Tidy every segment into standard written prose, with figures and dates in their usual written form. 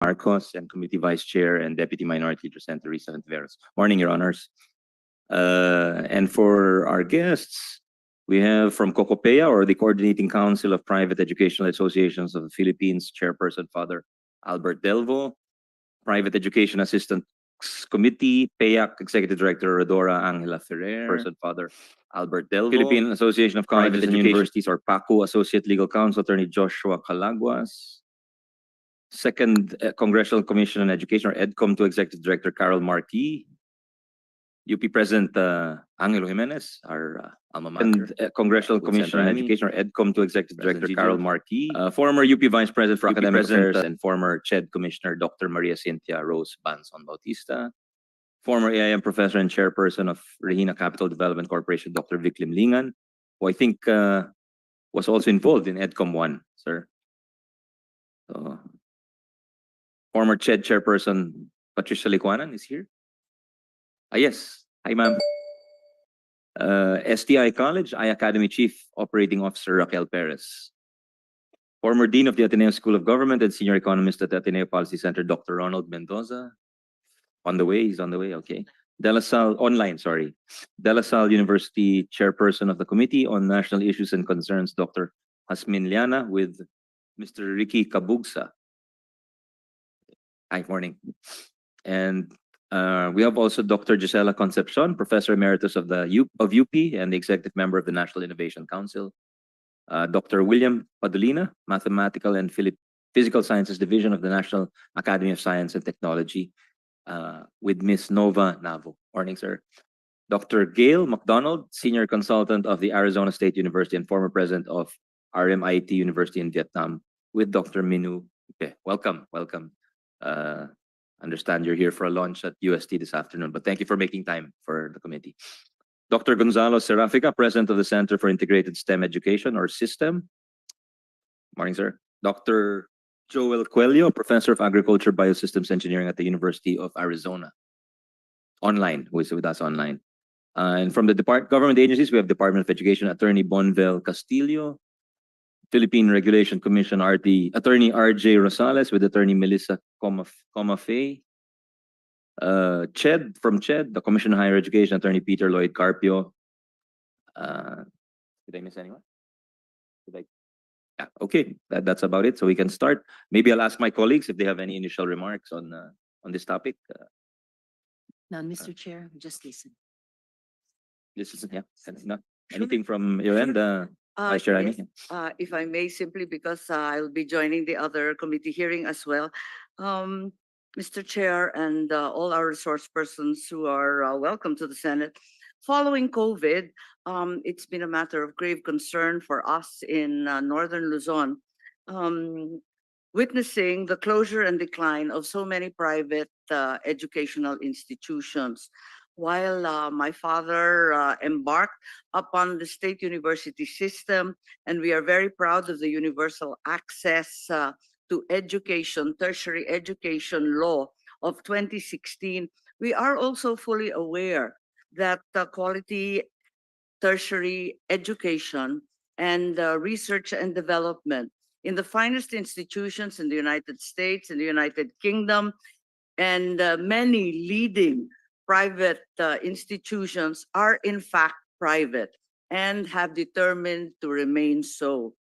Marcos, and Committee Vice Chair and Deputy Minority Leader Senator Risa Ontiveros. Morning, Your Honors. And for our guests, we have from COCOPEA, or the Coordinating Council of Private Educational Associations of the Philippines, Chairperson Father Albert Delvo, Private Education Assistance Committee, PEAC Executive Director Rodora Angela Ferrer, Person Father Albert Delvo, Philippine Association of Colleges and Universities, or PACU, Associate Legal Counsel Attorney Joshua Calaguas, Second Congressional Commission on Education, or EDCOM2 Executive Director Carol Marquis, UP President Angelo Jimenez, our alma mater, and Congressional Commission on Education, or EDCOM2 Executive Director Carol Marquis, former UP Vice President for Academic Affairs and former CHED Commissioner Dr. Maria Cynthia Rose Banson Bautista, former AIM Professor and Chairperson of Regina Capital Development Corporation, Dr. Vic Limlingan, who I think was also involved in EDCOM 1, sir. So, former CHED Chairperson Patricia Licuanan is here. Yes. Hi, ma'am. STI College, Academy Chief Operating Officer Raquel Perez. Former Dean of the Ateneo School of Government and Senior Economist at the Ateneo Policy Center, Dr. Ronald Mendoza. On the way, he's on the way, okay. De La Salle, online, sorry. De La Salle University Chairperson of the Committee on National Issues and Concerns, Dr. Hasmin Liana, with Mr. Ricky Kabugsa. Hi, morning. And we have also Dr. Gisela Concepcion, Professor Emeritus of UP and the Executive Member of the National Innovation Council. Dr. William Padolina, Mathematical and Physical Sciences Division of the National Academy of Science and Technology, with Ms. Nova Navo. Morning, sir. Dr. Gail McDonald, Senior Consultant of the Arizona State University and former President of RMIT University in Vietnam, with Dr. Minu. Okay, welcome. Understand you're here for a launch at UST this afternoon, but thank you for making time for the committee. Dr. Gonzalo Serafica, President of the Center for Integrated STEM Education, or SYSTEM. Morning, sir. Dr. Joel Coelho, Professor of Agriculture Biosystems Engineering at the University of Arizona. Online, who is with us online. And from the government agencies, we have Department of Education Attorney Bonvel Castillo, Philippine Regulation Commission Attorney R.J. Rosales, with Attorney Melissa Comafay. CHED, from CHED, the Commission on Higher Education, Attorney Peter Lloyd Carpio. Did I miss anyone? Yeah, okay, that's about it. So we can start. Maybe I'll ask my colleagues if they have any initial remarks on this topic. None, Mr. Chair, just listen. Listen, yeah. Not anything from your end, Vice Chair Amy? Yes, if I may, simply because I'll be joining the other committee hearing as well. Mr. Chair and all our resource persons who are welcome to the Senate. Following COVID, it's been a matter of grave concern for us in Northern Luzon, witnessing the closure and decline of so many private educational institutions. While my father embarked upon the state university system, and we are very proud of the universal access to education, tertiary education law of 2016, we are also fully aware that quality tertiary education and research and development in the finest institutions in the United States, in the United Kingdom, and many leading private institutions are in fact private and have determined to remain so.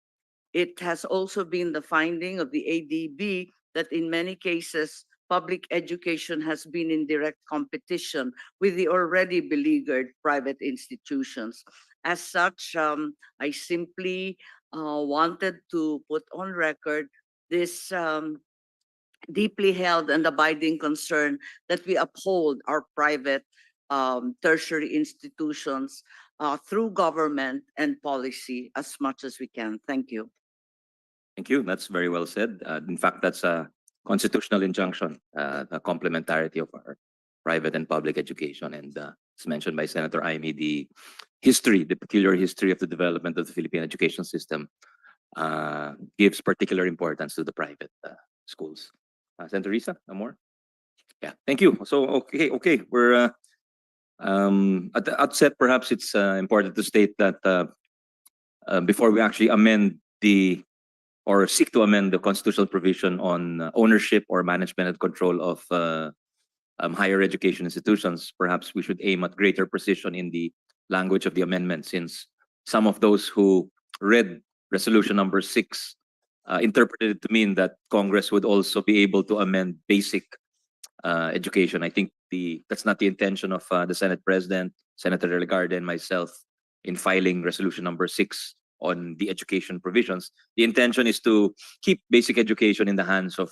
It has also been the finding of the ADB that in many cases, public education has been in direct competition with the already beleaguered private institutions. As such, I simply wanted to put on record this deeply held and abiding concern that we uphold our private tertiary institutions through government and policy as much as we can. Thank you. Thank you. That's very well said. In fact, that's a constitutional injunction, the complementarity of our private and public education. And as mentioned by Senator Aimee, the peculiar history of the development of the Philippine education system gives particular importance to the private schools. Senator Risa, no more? Yeah, thank you. So, okay. We're at the outset, perhaps it's important to state that before we actually amend the or seek to amend the constitutional provision on ownership or management and control of higher education institutions, perhaps we should aim at greater precision in the language of the amendment, since some of those who read resolution number 6 interpreted it to mean that Congress would also be able to amend basic education. I think that's not the intention of the Senate President, Senator Legarde, and myself in filing resolution number 6 on the education provisions. The intention is to keep basic education in the hands of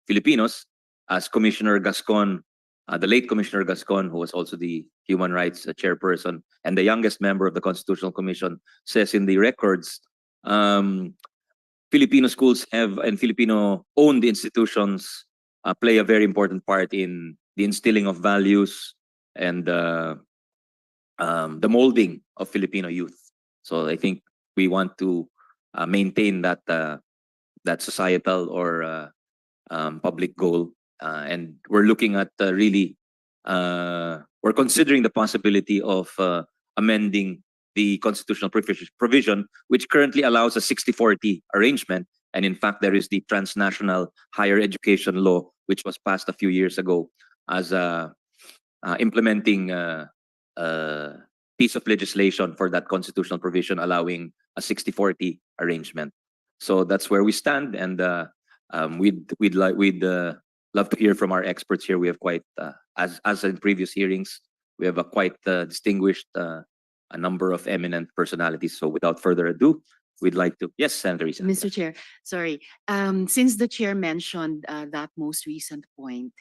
Filipinos, as Commissioner Gascon, the late Commissioner Gascon, who was also the Human Rights Chairperson and the youngest member of the Constitutional Commission, says in the records. Filipino schools have, and Filipino-owned institutions play a very important part in the instilling of values and the molding of Filipino youth. So I think we want to maintain that that societal or public goal, and we're looking at really we're considering the possibility of amending the constitutional provision, which currently allows a 60-40 arrangement. And in fact, there is the transnational higher education law, which was passed a few years ago as a implementing piece of legislation for that constitutional provision, allowing a 60-40 arrangement. So that's where we stand, and we'd love to hear from our experts here. We have quite, as in previous hearings, we have a quite distinguished a number of eminent personalities. So without further ado, we'd like to, yes, Senator Risa. Mr. Chair, sorry. Since the chair mentioned that most recent point,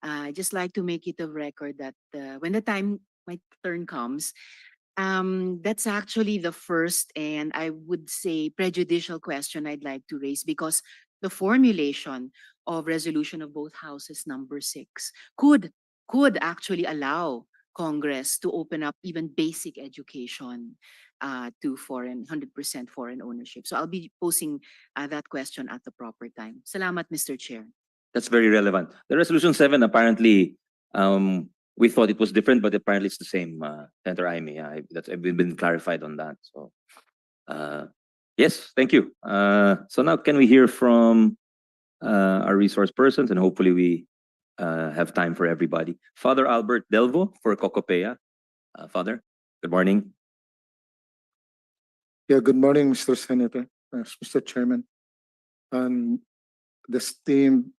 I just like to make it a record that when the time my turn comes, that's actually the first and I would say prejudicial question I'd like to raise, because the formulation of resolution of both houses number 6 could actually allow Congress to open up even basic education to 100% foreign ownership. So I'll be posing that question at the proper time. Salamat, Mr. Chair. That's very relevant. The resolution 7, apparently, we thought it was different, but apparently it's the same, Senator Aimee. That's been clarified on that. So, yes, thank you. So now can we hear from our resource persons, and hopefully we have time for everybody. Father Albert Delvo for Cocopea. Father, good morning. Yeah, good morning, Mr. Senator, Mr. Chairman, and the esteemed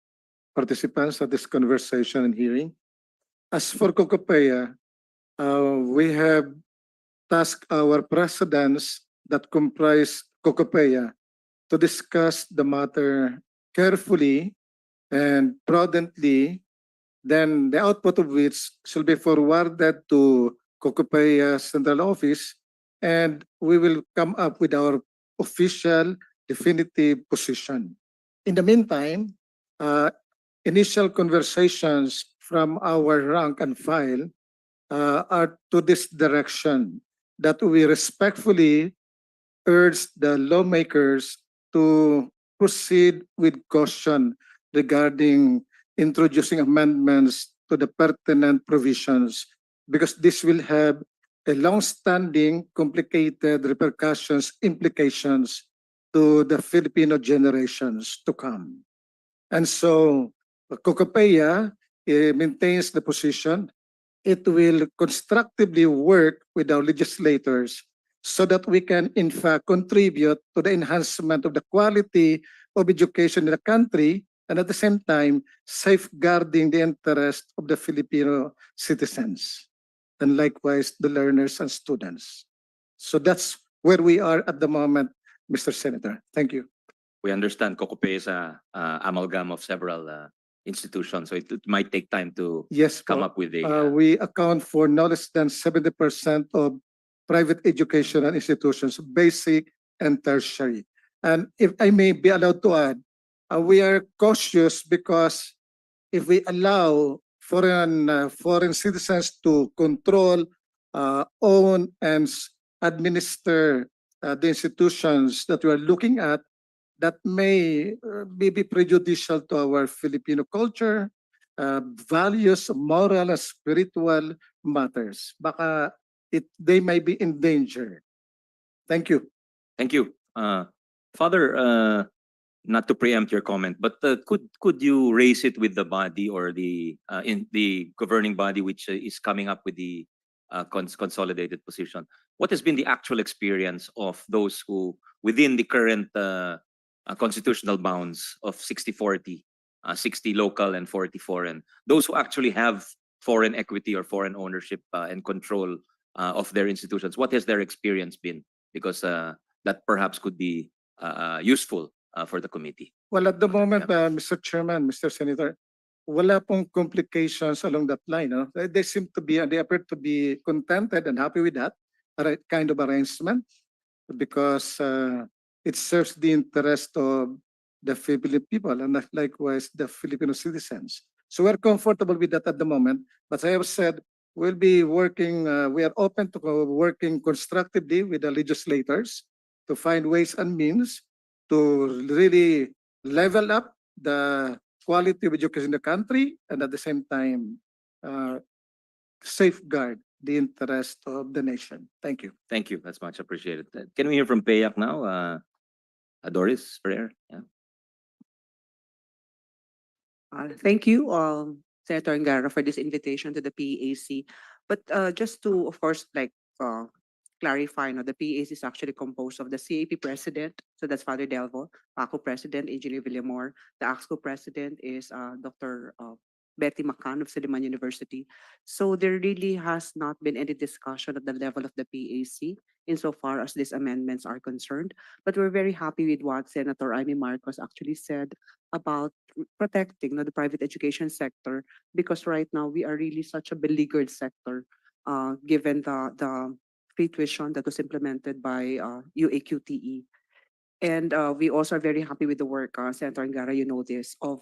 participants at this conversation and hearing. As for Cocopea, we have tasked our presidents that comprise Cocopea to discuss the matter carefully and prudently, then the output of which shall be forwarded to Cocopea Central Office, and we will come up with our official definitive position. In the meantime, initial conversations from our rank and file are to this direction, that we respectfully urge the lawmakers to proceed with caution regarding introducing amendments to the pertinent provisions, because this will have a long-standing, complicated repercussions, implications to the Filipino generations to come. And so, Cocopea maintains the position. It will constructively work with our legislators so that we can, in fact, contribute to the enhancement of the quality of education in the country, and at the same time, safeguarding the interest of the Filipino citizens, and likewise the learners and students. So that's where we are at the moment, Mr. Senator. Thank you. We understand Cocopea is a amalgam of several institutions, so it might take time to Yes, come po. up with a. We account for no less than 70% of private educational institutions, basic and tertiary. And if I may be allowed to add, we are cautious because if we allow foreign citizens to control, own, and administer the institutions that we are looking at, that may be prejudicial to our Filipino culture, values, moral and spiritual matters. Baka they may be in danger. Thank you. Thank you. Father, not to preempt your comment, but could you raise it with the body or the in the governing body which is coming up with the consolidated position? What has been the actual experience of those who, within the current constitutional bounds of 60-40, 60 local and 40 foreign, those who actually have foreign equity or foreign ownership and control of their institutions? What has their experience been? Because that perhaps could be useful for the committee. Well, at the moment, Yeah. Mr. Chairman, Mr. Senator, wala pong complications along that line. No? They seem to be, they appear to be contented and happy with that kind of arrangement because it serves the interest of the Filipino people and likewise the Filipino citizens. So we're comfortable with that at the moment. But as I have said, we'll be working, we are open to working constructively with the legislators to find ways and means to really level up the quality of education in the country and at the same time safeguard the interest of the nation. Thank you. Thank you. That's much appreciated. Can we hear from PAYAC now? Doris Ferrer. Yeah. Thank you, Senator Angara, for this invitation to the PAC. But just to, of course, clarify, no, the PAC is actually composed of the CAP president, so that's Father Delvo, PACO president, Engineer Villamor. The AXCO president is Dr. Betty Macan of Suleiman University. So there really has not been any discussion at the level of the PAC insofar as these amendments are concerned. But we're very happy with what Senator Amy Marcos actually said about protecting the private education sector, because right now we are really such a beleaguered sector, given the free tuition that was implemented by UAQTE. And we also are very happy with the work, Senator Angara, you know this, of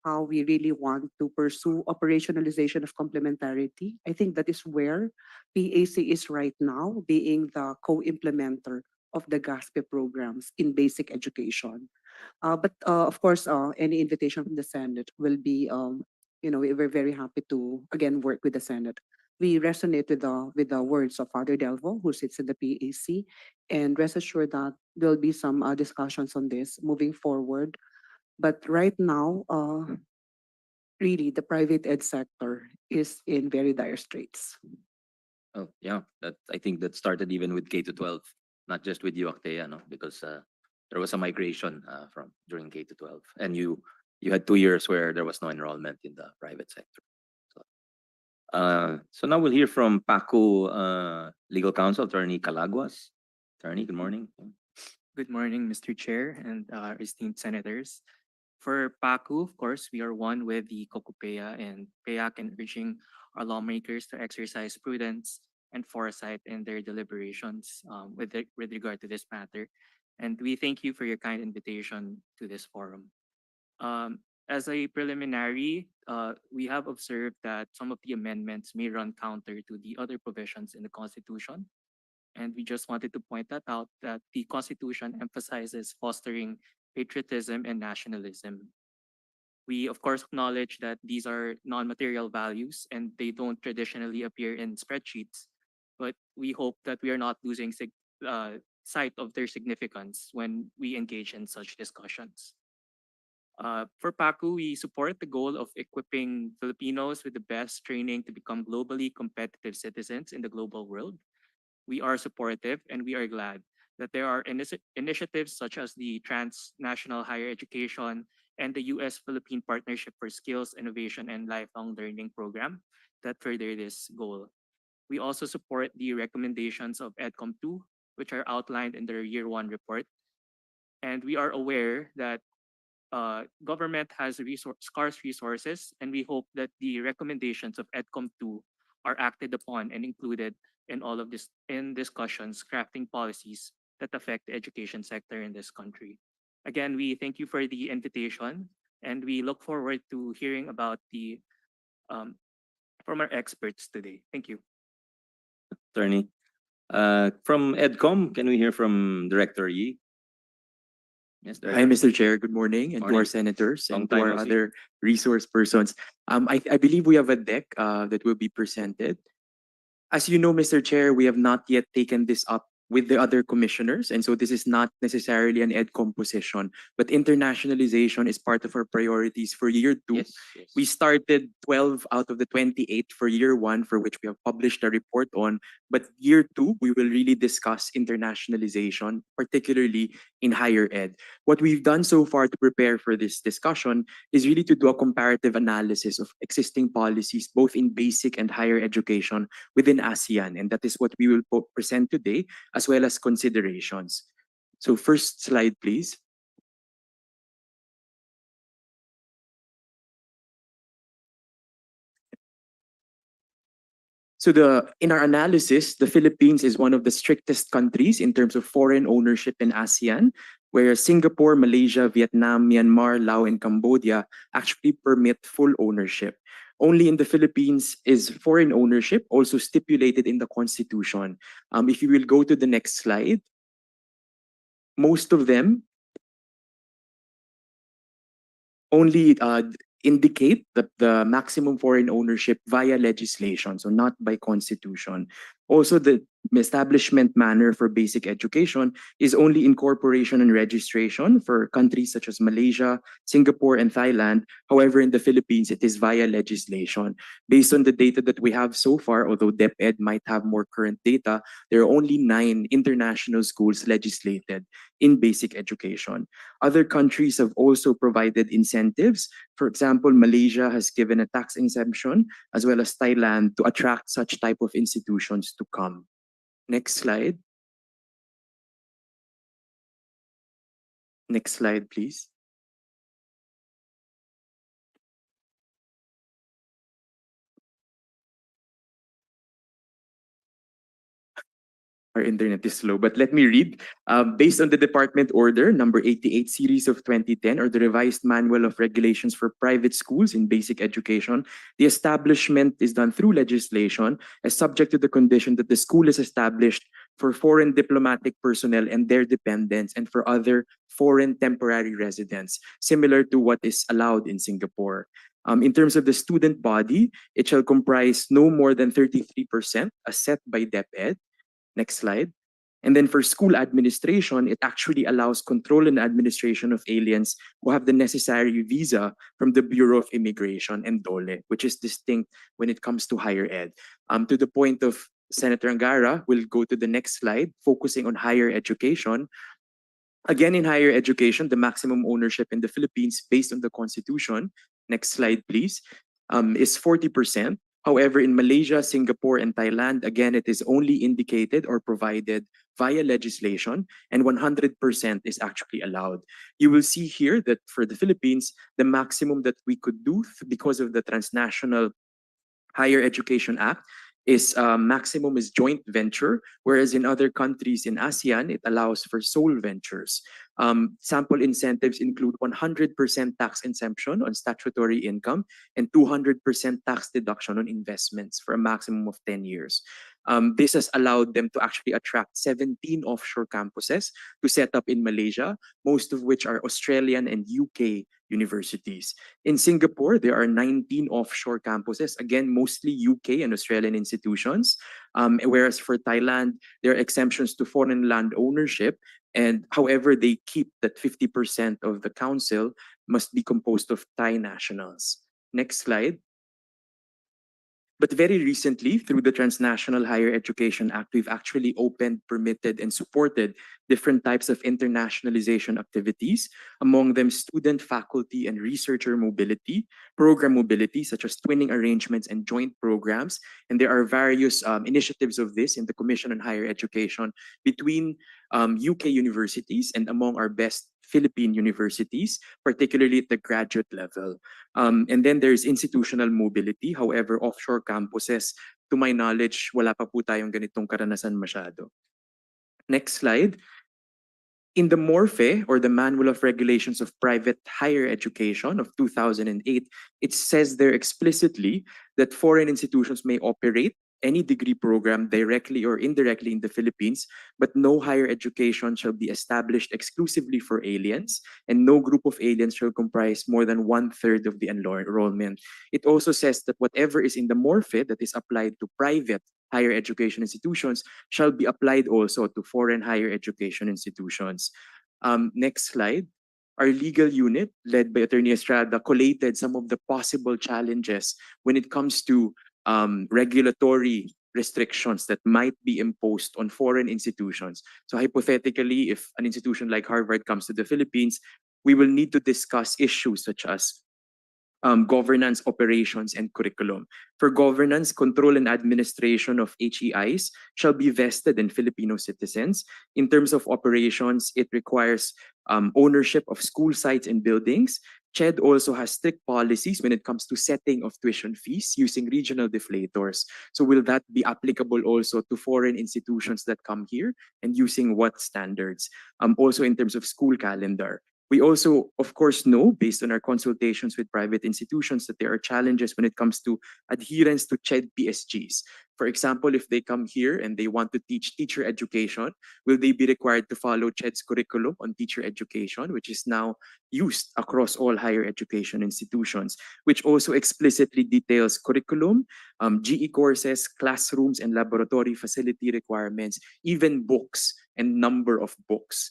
how we really want to pursue operationalization of complementarity. I think that is where PAC is right now, being the co-implementer of the GASPE programs in basic education. But of course, any invitation from the Senate will be, we're very happy to again work with the Senate. We resonate with the words of Father Delvo, who sits in the PAC, and rest assured that there'll be some discussions on this moving forward. But right now, really, the private ed sector is in very dire straits. Oh, yeah. I think that started even with K to 12, not just with you, Actea, no? Because there was a migration from during K to 12, and you had 2 years where there was no enrollment in the private sector. So now we'll hear from PACU Legal Counsel, Attorney Calaguas. Attorney, good morning. Good morning, Mr. Chair and esteemed senators. For PACU, of course, we are one with the COCOPEA and PAYAC in urging our lawmakers to exercise prudence and foresight in their deliberations with regard to this matter. And we thank you for your kind invitation to this forum. As a preliminary, we have observed that some of the amendments may run counter to the other provisions in the Constitution. And we just wanted to point that out, that the Constitution emphasizes fostering patriotism and nationalism. We, of course, acknowledge that these are non-material values and they don't traditionally appear in spreadsheets, but we hope that we are not losing sight of their significance when we engage in such discussions. For PACU, we support the goal of equipping Filipinos with the best training to become globally competitive citizens in the global world. We are supportive and we are glad that there are initiatives such as the Transnational Higher Education and the U.S.-Philippine Partnership for Skills, Innovation, and Lifelong Learning program that further this goal. We also support the recommendations of EDCOM 2, which are outlined in their Year 1 report. And we are aware that government has scarce resources, and we hope that the recommendations of EDCOM 2 are acted upon and included in all of this in discussions crafting policies that affect the education sector in this country. Again, we thank you for the invitation, and we look forward to hearing about the from our experts today. Thank you. Attorney. From EDCOM, can we hear from Director Yi? Yes, Hi, Director. Mr. Chair. Good morning, and to Morning. our senators Long and to time our no see. other resource persons. I believe we have a deck that will be presented. As you know, Mr. Chair, we have not yet taken this up with the other commissioners. And so this is not necessarily an EDCOM position, but internationalization is part of our priorities for year 2. Yes, yes. We started 12 out of the 28 for year 1, for which we have published a report on. But year 2, we will really discuss internationalization, particularly in higher ed. What we've done so far to prepare for this discussion is really to do a comparative analysis of existing policies, both in basic and higher education within ASEAN. And that is what we will present today, as well as considerations. So first slide, please. So in our analysis, the Philippines is one of the strictest countries in terms of foreign ownership in ASEAN, whereas Singapore, Malaysia, Vietnam, Myanmar, Laos, and Cambodia actually permit full ownership. Only in the Philippines is foreign ownership also stipulated in the Constitution. If you will go to the next slide, most of them only indicate that the maximum foreign ownership via legislation, so not by constitution. Also, the establishment manner for basic education is only incorporation and registration for countries such as Malaysia, Singapore, and Thailand. However, in the Philippines, it is via legislation. Based on the data that we have so far, although DepEd might have more current data, there are only 9 international schools legislated in basic education. Other countries have also provided incentives. For example, Malaysia has given a tax exemption, as well as Thailand, to attract such type of institutions to come. Next slide. Next slide, please. Our internet is slow, but let me read. Based on the Department Order number 88 series of 2010, or the revised manual of regulations for private schools in basic education, the establishment is done through legislation as subject to the condition that the school is established for foreign diplomatic personnel and their dependents, and for other foreign temporary residents, similar to what is allowed in Singapore. In terms of the student body, it shall comprise no more than 33% as set by DepEd. Next slide. And then for school administration, it actually allows control and administration of aliens who have the necessary visa from the Bureau of Immigration and DOLE, which is distinct when it comes to higher ed. To the point of Senator Angara, we'll go to the next slide, focusing on higher education. Again, in higher education, the maximum ownership in the Philippines based on the Constitution, next slide please, is 40%. However, in Malaysia, Singapore, and Thailand, again, it is only indicated or provided via legislation, and 100% is actually allowed. You will see here that for the Philippines, the maximum that we could do because of the Transnational Higher Education Act is maximum is joint venture, whereas in other countries in ASEAN, it allows for sole ventures. Sample incentives include 100% tax exemption on statutory income and 200% tax deduction on investments for a maximum of 10 years. This has allowed them to actually attract 17 offshore campuses to set up in Malaysia, most of which are Australian and UK universities. In Singapore, there are 19 offshore campuses, again, mostly UK and Australian institutions. Whereas for Thailand, there are exemptions to foreign land ownership. And however, they keep that 50% of the council must be composed of Thai nationals. Next slide. But very recently, through the Transnational Higher Education Act, we've actually opened, permitted, and supported different types of internationalization activities, among them student, faculty, and researcher mobility, program mobility, such as twinning arrangements and joint programs. And there are various initiatives of this in the Commission on Higher Education between UK universities and among our best Philippine universities, particularly at the graduate level. And then there's institutional mobility. However, offshore campuses, to my knowledge, wala pa po tayong ganitong karanasan masyado. Next slide. In the MORFE, or the Manual of Regulations of Private Higher Education of 2008, it says there explicitly that foreign institutions may operate any degree program directly or indirectly in the Philippines, but no higher education shall be established exclusively for aliens, and no group of aliens shall comprise more than 1/3 of the enrollment. It also says that whatever is in the MORFE that is applied to private higher education institutions shall be applied also to foreign higher education institutions. Next slide. Our legal unit, led by Attorney Estrada, collated some of the possible challenges when it comes to regulatory restrictions that might be imposed on foreign institutions. So hypothetically, if an institution like Harvard comes to the Philippines, we will need to discuss issues such as governance, operations, and curriculum. For governance, control and administration of HEIs shall be vested in Filipino citizens. In terms of operations, it requires ownership of school sites and buildings. CHED also has strict policies when it comes to setting of tuition fees using regional deflators. So will that be applicable also to foreign institutions that come here, and using what standards? Also in terms of school calendar. We also, of course, know, based on our consultations with private institutions, that there are challenges when it comes to adherence to CHED PSGs. For example, if they come here and they want to teach teacher education, will they be required to follow CHED's curriculum on teacher education, which is now used across all higher education institutions, which also explicitly details curriculum, GE courses, classrooms and laboratory facility requirements, even books and number of books.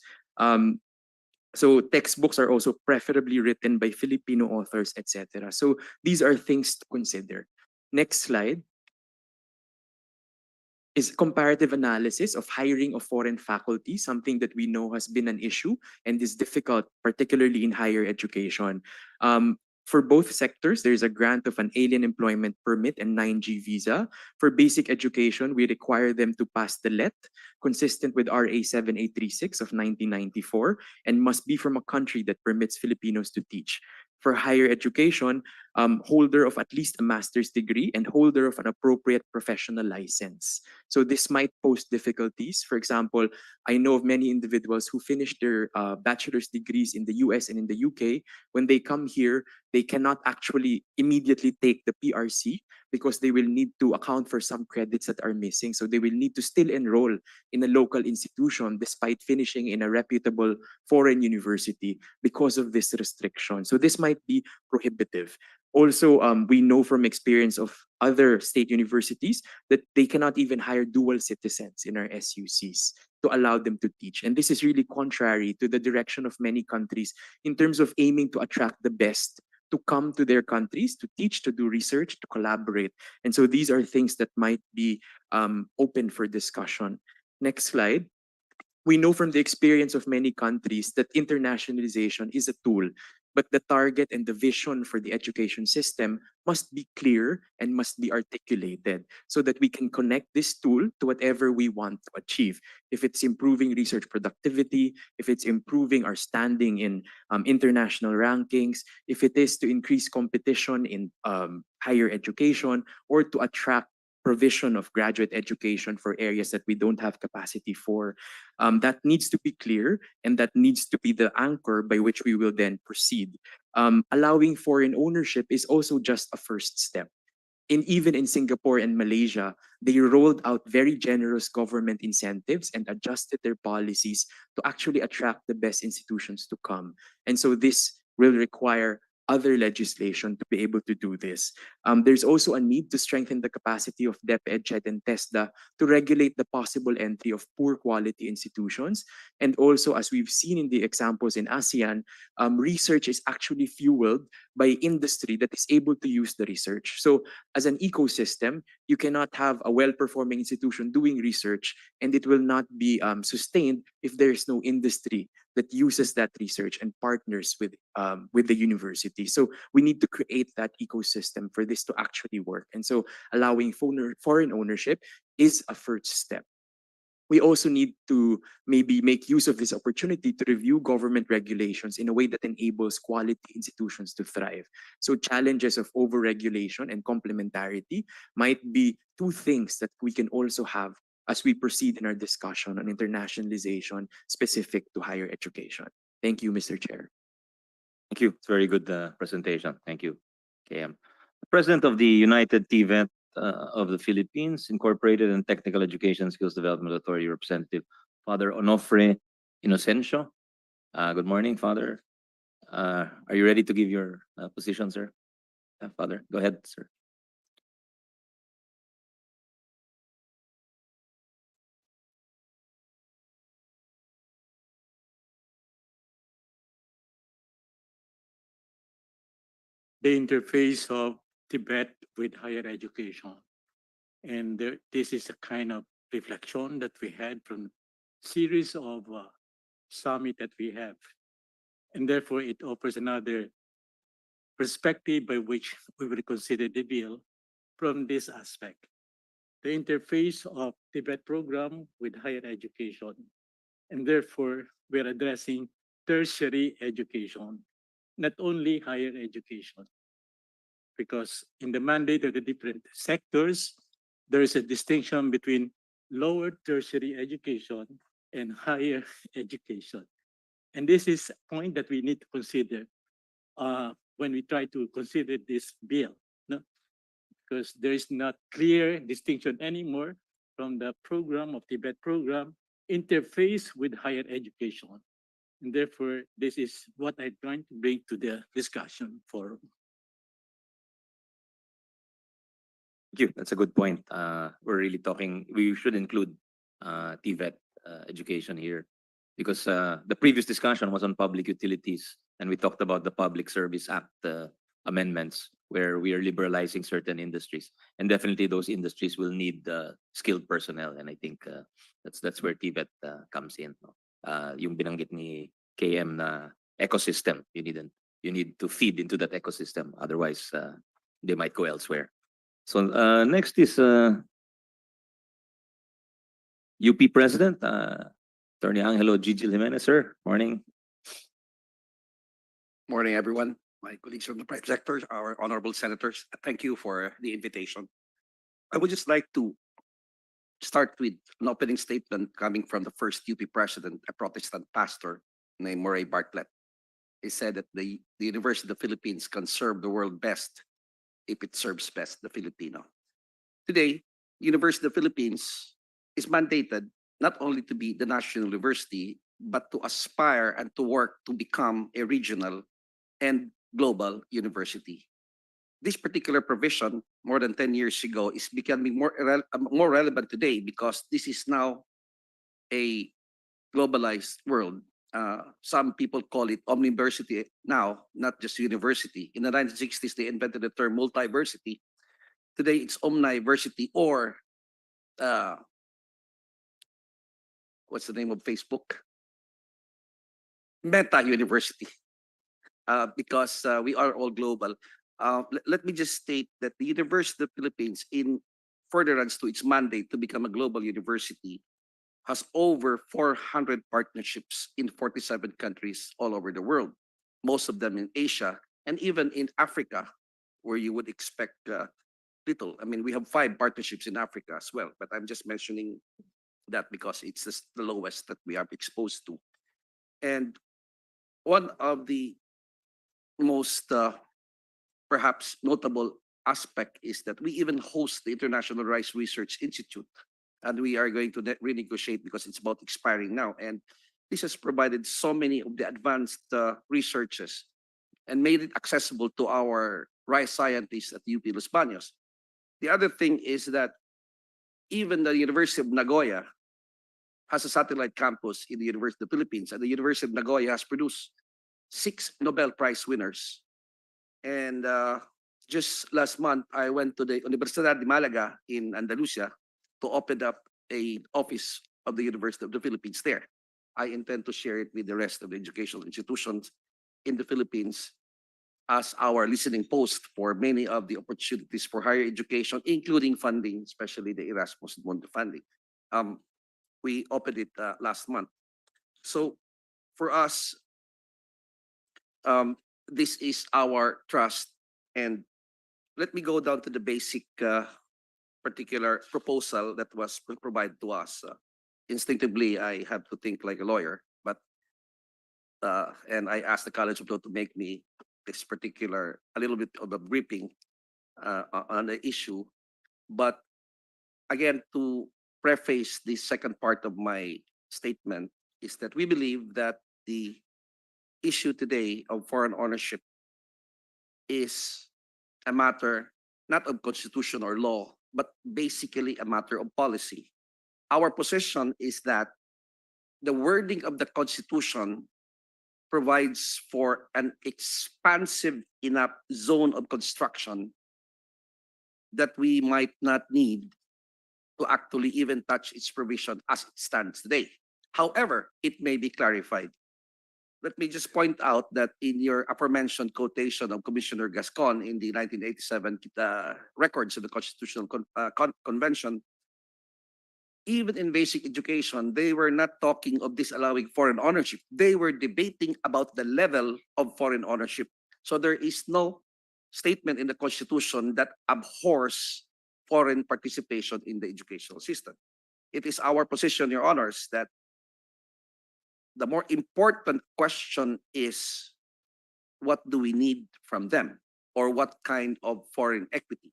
So textbooks are also preferably written by Filipino authors, etc. So these are things to consider. Next slide is comparative analysis of hiring of foreign faculty, something that we know has been an issue and is difficult, particularly in higher education. For both sectors, there's a grant of an alien employment permit and 9G visa. For basic education, we require them to pass the LET, consistent with RA 7836 of 1994, and must be from a country that permits Filipinos to teach. For higher education, holder of at least a master's degree and holder of an appropriate professional license. So this might pose difficulties. For example, I know of many individuals who finished their bachelor's degrees in the US and in the UK. When they come here, they cannot actually immediately take the PRC because they will need to account for some credits that are missing. So they will need to still enroll in a local institution despite finishing in a reputable foreign university because of this restriction. So this might be prohibitive. Also, we know from experience of other state universities that they cannot even hire dual citizens in our SUCs to allow them to teach. And this is really contrary to the direction of many countries in terms of aiming to attract the best to come to their countries, to teach, to do research, to collaborate. And so these are things that might be open for discussion. Next slide. We know from the experience of many countries that internationalization is a tool, but the target and the vision for the education system must be clear and must be articulated so that we can connect this tool to whatever we want to achieve. If it's improving research productivity, if it's improving our standing in international rankings, if it is to increase competition in higher education, or to attract provision of graduate education for areas that we don't have capacity for. That needs to be clear, and that needs to be the anchor by which we will then proceed. Allowing foreign ownership is also just a first step. Even in Singapore and Malaysia, they rolled out very generous government incentives and adjusted their policies to actually attract the best institutions to come. And so this will require other legislation to be able to do this. There's also a need to strengthen the capacity of DepEd, CHED, and TESDA to regulate the possible entry of poor quality institutions. And also, as we've seen in the examples in ASEAN, research is actually fueled by industry that is able to use the research. So as an ecosystem, you cannot have a well-performing institution doing research and it will not be sustained if there is no industry that uses that research and partners with the university. So we need to create that ecosystem for this to actually work. And so allowing foreign ownership is a first step. We also need to maybe make use of this opportunity to review government regulations in a way that enables quality institutions to thrive. So challenges of overregulation and complementarity might be two things that we can also have as we proceed in our discussion on internationalization specific to higher education. Thank you, Mr. Chair. Thank you. It's a very good presentation. Thank you, KM. The President of the United TVET of the Philippines, Incorporated and Technical Education Skills Development Authority Representative, Father Onofre Inocencio. Good morning, Father. Are you ready to give your position, sir? Father, go ahead, sir. the interface of Tibet with higher education. And this is a kind of reflection that we had from series of summit that we have. And therefore, it offers another perspective by which we will consider the bill from this aspect. The interface of Tibet program with higher education. And therefore, we're addressing tertiary education, not only higher education. Because in the mandate of the different sectors, there is a distinction between lower tertiary education and higher education. And this is a point that we need to consider when we try to consider this bill, no? Because there is not clear distinction anymore from the program of Tibet program interface with higher education. And therefore, this is what I'm trying to bring to the discussion forum. Thank you. That's a good point. We're really talking, we should include TVET education here because the previous discussion was on public utilities and we talked about the Public Service Act amendments where we are liberalizing certain industries. And definitely those industries will need skilled personnel. And I think that's where TVET comes in. No? Yung binanggit ni KM na ecosystem, you need to feed into that ecosystem. Otherwise, they might go elsewhere. So next is UP President, Attorney Angelo Gigil Jimenez, sir. Morning. Morning, everyone. My colleagues from the private sector, our honorable senators, thank you for the invitation. I would just like to start with an opening statement coming from the first UP president, a Protestant pastor named Murray Bartlett. He said that the University of the Philippines can serve the world best if it serves best the Filipino. Today, University of the Philippines is mandated not only to be the national university, but to aspire and to work to become a regional and global university. This particular provision, more than 10 years ago, is becoming more relevant today because this is now a globalized world. Some people call it omniversity now, not just university. In the 1960s, they invented the term multiversity. Today, it's omniversity or what's the name of Facebook? Meta University. Because we are all global. Let me just state that the University of the Philippines, in furtherance to its mandate to become a global university, has over 400 partnerships in 47 countries all over the world, most of them in Asia and even in Africa, where you would expect little. I mean, we have 5 partnerships in Africa as well, but I'm just mentioning that because it's the lowest that we are exposed to. And one of the most perhaps notable aspect is that we even host the International Rice Research Institute, and we are going to renegotiate because it's about expiring now. And this has provided so many of the advanced researches and made it accessible to our rice scientists at UP Los Baños. The other thing is that even the University of Nagoya has a satellite campus in the University of the Philippines, and the University of Nagoya has produced 6 Nobel Prize winners. And just last month, I went to the Universidad de Malaga in Andalusia to open up an office of the University of the Philippines there. I intend to share it with the rest of the educational institutions in the Philippines as our listening post for many of the opportunities for higher education, including funding, especially the Erasmus Mundo funding. We opened it last month. So for us, this is our trust. And let me go down to the basic particular proposal that was provided to us. Instinctively, I have to think like a lawyer, but and I asked the College of Law to make me this particular, a little bit of a briefing on the issue. But again, to preface the second part of my statement is that we believe that the issue today of foreign ownership is a matter not of constitution or law, but basically a matter of policy. Our position is that the wording of the Constitution provides for an expansive enough zone of construction that we might not need to actually even touch its provision as it stands today. However, it may be clarified. Let me just point out that in your aforementioned quotation of Commissioner Gascon in the 1987 records of the Constitutional Convention, even in basic education, they were not talking of disallowing foreign ownership. They were debating about the level of foreign ownership. So there is no statement in the Constitution that abhors foreign participation in the educational system. It is our position, Your Honors, that the more important question is, what do we need from them, or what kind of foreign equity?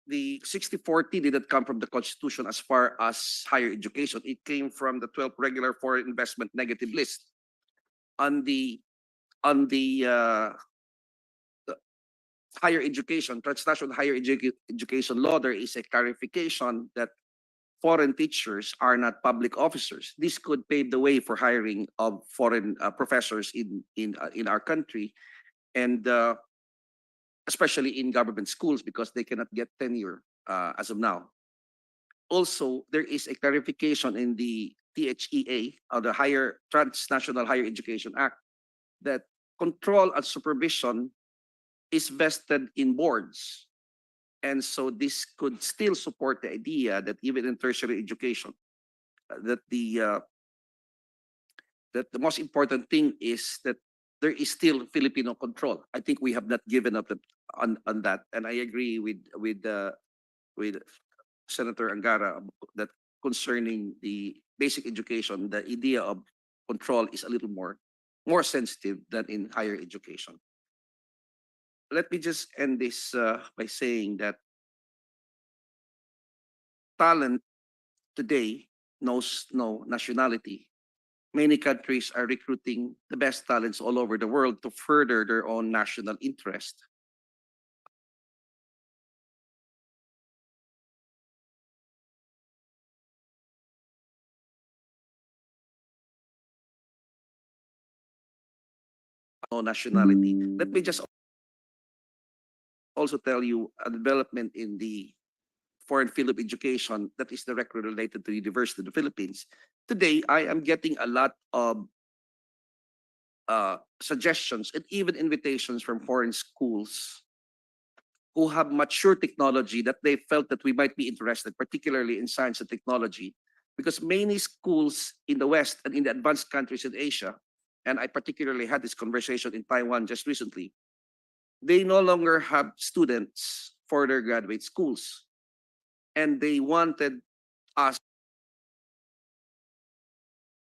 The 60-40 didn't come from the Constitution as far as higher education. It came from the 12th regular foreign investment negative list. On the higher education, transnational higher education law, there is a clarification that foreign teachers are not public officers. This could pave the way for hiring of foreign professors in our country, and especially in government schools, because they cannot get tenure as of now. Also, there is a clarification in the THEA, the Transnational Higher Education Act, that control and supervision is vested in boards. And so this could still support the idea that even in tertiary education, that the most important thing is that there is still Filipino control. I think we have not given up on that, and I agree with Senator Angara that concerning the basic education, the idea of control is a little more sensitive than in higher education. Let me just end this by saying that talent today knows no nationality. Many countries are recruiting the best talents all over the world to further their own national interest. No nationality. Let me just also tell you a development in the foreign field of education that is directly related to University of the Philippines. Today, I am getting a lot of suggestions and even invitations from foreign schools who have mature technology that they felt that we might be interested, particularly in science and technology, because many schools in the West and in the advanced countries in Asia, and I particularly had this conversation in Taiwan just recently, they no longer have students for their graduate schools. And they wanted us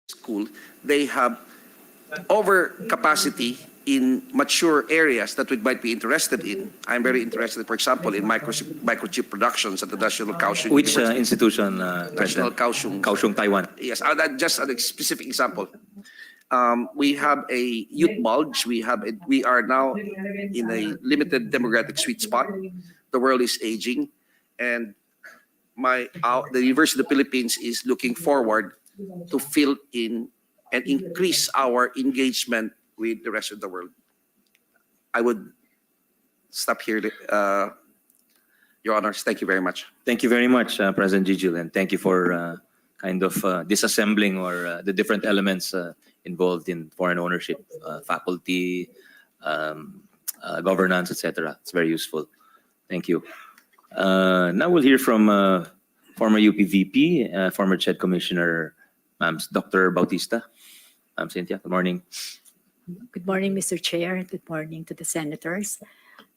school, they have overcapacity in mature areas that we might be interested in. I'm very interested, for example, in microchip productions at the National Kaohsiung Which University. institution, National President? Kaohsiung. Kaohsiung, Taiwan. Yes, just a specific example. We have a youth bulge. We are now in a limited demographic sweet spot. The world is aging, and the University of the Philippines is looking forward to fill in and increase our engagement with the rest of the world. I would stop here, Your Honors. Thank you very much. Thank you very much, President Gigil, and thank you for kind of disassembling or the different elements involved in foreign ownership, faculty, governance, etc. It's very useful. Thank you. Now we'll hear from former UP VP, former CHED Commissioner, Dr. Bautista. Cynthia, good morning. Good morning, Mr. Chair. Good morning to the senators.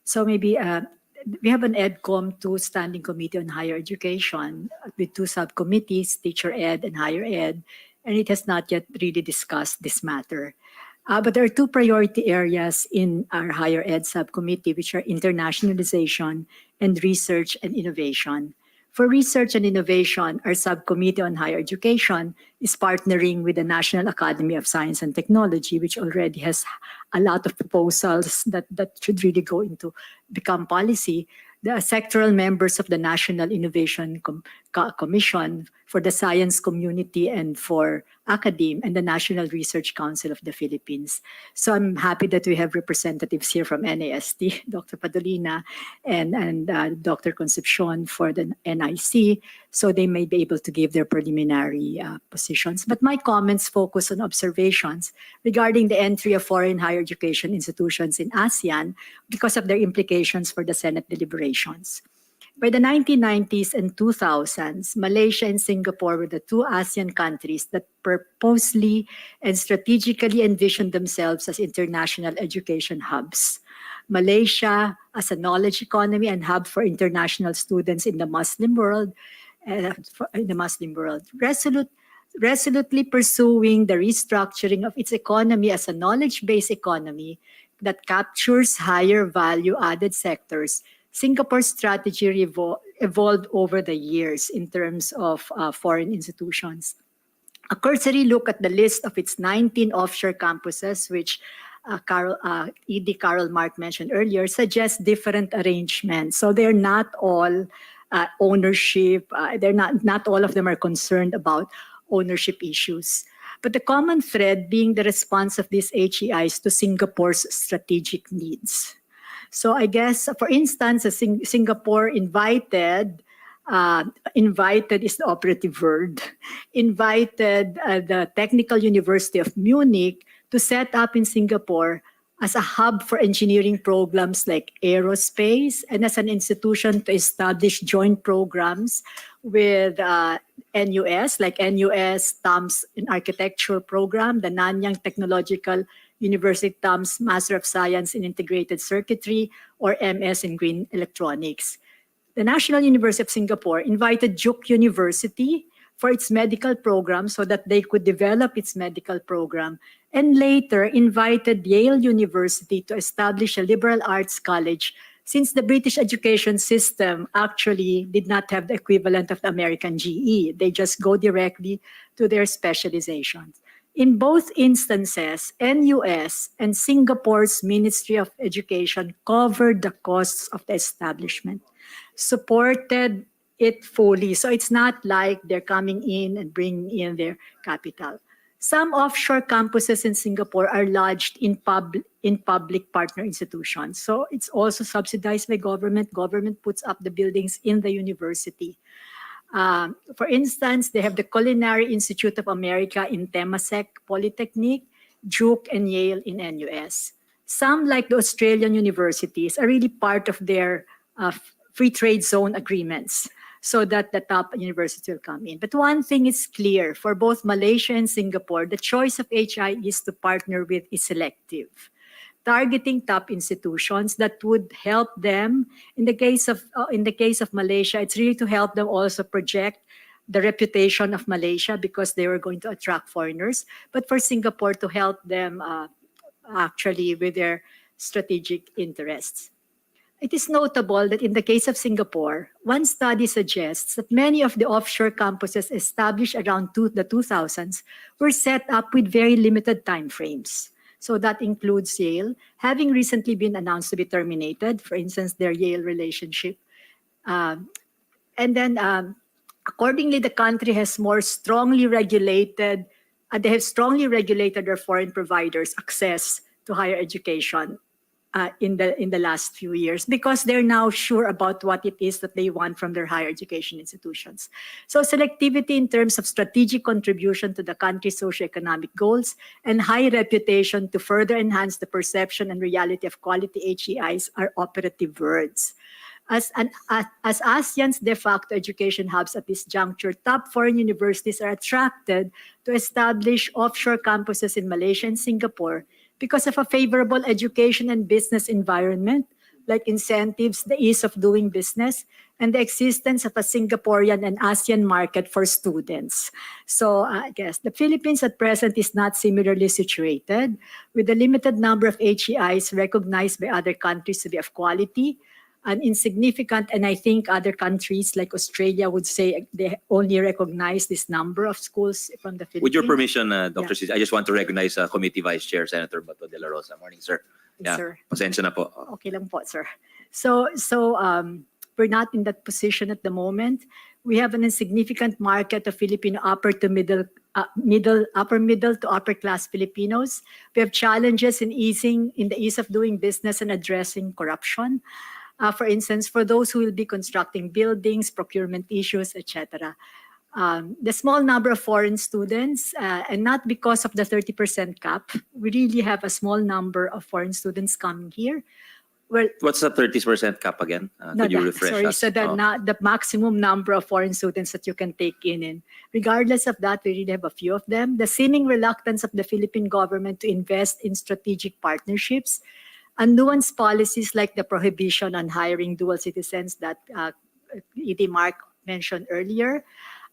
So maybe we have an EDCOM 2 Standing Committee on Higher Education with 2 subcommittees, Teacher Ed and Higher Ed, and it has not yet really discussed this matter. But there are 2 priority areas in our Higher Ed subcommittee, which are internationalization and research and innovation. For research and innovation, our subcommittee on higher education is partnering with the National Academy of Science and Technology, which already has a lot of proposals that should really go into become policy. The sectoral members of the National Innovation Commission for the Science Community and for Academe, and the National Research Council of the Philippines. So I'm happy that we have representatives here from NAST, Dr. Padolina and Dr. Concepcion for the NIC, so they may be able to give their preliminary positions. But my comments focus on observations regarding the entry of foreign higher education institutions in ASEAN because of their implications for the Senate deliberations. By the 1990s and 2000s, Malaysia and Singapore were the two ASEAN countries that purposely and strategically envisioned themselves as international education hubs. Malaysia as a knowledge economy and hub for international students in the Muslim world, resolutely pursuing the restructuring of its economy as a knowledge-based economy that captures higher value-added sectors. Singapore's strategy evolved over the years in terms of foreign institutions. A cursory look at the list of its 19 offshore campuses, which E.D. Carol Mark mentioned earlier, suggests different arrangements. So they're not all ownership. Not all of them are concerned about ownership issues. But the common thread being the response of these HEIs to Singapore's strategic needs. So I guess, for instance, Singapore invited is the operative word, invited the Technical University of Munich to set up in Singapore as a hub for engineering programs like aerospace, and as an institution to establish joint programs with NUS, like NUS TAMS in Architecture Program, the Nanyang Technological University TAMS Master of Science in Integrated Circuitry, or MS in Green Electronics. The National University of Singapore invited Duke University for its medical program so that they could develop its medical program, and later invited Yale University to establish a liberal arts college, since the British education system actually did not have the equivalent of the American GE. They just go directly to their specializations. In both instances, NUS and Singapore's Ministry of Education covered the costs of the establishment, supported it fully. So it's not like they're coming in and bringing in their capital. Some offshore campuses in Singapore are lodged in public partner institutions. So it's also subsidized by government. Government puts up the buildings in the university. For instance, they have the Culinary Institute of America in Temasek Polytechnic, Duke and Yale in NUS. Some, like the Australian universities, are really part of their free trade zone agreements, so that the top university will come in. But one thing is clear, for both Malaysia and Singapore, the choice of HIEs to partner with is selective, targeting top institutions that would help them. In the case of Malaysia, it's really to help them also project the reputation of Malaysia, because they were going to attract foreigners. But for Singapore, to help them actually with their strategic interests. It is notable that in the case of Singapore, one study suggests that many of the offshore campuses established around the 2000s were set up with very limited timeframes. So that includes Yale, having recently been announced to be terminated, for instance, their Yale relationship. Accordingly, the country has more strongly regulated, they have strongly regulated their foreign providers' access to higher education in the last few years, because they're now sure about what it is that they want from their higher education institutions. So selectivity in terms of strategic contribution to the country's socioeconomic goals and high reputation to further enhance the perception and reality of quality HEIs are operative words. As ASEAN's de facto education hubs at this juncture, top foreign universities are attracted to establish offshore campuses in Malaysia and Singapore because of a favorable education and business environment, like incentives, the ease of doing business, and the existence of a Singaporean and ASEAN market for students. So I guess the Philippines at present is not similarly situated, with a limited number of HEIs recognized by other countries to be of quality and insignificant. And I think other countries like Australia would say they only recognize this number of schools from the Philippines. With your permission, Dr. Yeah. Sis, I just want to recognize Committee Vice Chair Senator Bato de la Rosa. Morning, sir. Yes, sir. Pasensya na po. Okay lang po, sir. So we're not in that position at the moment. We have an insignificant market of Filipino upper to upper middle to upper class Filipinos. We have challenges in the ease of doing business and addressing corruption. For instance, for those who will be constructing buildings, procurement issues, etc. The small number of foreign students, and not because of the 30% cap, we really have a small number of foreign students coming here. Well, What's the 30% cap again? Could you refresh sorry, us? so the maximum number of foreign students that you can take in. Regardless of that, we really have a few of them. The seeming reluctance of the Philippine government to invest in strategic partnerships, and nuanced policies like the prohibition on hiring dual citizens that ED Mark mentioned earlier,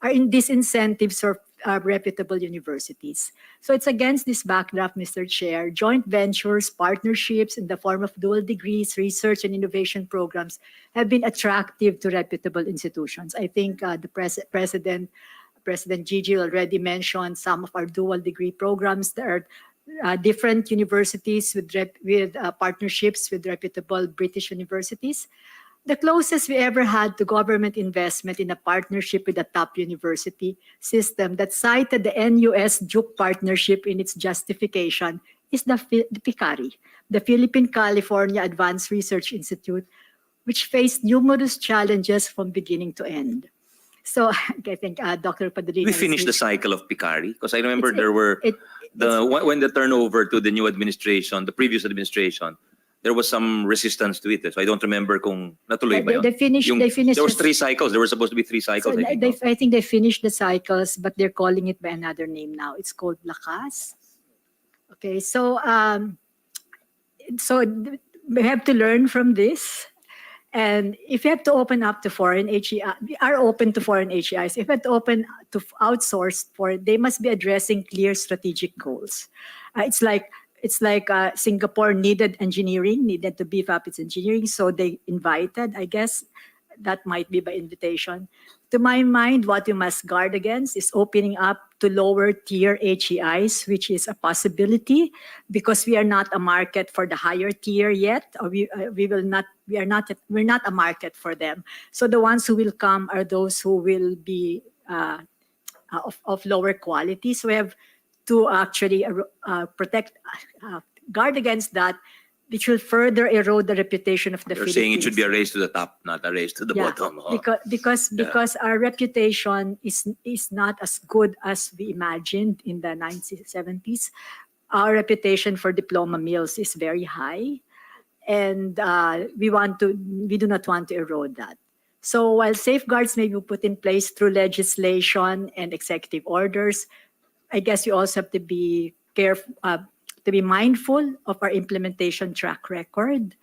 are in disincentives for reputable universities. So it's against this backdrop, Mr. Chair, joint ventures, partnerships in the form of dual degrees, research and innovation programs have been attractive to reputable institutions. I think the President Gigi already mentioned some of our dual degree programs. There are different universities with partnerships with reputable British universities. The closest we ever had to government investment in a partnership with a top university system that cited the NUS-Duke partnership in its justification is the PICARI, the Philippine California Advanced Research Institute, which faced numerous challenges from beginning to end. So I think Dr. Pagdinig. We finished the cycle of PICARI because I remember It's- there were it- when the turnover to the new administration, the previous administration, there was some resistance to it. So I don't remember kung natuloy ba yun? They finished. Yung- They finished. There was the- 3 cycles. There were supposed to be 3 cycles. So I think, no? I think they finished the cycles, but they're calling it by another name now. It's called Lakas. Okay, so we have to learn from this. And if you have to open up to foreign HEI, we are open to foreign HEIs. If you have to open to outsource for, they must be addressing clear strategic goals. It's like Singapore needed engineering, needed to beef up its engineering, so they invited, I guess, that might be by invitation. To my mind, what we must guard against is opening up to lower tier HEIs, which is a possibility because we are not a market for the higher tier yet, or we're not a market for them. So the ones who will come are those who will be of lower quality. So we have to actually guard against that, which will further erode the reputation of the You're Philippines. saying it should be a race to the top, not a race to the Yeah, bottom. Oh. Because our reputation is not as good as we imagined in the 1970s. Our reputation for diploma mills is very high, and we do not want to erode that. So while safeguards may be put in place through legislation and executive orders, I guess you also have to be careful, to be mindful of our implementation track record,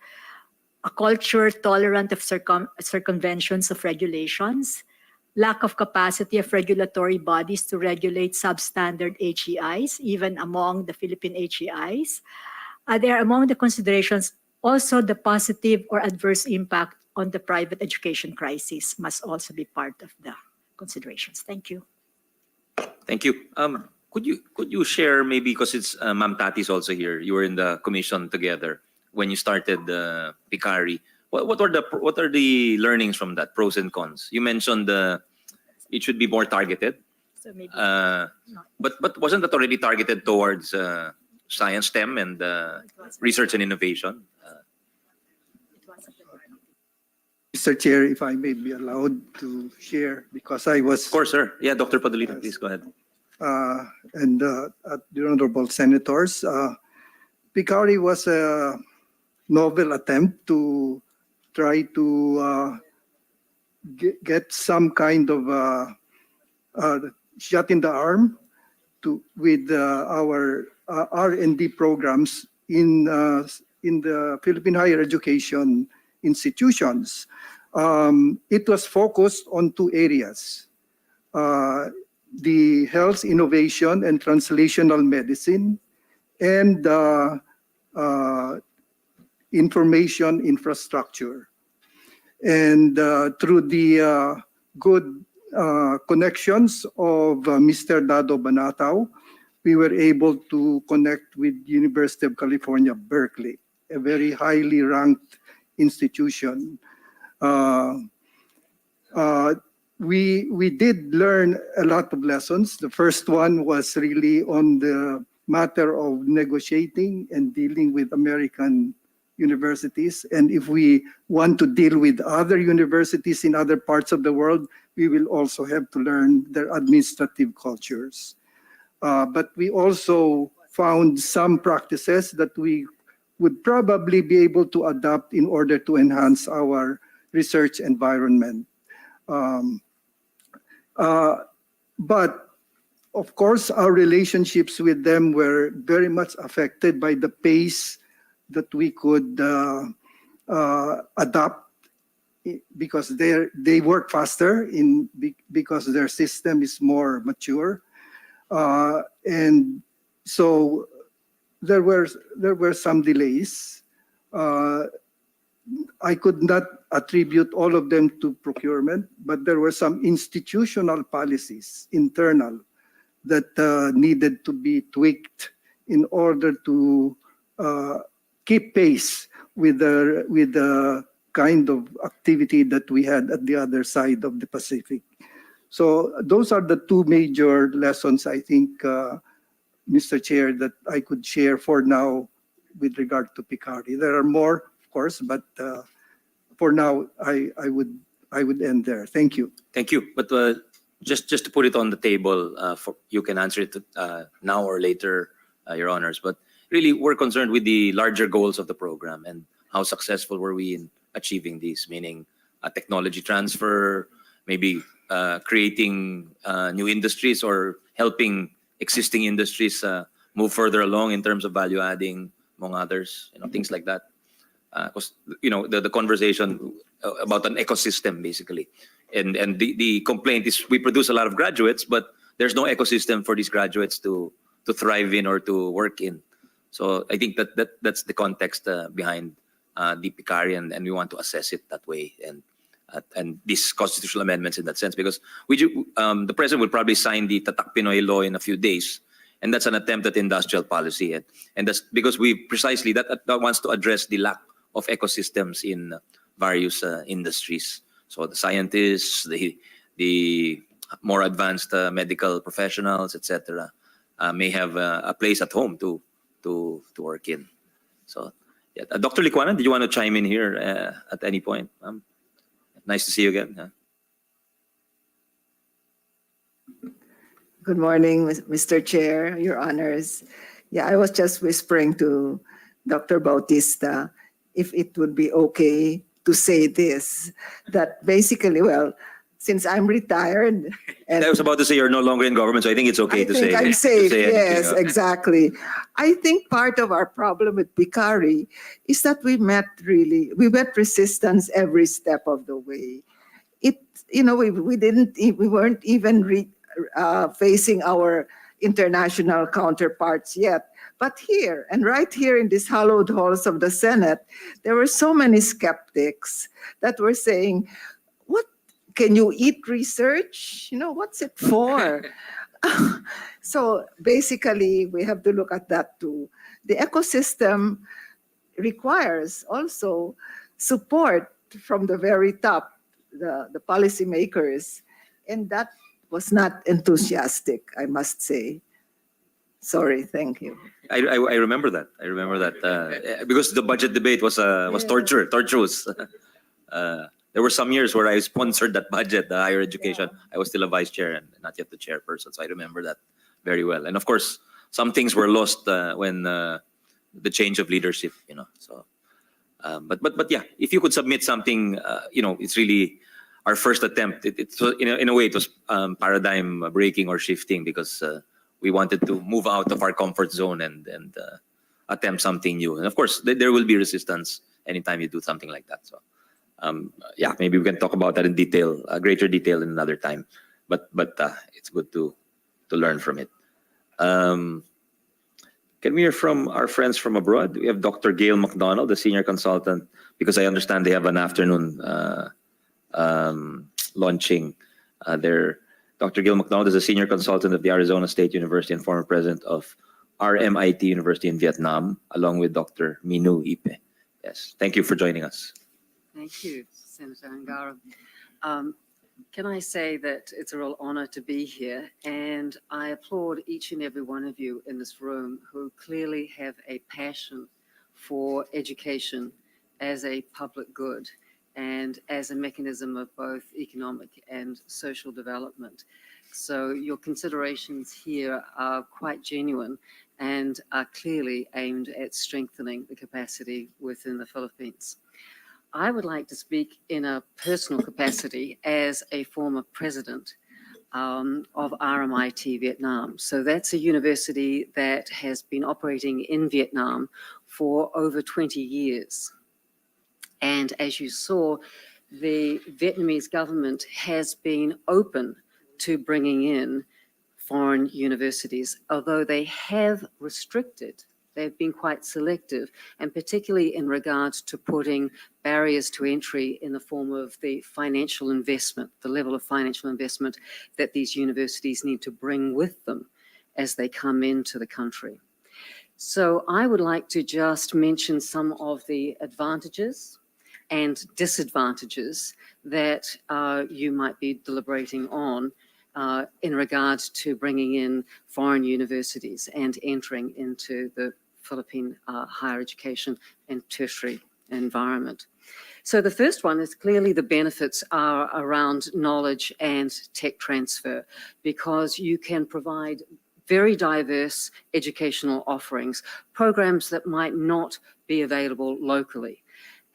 a culture tolerant of circumventions of regulations, lack of capacity of regulatory bodies to regulate substandard HEIs, even among the Philippine HEIs. They are among the considerations. Also, the positive or adverse impact on the private education crisis must also be part of the considerations. Thank you. Thank you. Could you share maybe, because it's Ma'am Tati's also here. You were in the commission together when you started the PICARI. What are the learnings from that, pros and cons? You mentioned it should be more targeted. So maybe But wasn't that already targeted towards science, STEM, and research and innovation? Mr. Chair, if I may be allowed to share, because I was... Of course, sir. Yeah, Dr. Padulita, please go ahead. And the honorable senators, PICARI was a novel attempt to try to get some kind of shot in the arm with our R&D programs in the Philippine higher education institutions. It was focused on 2 areas. The health innovation and translational medicine, and information infrastructure. And through the good connections of Mr. Dado Banatao, we were able to connect with University of California, Berkeley, a very highly ranked institution. we did learn a lot of lessons. The first one was really on the matter of negotiating and dealing with American universities. And if we want to deal with other universities in other parts of the world, we will also have to learn their administrative cultures. But we also found some practices that we would probably be able to adopt in order to enhance our research environment. But of course, our relationships with them were very much affected by the pace that we could adopt, because they work faster because their system is more mature, and so there were some delays. I could not attribute all of them to procurement, but there were some institutional policies, internal, that needed to be tweaked in order to keep pace with the kind of activity that we had at the other side of the Pacific. So those are the two major lessons, I think, Mr. Chair, that I could share for now with regard to PICARI. There are more, of course, but for now, I would end there. Thank you. Thank you. But just to put it on the table, you can answer it now or later, Your Honors. But really, we're concerned with the larger goals of the program and how successful were we in achieving these, meaning technology transfer, maybe creating new industries or helping existing industries move further along in terms of value adding, among others, things like that. Because the conversation about an ecosystem basically, and the complaint is we produce a lot of graduates, but there's no ecosystem for these graduates to thrive in or to work in. So I think that's the context behind the PICARI, and we want to assess it that way, and these constitutional amendments in that sense, because the president will probably sign the Tatak Pinoy law in a few days, and that's an attempt at industrial policy, and that's because we precisely that wants to address the lack of ecosystems in various industries. So the scientists, the more advanced medical professionals, etc., may have a place at home to work in. So, yeah. Dr. Licuana, did you want to chime in here at any point? Nice to see you again. Good morning, Mr. Chair, Your Honors. Yeah, I was just whispering to Dr. Bautista if it would be okay to say this, that basically, well, since I'm retired. And I was about to say you're no longer in government, so I think it's okay to say. I think I'm safe, to say yes, anything. exactly. I think part of our problem with PICARI is that we met resistance every step of the way. We weren't even facing our international counterparts yet. But here, and right here in these hallowed halls of the Senate, there were so many skeptics that were saying, what, can you eat research? What's it for? So basically, we have to look at that too. The ecosystem requires also support from the very top, the policymakers, and that was not enthusiastic, I must say. Sorry, thank you. I remember that. I remember that because the budget debate was torturous. There were some years where I sponsored that budget, the higher education. I was still a vice chair and not yet the chairperson, so I remember that very well. And of course, some things were lost when the change of leadership. So, but yeah, if you could submit something, it's really our first attempt. In a way, it was paradigm breaking or shifting because. We wanted to move out of our comfort zone and attempt something new. And of course, there will be resistance anytime you do something like that. So, yeah, maybe we can talk about that in detail, greater detail in another time. But it's good to learn from it. Can we hear from our friends from abroad? We have Dr. Gail McDonald, the senior consultant, because I understand they have an afternoon launching their. Dr. Gil McDonald is a senior consultant of the Arizona State University and former president of RMIT University in Vietnam, along with Dr. Minu Ipe. Yes, thank you for joining us. Thank you, Senator Angaro. Can I say that it's a real honor to be here, and I applaud each and every one of you in this room who clearly have a passion for education as a public good and as a mechanism of both economic and social development. So your considerations here are quite genuine and are clearly aimed at strengthening the capacity within the Philippines. I would like to speak in a personal capacity as a former president of RMIT Vietnam. So that's a university that has been operating in Vietnam for over 20 years. And as you saw, the Vietnamese government has been open to bringing in foreign universities, although they have restricted. They've been quite selective, and particularly in regards to putting barriers to entry in the form of the financial investment, the level of financial investment that these universities need to bring with them as they come into the country. So I would like to just mention some of the advantages and disadvantages that you might be deliberating on in regards to bringing in foreign universities and entering into the Philippine higher education and tertiary environment. So the first one is clearly the benefits are around knowledge and tech transfer, because you can provide very diverse educational offerings, programs that might not be available locally.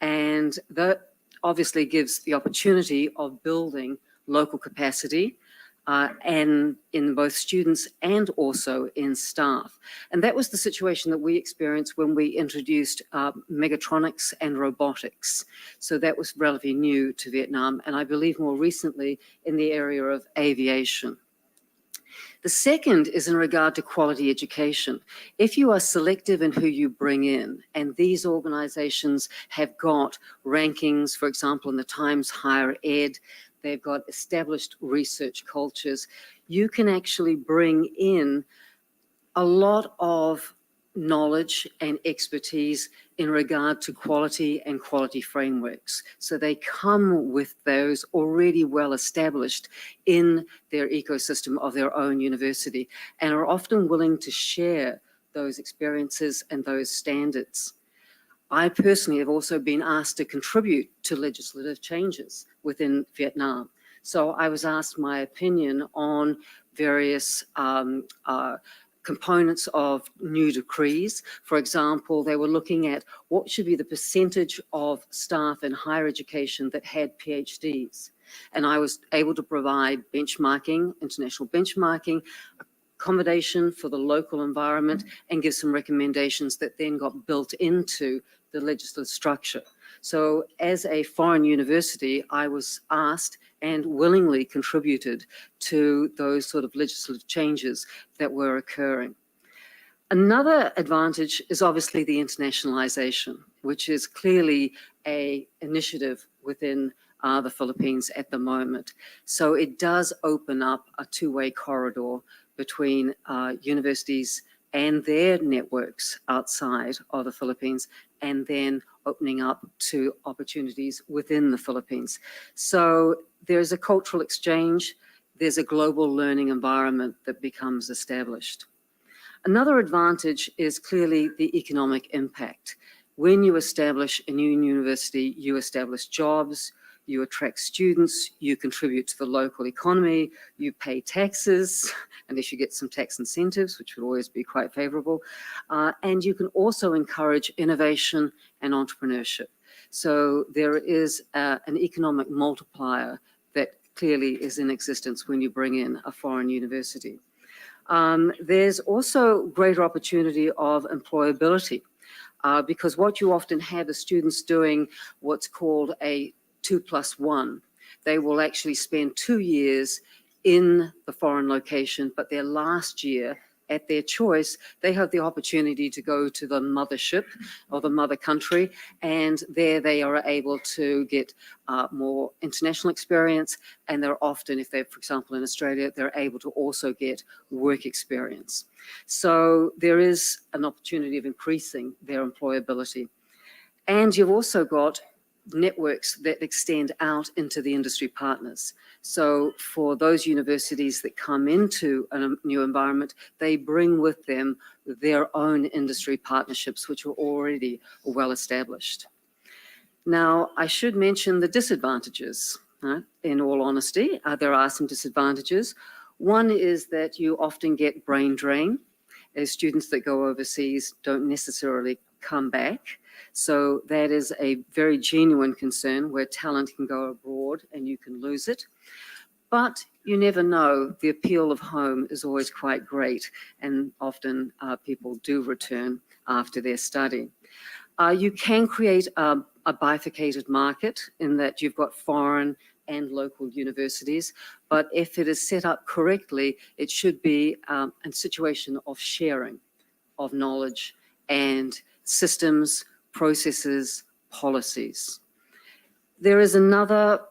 And that obviously gives the opportunity of building local capacity and in both students and also in staff. And that was the situation that we experienced when we introduced mechatronics and robotics. So that was relatively new to Vietnam, and I believe more recently in the area of aviation. The second is in regard to quality education. If you are selective in who you bring in, and these organizations have got rankings, for example, in the Times Higher Ed, they've got established research cultures, you can actually bring in a lot of knowledge and expertise in regard to quality and quality frameworks. So they come with those already well established in their ecosystem of their own university and are often willing to share those experiences and those standards. I personally have also been asked to contribute to legislative changes within Vietnam. So I was asked my opinion on various components of new decrees. For example, they were looking at what should be the percentage of staff in higher education that had PhDs. And I was able to provide benchmarking, international benchmarking, accommodation for the local environment, and give some recommendations that then got built into the legislative structure. So as a foreign university, I was asked and willingly contributed to those sort of legislative changes that were occurring. Another advantage is obviously the internationalization, which is clearly an initiative within the Philippines at the moment. So it does open up a two-way corridor between universities and their networks outside of the Philippines, and then opening up to opportunities within the Philippines. So there's a cultural exchange, there's a global learning environment that becomes established. Another advantage is clearly the economic impact. When you establish a new university, you establish jobs, you attract students, you contribute to the local economy, you pay taxes, unless you get some tax incentives, which would always be quite favorable. And you can also encourage innovation and entrepreneurship. So there is an economic multiplier that clearly is in existence when you bring in a foreign university. There's also greater opportunity of employability because what you often have is students doing what's called a 2+1. They will actually spend 2 years in the foreign location, but their last year, at their choice, they have the opportunity to go to the mothership or the mother country, and there they are able to get more international experience, and they're often, if they're, for example, in Australia, they're able to also get work experience. So there is an opportunity of increasing their employability. And you've also got networks that extend out into the industry partners. So for those universities that come into a new environment, they bring with them their own industry partnerships, which are already well established. Now, I should mention the disadvantages. In all honesty, there are some disadvantages. One is that you often get brain drain, as students that go overseas don't necessarily come back. So that is a very genuine concern where talent can go abroad and you can lose it. But you never know, the appeal of home is always quite great, and often people do return after their study. You can create a bifurcated market in that you've got foreign and local universities, but if it is set up correctly, it should be a situation of sharing of knowledge and systems, processes, policies. There is another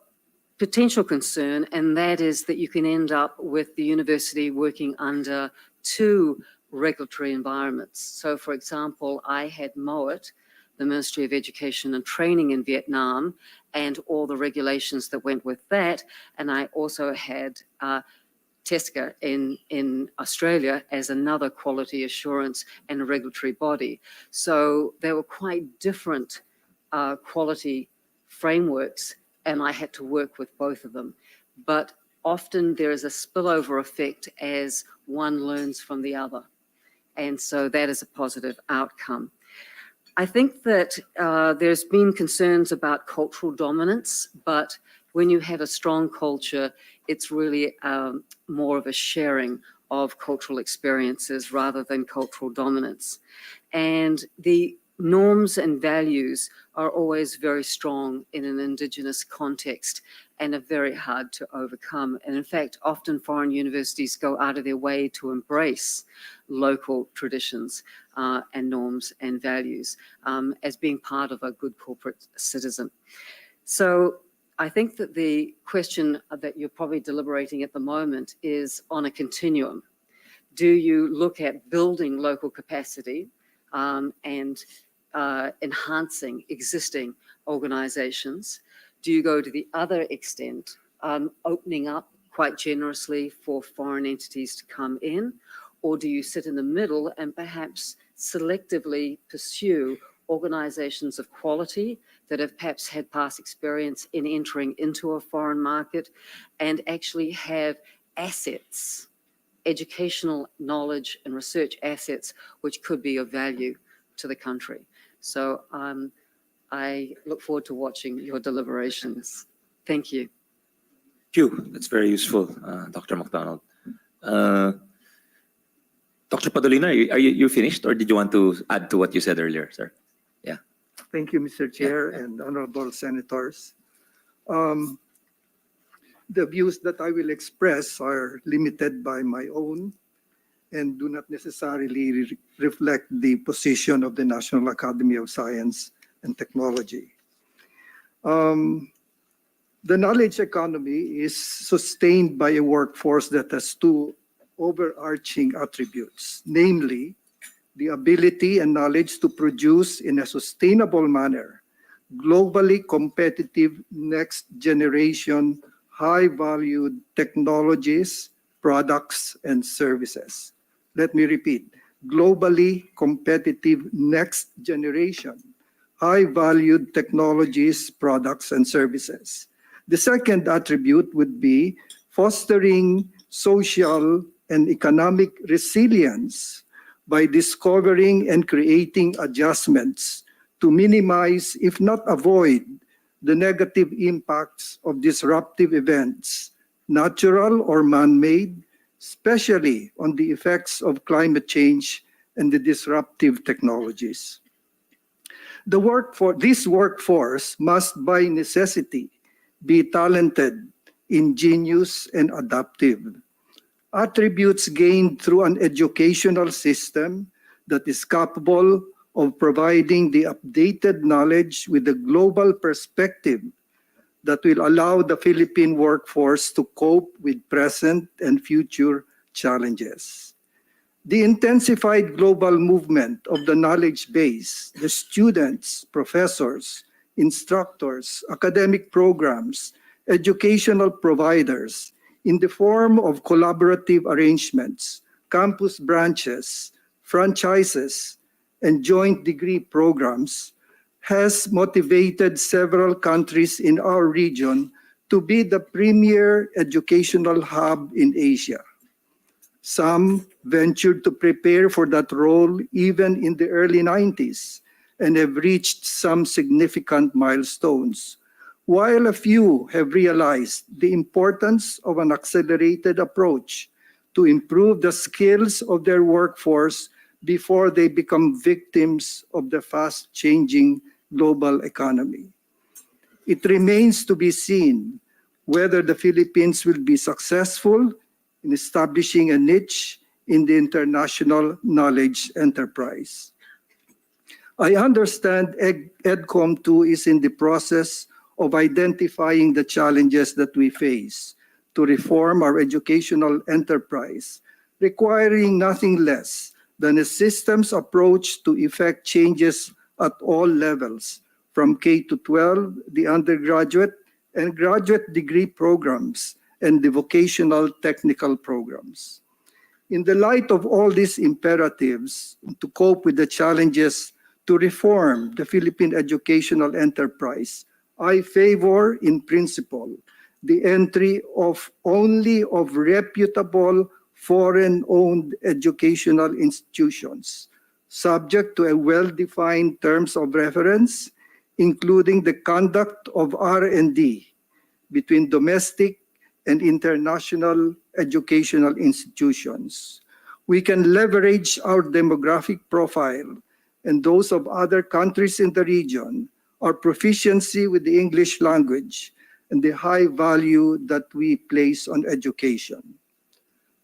potential concern, and that is that you can end up with the university working under two regulatory environments. So for example, I had MOAT, the Ministry of Education and Training in Vietnam, and all the regulations that went with that. And I also had TESDA in Australia as another quality assurance and regulatory body. So they were quite different quality frameworks, and I had to work with both of them. But often there is a spillover effect as one learns from the other. And so that is a positive outcome. I think that there's been concerns about cultural dominance, but when you have a strong culture, it's really more of a sharing of cultural experiences rather than cultural dominance. And the norms and values are always very strong in an Indigenous context and are very hard to overcome. And in fact, often foreign universities go out of their way to embrace local traditions and norms and values as being part of a good corporate citizen. So I think that the question that you're probably deliberating at the moment is on a continuum. Do you look at building local capacity and enhancing existing organizations? Do you go to the other extent, opening up quite generously for foreign entities to come in? Or do you sit in the middle and perhaps selectively pursue organizations of quality that have perhaps had past experience in entering into a foreign market and actually have assets, educational knowledge and research assets, which could be of value to the country? So I look forward to watching your deliberations. Thank you. Thank you. That's very useful, Dr. McDonald. Dr. Padolina, are you finished, or did you want to add to what you said earlier, sir? Yeah. Thank you, Mr. Chair and honorable senators. The views that I will express are limited by my own and do not necessarily reflect the position of the National Academy of Science and Technology. The knowledge economy is sustained by a workforce that has two overarching attributes, namely the ability and knowledge to produce in a sustainable manner globally competitive next generation high-valued technologies, products, and services. Let me repeat, globally competitive next generation high-valued technologies, products, and services. The second attribute would be fostering social and economic resilience by discovering and creating adjustments to minimize, if not avoid, the negative impacts of disruptive events, natural or man-made, especially on the effects of climate change and the disruptive technologies. This workforce must by necessity be talented, ingenious, and adaptive. Attributes gained through an educational system that is capable of providing the updated knowledge with a global perspective that will allow the Philippine workforce to cope with present and future challenges. The intensified global movement of the knowledge base, the students, professors, instructors, academic programs, educational providers in the form of collaborative arrangements, campus branches, franchises, and joint degree programs has motivated several countries in our region to be the premier educational hub in Asia. Some ventured to prepare for that role even in the early 90s and have reached some significant milestones, while a few have realized the importance of an accelerated approach to improve the skills of their workforce before they become victims of the fast-changing global economy. It remains to be seen whether the Philippines will be successful in establishing a niche in the international knowledge enterprise. I understand EDCOM 2 is in the process of identifying the challenges that we face to reform our educational enterprise, requiring nothing less than a systems approach to effect changes at all levels, from K to 12, the undergraduate and graduate degree programs, and the vocational technical programs. In the light of all these imperatives to cope with the challenges to reform the Philippine educational enterprise, I favor in principle the entry of only of reputable foreign-owned educational institutions, subject to a well-defined terms of reference, including the conduct of R&D between domestic and international educational institutions. We can leverage our demographic profile and those of other countries in the region, our proficiency with the English language, and the high value that we place on education.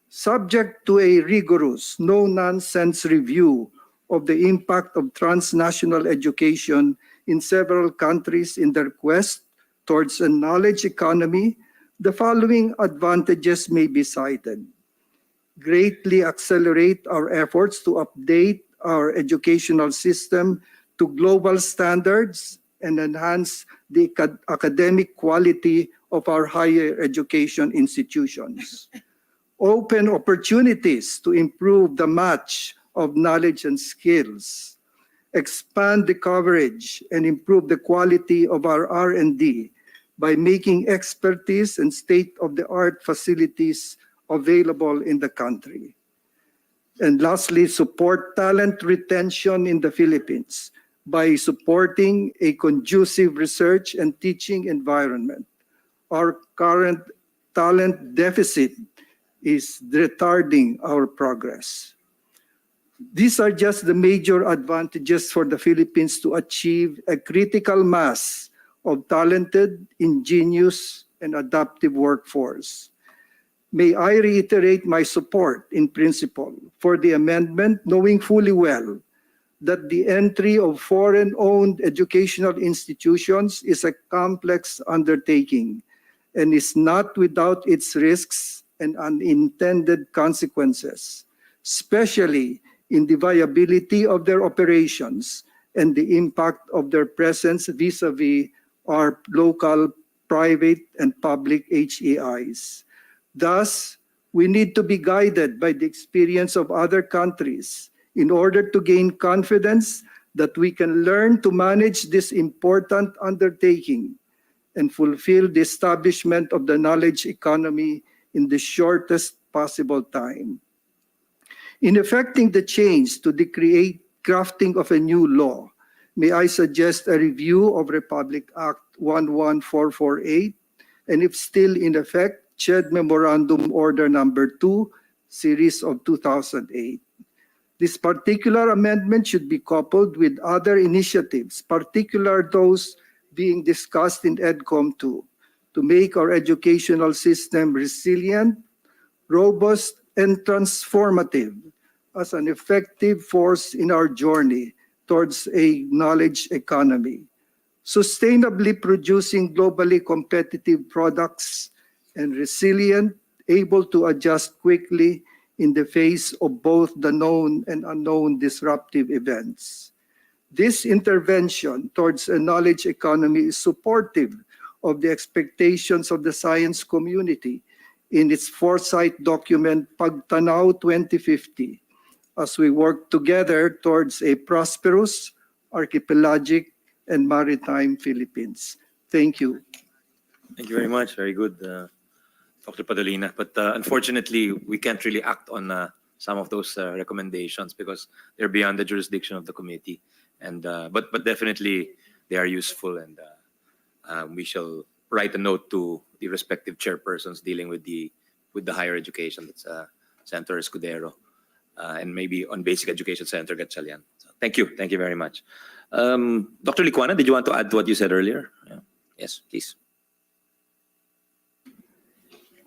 Subject to a rigorous, no-nonsense review of the impact of transnational education in several countries in their quest towards a knowledge economy, the following advantages may be cited. Greatly accelerate our efforts to update our educational system to global standards and enhance the academic quality of our higher education institutions. Open opportunities to improve the match of knowledge and skills. Expand the coverage and improve the quality of our R&D by making expertise and state-of-the-art facilities available in the country. And lastly, support talent retention in the Philippines by supporting a conducive research and teaching environment. Our current talent deficit is retarding our progress. These are just the major advantages for the Philippines to achieve a critical mass of talented, ingenious, and adaptive workforce. May I reiterate my support in principle for the amendment, knowing fully well that the entry of foreign-owned educational institutions is a complex undertaking and is not without its risks and unintended consequences, especially in the viability of their operations and the impact of their presence vis-a-vis our local, private, and public HEIs. Thus, we need to be guided by the experience of other countries in order to gain confidence that we can learn to manage this important undertaking and fulfill the establishment of the knowledge economy in the shortest possible time. In effecting the change to the crafting of a new law, may I suggest a review of Republic Act 11448, and if still in effect, CHED Memorandum Order Number 2, Series of 2008. This particular amendment should be coupled with other initiatives, particularly those being discussed in EDCOM 2, to make our educational system resilient, robust, and transformative as an effective force in our journey towards a knowledge economy, sustainably producing globally competitive products and resilient, able to adjust quickly in the face of both the known and unknown disruptive events. This intervention towards a knowledge economy is supportive of the expectations of the science community in its foresight document Pagtanaw 2050, as we work together towards a prosperous, archipelagic, and maritime Philippines. Thank you. Thank you very much. Very good, Dr. Padolina. But unfortunately, we can't really act on some of those recommendations because they're beyond the jurisdiction of the committee. And but definitely they are useful, and we shall write a note to the respective chairpersons dealing with the higher education. That's Senator Escudero, and maybe on basic education, Senator Gatchalian. So thank you very much. Dr. Licuana, did you want to add to what you said earlier? Yes, please.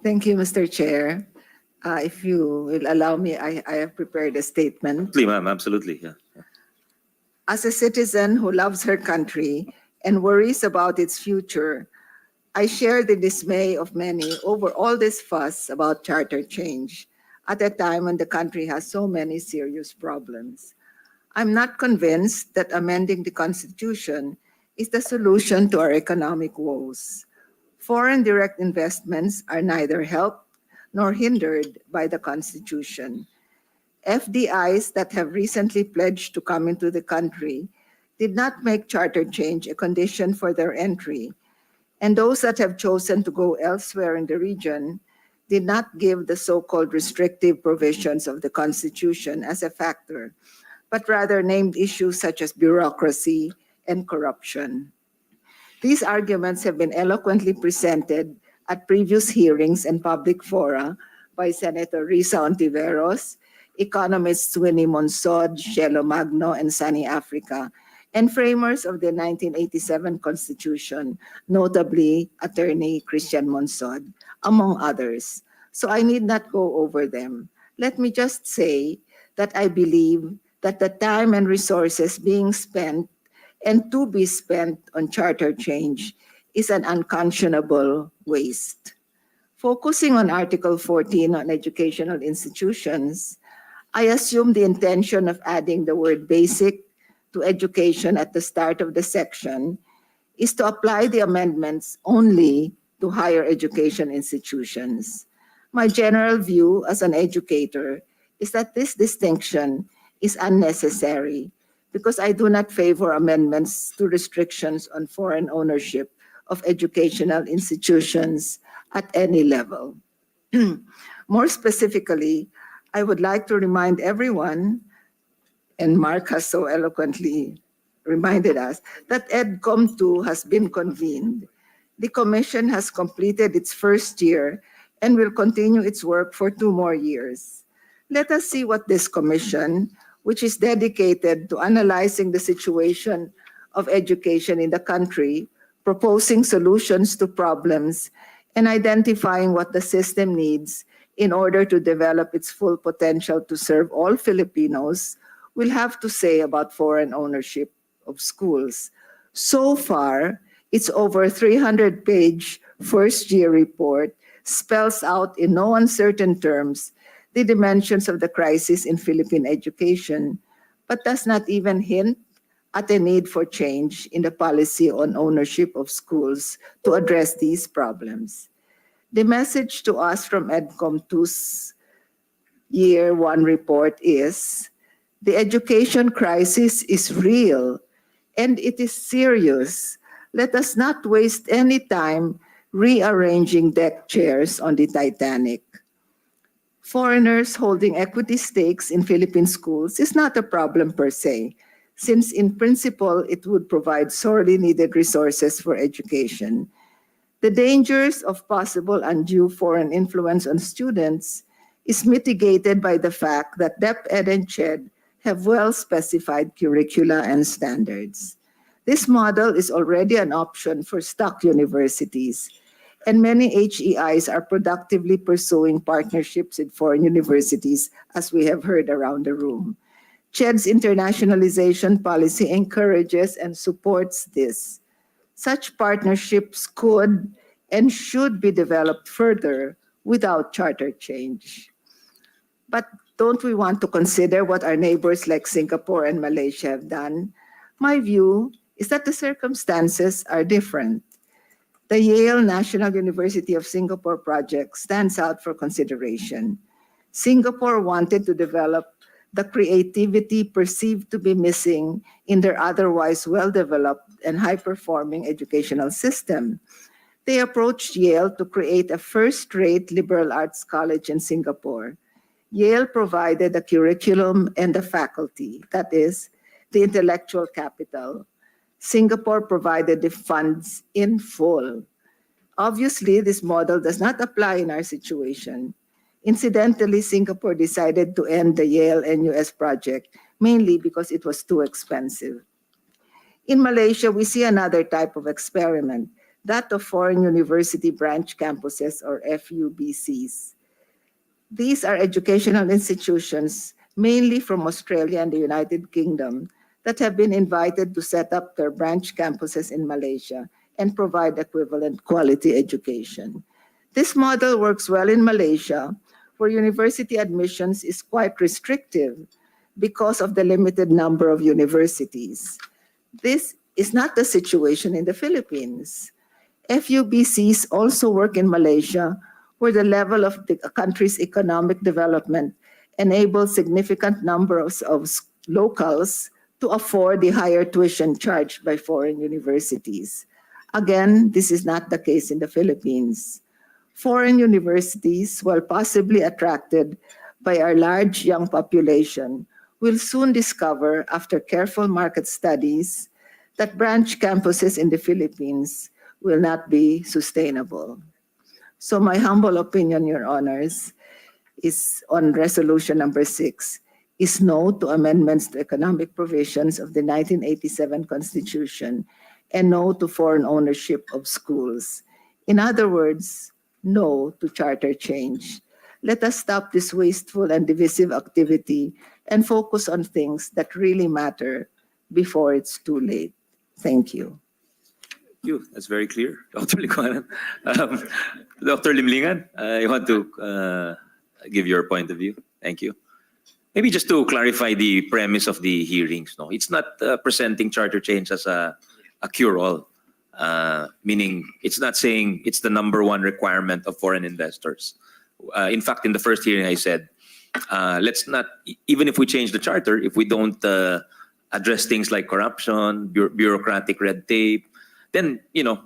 Thank you, Mr. Chair. If you will allow me, I have prepared a statement. Please, ma'am, absolutely. Yeah. As a citizen who loves her country and worries about its future, I share the dismay of many over all this fuss about charter change at a time when the country has so many serious problems. I'm not convinced that amending the Constitution is the solution to our economic woes. Foreign direct investments are neither helped nor hindered by the Constitution. FDIs that have recently pledged to come into the country did not make charter change a condition for their entry, and those that have chosen to go elsewhere in the region did not give the so-called restrictive provisions of the Constitution as a factor, but rather named issues such as bureaucracy and corruption. These arguments have been eloquently presented at previous hearings and public fora by Senator Risa Ontiveros, economists Winnie Monsod, Shelo Magno, and Sunny Africa, and framers of the 1987 Constitution, notably Attorney Christian Monsod, among others. So I need not go over them. Let me just say that I believe that the time and resources being spent and to be spent on charter change is an unconscionable waste. Focusing on Article 14 on educational institutions, I assume the intention of adding the word basic to education at the start of the section is to apply the amendments only to higher education institutions. My general view as an educator is that this distinction is unnecessary because I do not favor amendments to restrictions on foreign ownership of educational institutions at any level. More specifically, I would like to remind everyone, and Mark has so eloquently reminded us, that EDCOM 2 has been convened. The Commission has completed its first year and will continue its work for 2 more years. Let us see what this Commission, which is dedicated to analyzing the situation of education in the country, proposing solutions to problems, and identifying what the system needs in order to develop its full potential to serve all Filipinos, will have to say about foreign ownership of schools. So far, its over 300-page first-year report spells out in no uncertain terms the dimensions of the crisis in Philippine education, but does not even hint at a need for change in the policy on ownership of schools to address these problems. The message to us from EDCOM 2's Year 1 report is, the education crisis is real and it is serious. Let us not waste any time rearranging deck chairs on the Titanic. Foreigners holding equity stakes in Philippine schools is not a problem per se, since in principle it would provide sorely needed resources for education. The dangers of possible undue foreign influence on students is mitigated by the fact that TESDA and CHED have well-specified curricula and standards. This model is already an option for stock universities, and many HEIs are productively pursuing partnerships with foreign universities, as we have heard around the room. CHED's internationalization policy encourages and supports this. Such partnerships could and should be developed further without charter change. But don't we want to consider what our neighbors like Singapore and Malaysia have done? My view is that the circumstances are different. The Yale National University of Singapore project stands out for consideration. Singapore wanted to develop the creativity perceived to be missing in their otherwise well-developed and high-performing educational system. They approached Yale to create a first-rate liberal arts college in Singapore. Yale provided the curriculum and the faculty, that is, the intellectual capital. Singapore provided the funds in full. Obviously, this model does not apply in our situation. Incidentally, Singapore decided to end the Yale NUS project mainly because it was too expensive. In Malaysia, we see another type of experiment, that of foreign university branch campuses or FUBCs. These are educational institutions, mainly from Australia and the United Kingdom, that have been invited to set up their branch campuses in Malaysia and provide equivalent quality education. This model works well in Malaysia, where university admissions is quite restrictive because of the limited number of universities. This is not the situation in the Philippines. FUBCs also work in Malaysia, where the level of the country's economic development enables significant number of locals to afford the higher tuition charged by foreign universities. Again, this is not the case in the Philippines. Foreign universities, while possibly attracted by our large young population, will soon discover, after careful market studies, that branch campuses in the Philippines will not be sustainable. So my humble opinion, Your Honors, is on resolution number 6, is no to amendments to economic provisions of the 1987 Constitution and no to foreign ownership of schools. In other words, no to charter change. Let us stop this wasteful and divisive activity and focus on things that really matter before it's too late. Thank you. Thank you. That's very clear, Dr. Licuanan. Dr. Limlingan, you want to give your point of view? Thank you. Maybe just to clarify the premise of the hearings, no, it's not presenting charter change as a cure-all, meaning it's not saying it's the #1 requirement of foreign investors. In fact, in the first hearing, I said, let's not, even if we change the charter, if we don't address things like corruption, bureaucratic red tape, then, you know,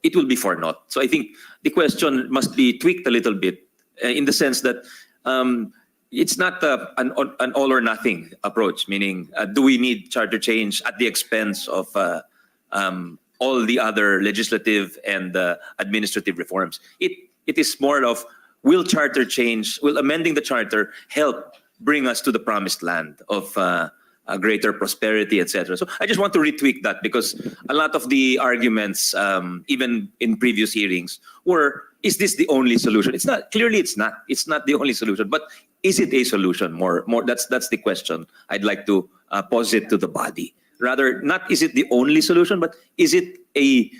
it will be for naught. So I think the question must be tweaked a little bit in the sense that it's not an all or nothing approach, meaning do we need charter change at the expense of all the other legislative and administrative reforms? It is more of, will charter change, will amending the charter help bring us to the promised land of a greater prosperity, etc. So I just want to retweak that, because a lot of the arguments, even in previous hearings, were, is this the only solution? It's not. Clearly, it's not. It's not the only solution. But is it a solution? More. That's the question I'd like to posit to the body. Rather, not is it the only solution, but is it a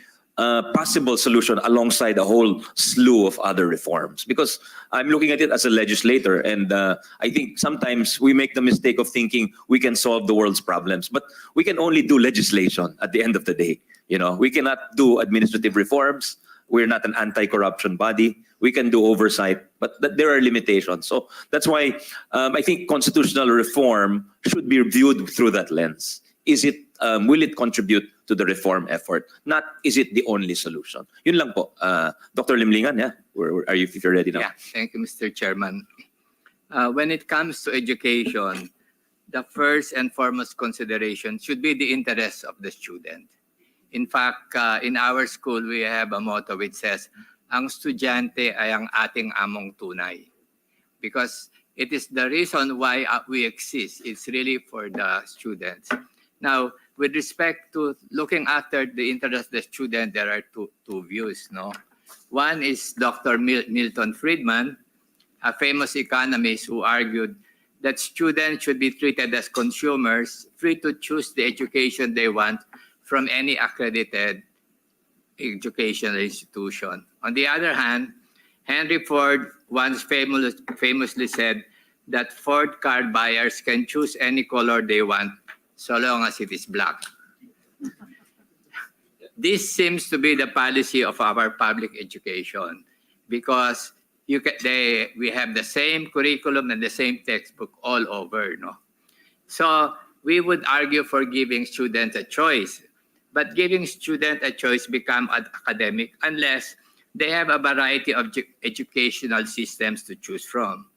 possible solution alongside a whole slew of other reforms? Because I'm looking at it as a legislator, and I think sometimes we make the mistake of thinking we can solve the world's problems, but we can only do legislation at the end of the day. You know, we cannot do administrative reforms. We're not an anti-corruption body. We can do oversight, but there are limitations. So that's why I think constitutional reform should be viewed through that lens. Is it, will it contribute to the reform effort? Not, is it the only solution? Yun lang po. Dr. Limlingan, yeah? Are you, if you're ready now? Yeah, thank you, Mr. Chairman. When it comes to education, the first and foremost consideration should be the interest of the student. In fact, in our school, we have a motto which says, ang estudyante ay ang ating among tunay. Because it is the reason why we exist. It's really for the students. Now, with respect to looking after the interest of the student, there are two views, no? One is Dr. Milton Friedman, a famous economist who argued that students should be treated as consumers, free to choose the education they want from any accredited educational institution. On the other hand, Henry Ford once famously said that Ford car buyers can choose any color they want so long as it is black. This seems to be the policy of our public education because we have the same curriculum and the same textbook all over, no? So we would argue for giving students a choice, but giving students a choice become academic unless they have a variety of educational systems to choose from.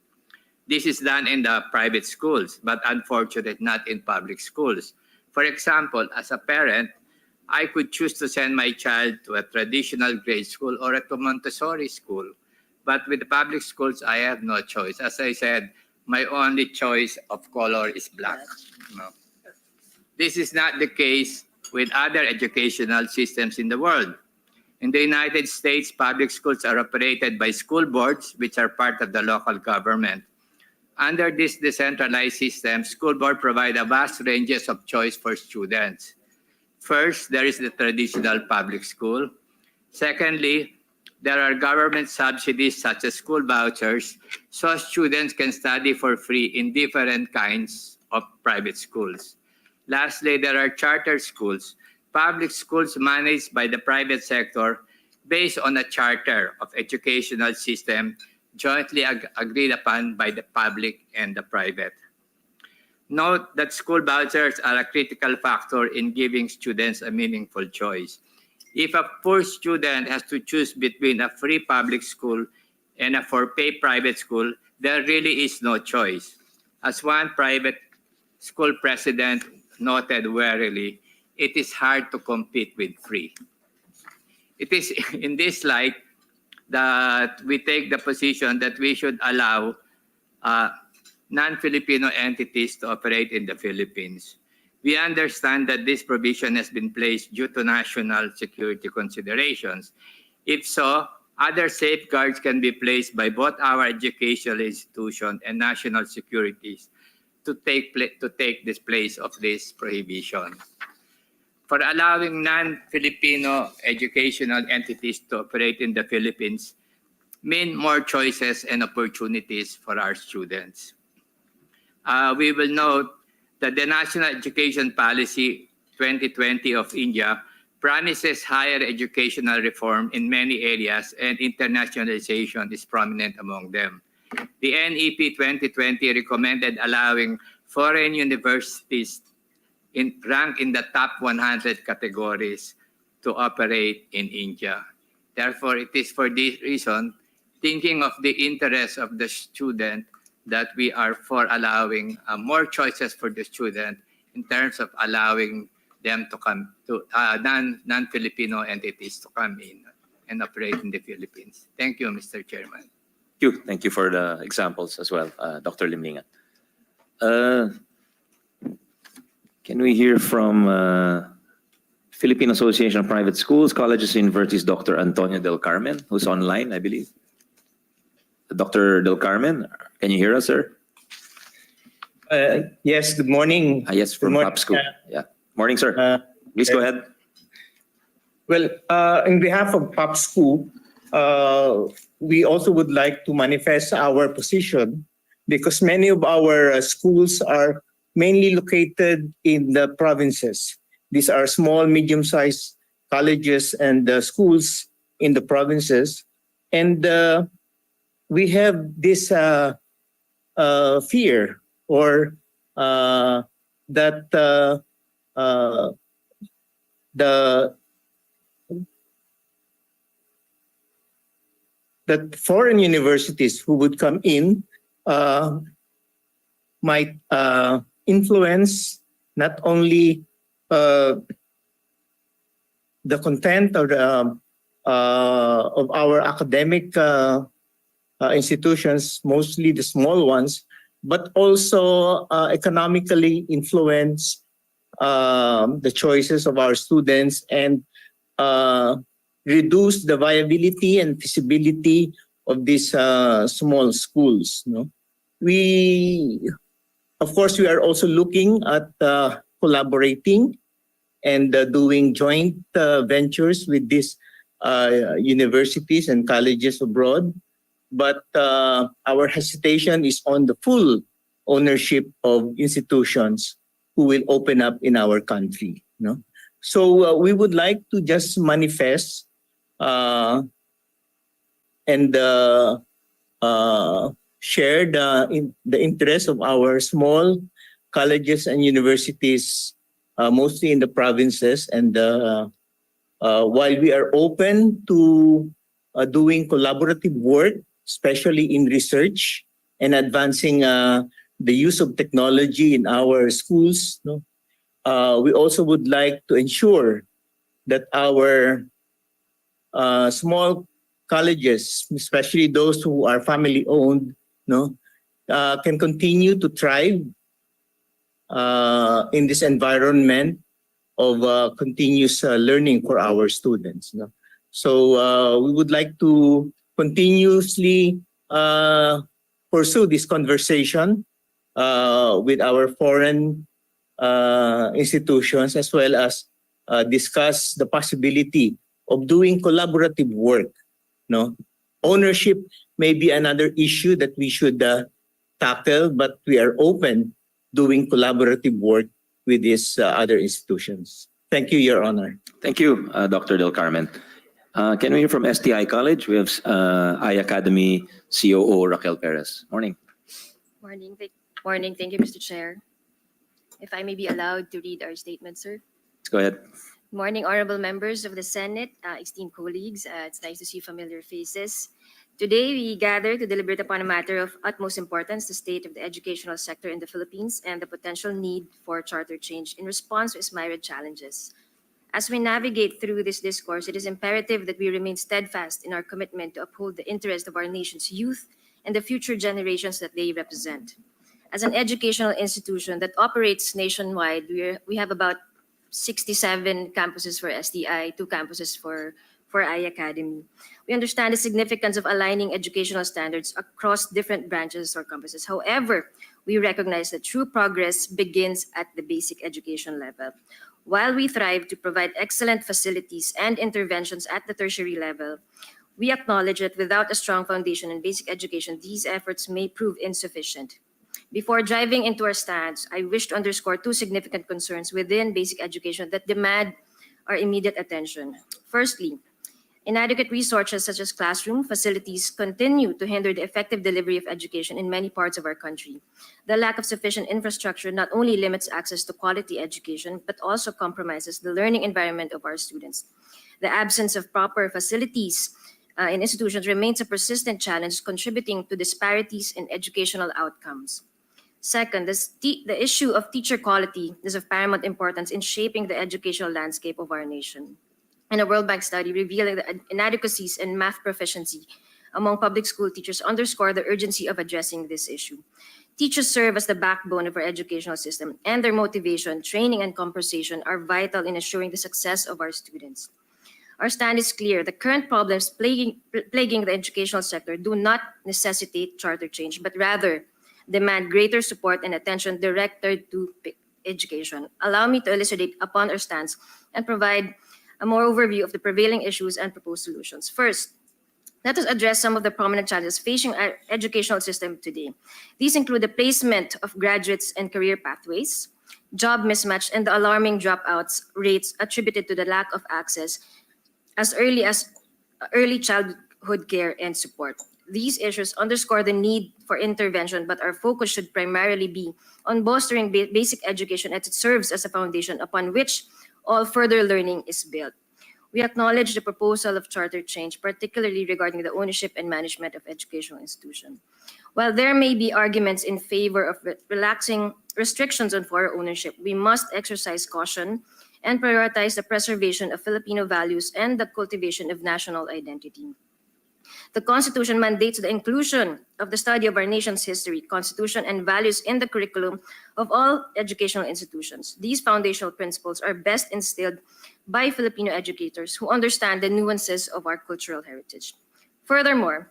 This is done in the private schools, but unfortunately not in public schools. For example, as a parent, I could choose to send my child to a traditional grade school or to Montessori school. But with the public schools, I have no choice. As I said, my only choice of color is black. No. This is not the case with other educational systems in the world. In the United States, public schools are operated by school boards, which are part of the local government. Under this decentralized system, school boards provide a vast ranges of choice for students. First, there is the traditional public school. Secondly, there are government subsidies such as school vouchers, so students can study for free in different kinds of private schools. Lastly, there are charter schools, public schools managed by the private sector based on a charter of educational system jointly agreed upon by the public and the private. Note that school vouchers are a critical factor in giving students a meaningful choice. If a poor student has to choose between a free public school and a for-pay private school, there really is no choice. As one private school president noted warily, it is hard to compete with free. It is in this light that we take the position that we should allow non-Filipino entities to operate in the Philippines. We understand that this provision has been placed due to national security considerations. If so, other safeguards can be placed by both our educational institution and national securities to take this place of this prohibition. For allowing non-Filipino educational entities to operate in the Philippines mean more choices and opportunities for our students. We will note that the National Education Policy 2020 of India promises higher educational reform in many areas, and internationalization is prominent among them. The NEP 2020 recommended allowing foreign universities ranked in the top 100 categories to operate in India. Therefore, it is for this reason, thinking of the interests of the student, that we are for allowing more choices for the student in terms of allowing them to come to non-Filipino entities to come in and operate in the Philippines. Thank you, Mr. Chairman. Thank you for the examples as well, Dr. Limlingan. Can we hear from Philippine Association of Private Schools, Colleges, and Universities, Dr. Antonio Del Carmen, who's online, I believe. Dr. Del Carmen, can you hear us, sir? Yes, good morning. Yes, from Good morning. POP School. Yeah. Morning, sir. Please go ahead. Well, on behalf of POP School, we also would like to manifest our position because many of our schools are mainly located in the provinces. These are small, medium-sized colleges and schools in the provinces. And we have this fear or that that foreign universities who would come in might influence not only the content or of our academic institutions, mostly the small ones, but also economically influence the choices of our students and reduce the viability and feasibility of these small schools. No? Of course, we are also looking at collaborating and doing joint ventures with these universities and colleges abroad. But our hesitation is on the full ownership of institutions who will open up in our country. No? So we would like to just manifest and share the interest of our small colleges and universities, mostly in the provinces. And while we are open to doing collaborative work, especially in research and advancing the use of technology in our schools, no? We also would like to ensure that our small colleges, especially those who are family owned, no, can continue to thrive in this environment of continuous learning for our students. No? So we would like to continuously pursue this conversation with our foreign institutions, as well as discuss the possibility of doing collaborative work. No, ownership may be another issue that we should tackle, but we are open doing collaborative work with these other institutions. Thank you, Your Honor. Thank you, Dr. Del Carmen. Can we hear from STI College? We have I Academy COO Raquel Perez. Morning. Morning. Morning. Thank you, Mr. Chair. If I may be allowed to read our statement, sir. Go ahead. Morning, honorable members of the Senate, esteemed colleagues. It's nice to see familiar faces. Today, we gather to deliberate upon a matter of utmost importance, the state of the educational sector in the Philippines and the potential need for charter change in response to its myriad challenges. As we navigate through this discourse, it is imperative that we remain steadfast in our commitment to uphold the interests of our nation's youth and the future generations that they represent. As an educational institution that operates nationwide, we have about 67 campuses for STI, 2 campuses for I Academy. We understand the significance of aligning educational standards across different branches or campuses. However, we recognize that true progress begins at the basic education level. While we thrive to provide excellent facilities and interventions at the tertiary level, we acknowledge that without a strong foundation in basic education, these efforts may prove insufficient. Before diving into our stance, I wish to underscore 2 significant concerns within basic education that demand our immediate attention. Firstly, inadequate resources such as classroom facilities continue to hinder the effective delivery of education in many parts of our country. The lack of sufficient infrastructure not only limits access to quality education, but also compromises the learning environment of our students. The absence of proper facilities in institutions remains a persistent challenge, contributing to disparities in educational outcomes. Second, the issue of teacher quality is of paramount importance in shaping the educational landscape of our nation. In a World Bank study revealing the inadequacies in math proficiency among public school teachers underscore the urgency of addressing this issue. Teachers serve as the backbone of our educational system, and their motivation, training, and compensation are vital in assuring the success of our students. Our stand is clear. The current problems plaguing the educational sector do not necessitate charter change, but rather demand greater support and attention directed to education. Allow me to elucidate upon our stance and provide a more overview of the prevailing issues and proposed solutions. First, let us address some of the prominent challenges facing our educational system today. These include the placement of graduates and career pathways, job mismatch, and the alarming dropouts rates attributed to the lack of access as early childhood care and support. These issues underscore the need for intervention, but our focus should primarily be on bolstering basic education as it serves as a foundation upon which all further learning is built. We acknowledge the proposal of charter change, particularly regarding the ownership and management of educational institutions. While there may be arguments in favor of relaxing restrictions on foreign ownership, we must exercise caution and prioritize the preservation of Filipino values and the cultivation of national identity. The Constitution mandates the inclusion of the study of our nation's history, constitution, and values in the curriculum of all educational institutions. These foundational principles are best instilled by Filipino educators who understand the nuances of our cultural heritage. Furthermore,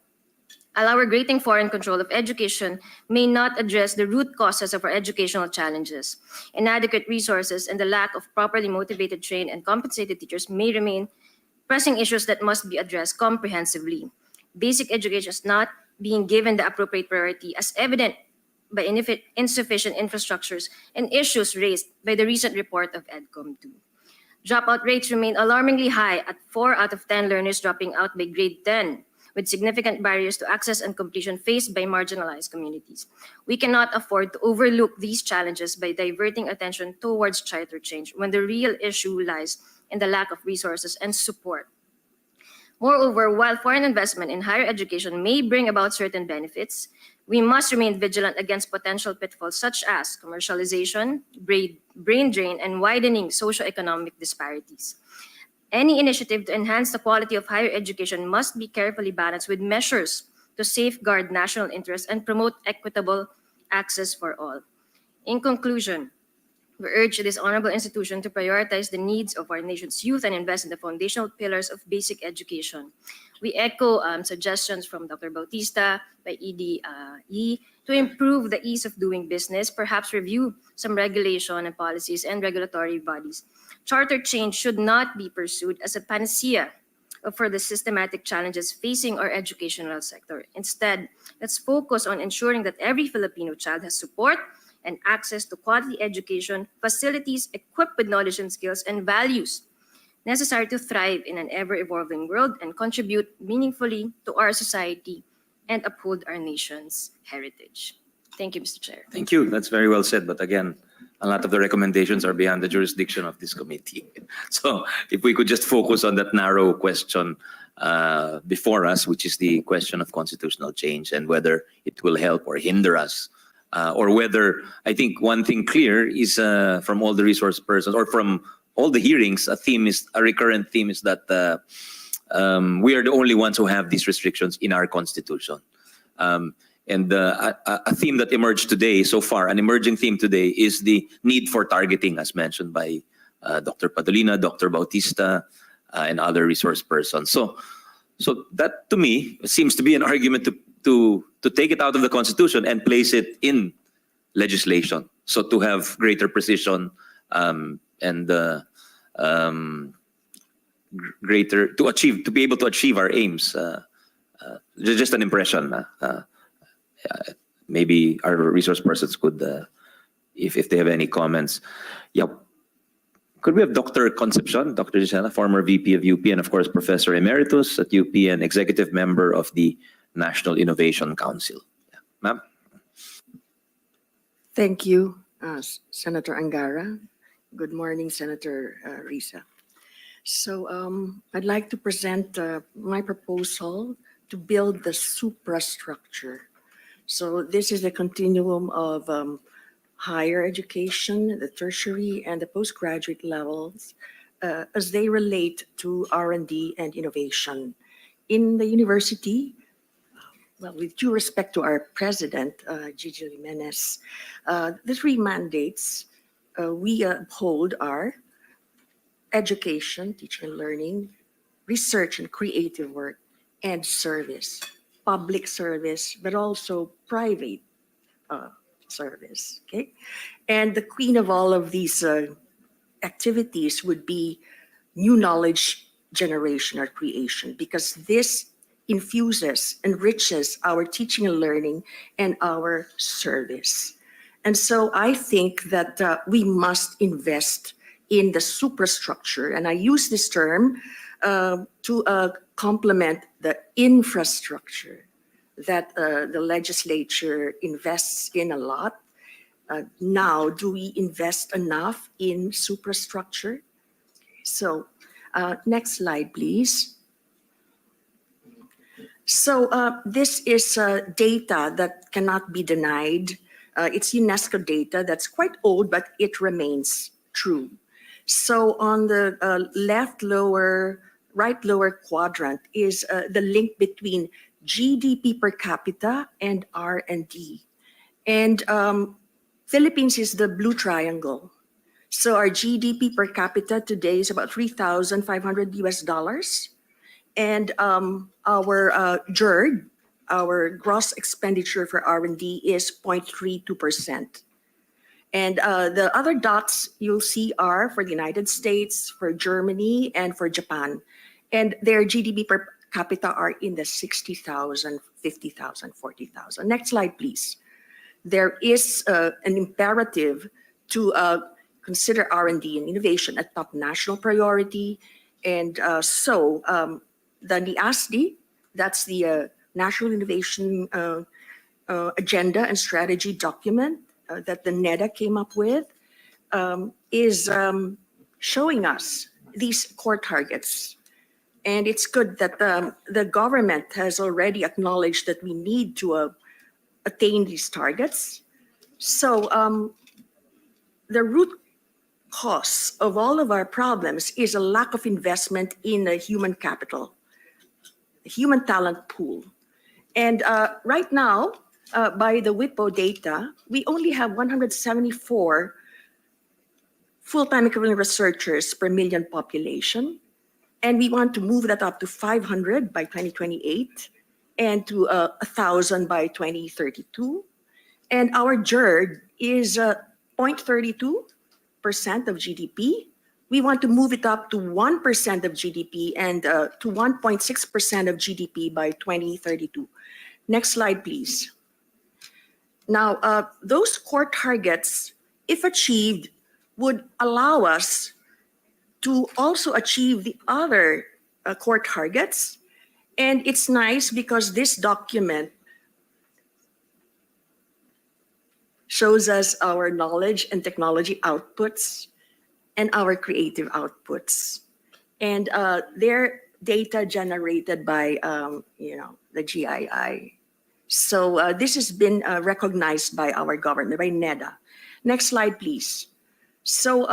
our grating foreign control of education may not address the root causes of our educational challenges. Inadequate resources and the lack of properly motivated, trained, and compensated teachers may remain pressing issues that must be addressed comprehensively. Basic education is not being given the appropriate priority, as evident by insufficient infrastructures and issues raised by the recent report of EDCOM 2. Dropout rates remain alarmingly high at 4 out of 10 learners dropping out by grade 10, with significant barriers to access and completion faced by marginalized communities. We cannot afford to overlook these challenges by diverting attention towards charter change when the real issue lies in the lack of resources and support. Moreover, while foreign investment in higher education may bring about certain benefits, we must remain vigilant against potential pitfalls such as commercialization, brain drain, and widening socioeconomic disparities. Any initiative to enhance the quality of higher education must be carefully balanced with measures to safeguard national interests and promote equitable access for all. In conclusion, we urge this honorable institution to prioritize the needs of our nation's youth and invest in the foundational pillars of basic education. We echo suggestions from Dr. Bautista by EDE to improve the ease of doing business, perhaps review some regulation and policies and regulatory bodies. Charter change should not be pursued as a panacea for the systematic challenges facing our educational sector. Instead, let's focus on ensuring that every Filipino child has support and access to quality education, facilities equipped with knowledge and skills and values necessary to thrive in an ever-evolving world and contribute meaningfully to our society and uphold our nation's heritage. Thank you, Mr. Chair. Thank you. That's very well said. But again, a lot of the recommendations are beyond the jurisdiction of this committee. So if we could just focus on that narrow question before us, which is the question of constitutional change and whether it will help or hinder us. Or whether, I think one thing clear is from all the resource persons or from all the hearings, a recurrent theme is that we are the only ones who have these restrictions in our constitution. And a theme that emerged today so far, an emerging theme today, is the need for targeting, as mentioned by Dr. Padolina, Dr. Bautista, and other resource persons. So that to me seems to be an argument to take it out of the Constitution and place it in legislation. So to have greater precision and greater to be able to achieve our aims. Just an impression. Maybe our resource persons could, if they have any comments. Yeah. Could we have Dr. Concepcion, Dr. Gisela, former VP of UP and of course Professor Emeritus at UP and executive member of the National Innovation Council. Yeah. Ma'am. Thank you, Senator Angara. Good morning, Senator Risa. So I'd like to present my proposal to build the suprastructure. So this is a continuum of higher education, the tertiary and the postgraduate levels, as they relate to R&D and innovation. In the university, well, with due respect to our president, Gigi Jimenez, the three mandates we uphold are education, teaching and learning, research and creative work, and service, public service, but also private service, okay? And the queen of all of these activities would be new knowledge generation or creation, because this infuses, enriches our teaching and learning and our service. And so I think that we must invest in the superstructure, and I use this term to complement the infrastructure that the legislature invests in a lot. Now, do we invest enough in superstructure? So next slide, please. So this is data that cannot be denied. It's UNESCO data that's quite old, but it remains true. So on the right lower quadrant is the link between GDP per capita and R&D. And Philippines is the blue triangle. So our GDP per capita today is about $3,500 US. And our GERD, our gross expenditure for R&D, is 0.32%. And the other dots you'll see are for the United States, for Germany, and for Japan. And their GDP per capita are in the 60,000, 50,000, 40,000. Next slide, please. There is an imperative to consider R&D and innovation a top national priority. And the NIASD, that's the National Innovation Agenda and Strategy document that the NEDA came up with, is showing us these core targets. And it's good that the government has already acknowledged that we need to attain these targets. So the root cause of all of our problems is a lack of investment in the human capital, the human talent pool. And right now, by the WIPO data, we only have 174 full-time equivalent researchers per million population. And we want to move that up to 500 by 2028 and to 1,000 by 2032. And our GERD is 0.32% of GDP. We want to move it up to 1% of GDP and to 1.6% of GDP by 2032. Next slide, please. Now, those core targets, if achieved, would allow us to also achieve the other core targets. And it's nice because this document shows us our knowledge and technology outputs and our creative outputs. And their data generated by the GII. So this has been recognized by our government, by NEDA. Next slide, please. So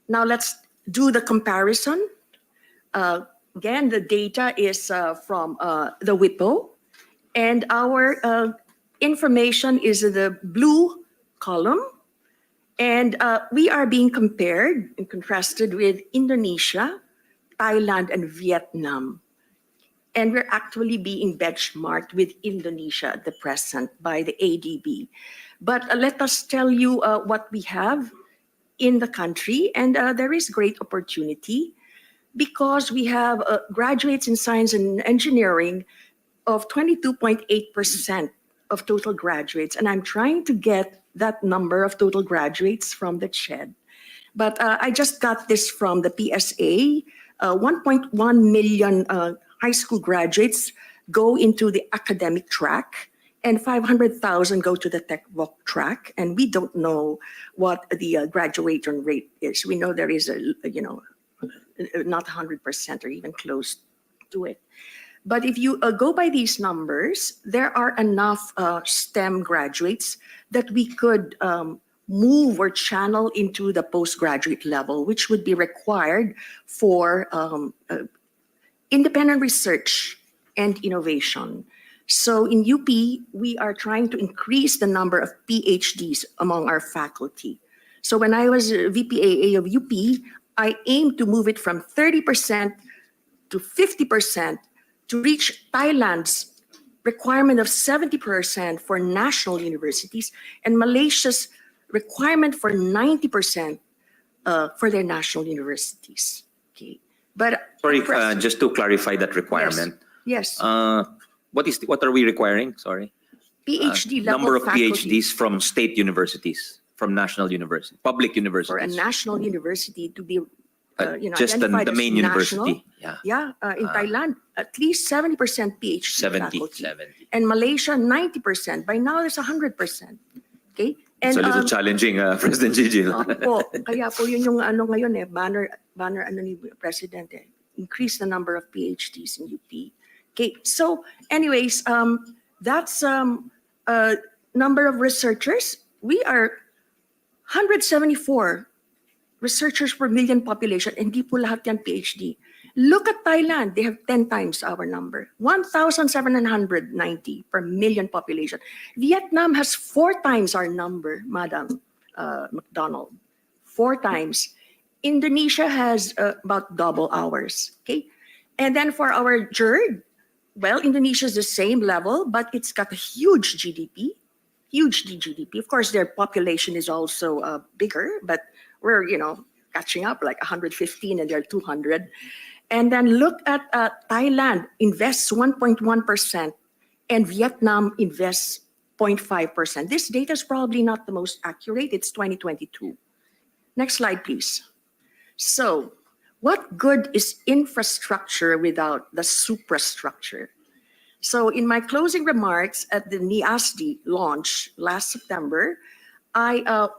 now let's do the comparison. Again, the data is from the WIPO, and our information is in the blue column. And we are being compared and contrasted with Indonesia, Thailand, and Vietnam. And we're actually being benchmarked with Indonesia at the present by the ADB. But let us tell you what we have in the country, and there is great opportunity because we have graduates in science and engineering of 22.8% of total graduates, and I'm trying to get that number of total graduates from the CHED. But I just got this from the PSA. 1.1 million high school graduates go into the academic track, and 500,000 go to the tech voc track, and we don't know what the graduation rate is. We know there is not 100% or even close to it. But if you go by these numbers, there are enough STEM graduates that we could move or channel into the postgraduate level, which would be required for independent research and innovation. So in UP, we are trying to increase the number of PhDs among our faculty. So when I was VPAA of UP, I aimed to move it from 30% to 50% to reach Thailand's requirement of 70% for national universities and Malaysia's requirement for 90% for their national universities. Okay, but sorry, just to clarify that requirement. Yes. What are we requiring? Sorry. PhD level number of faculty. PhDs from state universities, from national universities, public universities. For a national university to be, just the identified as main national. university. Yeah. In Thailand, at least 70% PhD 70. faculty. And Malaysia, 90%. By now, it's 100%. Okay? And, It's a little challenging, President Gigi. po, kaya po yun yung ano ngayon banner ano ni President increase the number of PhDs in UP. Okay, so anyways, that's number of researchers. We are 174 researchers per million population, and di po lahat yan PhD. Look at Thailand, they have 10 times our number, 1,790 per million population. Vietnam has 4 times our number, Madam McDonald, 4 times. Indonesia has about double ours, okay? And then for our GERD, well, Indonesia is the same level, but it's got a huge GDP, huge GDP. Of course, their population is also bigger, but we're, catching up like 115 and they're 200. And then look at Thailand invests 1.1% and Vietnam invests 0.5%. This data is probably not the most accurate. It's 2022. Next slide, please. So what good is infrastructure without the suprastructure? So in my closing remarks at the NIASD launch last September, I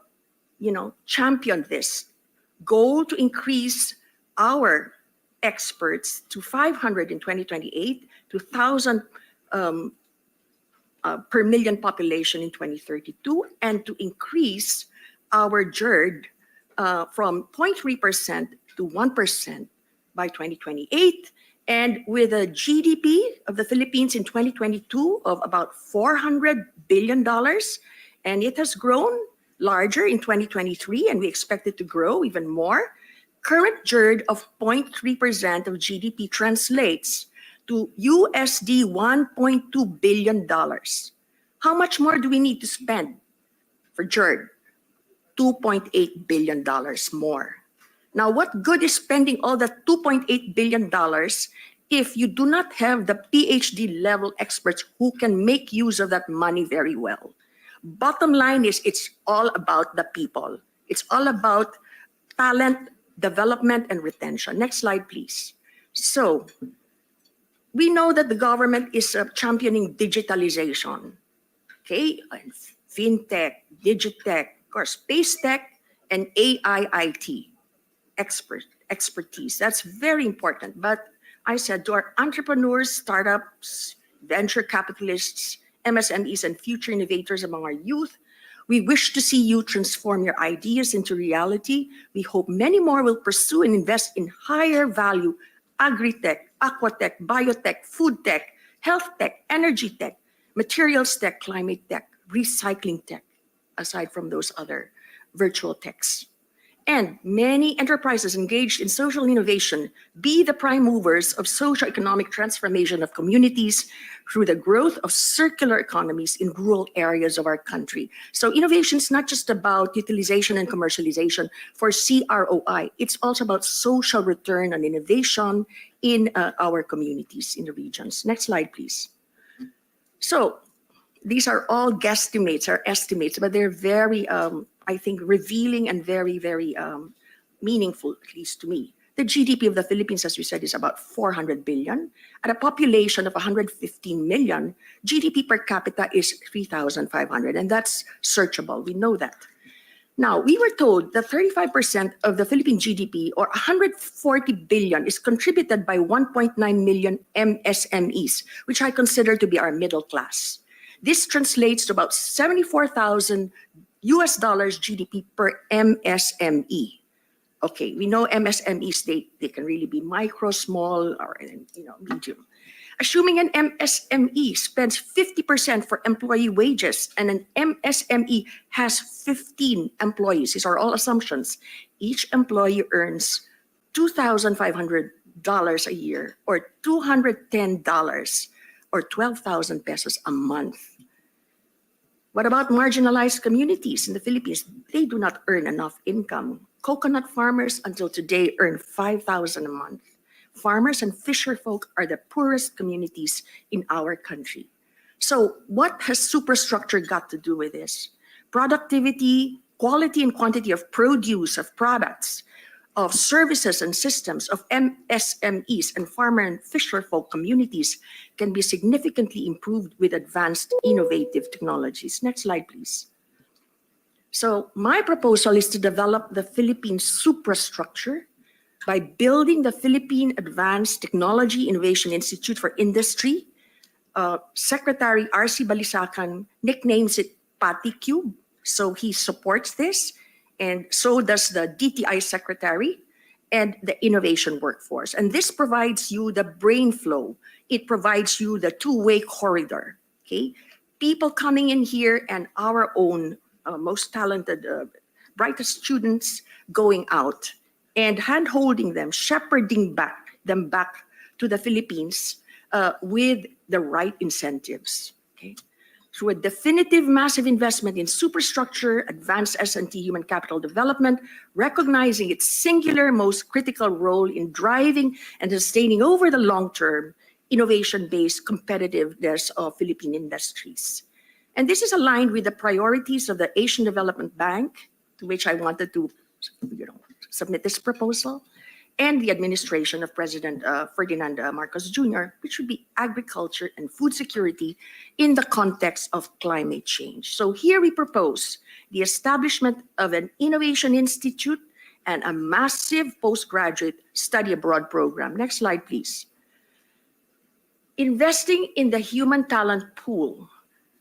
championed this goal to increase our experts to 500 in 2028 to 1,000 per million population in 2032, and to increase our GERD from 0.3% to 1% by 2028. And with a GDP of the Philippines in 2022 of about $400 billion, and it has grown larger in 2023, and we expect it to grow even more. Current GERD of 0.3% of GDP translates to USD $1.2 billion. How much more do we need to spend for GERD? $2.8 billion more. Now, what good is spending all that $2.8 billion if you do not have the PhD level experts who can make use of that money very well? Bottom line is, it's all about the people. It's all about talent, development, and retention. Next slide, please. So we know that the government is championing digitalization, okay? And fintech, digitech, of course, space tech, and AI IT expertise. That's very important. But I said to our entrepreneurs, startups, venture capitalists, MSMEs, and future innovators among our youth, we wish to see you transform your ideas into reality. We hope many more will pursue and invest in higher value agri-tech, aquatech, biotech, food tech, health tech, energy tech, materials tech, climate tech, recycling tech, aside from those other virtual techs. And many enterprises engaged in social innovation be the prime movers of socio-economic transformation of communities through the growth of circular economies in rural areas of our country. So innovation is not just about utilization and commercialization for CROI. It's also about social return on innovation in our communities in the regions. Next slide, please. So these are all guesstimates or estimates, but they're very, I think, revealing and very, very meaningful, at least to me. The GDP of the Philippines, as we said, is about 400 billion. At a population of 115 million, GDP per capita is 3,500, and that's searchable. We know that. Now, we were told that 35% of the Philippine GDP, or 140 billion, is contributed by 1.9 million MSMEs, which I consider to be our middle class. This translates to about $74,000 GDP per MSME. Okay, we know MSMEs, they can really be micro, small, or medium. Assuming an MSME spends 50% for employee wages and an MSME has 15 employees, these are all assumptions, each employee earns $2,500 a year, or $210, or 12,000 pesos a month. What about marginalized communities in the Philippines? They do not earn enough income. Coconut farmers until today earn 5,000 a month. Farmers and fisher folk are the poorest communities in our country. So what has superstructure got to do with this? Productivity, quality and quantity of produce, of products, of services and systems of MSMEs and farmer and fisher folk communities can be significantly improved with advanced innovative technologies. Next slide, please. So my proposal is to develop the Philippine suprastructure by building the Philippine Advanced Technology Innovation Institute for Industry. Secretary R.C. Balisacan nicknames it PatiCube, so he supports this, and so does the DTI Secretary and the innovation workforce. And this provides you the brain flow. It provides you the two-way corridor, okay? People coming in here and our own most talented, brightest students going out and hand-holding them, shepherding them back to the Philippines with the right incentives, okay? Through a definitive massive investment in superstructure, advanced S&T human capital development, recognizing its singular most critical role in driving and sustaining over the long term innovation-based competitiveness of Philippine industries. And this is aligned with the priorities of the Asian Development Bank, to which I wanted to submit this proposal, and the administration of President Ferdinand Marcos Jr., which would be agriculture and food security in the context of climate change. So here we propose the establishment of an innovation institute and a massive postgraduate study abroad program. Next slide, please. Investing in the human talent pool.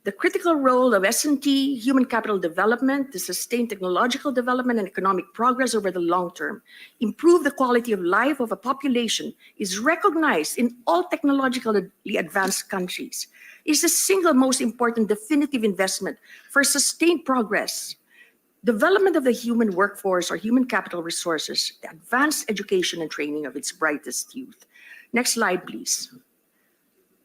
The critical role of S&T, human capital development, to sustain technological development and economic progress over the long term, improve the quality of life of a population, is recognized in all technologically advanced countries. Is the single most important definitive investment for sustained progress. Development of the human workforce or human capital resources, the advanced education and training of its brightest youth. Next slide, please.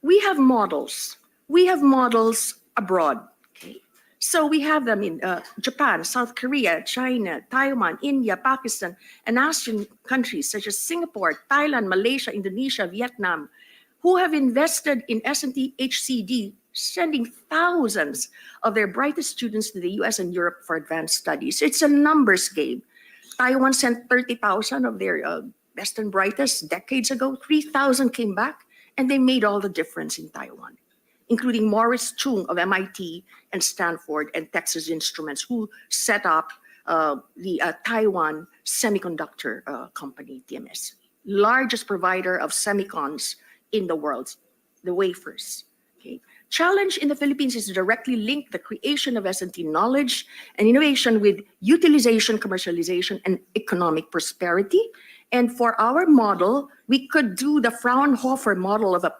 We have models. We have models abroad. Okay. So we have them in Japan, South Korea, China, Taiwan, India, Pakistan, and ASEAN countries such as Singapore, Thailand, Malaysia, Indonesia, Vietnam, who have invested in S&T HCD, sending thousands of their brightest students to the US and Europe for advanced studies. It's a numbers game. Taiwan sent 30,000 of their best and brightest decades ago. 3,000 came back, and they made all the difference in Taiwan, including Morris Chung of MIT and Stanford and Texas Instruments, who set up the Taiwan Semiconductor Company, TMS, largest provider of semicons in the world, the wafers. Okay. Challenge in the Philippines is to directly link the creation of S&T knowledge and innovation with utilization, commercialization, and economic prosperity. And for our model, we could do the Fraunhofer model of a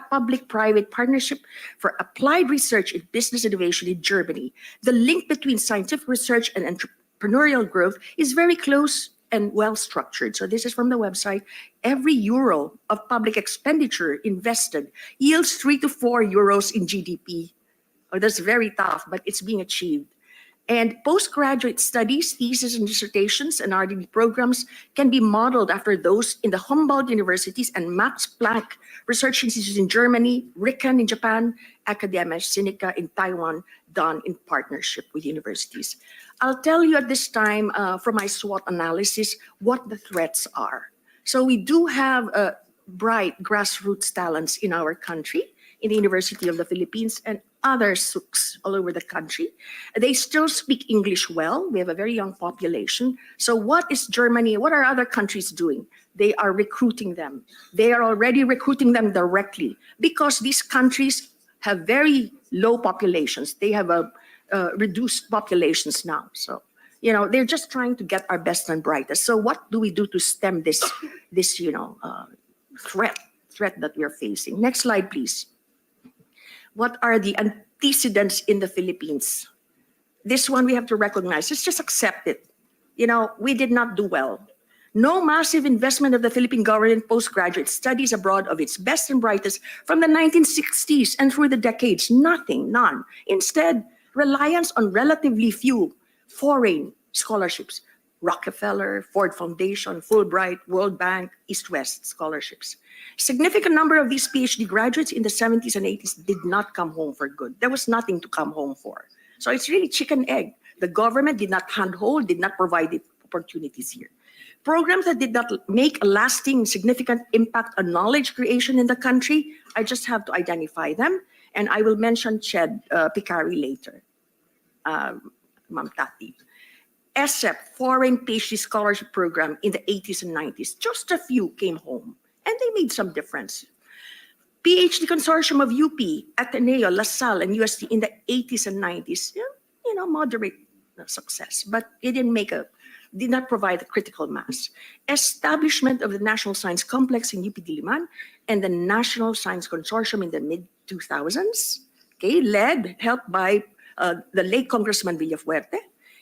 public-private partnership for applied research in business innovation in Germany. The link between scientific research and entrepreneurial growth is very close and well-structured. So this is from the website. Every euro of public expenditure invested yields 3 to 4 euros in GDP. Oh, that's very tough, but it's being achieved. And postgraduate studies, theses and dissertations, and RD programs can be modeled after those in the Humboldt universities and Max Planck research institutes in Germany, RIKEN in Japan, Academia Sinica in Taiwan, done in partnership with universities. I'll tell you at this time from my SWOT analysis what the threats are. So we do have bright grassroots talents in our country, in the University of the Philippines and other SUCs all over the country. They still speak English well. We have a very young population. So what is Germany, what are other countries doing? They are recruiting them. They are already recruiting them directly because these countries have very low populations. They have reduced populations now. So, they're just trying to get our best and brightest. So what do we do to stem this threat that we're facing? Next slide, please. What are the antecedents in the Philippines? This one we have to recognize. Let's just accept it. We did not do well. No massive investment of the Philippine government postgraduate studies abroad of its best and brightest from the 1960s and through the decades. Nothing, none. Instead, reliance on relatively few foreign scholarships. Rockefeller, Ford Foundation, Fulbright, World Bank, East-West scholarships. Significant number of these PhD graduates in the 70s and 80s did not come home for good. There was nothing to come home for. So it's really chicken egg. The government did not handhold, did not provide the opportunities here. Programs that did not make a lasting, significant impact on knowledge creation in the country, I just have to identify them. And I will mention CHED, PICARI later, Ma'am Tati. ESEP, Foreign PhD Scholarship Program in the 80s and 90s. Just a few came home, and they made some difference. PhD Consortium of UP, Ateneo, LaSalle, and UST in the 80s and 90s, moderate success, but it did not provide a critical mass. Establishment of the National Science Complex in UP Diliman and the National Science Consortium in the mid-2000s, helped by the late Congressman Villafuerte,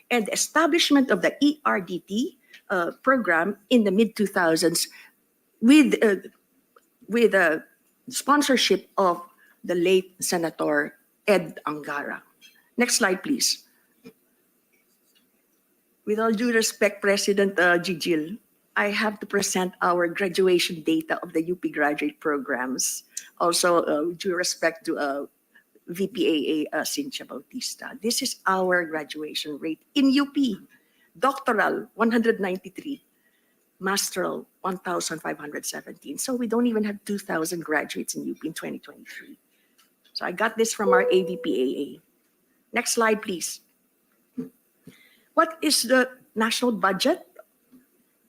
and the establishment of the ERDT program in the mid-2000s with sponsorship of the late Senator Ed Angara. Next slide, please. With all due respect, President Gigil, I have to present our graduation data of the UP graduate programs. Also, due respect to VPAA Cynthia Bautista. This is our graduation rate in UP. Doctoral, 193. Masteral, 1,517. So we don't even have 2,000 graduates in UP in 2023. So I got this from our AVPAA. Next slide, please. What is the national budget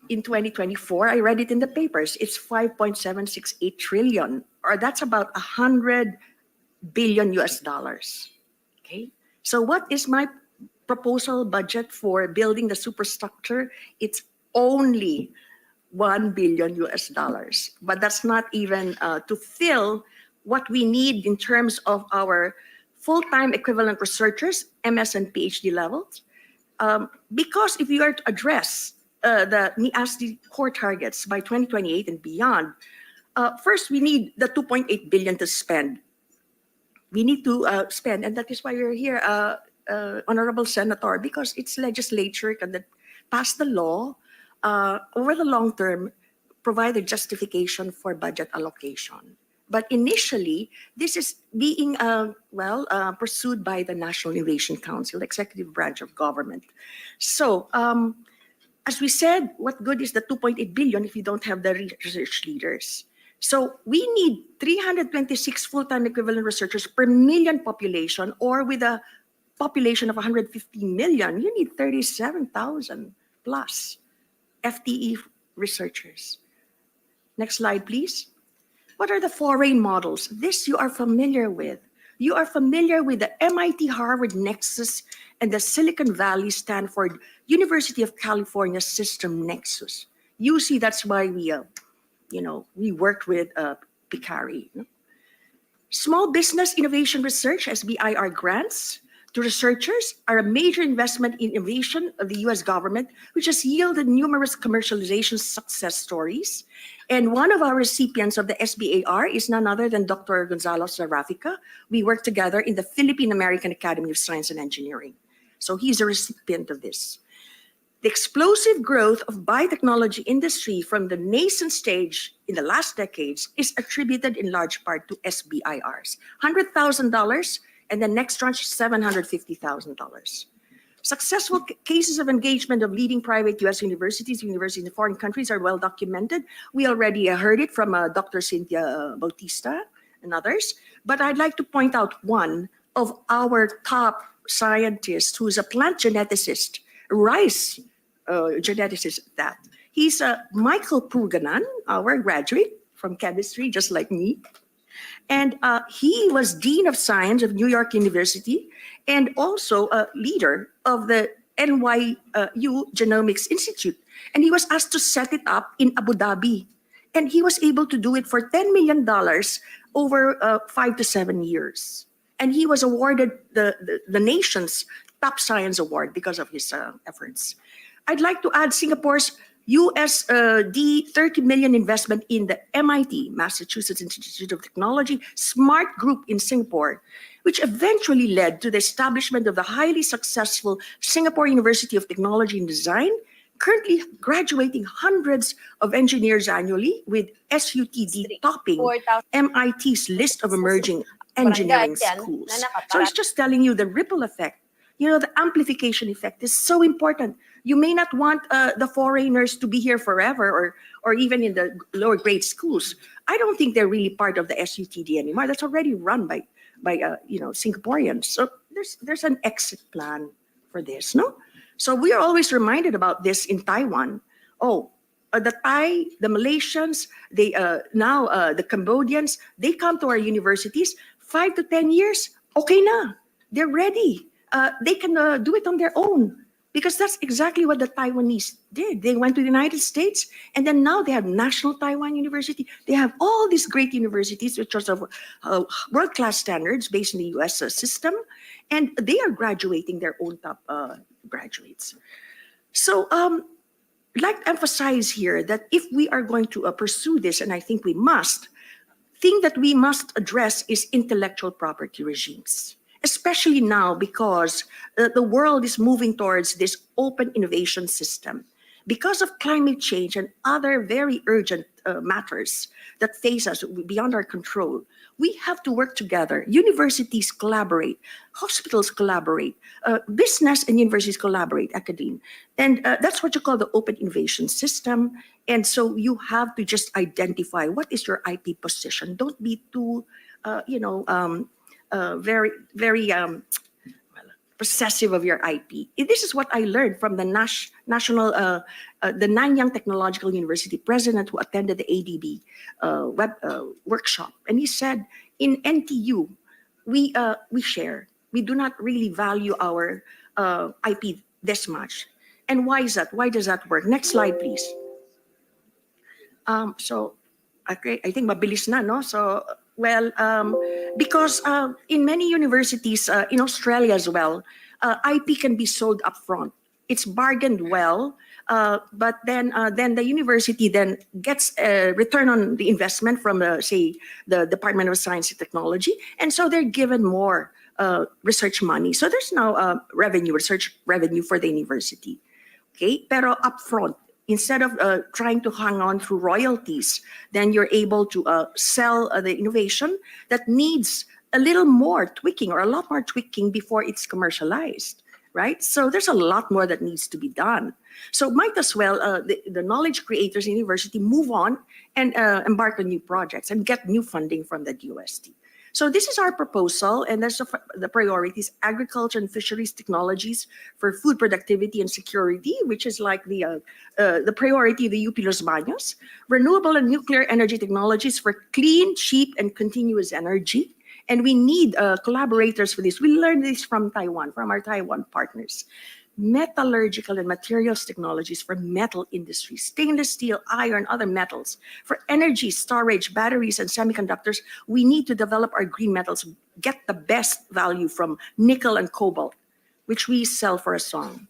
in 2024? I read it in the papers. It's 5.768 trillion, or that's about 100 billion US dollars. Okay. So what is my proposal budget for building the superstructure? It's only 1 billion US dollars, but that's not even to fill what we need in terms of our full-time equivalent researchers, MS and PhD levels. Because if you are to address the NIASD core targets by 2028 and beyond, first we need the 2.8 billion to spend. We need to spend, and that is why we're here, Honorable Senator, because it's legislature can pass the law over the long term, provide a justification for budget allocation. But initially, this is being pursued by the National Innovation Council, executive branch of government. So, as we said, what good is the 2.8 billion if you don't have the research leaders? So we need 326 full-time equivalent researchers per million population, or with a population of 115 million, you need 37,000 plus FTE researchers. Next slide, please. What are the foreign models? This you are familiar with. You are familiar with the MIT-Harvard Nexus and the Silicon Valley Stanford University of California System Nexus. You see, that's why we worked with PICARI. Small Business Innovation Research, SBIR grants to researchers are a major investment in innovation of the US government, which has yielded numerous commercialization success stories. And one of our recipients of the SBIR is none other than Dr. Gonzalo Zarafica. We work together in the Philippine American Academy of Science and Engineering. So he's a recipient of this. The explosive growth of biotechnology industry from the nascent stage in the last decades is attributed in large part to SBIRs. $100,000, and the next tranche, $750,000. Successful cases of engagement of leading private US universities in foreign countries are well documented. We already heard it from Dr. Cynthia Bautista and others, but I'd like to point out one of our top scientists who's a plant geneticist, rice geneticist that. He's Michael Purganan, our graduate from chemistry, just like me. And he was Dean of Science of New York University and also a leader of the NYU Genomics Institute. And he was asked to set it up in Abu Dhabi. And he was able to do it for $10 million over 5 to 7 years. And he was awarded the nation's top science award because of his efforts. I'd like to add Singapore's USD 30 million investment in the MIT, Massachusetts Institute of Technology, Smart Group in Singapore, which eventually led to the establishment of the highly successful Singapore University of Technology and Design, currently graduating hundreds of engineers annually, with SUTD topping MIT's list of emerging engineering schools. So it's just telling you the ripple effect. The amplification effect is so important. You may not want the foreigners to be here forever, or even in the lower grade schools. I don't think they're really part of the SUTD anymore. That's already run by Singaporeans. So there's an exit plan for this, no? So we are always reminded about this in Taiwan. The Thai, the Malaysians, now the Cambodians, they come to our universities 5 to 10 years. Okay na, they're ready. They can do it on their own, because that's exactly what the Taiwanese did. They went to the United States, and then now they have National Taiwan University. They have all these great universities, which are of world-class standards based in the US system, and they are graduating their own top graduates. So I'd like to emphasize here that if we are going to pursue this, and I think we must, thing that we must address is intellectual property regimes. Especially now, because the world is moving towards this open innovation system. Because of climate change and other very urgent matters that face us beyond our control, We have to work together. Universities collaborate, hospitals collaborate, business and universities collaborate, academia. And that's what you call the open innovation system. And so you have to just identify what is your IP position. Don't be too, very possessive of your IP. This is what I learned from the the Nanyang Technological University president who attended the ADB workshop. And he said, in NTU, we share. We do not really value our IP this much. And why is that? Why does that work? Next slide, please. So, okay, I think mabilis na, no? So, well, because in many universities, in Australia as well, IP can be sold upfront. It's bargained well, but then the university then gets a return on the investment from, say, the Department of Science and Technology, and so they're given more research money. So there's now research revenue for the university. Okay, pero upfront. Instead of trying to hang on through royalties, then you're able to sell the innovation that needs a little more tweaking or a lot more tweaking before it's commercialized, right? So there's a lot more that needs to be done. So might as well the knowledge creators in university move on and embark on new projects and get new funding from the DOST. So this is our proposal, and there's the priorities: agriculture and fisheries technologies for food productivity and security, which is like the priority of the UP Los Baños; renewable and nuclear energy technologies for clean, cheap, and continuous energy. And we need collaborators for this. We learned this from Taiwan, from our Taiwan partners. Metallurgical and materials technologies for metal industry, stainless steel, iron, other metals. For energy storage, batteries, and semiconductors, we need to develop our green metals, get the best value from nickel and cobalt, which we sell for a song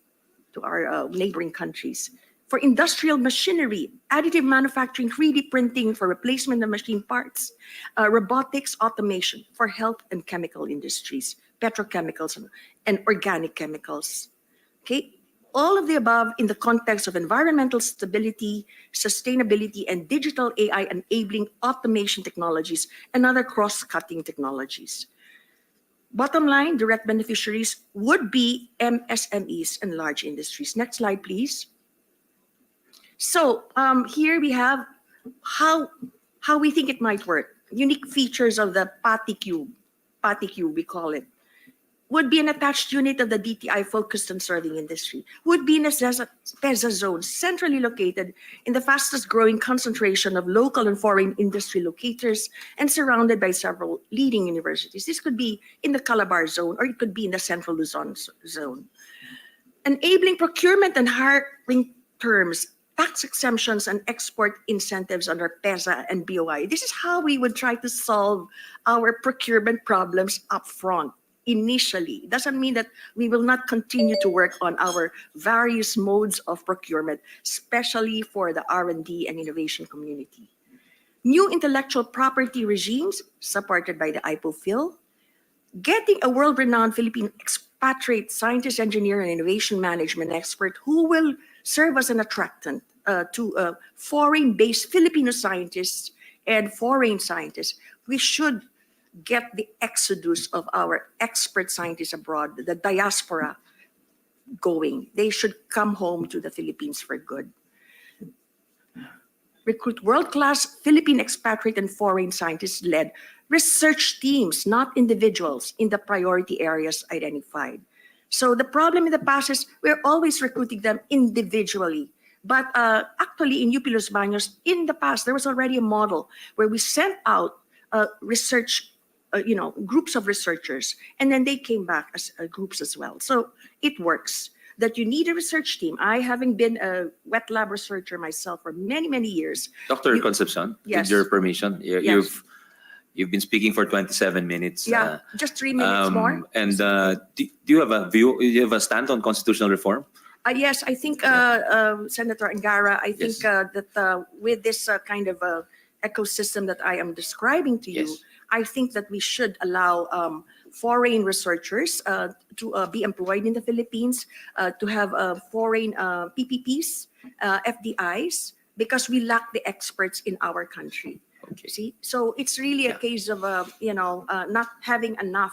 to our neighboring countries. For industrial machinery, additive manufacturing, 3D printing for replacement of machine parts, robotics, automation for health and chemical industries, petrochemicals, and organic chemicals. Okay, all of the above in the context of environmental stability, sustainability, and digital AI enabling automation technologies and other cross-cutting technologies. Bottom line, direct beneficiaries would be MSMEs and large industries. Next slide, please. So here we have how we think it might work. Unique features of the PATI-Cube, we call it. Would be an attached unit of the DTI focused on serving industry, would be in a TESDA zone, centrally located in the fastest growing concentration of local and foreign industry locators and surrounded by several leading universities. This could be in the Calabar zone or it could be in the Central Luzon zone. Enabling procurement and hiring terms, tax exemptions and export incentives under PESA and BOI. This is how we would try to solve our procurement problems up front. Initially. It doesn't mean that we will not continue to work on our various modes of procurement, especially for the R&D and innovation community. New intellectual property regimes supported by the IPOPHIL, getting a world-renowned Philippine expatriate scientist, engineer, and innovation management expert who will serve as an attractant to foreign-based Filipino scientists and foreign scientists. We should get the exodus of our expert scientists abroad, the diaspora, going. They should come home to the Philippines for good. Recruit world-class Philippine expatriate and foreign scientists-led research teams, not individuals, in the priority areas identified. So the problem in the past is we're always recruiting them individually. But actually in UP Los Baños, in the past, there was already a model where we sent out research groups of researchers, and then they came back as groups as well. So it works. That you need a research team. I, having been a wet lab researcher myself for many, many years. Dr. Concepcion, yes. with your permission, Yes. you've been speaking for 27 minutes. Yeah, just 3 minutes more. And do you have a view? Do you have a stand on constitutional reform? Yes, I think Senator Angara, I think that with this kind of ecosystem that I am describing to you, I think that we should allow foreign researchers to be employed in the Philippines, to have foreign PPPs, FDIs, because we lack the experts in our country. Okay. See, so it's really a case of, not having enough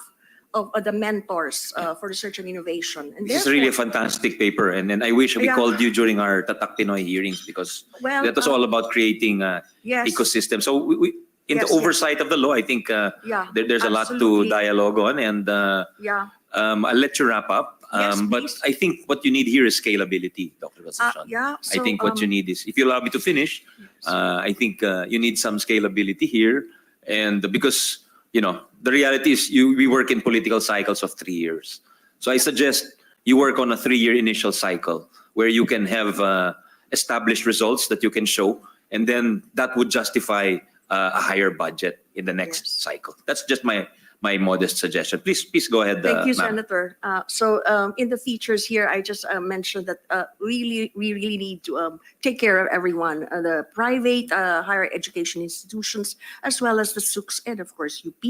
of the mentors for research and innovation. And This is really a therefore, fantastic paper, and then I wish we Yeah. called you during our Tatak Pinoy hearings because well, that was all about creating yes, ecosystem. So in the Yes, oversight of the law, I think yeah, there's a lot to absolutely. dialogue on, and Yeah, I'll let you wrap up. Yes, But please. I think what you need here is scalability, Dr. Concepcion. yeah. I think what you need is, if you allow me to finish, I think you need some scalability here, and because the reality is we work in political cycles of 3 years. So I suggest you work on a 3-year initial cycle where you can have established results that you can show, and then that would justify a higher budget in the next Yes. cycle. That's just my modest suggestion. Please go ahead. Thank you, ma'am. Senator. So in the features here, I just mentioned that we really need to take care of everyone, the private higher education institutions, as well as the SUCs and of course UP.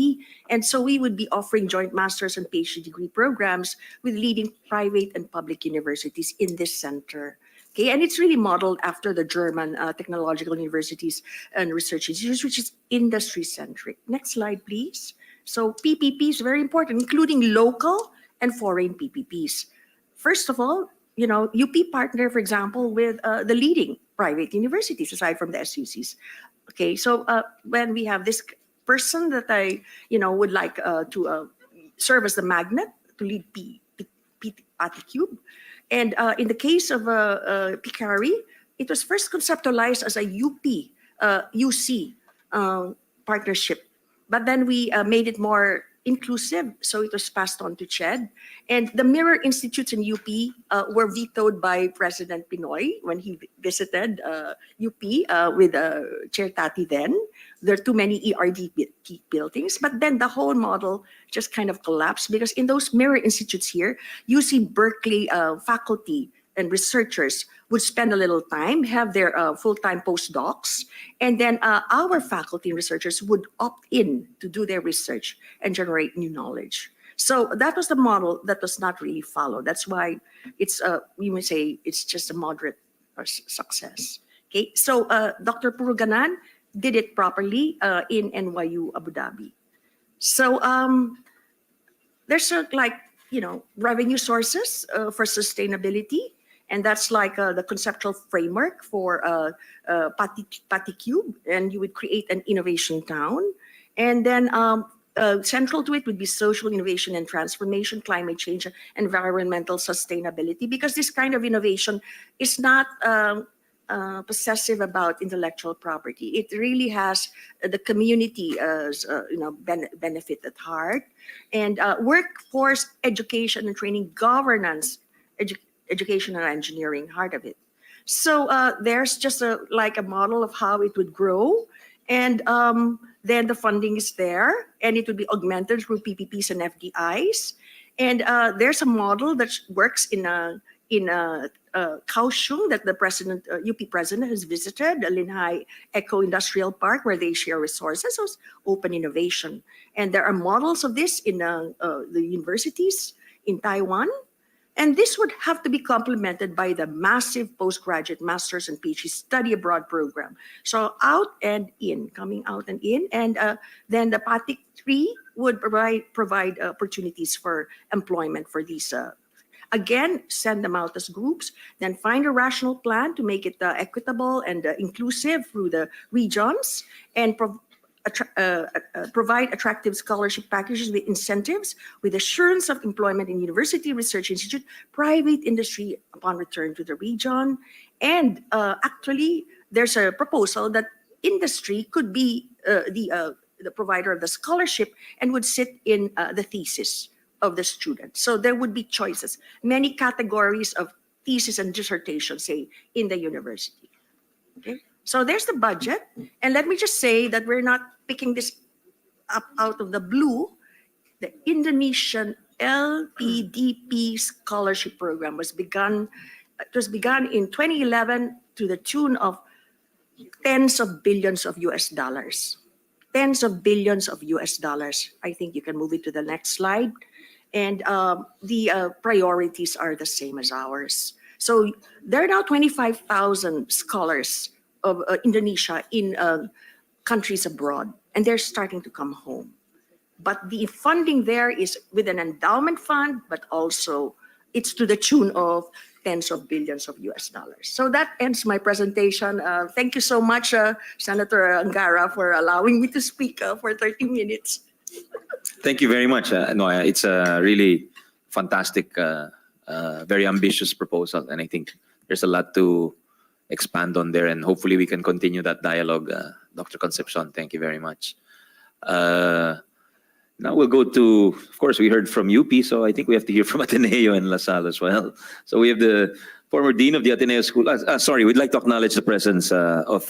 And so we would be offering joint master's and PhD degree programs with leading private and public universities in this center. Okay, and it's really modeled after the German technological universities and research institutes, which is industry-centric. Next slide, please. So PPP is very important, including local and foreign PPPs. First of all, UP partner, for example, with the leading private universities aside from the SUCs. Okay, so when we have this person that I, would like to serve as the magnet to lead PICARI. And in the case of PICARI, it was first conceptualized as a UC partnership. But then we made it more inclusive, so it was passed on to CHED. And the mirror institutes in UP were vetoed by President Pinoy when he visited UP with Chair Tati then. There are too many ERD buildings, but then the whole model just kind of collapsed because in those mirror institutes here, UC Berkeley faculty and researchers would spend a little time, have their full-time postdocs, and then our faculty and researchers would opt in to do their research and generate new knowledge. So that was the model that was not really followed. That's why it's, we may say, it's just a moderate success. Okay, so Dr. Puruganan did it properly in NYU Abu Dhabi. So there's revenue sources for sustainability. And that's like the conceptual framework for PatiCube, and you would create an innovation town. And then central to it would be social innovation and transformation, climate change, environmental sustainability, because this kind of innovation is not possessive about intellectual property. It really has the community as benefit at heart, and workforce education and training, governance, education and engineering, heart of it. So there's just a model of how it would grow, and then the funding is there, and it would be augmented through PPPs and FDIs. And there's a model that works in Kaohsiung that the UP president has visited, the Linhai Eco Industrial Park, where they share resources, so it's open innovation. And there are models of this in the universities in Taiwan. And this would have to be complemented by the massive postgraduate master's and PhD study abroad program. So out and in, coming out and in, and then the PATIC 3 would provide opportunities for employment for these. Again, send them out as groups, then find a rational plan to make it equitable and inclusive through the regions, and provide attractive scholarship packages with incentives, with assurance of employment in university, research institute, private industry upon return to the region. And actually, there's a proposal that industry could be the provider of the scholarship and would sit in the thesis of the student. So there would be choices, many categories of thesis and dissertation, say, in the university. Okay. So there's the budget. And let me just say that we're not picking this up out of the blue. The Indonesian LPDP scholarship program was begun in 2011 to the tune of tens of billions of US dollars. Tens of billions of US dollars. I think you can move it to the next slide. And the priorities are the same as ours. So there are now 25,000 scholars of Indonesia in countries abroad, and they're starting to come home. But the funding there is with an endowment fund, but also it's to the tune of tens of billions of US dollars. So that ends my presentation. Thank you so much, Senator Angara, for allowing me to speak for 30 minutes. Thank you very much. No, it's a really fantastic, very ambitious proposal, and I think there's a lot to expand on there, and hopefully we can continue that dialogue. Dr. Concepcion, thank you very much. Now we'll go to, of course, we heard from UP, so I think we have to hear from Ateneo and LaSalle as well. So we have the former Dean of the Ateneo School. Sorry, we'd like to acknowledge the presence of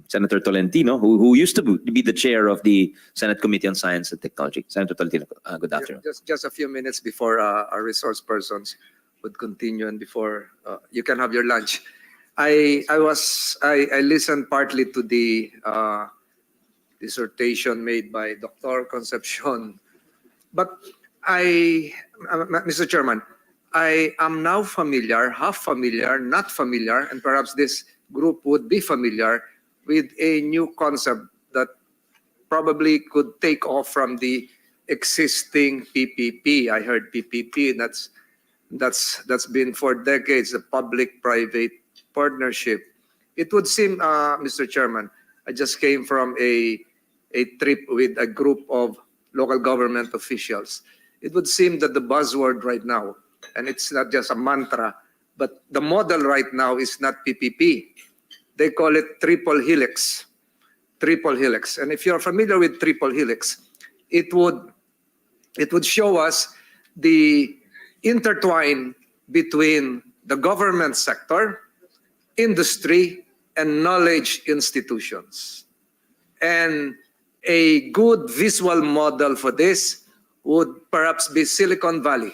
Senator Tolentino, who used to be the chair of the Senate Committee on Science and Technology. Senator Tolentino, good afternoon. Just a few minutes before our resource persons would continue and before you can have your lunch. I listened partly to the dissertation made by Dr. Concepcion, but Mr. Chairman, I am now familiar, half familiar, not familiar, and perhaps this group would be familiar with a new concept that probably could take off from the existing PPP. I heard PPP, that's been for decades a public-private partnership. It would seem, Mr. Chairman, I just came from a trip with a group of local government officials. It would seem that the buzzword right now, and it's not just a mantra, but the model right now is not PPP. They call it triple helix. Triple helix. And if you're familiar with triple helix, it would show us the intertwine between the government sector, industry, and knowledge institutions. And a good visual model for this would perhaps be Silicon Valley.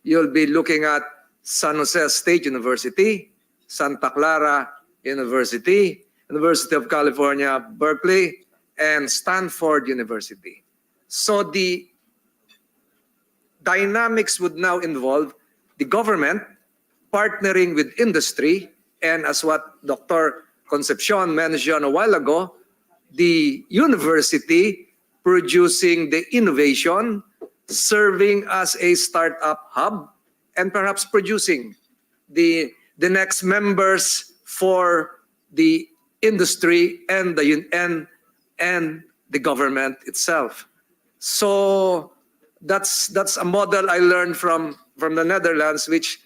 You'll be looking at San Jose State University, Santa Clara University, University of California, Berkeley, and Stanford University. So the dynamics would now involve the government partnering with industry, and as what Dr. Concepcion mentioned a while ago, the university producing the innovation, serving as a startup hub, and perhaps producing the next members for the industry and the government itself. So that's a model I learned from the Netherlands, which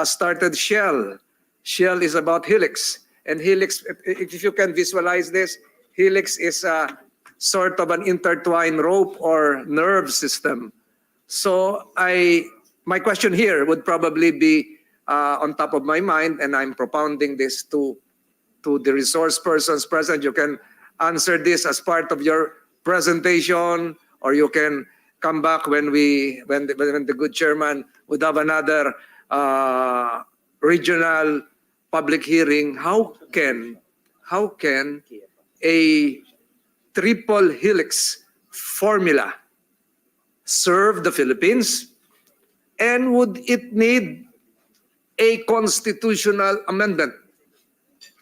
started Shell. Shell is about helix, and helix, if you can visualize this, helix is a sort of an intertwined rope or nerve system. So my question here would probably be on top of my mind, and I'm propounding this to the resource persons present. You can answer this as part of your presentation, or you can come back when the good chairman would have another regional public hearing. How can a triple helix formula serve the Philippines, and would it need a constitutional amendment?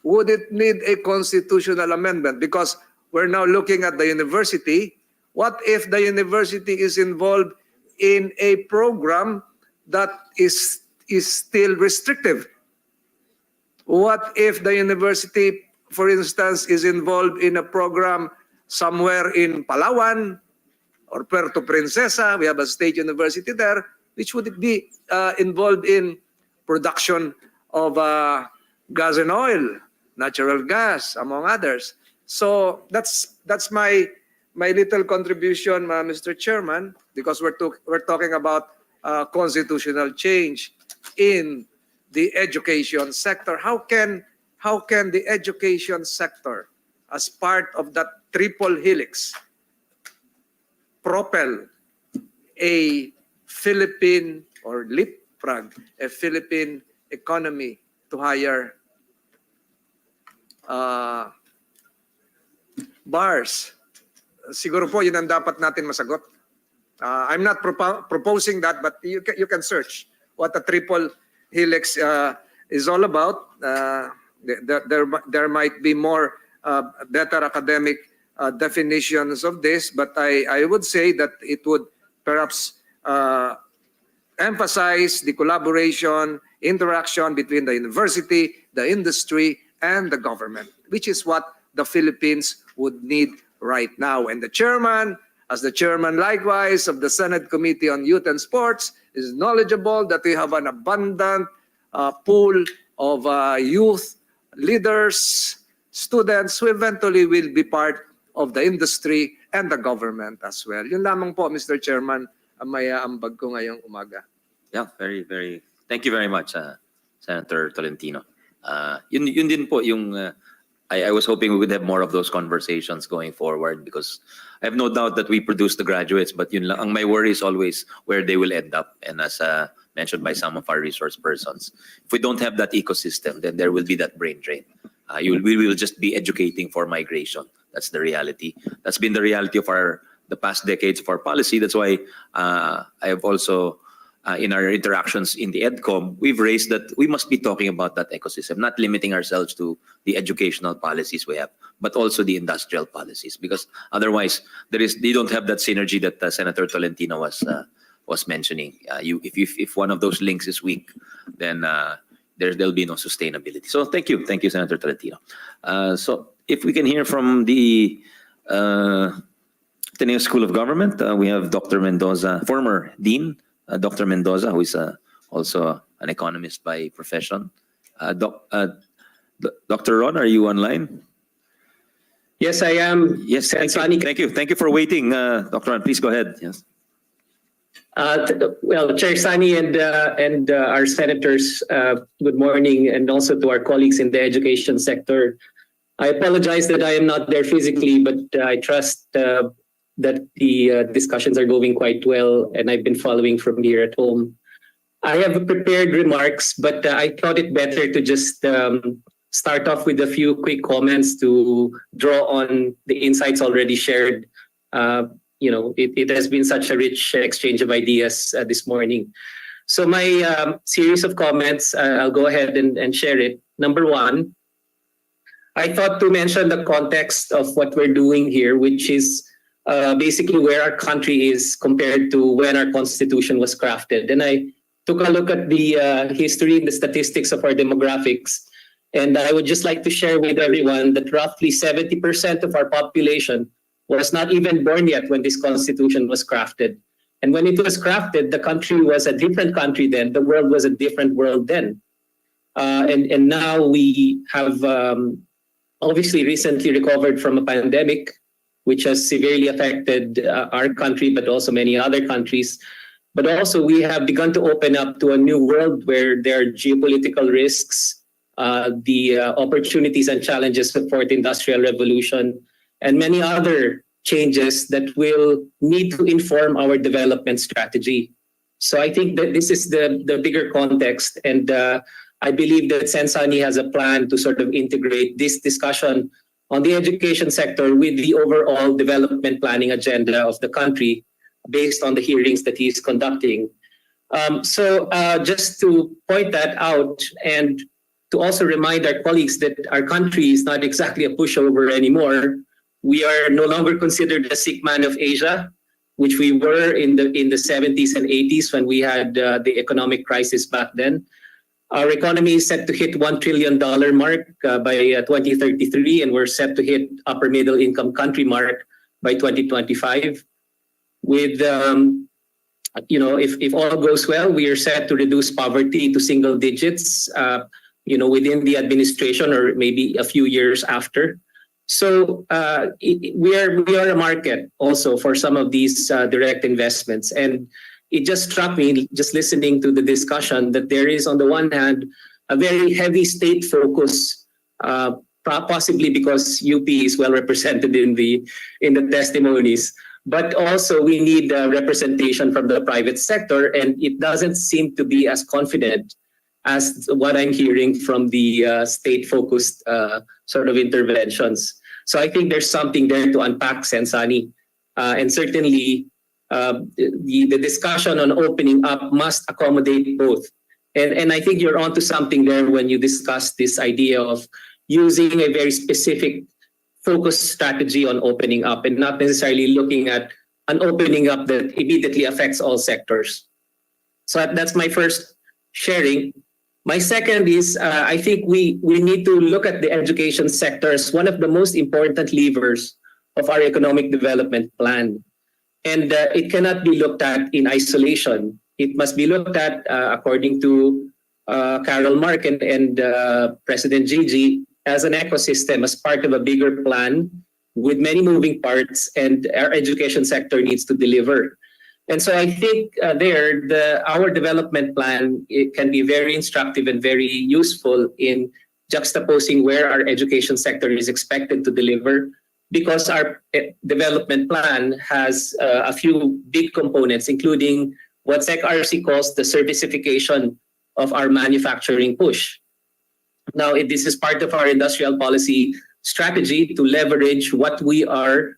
Would it need a constitutional amendment? Because we're now looking at the university. What if the university is involved in a program that is still restrictive? What if the university, for instance, is involved in a program somewhere in Palawan or Puerto Princesa? We have a state university there, which would be involved in production of gas and oil, natural gas, among others. So that's my little contribution, Mr. Chairman, because we're talking about constitutional change in the education sector. How can the education sector, as part of that triple helix, propel a Philippine or leapfrog a Philippine economy to higher bars? Siguro po yun ang dapat natin masagot. I'm not proposing that, but you can search what a triple helix is all about. There might be more better academic definitions of this, but I would say that it would perhaps emphasize the collaboration, interaction between the university, the industry, and the government, which is what the Philippines would need right now. And the chairman, as the chairman likewise of the Senate Committee on Youth and Sports, is knowledgeable that we have an abundant pool of youth leaders, students who eventually will be part of the industry and the government as well. Yun lamang po, Mr. Chairman, ang may aambag ko ngayong umaga. Yeah, very. Thank you very much, Senator Tolentino. Yun din po yung I was hoping we would have more of those conversations going forward, because I have no doubt that we produce the graduates, but yun lang, ang my worry is always where they will end up. And as mentioned by some of our resource persons, if we don't have that ecosystem, then there will be that brain drain. We will just be educating for migration. That's the reality. That's been the reality of the past decades of our policy. That's why I have also, in our interactions in the EDCOM, we've raised that we must be talking about that ecosystem, not limiting ourselves to the educational policies we have, but also the industrial policies, because otherwise you don't have that synergy that Senator Tolentino was mentioning. If one of those links is weak, then there'll be no sustainability. So thank you, Senator Tolentino. So if we can hear from the Ateneo School of Government, we have Dr. Mendoza, former Dean, Dr. Mendoza, who is also an economist by profession. Dr. Ron, are you online? Yes, I am. Yes, thank you. Thank you for waiting, Dr. Ron. Please go ahead. Yes. Well, Chair Sani and our senators, good morning, and also to our colleagues in the education sector. I apologize that I am not there physically, but I trust that the discussions are going quite well, and I've been following from here at home. I have prepared remarks, but I thought it better to just start off with a few quick comments to draw on the insights already shared. It has been such a rich exchange of ideas this morning. So my series of comments, I'll go ahead and share it. Number one, I thought to mention the context of what we're doing here, which is basically where our country is compared to when our constitution was crafted. And I took a look at the history and the statistics of our demographics. And I would just like to share with everyone that roughly 70% of our population was not even born yet when this constitution was crafted. And when it was crafted, the country was a different country then. The world was a different world then. And now we have obviously recently recovered from a pandemic, which has severely affected our country, but also many other countries. But also we have begun to open up to a new world where there are geopolitical risks, the opportunities and challenges of the fourth industrial revolution, and many other changes that will need to inform our development strategy. So I think that this is the bigger context, and I believe that Sensani has a plan to sort of integrate this discussion on the education sector with the overall development planning agenda of the country based on the hearings that he's conducting. So just to point that out, and to also remind our colleagues that our country is not exactly a pushover anymore. We are no longer considered the sick man of Asia, which we were in the 70s and 80s when we had the economic crisis back then. Our economy is set to hit $1 trillion mark by 2033, and we're set to hit upper middle income country mark by 2025. With if all goes well, we are set to reduce poverty to single digits, within the administration or maybe a few years after. So we are a market also for some of these direct investments. And it just struck me, just listening to the discussion, that there is on the one hand a very heavy state focus, possibly because UP is well represented in the testimonies. But also we need representation from the private sector, and it doesn't seem to be as confident as what I'm hearing from the state-focused sort of interventions. So I think there's something there to unpack, Sensani. And certainly the discussion on opening up must accommodate both. And I think you're onto something there when you discuss this idea of using a very specific focused strategy on opening up and not necessarily looking at an opening up that immediately affects all sectors. So that's my first sharing. My second is I think we need to look at the education sector as one of the most important levers of our economic development plan. And it cannot be looked at in isolation. It must be looked at according to Carol Mark and President Gigi as an ecosystem, as part of a bigger plan with many moving parts, and our education sector needs to deliver. And so I think our development plan, it can be very instructive and very useful in juxtaposing where our education sector is expected to deliver, because our development plan has a few big components, including what SecRC calls the servicification of our manufacturing push. Now, this is part of our industrial policy strategy to leverage what we are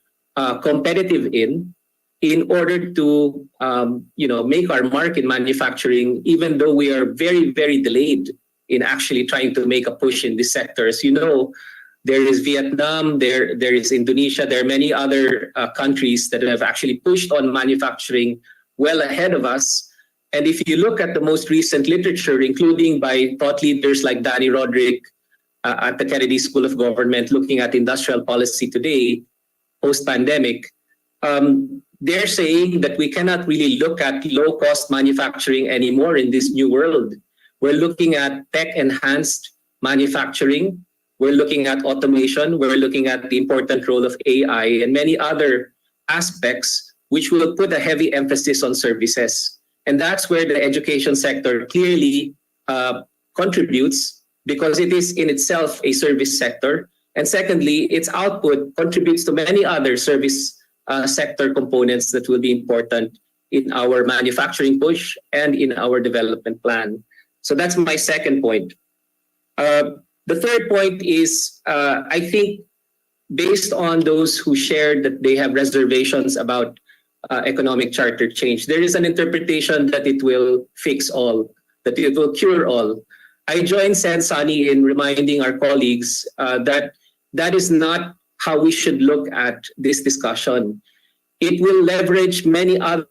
competitive in order to make our mark in manufacturing, even though we are very, very delayed in actually trying to make a push in this sector. As you know, there is Vietnam, there is Indonesia, there are many other countries that have actually pushed on manufacturing well ahead of us. And if you look at the most recent literature, including by thought leaders like Danny Roderick at the Kennedy School of Government, looking at industrial policy today, post-pandemic, they're saying that we cannot really look at low-cost manufacturing anymore in this new world. We're looking at tech-enhanced manufacturing. We're looking at automation. We're looking at the important role of AI and many other aspects which will put a heavy emphasis on services. And that's where the education sector clearly contributes, because it is in itself a service sector. And secondly, its output contributes to many other service sector components that will be important in our manufacturing push and in our development plan. So that's my second point. The third point is, I think, based on those who shared that they have reservations about economic charter change, there is an interpretation that it will fix all, that it will cure all. I join Sen Sani in reminding our colleagues that that is not how we should look at this discussion. It will leverage many other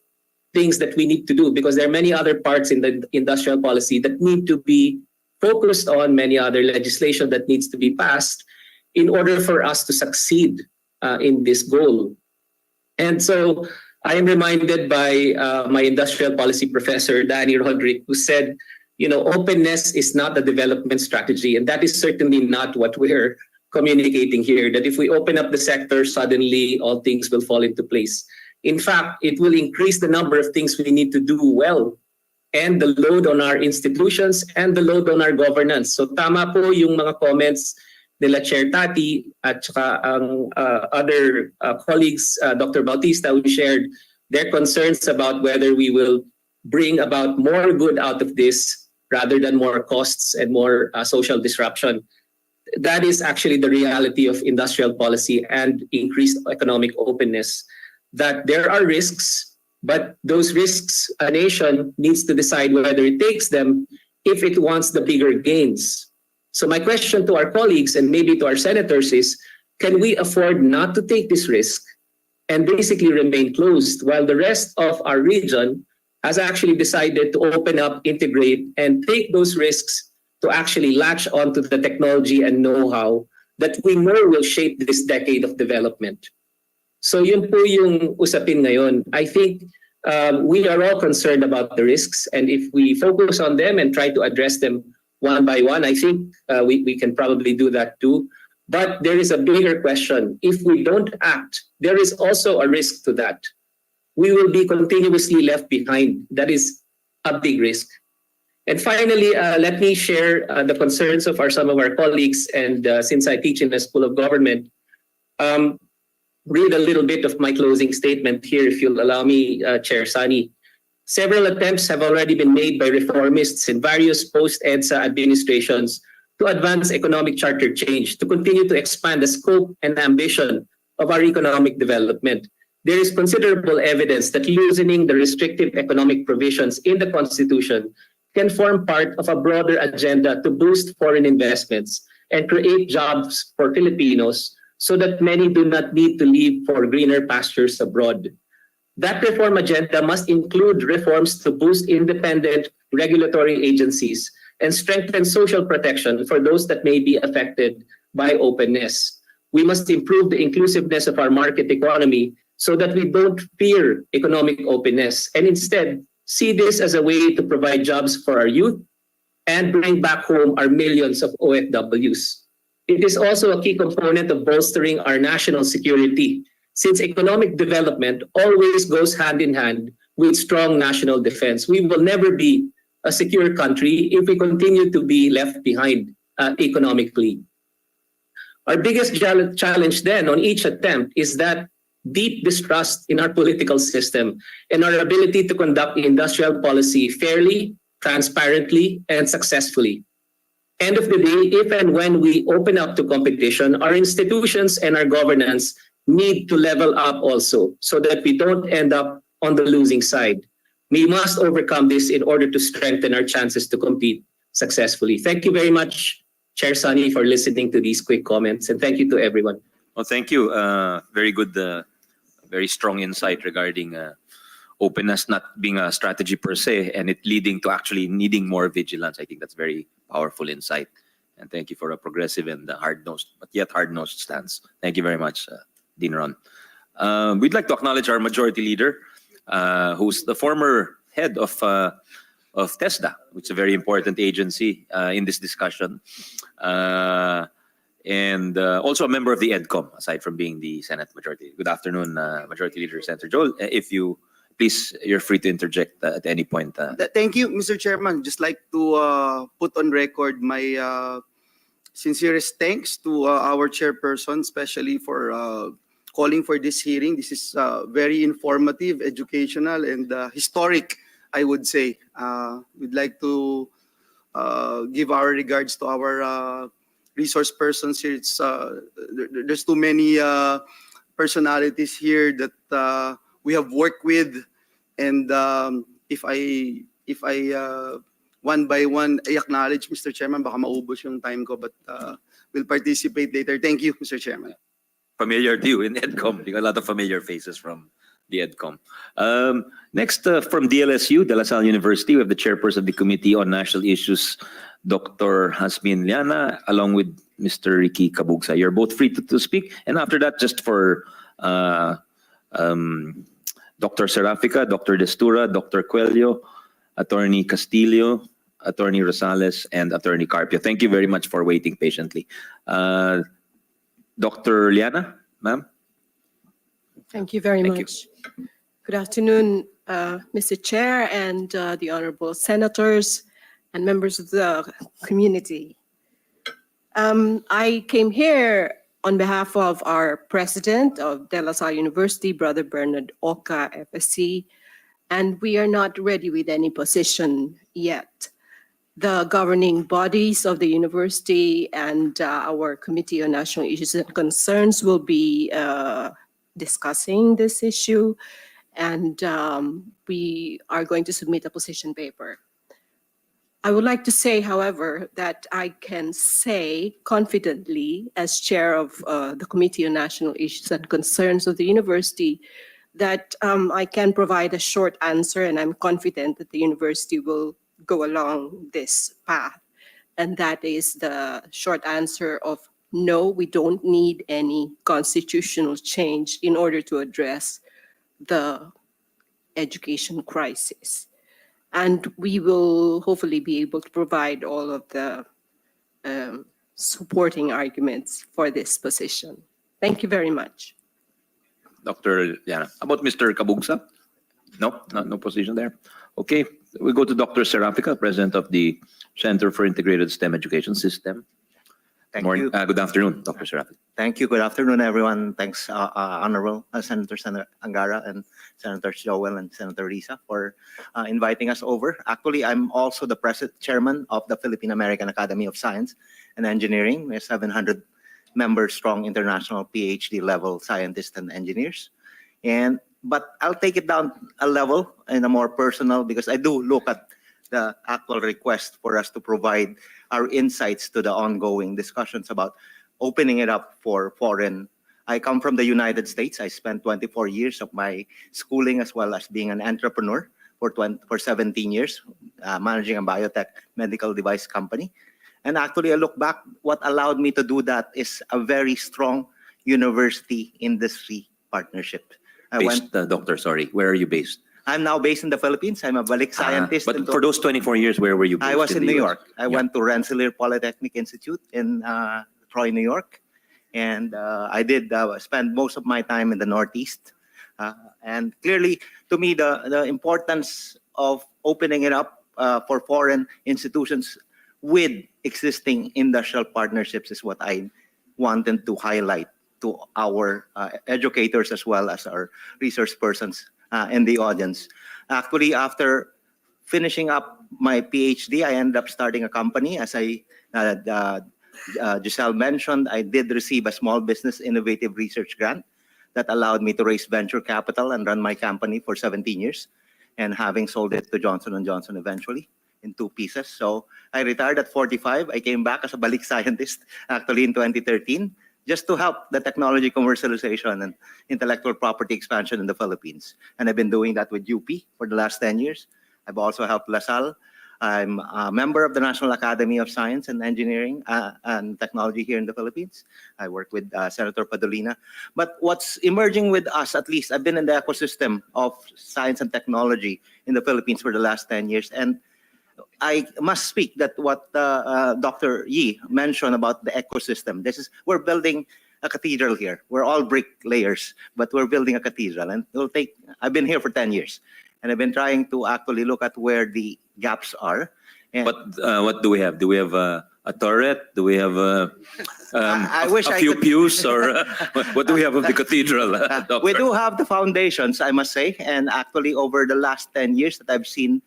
things that we need to do, because there are many other parts in the industrial policy that need to be focused on, many other legislation that needs to be passed in order for us to succeed in this goal. And so I am reminded by my industrial policy professor, Danny Roderick, who said, openness is not a development strategy. And that is certainly not what we're communicating here, that if we open up the sector, suddenly all things will fall into place. In fact, it will increase the number of things we need to do well, and the load on our institutions and the load on our governance. So tama po yung mga comments nila Chair Tati at saka ang other colleagues, Dr. Bautista, who shared their concerns about whether we will bring about more good out of this rather than more costs and more social disruption. That is actually the reality of industrial policy and increased economic openness, that there are risks, but those risks, a nation needs to decide whether it takes them if it wants the bigger gains. So my question to our colleagues and maybe to our senators is, can we afford not to take this risk and basically remain closed while the rest of our region has actually decided to open up, integrate, and take those risks to actually latch onto the technology and know-how that we know will shape this decade of development? So yun po yung usapin ngayon. I think we are all concerned about the risks, and if we focus on them and try to address them one by one, I think we can probably do that too. But there is a bigger question. If we don't act, there is also a risk to that. We will be continuously left behind. That is a big risk. And finally, let me share the concerns of some of our colleagues, and since I teach in the School of Government, read a little bit of my closing statement here, if you'll allow me, Chair Sani. Several attempts have already been made by reformists in various post-EDSA administrations to advance economic charter change, to continue to expand the scope and ambition of our economic development. There is considerable evidence that loosening the restrictive economic provisions in the Constitution can form part of a broader agenda to boost foreign investments and create jobs for Filipinos so that many do not need to leave for greener pastures abroad. That reform agenda must include reforms to boost independent regulatory agencies and strengthen social protection for those that may be affected by openness. We must improve the inclusiveness of our market economy so that we don't fear economic openness and instead see this as a way to provide jobs for our youth and bring back home our millions of OFWs. It is also a key component of bolstering our national security, since economic development always goes hand in hand with strong national defense. We will never be a secure country if we continue to be left behind economically. Our biggest challenge then on each attempt is that deep distrust in our political system and our ability to conduct industrial policy fairly, transparently, and successfully. End of the day, if and when we open up to competition, our institutions and our governance need to level up also so that we don't end up on the losing side. We must overcome this in order to strengthen our chances to compete successfully. Thank you very much, Chair Sunny, for listening to these quick comments, and thank you to everyone. Well, thank you. Very good, very strong insight regarding openness not being a strategy per se, and it leading to actually needing more vigilance. I think that's very powerful insight. And thank you for a progressive and hard-nosed, but yet hard-nosed stance. Thank you very much, Dean Ron. We'd like to acknowledge our majority leader, who's the former head of TESDA, which is a very important agency in this discussion. And also a member of the EDCOM, aside from being the Senate Majority. Good afternoon, Majority Leader Senator Joel. If you please, you're free to interject at any point. Thank you, Mr. Chairman. Just like to put on record my sincerest thanks to our chairperson, especially for calling for this hearing. This is very informative, educational, and historic, I would say. We'd like to give our regards to our resource persons here. It's there's too many personalities here that we have worked with, and if I one by one I acknowledge, Mr. Chairman, baka maubos yung time ko, but we'll participate later. Thank you, Mr. Chairman. Familiar to you in EDCOM. You got a lot of familiar faces from the EDCOM. Next, from DLSU, De La Salle University, we have the chairperson of the Committee on National Issues, Dr. Hasmin Liana, along with Mr. Ricky Kabugsa. You're both free to speak. And after that, just for Dr. Serafica, Dr. Destura, Dr. Coelho, Attorney Castillo, Attorney Rosales, and Attorney Carpio. Thank you very much for waiting patiently. Dr. Liana, ma'am. Thank you very Thank much. Good afternoon, Mr. Chair and the honorable senators and members of the community. I came here on behalf of our president of De La Salle University, Brother Bernard Oka, FSC, and we are not ready with any position yet. The governing bodies of the university and our Committee on National Issues and Concerns will be discussing this issue, and we are going to submit a position paper. I would like to say, however, that I can say confidently, as chair of the Committee on National Issues and Concerns of the university, that I can provide a short answer, and I'm confident that the university will go along this path. And that is the short answer of no, we don't need any constitutional change in order to address the education crisis. And we will hopefully be able to provide all of the supporting arguments for this position. Thank you very much. Dr. Liana. About Mr. Kabugsa? No, no position there. Okay, we go to Dr. Serafica, President of the Center for Integrated STEM Education System. Thank you. Good afternoon, Dr. Serafica. Thank you. Good afternoon, everyone. Thanks, Honorable Senator Angara and Senator Joel and Senator Risa for inviting us over. Actually, I'm also the chairman of the Philippine American Academy of Science and Engineering. We're 700 members strong international PhD level scientists and engineers. But I'll take it down a level and a more personal, because I do look at the actual request for us to provide our insights to the ongoing discussions about opening it up for foreign. I come from the United States. I spent 24 years of my schooling as well as being an entrepreneur for 17 years, managing a biotech medical device company. And actually, I look back, what allowed me to do that is a very strong university industry partnership. Doctor, sorry, where are you based? I'm now based in the Philippines. I'm a balik scientist. But for those 24 years, where were you based? I was in the New US? York. I went to Rensselaer Polytechnic Institute in Troy, New York. And I did spend most of my time in the Northeast. And clearly, to me, the importance of opening it up for foreign institutions with existing industrial partnerships is what I wanted to highlight to our educators as well as our research persons in the audience. Actually, after finishing up my PhD, I ended up starting a company. As Giselle mentioned, I did receive a small business innovative research grant that allowed me to raise venture capital and run my company for 17 years, and having sold it to Johnson & Johnson eventually in 2 pieces. So I retired at 45. I came back as a balik scientist actually in 2013 just to help the technology commercialization and intellectual property expansion in the Philippines. And I've been doing that with UP for the last 10 years. I've also helped LaSalle. I'm a member of the National Academy of Science and Engineering and Technology here in the Philippines. I work with Senator Padolina. But what's emerging with us, at least, I've been in the ecosystem of science and technology in the Philippines for the last 10 years. And I must speak that what Dr. Yee mentioned about the ecosystem. We're building a cathedral here. We're all brick layers, but we're building a cathedral. And I've been here for 10 years. And I've been trying to actually look at where the gaps are. And What do we have? Do we have a turret? Do we have I wish a I few could- pews? Or what do we have of the cathedral? We Doctor? do have the foundations, I must say. And actually, over the last 10 years that I've seen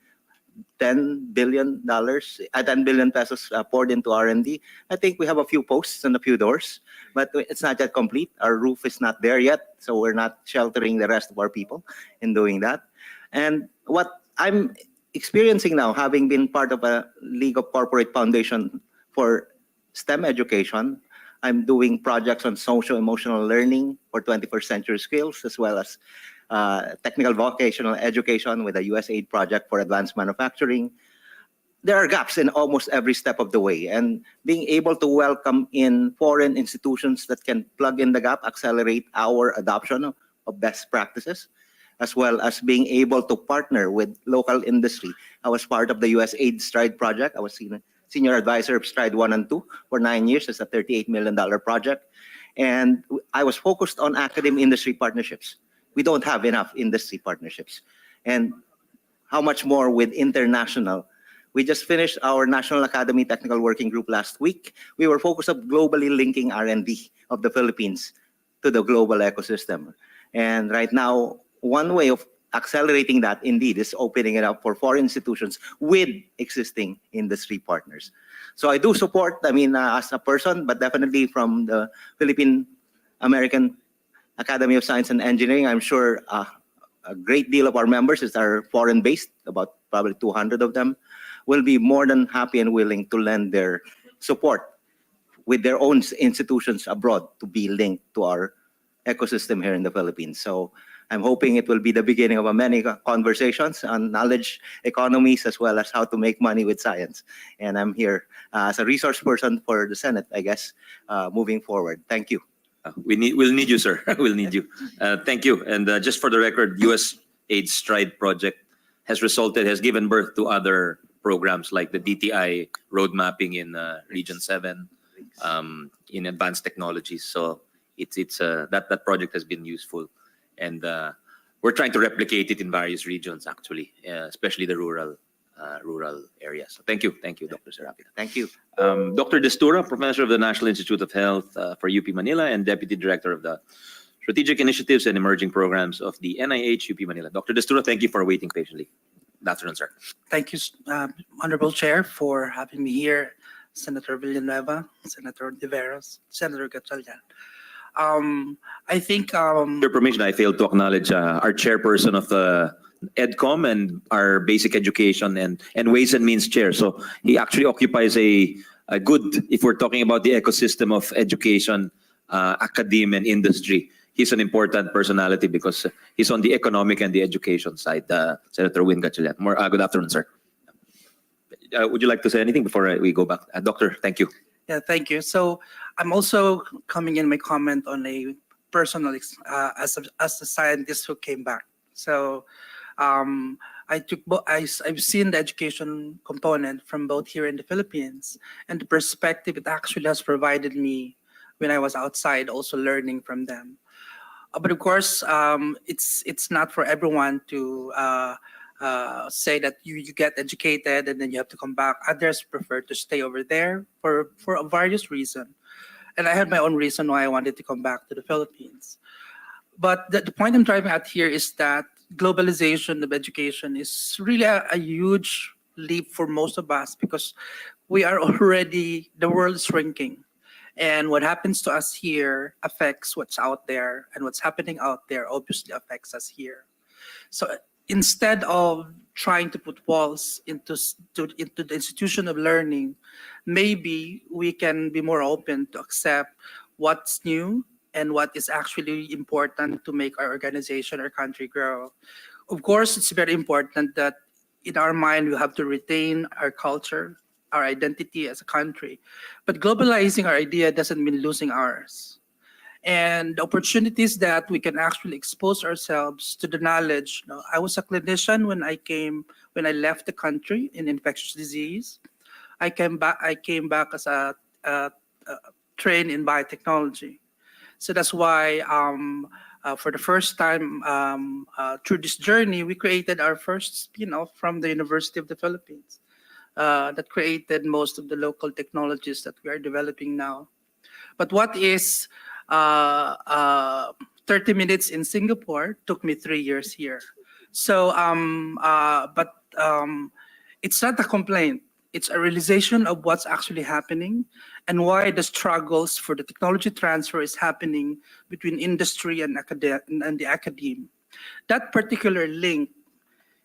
$10 billion, 10 billion pesos poured into R&D. I think we have a few posts and a few doors, but it's not yet complete. Our roof is not there yet, so we're not sheltering the rest of our people in doing that. And what I'm experiencing now, having been part of a League of Corporate Foundation for STEM education, I'm doing projects on social-emotional learning for 21st century skills, as well as technical vocational education with a USAID project for advanced manufacturing. There are gaps in almost every step of the way, and being able to welcome in foreign institutions that can plug in the gap, accelerate our adoption of best practices, as well as being able to partner with local industry. I was part of the USAID STRIDE project. I was senior advisor of STRIDE 1 and 2 for 9 years. It's a $38 million project. And I was focused on academic industry partnerships. We don't have enough industry partnerships. And how much more with international? We just finished our National Academy Technical Working Group last week. We were focused on globally linking R&D of the Philippines to the global ecosystem. And right now, one way of accelerating that indeed is opening it up for foreign institutions with existing industry partners. So I do support, as a person, but definitely from the Philippine American Academy of Science and Engineering, I'm sure a great deal of our members are foreign-based, about probably 200 of them, will be more than happy and willing to lend their support with their own institutions abroad to be linked to our ecosystem here in the Philippines. So I'm hoping it will be the beginning of many conversations on knowledge economies as well as how to make money with science. And I'm here as a resource person for the Senate, I guess, moving forward. Thank you. We'll need you, sir. We'll need you. Thank you. And just for the record, USAID STRIDE project has given birth to other programs like the DTI road mapping in Region 7, in advanced technologies. So that project has been useful. And we're trying to replicate it in various regions, actually, especially the rural areas. So thank you, Dr. Serapina. Thank you. Dr. Destura, Professor of the National Institute of Health for UP Manila and Deputy Director of the Strategic Initiatives and Emerging Programs of the NIH UP Manila. Dr. Destura, thank you for waiting patiently. Good afternoon, sir. Thank you, Honorable Chair, for having me here, Senator Villanueva, Senator De Veros, Senator Gatchalian. I think... Your permission, I failed to acknowledge our chairperson of the EDCOM and our Basic Education and Ways and Means Chair. So he actually occupies a good if we're talking about the ecosystem of education, academia, and industry. He's an important personality because he's on the economic and the education side. Senator Win Gatchalian. Good afternoon, sir. Would you like to say anything before we go back? Doctor, thank you. Yeah, thank you. So I'm also coming in my comment on a personal, as a scientist who came back. So I've seen the education component from both here in the Philippines and the perspective it actually has provided me when I was outside, also learning from them. But of course, it's not for everyone to say that you get educated and then you have to come back. Others prefer to stay over there for various reasons. And I had my own reason why I wanted to come back to the Philippines. But the point I'm driving at here is that globalization of education is really a huge leap for most of us because we are already, the world is shrinking. And what happens to us here affects what's out there, and what's happening out there obviously affects us here. So instead of trying to put walls into the institution of learning, maybe we can be more open to accept what's new and what is actually important to make our organization or country grow. Of course, it's very important that in our mind, we have to retain our culture, our identity as a country. But globalizing our idea doesn't mean losing ours. And the opportunities that we can actually expose ourselves to the knowledge. You know, I was a clinician when I left the country in infectious disease. I came back as a trained in biotechnology. So that's why for the first time through this journey, we created our first spin-off from the University of the Philippines that created most of the local technologies that we are developing now. But what is 30 minutes in Singapore took me 3 years here. So, it's not a complaint. It's a realization of what's actually happening and why the struggles for the technology transfer is happening between industry and the academe. That particular link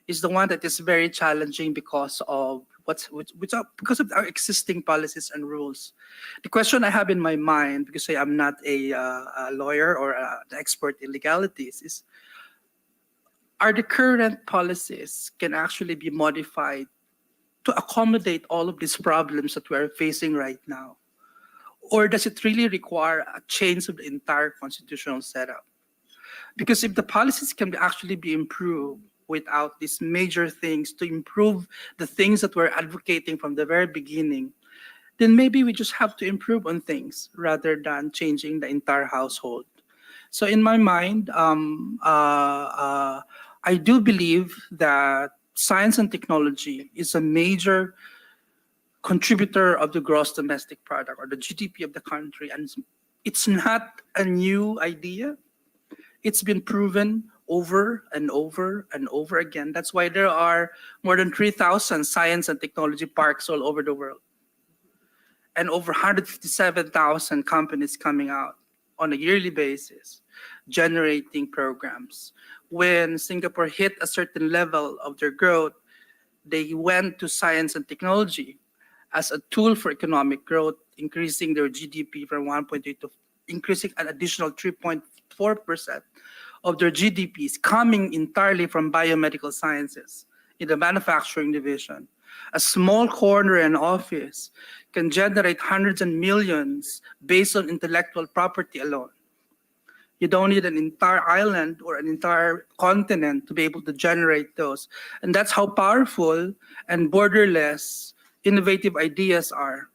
is the one that is very challenging because of because of our existing policies and rules. The question I have in my mind, because I am not a lawyer or an expert in legalities, is are the current policies can actually be modified to accommodate all of these problems that we're facing right now? Or does it really require a change of the entire constitutional setup? Because if the policies can actually be improved without these major things to improve the things that we're advocating from the very beginning, then maybe we just have to improve on things rather than changing the entire household. So in my mind, I do believe that science and technology is a major contributor of the gross domestic product or the GDP of the country. And it's not a new idea. It's been proven over and over and over again. That's why there are more than 3,000 science and technology parks all over the world. And over 157,000 companies coming out on a yearly basis, generating programs. When Singapore hit a certain level of their growth, they went to science and technology as a tool for economic growth, increasing their GDP from 1.8 to increasing an additional 3.4% of their GDPs coming entirely from biomedical sciences in the manufacturing division. A small corner and office can generate hundreds and millions based on intellectual property alone. You don't need an entire island or an entire continent to be able to generate those. And that's how powerful and borderless innovative ideas are.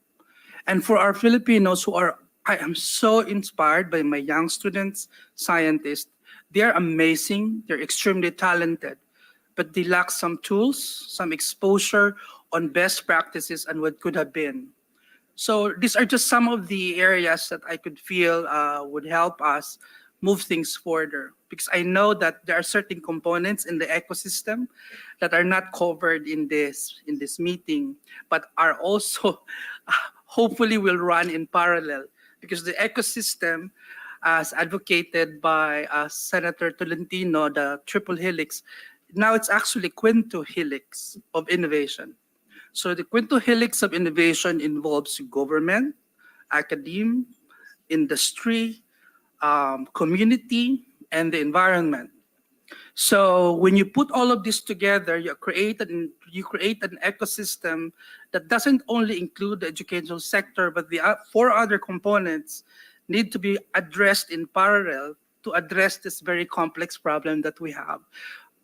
And for our Filipinos who are, I am so inspired by my young students, scientists. They're amazing, they're extremely talented, but they lack some tools, some exposure on best practices and what could have been. So these are just some of the areas that I could feel would help us move things further, because I know that there are certain components in the ecosystem that are not covered in this meeting, but are also hopefully will run in parallel, because the ecosystem as advocated by Senator Tolentino, the triple helix, now it's actually quinto helix of innovation. So the quinto helix of innovation involves government, academia, industry, community, and the environment. So when you put all of this together, you create an ecosystem that doesn't only include the educational sector, but the four other components need to be addressed in parallel to address this very complex problem that we have.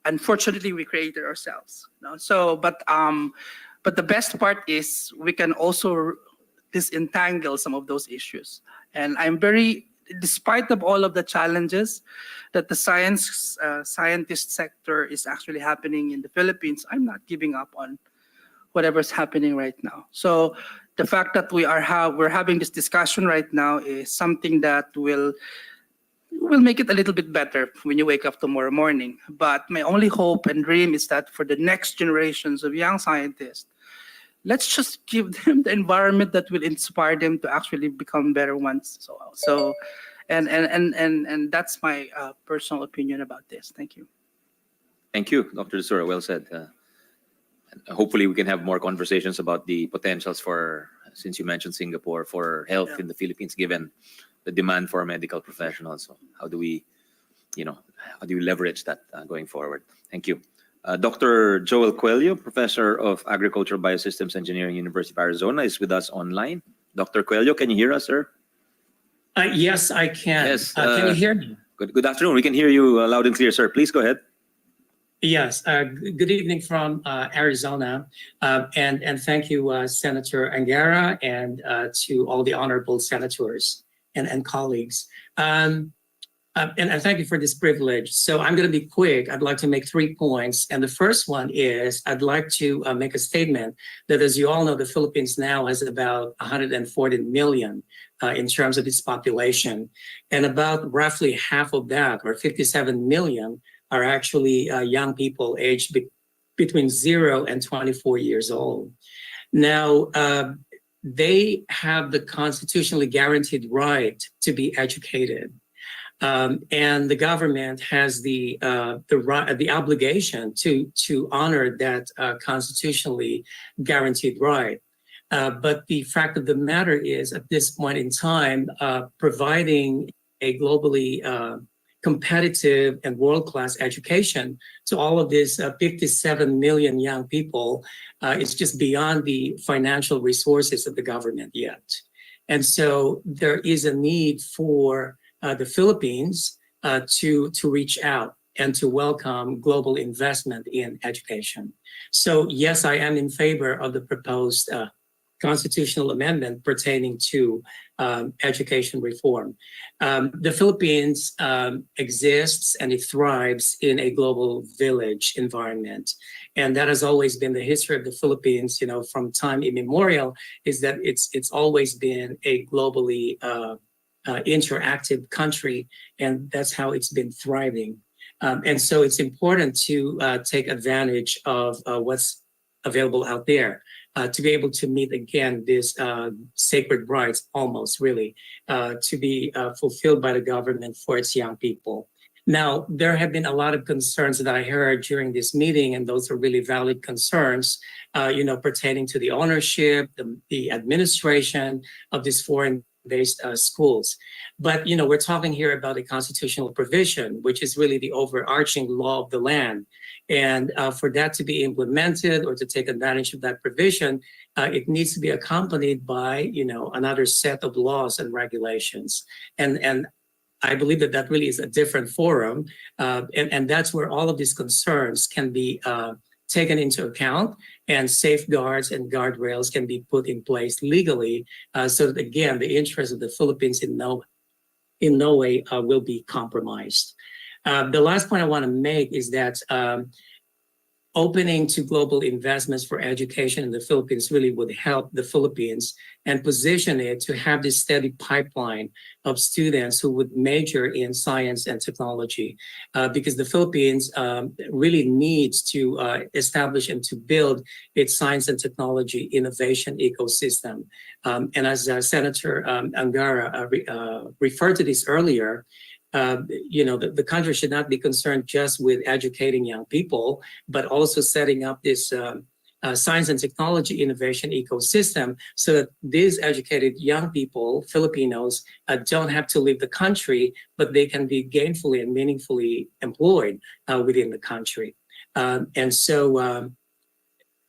Unfortunately, we created ourselves. So, but the best part is we can also disentangle some of those issues. And I'm very, despite of all of the challenges that the scientist sector is actually happening in the Philippines, I'm not giving up on whatever's happening right now. So the fact that we're having this discussion right now is something that will make it a little bit better when you wake up tomorrow morning. But my only hope and dream is that for the next generations of young scientists, let's just give them the environment that will inspire them to actually become better ones. So that's my personal opinion about this. Thank you. Thank you, Dr. Desura. Well said. Hopefully, we can have more conversations about the potentials for, since you mentioned Singapore, for health in the Philippines, given the demand for medical professionals. So how do we leverage that going forward? Thank you. Dr. Joel Coelho, Professor of Agricultural Biosystems Engineering, University of Arizona, is with us online. Dr. Coelho, can you hear us, sir? Yes, I can. Yes. Can you hear me? Good afternoon. We can hear you loud and clear, sir. Please go ahead. Yes. Good evening from Arizona, and thank you, Senator Angara, and to all the honorable senators and colleagues. And thank you for this privilege. So I'm going to be quick. I'd like to make 3 points. And the first one is I'd like to make a statement that, as you all know, the Philippines now has about 140 million in terms of its population. And about roughly half of that, or 57 million, are actually young people aged between 0 and 24 years old. Now, they have the constitutionally guaranteed right to be educated. And the government has the obligation to honor that constitutionally guaranteed right. But the fact of the matter is, at this point in time, providing a globally competitive and world-class education to all of these 57 million young people is just beyond the financial resources of the government yet. And so there is a need for the Philippines to reach out and to welcome global investment in education. So yes, I am in favor of the proposed constitutional amendment pertaining to education reform. The Philippines exists and it thrives in a global village environment. And that has always been the history of the Philippines, from time immemorial, is that it's always been a globally interactive country, and that's how it's been thriving. And so it's important to take advantage of what's available out there to be able to meet again these sacred rights, almost really, to be fulfilled by the government for its young people. Now, there have been a lot of concerns that I heard during this meeting, and those are really valid concerns, pertaining to the ownership, the administration of these foreign-based schools. But, we're talking here about a constitutional provision, which is really the overarching law of the land. And for that to be implemented or to take advantage of that provision, it needs to be accompanied by, another set of laws and regulations. And I believe that really is a different forum. And that's where all of these concerns can be taken into account, and safeguards and guardrails can be put in place legally, so that, again, the interests of the Philippines in no way will be compromised. The last point I want to make is that opening to global investments for education in the Philippines really would help the Philippines and position it to have this steady pipeline of students who would major in science and technology, because the Philippines really needs to establish and to build its science and technology innovation ecosystem. And as Senator Angara referred to this earlier, the country should not be concerned just with educating young people, but also setting up this science and technology innovation ecosystem so that these educated young people, Filipinos, don't have to leave the country, but they can be gainfully and meaningfully employed within the country.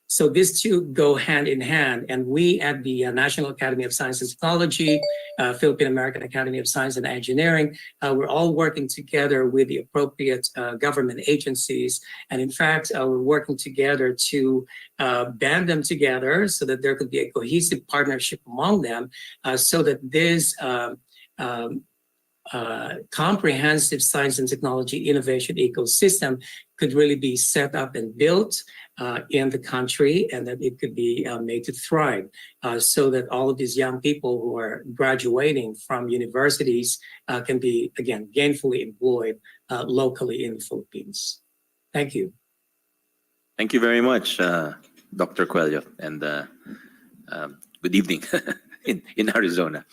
So these two go hand in hand, and we at the National Academy of Science and Technology, Philippine American Academy of Science and Engineering, we're all working together with the appropriate government agencies. And in fact, we're working together to band them together so that there could be a cohesive partnership among them so that this comprehensive science and technology innovation ecosystem could really be set up and built in the country, and that it could be made to thrive so that all of these young people who are graduating from universities can be, again, gainfully employed locally in the Philippines. Thank you. Thank you very much, Dr. Coelho, and good evening in Arizona.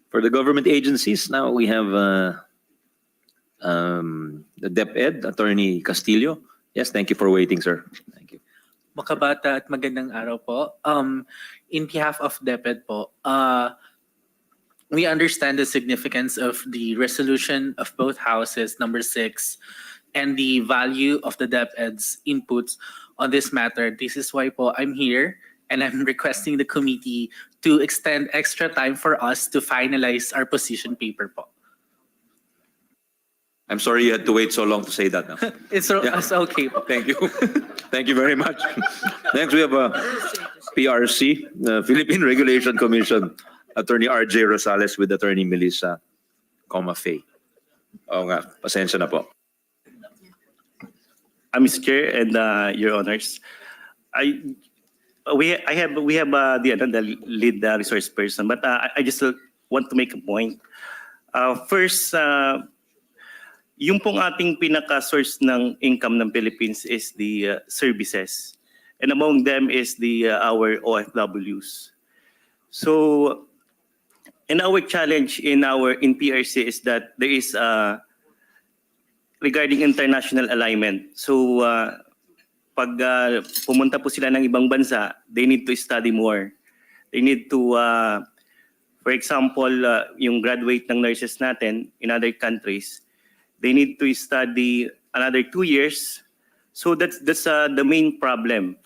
For the government agencies, now we have the DepEd, Attorney Castillo. Yes, thank you for waiting, sir. Thank you. Makabata at magandang araw po. In behalf of DepEd po, we understand the significance of the resolution of both houses, number 6, and the value of the DepEd's inputs on this matter. This is why po I'm here, and I'm requesting the committee to extend extra time for us to finalize our position paper po. I'm sorry you had to wait so long to say that. No? It's okay po. Thank you. Thank you very much. Next, we have PRC, the Philippine Regulation Commission, Attorney RJ Rosales with Attorney Melissa Comafay. Oo nga, pasensya na po. Mr. Chair and Your Honors, we have the lead resource person, but I just want to make a point. First, yung pong ating pinaka-source ng income ng Philippines is the services, and among them is our OFWs. So, and our challenge in PRC is that there is regarding international alignment. So, pag pumunta po sila ng ibang bansa, they need to study more. They need to, for example, yung graduate ng nurses natin in other countries, they need to study another 2 years. So that's the main problem.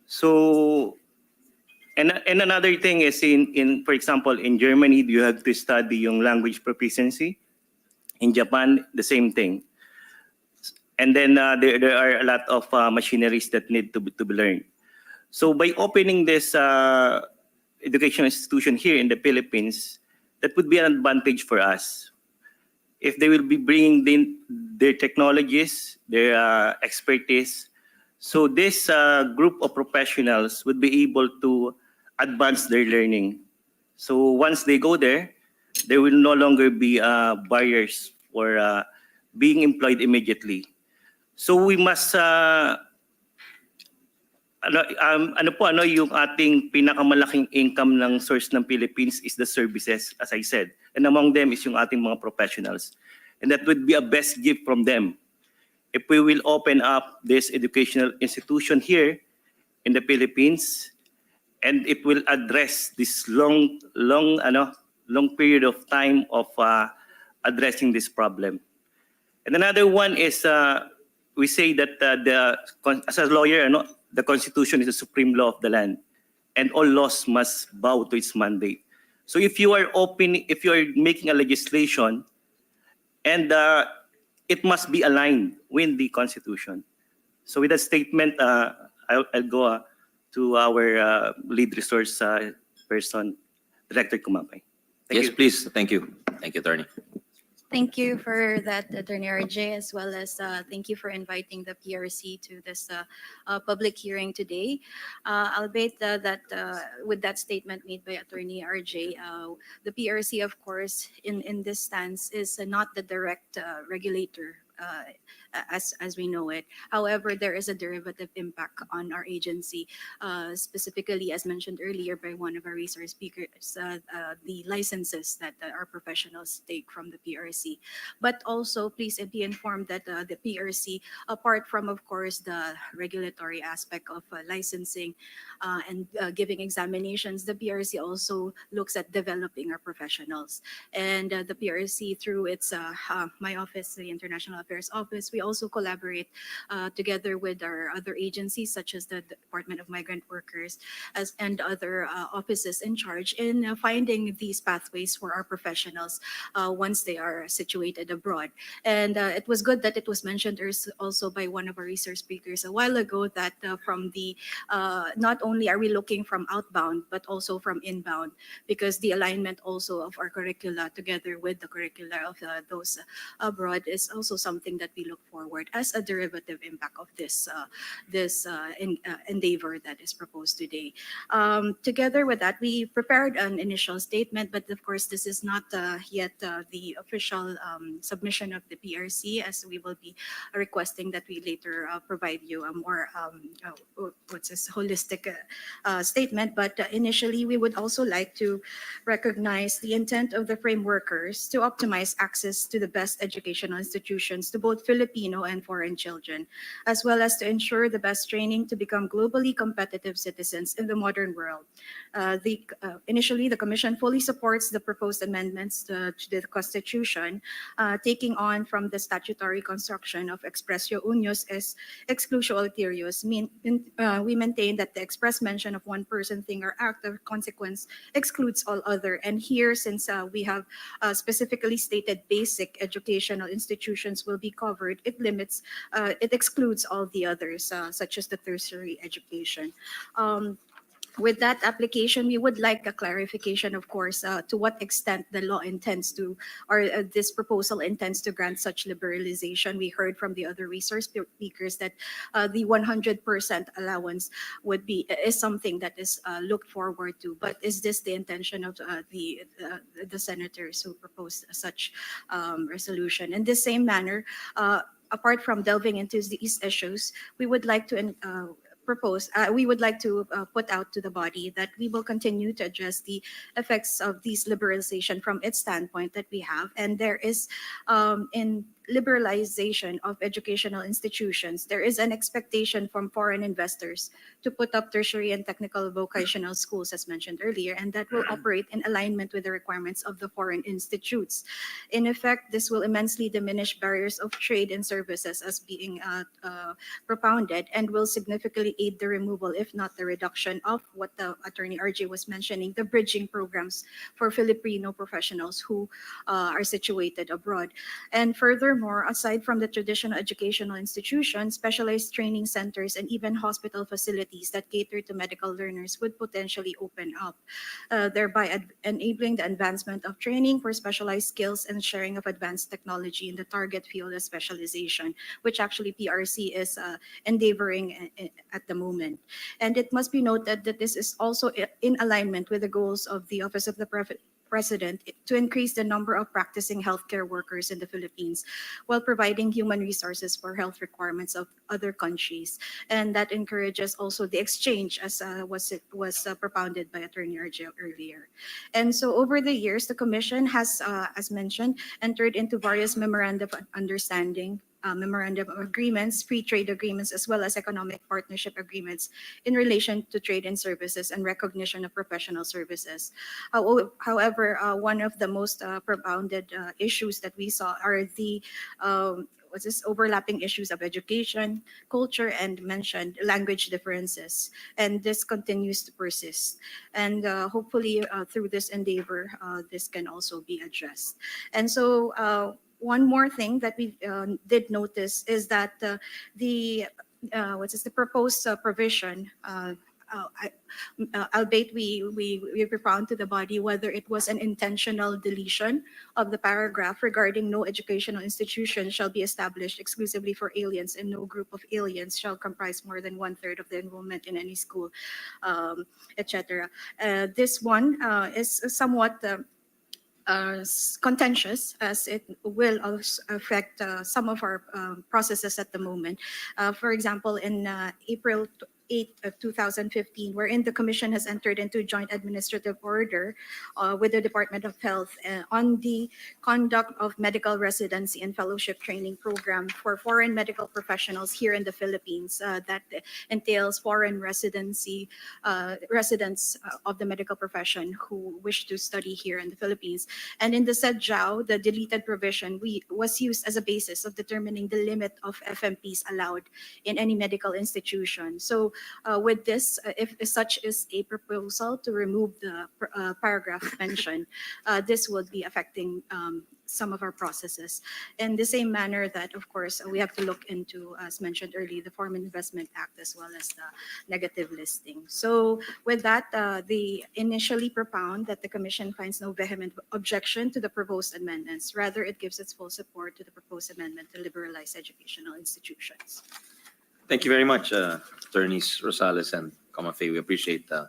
So, and another thing is for example, in Germany, you have to study yung language proficiency. In Japan, the same thing. And then there are a lot of machineries that need to be learned. So by opening this educational institution here in the Philippines, that would be an advantage for us. If they will be bringing their technologies, their expertise, so this group of professionals would be able to advance their learning. So once they go there, there will no longer be barriers for being employed immediately. So we must yung ating pinakamalaking income ng source ng Philippines is the services, as I said. And among them is yung ating mga professionals. And that would be a best gift from them. If we will open up this educational institution here in the Philippines, and it will address this long period of time of addressing this problem. And another one is we say that as a lawyer, the Constitution is the supreme law of the land, and all laws must bow to its mandate. So if you are making a legislation, and it must be aligned with the Constitution. So with that statement, I'll go to our lead resource person, Director Kumapay. Yes, please. Thank you. Thank you, Attorney. Thank you for that, Attorney RJ, as well as thank you for inviting the PRC to this public hearing today. Albeit that with that statement made by Attorney RJ, the PRC, of course, in this stance is not the direct regulator as we know it. However, there is a derivative impact on our agency, specifically as mentioned earlier by one of our resource speakers, the licenses that our professionals take from the PRC. But also, please be informed that the PRC, apart from, of course, the regulatory aspect of licensing and giving examinations, the PRC also looks at developing our professionals. And the PRC, through its my office, the International Affairs Office, we also collaborate together with our other agencies, such as the Department of Migrant Workers and other offices in charge in finding these pathways for our professionals once they are situated abroad. And it was good that it was mentioned also by one of our research speakers a while ago that from the not only are we looking from outbound, but also from inbound, because the alignment also of our curricula together with the curricula of those abroad is also something that we look forward as a derivative impact of this endeavor that is proposed today. Together with that, we prepared an initial statement, but of course, this is not yet the official submission of the PRC, as we will be requesting that we later provide you a more holistic statement. But initially, we would also like to recognize the intent of the frameworkers to optimize access to the best educational institutions to both Filipino and foreign children, as well as to ensure the best training to become globally competitive citizens in the modern world. Initially, the Commission fully supports the proposed amendments to the Constitution, taking on from the statutory construction of expressio unius es exclusio ulterius. We maintain that the express mention of one person, thing, or act of consequence excludes all other. And here, since we have specifically stated basic educational institutions will be covered, it limits, it excludes all the others, such as the tertiary education. With that application, we would like a clarification, of course, to what extent the law intends to, or this proposal intends to grant such liberalization. We heard from the other resource speakers that the 100% allowance is something that is looked forward to. But is this the intention of the senators who proposed such resolution? In the same manner, apart from delving into these issues, we would like to we would like to put out to the body that we will continue to address the effects of these liberalization from its standpoint that we have. And there is, in liberalization of educational institutions, there is an expectation from foreign investors to put up tertiary and technical vocational schools, as mentioned earlier, and that will operate in alignment with the requirements of the foreign institutes. In effect, this will immensely diminish barriers of trade and services as being propounded, and will significantly aid the removal, if not the reduction, of what the Attorney RJ was mentioning, the bridging programs for Filipino professionals who are situated abroad. And furthermore, aside from the traditional educational institutions, specialized training centers, and even hospital facilities that cater to medical learners would potentially open up, thereby enabling the advancement of training for specialized skills and sharing of advanced technology in the target field of specialization, which actually PRC is endeavoring at the moment. And it must be noted that this is also in alignment with the goals of the Office of the President to increase the number of practicing healthcare workers in the Philippines while providing human resources for health requirements of other countries. And that encourages also the exchange, as was propounded by Attorney RJ earlier. And so over the years, the Commission has, as mentioned, entered into various memorandum of understanding, memorandum of agreements, free trade agreements, as well as economic partnership agreements in relation to trade and services and recognition of professional services. However, one of the most propounded issues that we saw are the overlapping issues of education, culture, and mentioned language differences. And this continues to persist. And hopefully through this endeavor, this can also be addressed. And so one more thing that we did notice is that the proposed provision, albeit we propound to the body whether it was an intentional deletion of the paragraph regarding no educational institution shall be established exclusively for aliens, and no group of aliens shall comprise more than 1/3 of the enrollment in any school, etc. This one is somewhat contentious, as it will also affect some of our processes at the moment. For example, in April 8 of 2015, wherein the Commission has entered into a joint administrative order with the Department of Health on the conduct of medical residency and fellowship training program for foreign medical professionals here in the Philippines. That entails foreign residency residents of the medical profession who wish to study here in the Philippines. And in the said JAO, the deleted provision was used as a basis of determining the limit of FMPs allowed in any medical institution. So with this, if such is a proposal to remove the paragraph mentioned, this would be affecting some of our processes. In the same manner that, of course, we have to look into, as mentioned earlier, the Foreign Investment Act as well as the negative listing. So with that, they initially propound that the Commission finds no vehement objection to the proposed amendments. Rather, it gives its full support to the proposed amendment to liberalize educational institutions. Thank you very much, Attorneys Rosales and Comafe. We appreciate the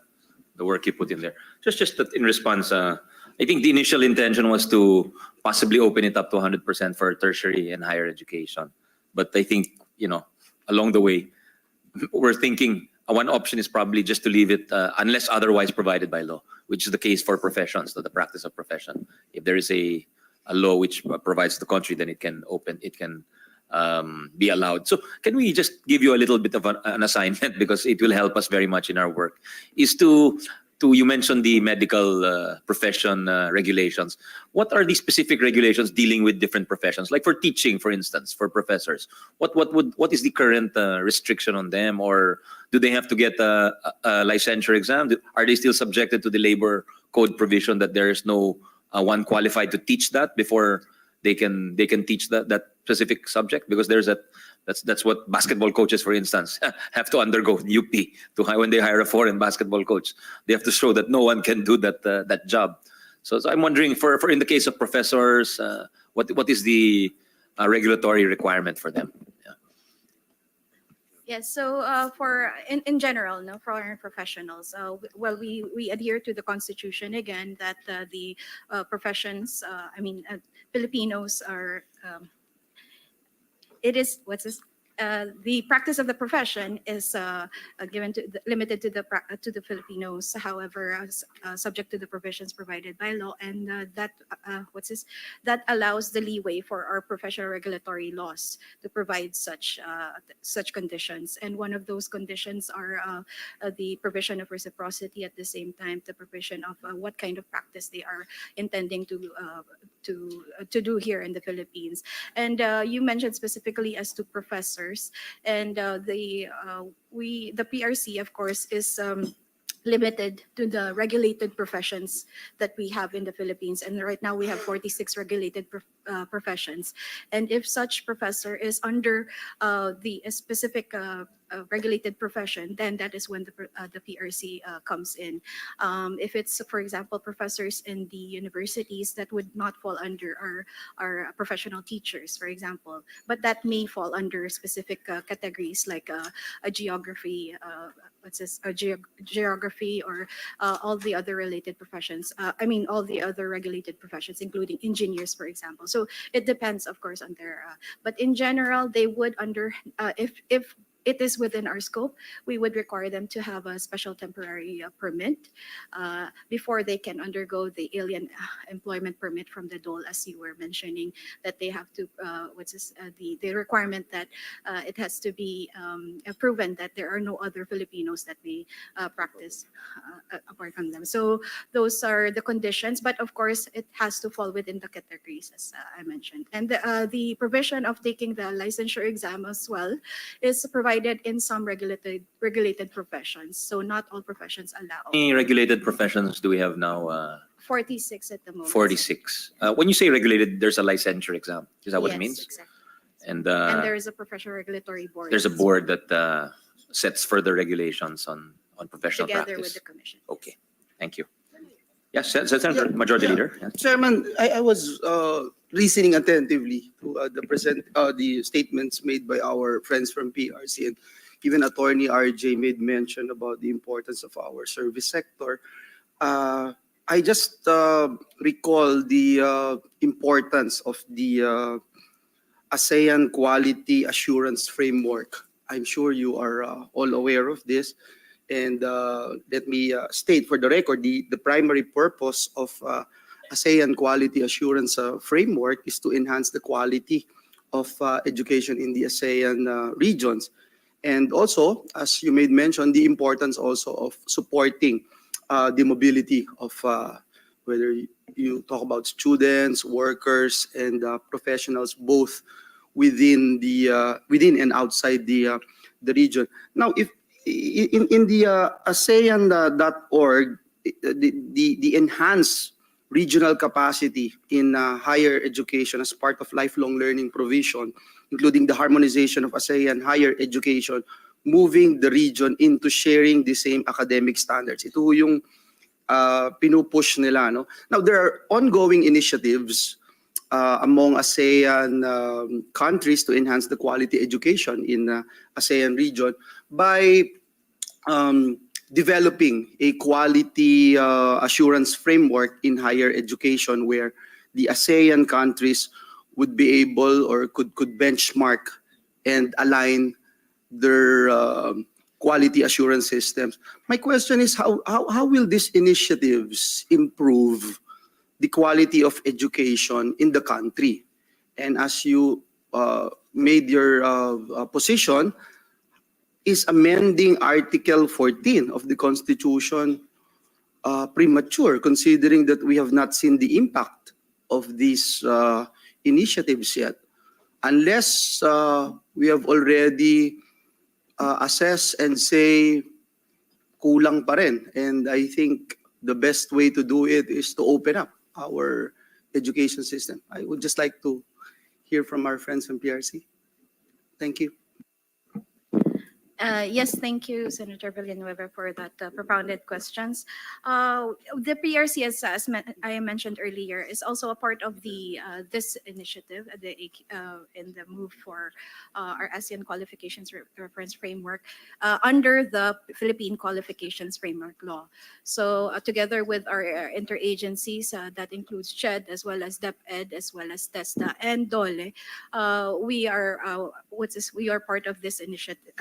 work you put in there. Just that in response, I think the initial intention was to possibly open it up to 100% for tertiary and higher education. But I think, along the way, we're thinking one option is probably just to leave it unless otherwise provided by law, which is the case for professions, the practice of profession. If there is a law which provides the country, then it can be allowed. So can we just give you a little bit of an assignment, because it will help us very much in our work, is to you mentioned the medical profession regulations. What are the specific regulations dealing with different professions? Like for teaching, for instance, for professors, what is the current restriction on them? Or do they have to get a licensure exam? Are they still subjected to the labor code provision that there is no one qualified to teach that before they can teach that specific subject? Because that's what basketball coaches, for instance, have to undergo UP when they hire a foreign basketball coach. They have to show that no one can do that job. So I'm wondering, for in the case of professors, what is the regulatory requirement for them? Yes, so for in general, no, foreign professionals, well, we adhere to the Constitution again that the professions, Filipinos are. It is the practice of the profession is limited to the Filipinos. However, subject to the provisions provided by law, and that allows the leeway for our professional regulatory laws to provide such conditions. And one of those conditions are the provision of reciprocity, at the same time the provision of what kind of practice they are intending to do here in the Philippines. And you mentioned specifically as to professors, and the PRC, of course, is limited to the regulated professions that we have in the Philippines. And right now we have 46 regulated professions. And if such professor is under the specific regulated profession, then that is when the PRC comes in. If it's, for example, professors in the universities, that would not fall under our professional teachers, for example, but that may fall under specific categories like a geography, geography, or all the other related professions. All the other regulated professions, including engineers, for example. So it depends, of course, on their. But in general, they would if it is within our scope, we would require them to have a special temporary permit before they can undergo the alien employment permit from the DOL, as you were mentioning, that they have to, the requirement that it has to be proven that there are no other Filipinos that may practice apart from them. So those are the conditions, but of course, it has to fall within the categories, as I mentioned. And the provision of taking the licensure exam as well is provided in some regulated professions. So not all professions allow. How many regulated professions do we have now? 46 at the moment. 46. When you say regulated, there's a licensure exam. Is that what it means? Exactly. And there is a professional regulatory board. There's a board that sets further regulations on professional together practice. with the commission. Okay, thank you. Yes, Senator, Majority Leader. Yes. Chairman, I was listening attentively to the statements made by our friends from PRC, and even Attorney RJ made mention about the importance of our service sector. I just recall the importance of the ASEAN Quality Assurance Framework. I'm sure you are all aware of this. And let me state for the record, the primary purpose of ASEAN Quality Assurance Framework is to enhance the quality of education in the ASEAN regions. And also, as you made mention, the importance also of supporting the mobility of whether you talk about students, workers, and professionals, both within and outside the region. Now, if in the ASEAN.org, the enhanced regional capacity in higher education as part of lifelong learning provision, including the harmonization of ASEAN higher education, moving the region into sharing the same academic standards. Ito yung pinupush nila. No? Now, there are ongoing initiatives among ASEAN countries to enhance the quality education in ASEAN region by developing a quality assurance framework in higher education where the ASEAN countries would be able or could benchmark and align their quality assurance systems. My question is how will these initiatives improve the quality of education in the country? And as you made your position, is amending Article 14 of the Constitution premature, considering that we have not seen the impact of these initiatives yet? Unless we have already assessed and say, kulang pa rin. And I think the best way to do it is to open up our education system. I would just like to hear from our friends from PRC. Thank you. Yes, thank you, Senator Villanueva, for that propounded questions. The PRC, as I mentioned earlier, is also a part of the this initiative, in the move for our ASEAN Qualifications Reference Framework under the Philippine Qualifications Framework Law. So together with our interagencies, that includes CHED as well as DepEd as well as TESDA and DOLE, we are we are part of this initiative.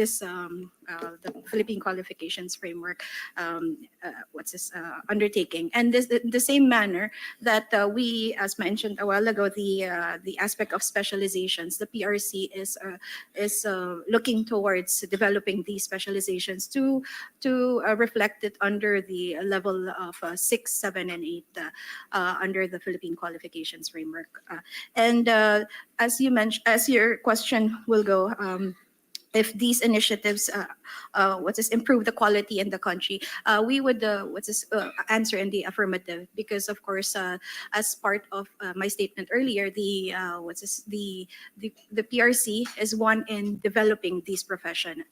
The Philippine Qualifications Framework undertaking, and this the same manner that we, as mentioned a while ago, the aspect of specializations, the PRC is looking towards developing these specializations to reflect it under the level of 6, 7, and 8 under the Philippine Qualifications Framework. And as you mentioned, as your question will go, if these initiatives improve the quality in the country, we would answer in the affirmative, because of course, as part of my statement earlier, the PRC is one in developing these professions,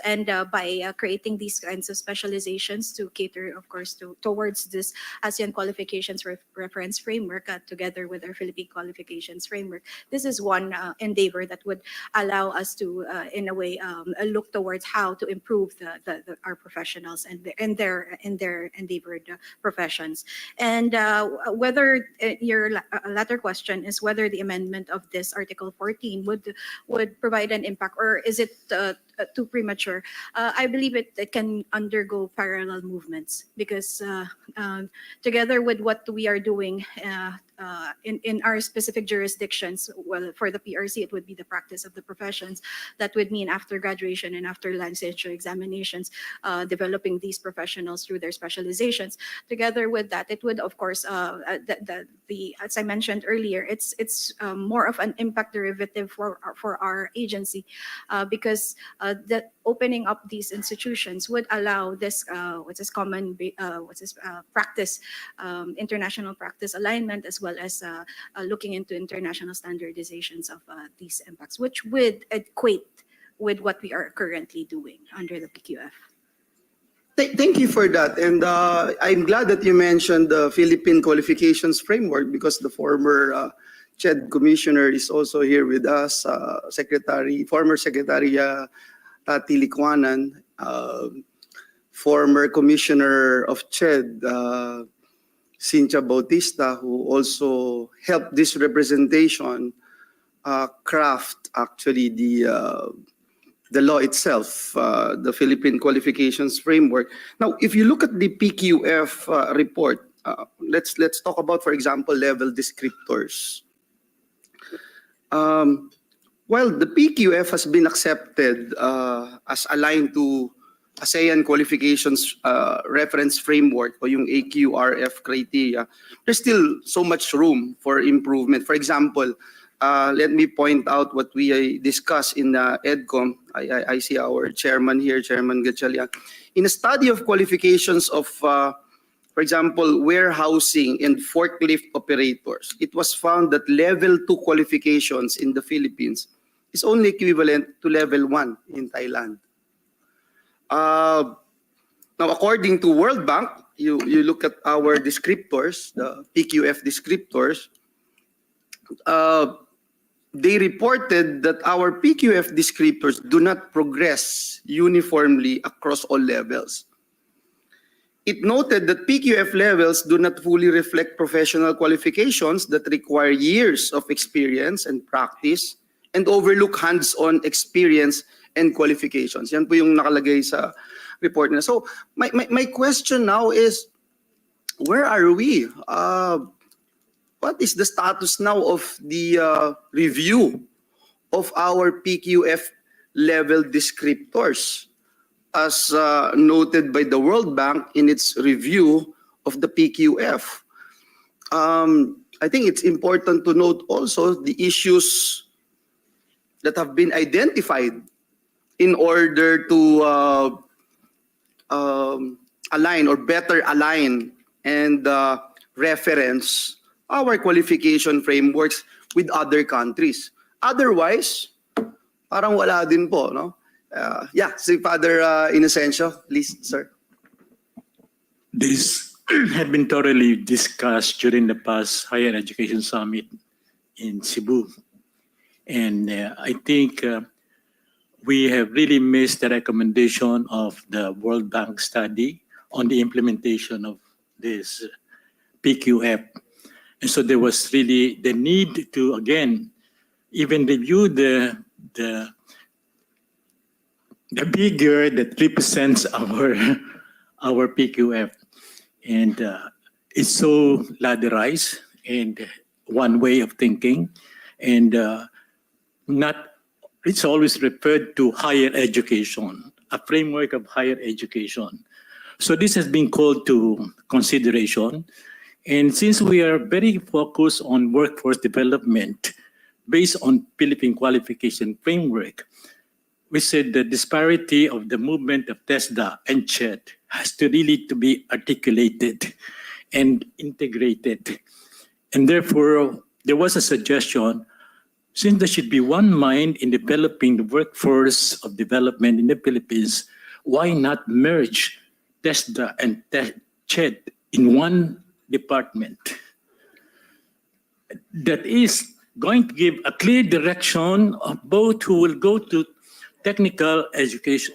and by creating these kinds of specializations to cater, of course, towards this ASEAN Qualifications Reference Framework, together with our Philippine Qualifications Framework, this is one endeavor that would allow us to, in a way, look towards how to improve our professionals and in their endeavored professions. And whether your latter question is whether the amendment of this Article 14 would provide an impact, or is it too premature? I believe it can undergo parallel movements, because together with what we are doing in our specific jurisdictions, well, for the PRC, it would be the practice of the professions. That would mean after graduation and after licensure examinations, developing these professionals through their specializations. Together with that, it would, of course, as I mentioned earlier, it's more of an impact derivative for our agency, because the opening up these institutions would allow this practice, international practice alignment, as well as looking into international standardizations of these impacts, which would equate with what we are currently doing under the PQF. Thank you for that. And I'm glad that you mentioned the Philippine Qualifications Framework, because the former CHED commissioner is also here with us, former Secretary Tati Licuanan, former commissioner of CHED, Cynthia Bautista, who also helped this representation craft actually the law itself, the Philippine Qualifications Framework. Now, if you look at the PQF report, let's talk about, for example, level descriptors. While the PQF has been accepted as aligned to ASEAN Qualifications Reference Framework o yung AQRF criteria, there's still so much room for improvement. For example, let me point out what we discussed in EDCOM. I see our chairman here, Chairman Gatchalian. In a study of qualifications of, for example, warehousing and forklift operators, it was found that level 2 qualifications in the Philippines is only equivalent to level 1 in Thailand. Now, according to World Bank, you look at our descriptors, the PQF descriptors, they reported that our PQF descriptors do not progress uniformly across all levels. It noted that PQF levels do not fully reflect professional qualifications that require years of experience and practice and overlook hands-on experience and qualifications. Yan po yung nakalagay sa report nila. So my question now is, where are we? What is the status now of the review of our PQF level descriptors as noted by the World Bank in its review of the PQF? I think it's important to note also the issues that have been identified in order to align or better align and reference our qualification frameworks with other countries. Otherwise, parang wala din po, no? Yeah, si Father Inocencio, please, sir. This had been thoroughly discussed during the past Higher Education Summit in Cebu. And I think we have really missed the recommendation of the World Bank study on the implementation of this PQF. And so there was really the need to, again, even review the figure that represents our PQF. And it's so ladderized and one way of thinking. And it's always referred to higher education, a framework of higher education. So this has been called to consideration. And since we are very focused on workforce development based on Philippine qualification framework, we said the disparity of the movement of TESDA and CHED has to really to be articulated and integrated. And therefore, there was a suggestion, since there should be one mind in developing the workforce of development in the Philippines, why not merge TESDA and CHED in one department that is going to give a clear direction of both who will go to technical education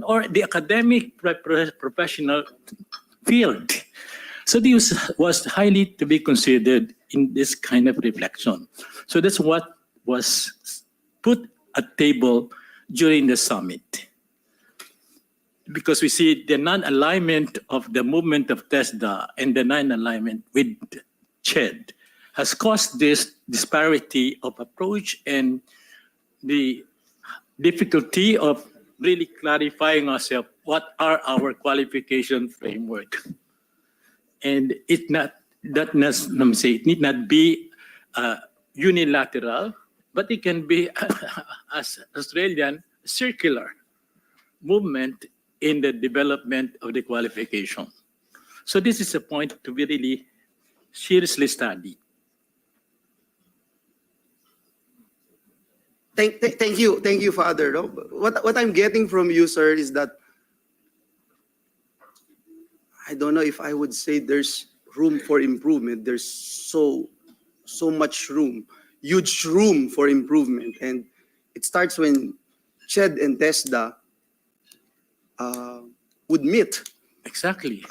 or the academic professional field. So this was highly to be considered in this kind of reflection. So that's what was put at table during the summit. Because we see the non-alignment of the movement of TESDA and the non-alignment with CHED has caused this disparity of approach and the difficulty of really clarifying ourselves what are our qualification framework. And it need not be unilateral, but it can be as Australian circular movement in the development of the qualification. So this is a point to be really seriously studied. Thank you, Father. No? What I'm getting from you, sir, is that I don't know if I would say there's room for improvement. There's so much room, huge room for improvement, and it starts when CHED and TESDA would meet. Exactly.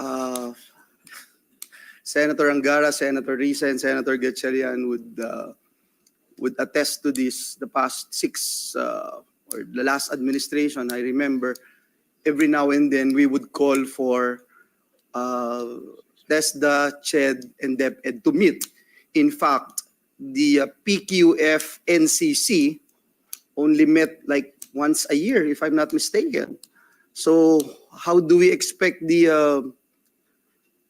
Senator Angara, Senator Risa, and Senator Gatchalian would attest to this. The past or the last administration, I remember every now and then we would call for TESDA, CHED, and DepEd to meet. In fact, the PQF NCC only met like once a year, if I'm not mistaken. So how do we expect the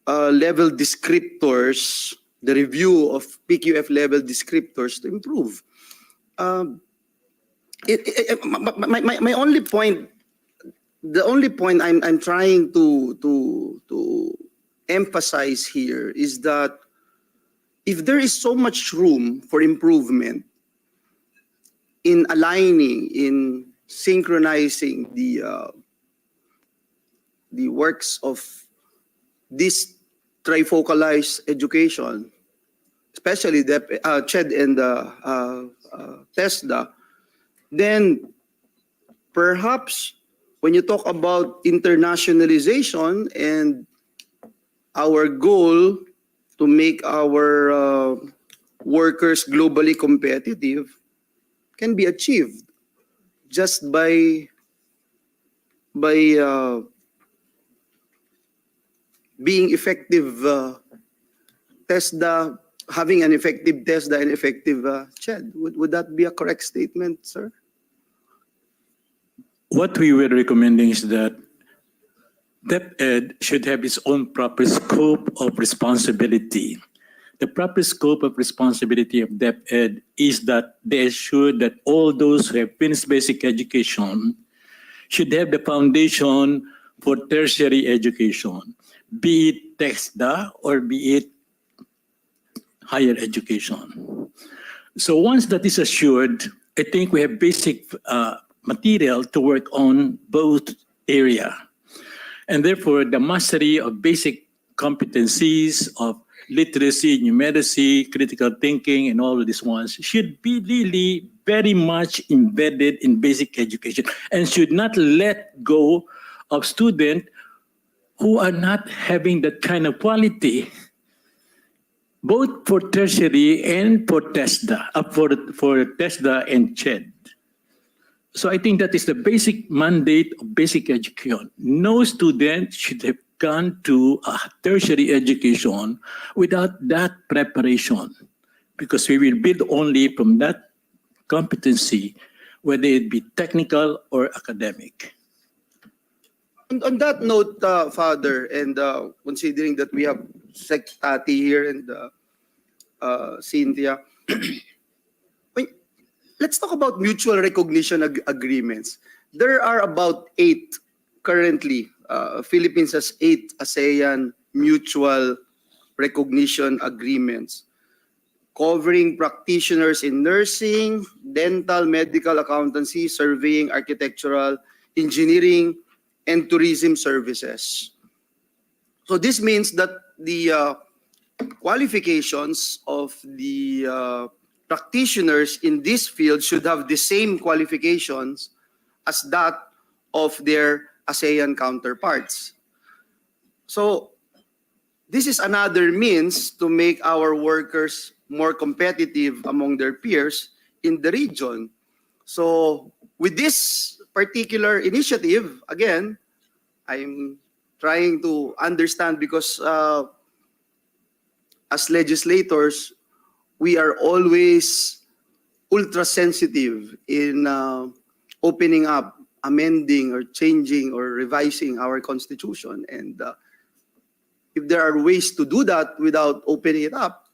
level descriptors, the review of PQF level descriptors to improve? My only point, the only point I'm trying to emphasize here is that if there is so much room for improvement in aligning, in synchronizing the works of this trifocalized education, especially the CHED and TESDA, then perhaps when you talk about internationalization and our goal to make our workers globally competitive can be achieved just by being effective TESDA, having an effective TESDA and effective CHED. Would that be a correct statement, sir? What we were recommending is that DepEd should have its own proper scope of responsibility. The proper scope of responsibility of DepEd is that they ensure that all those who have finished basic education should have the foundation for tertiary education, be it TESDA or be it higher education. So once that is assured, I think we have basic material to work on both area. And therefore, the mastery of basic competencies of literacy, numeracy, critical thinking, and all of these ones should be really very much embedded in basic education and should not let go of students who are not having that kind of quality, both for tertiary and for TESDA, for TESDA and CHED. So I think that is the basic mandate of basic education. No student should have gone to a tertiary education without that preparation, because we will build only from that competency, whether it be technical or academic. On that note, Father, and considering that we have Sec Tati here and Cynthia, let's talk about mutual recognition agreements. There are about 8 currently. Philippines has 8 ASEAN mutual recognition agreements covering practitioners in nursing, dental, medical, accountancy, surveying, architectural, engineering, and tourism services. So this means that the qualifications of the practitioners in this field should have the same qualifications as that of their ASEAN counterparts. So this is another means to make our workers more competitive among their peers in the region. So with this particular initiative, again, I'm trying to understand because as legislators, we are always ultra sensitive in opening up, amending or changing or revising our constitution. And if there are ways to do that without opening it up,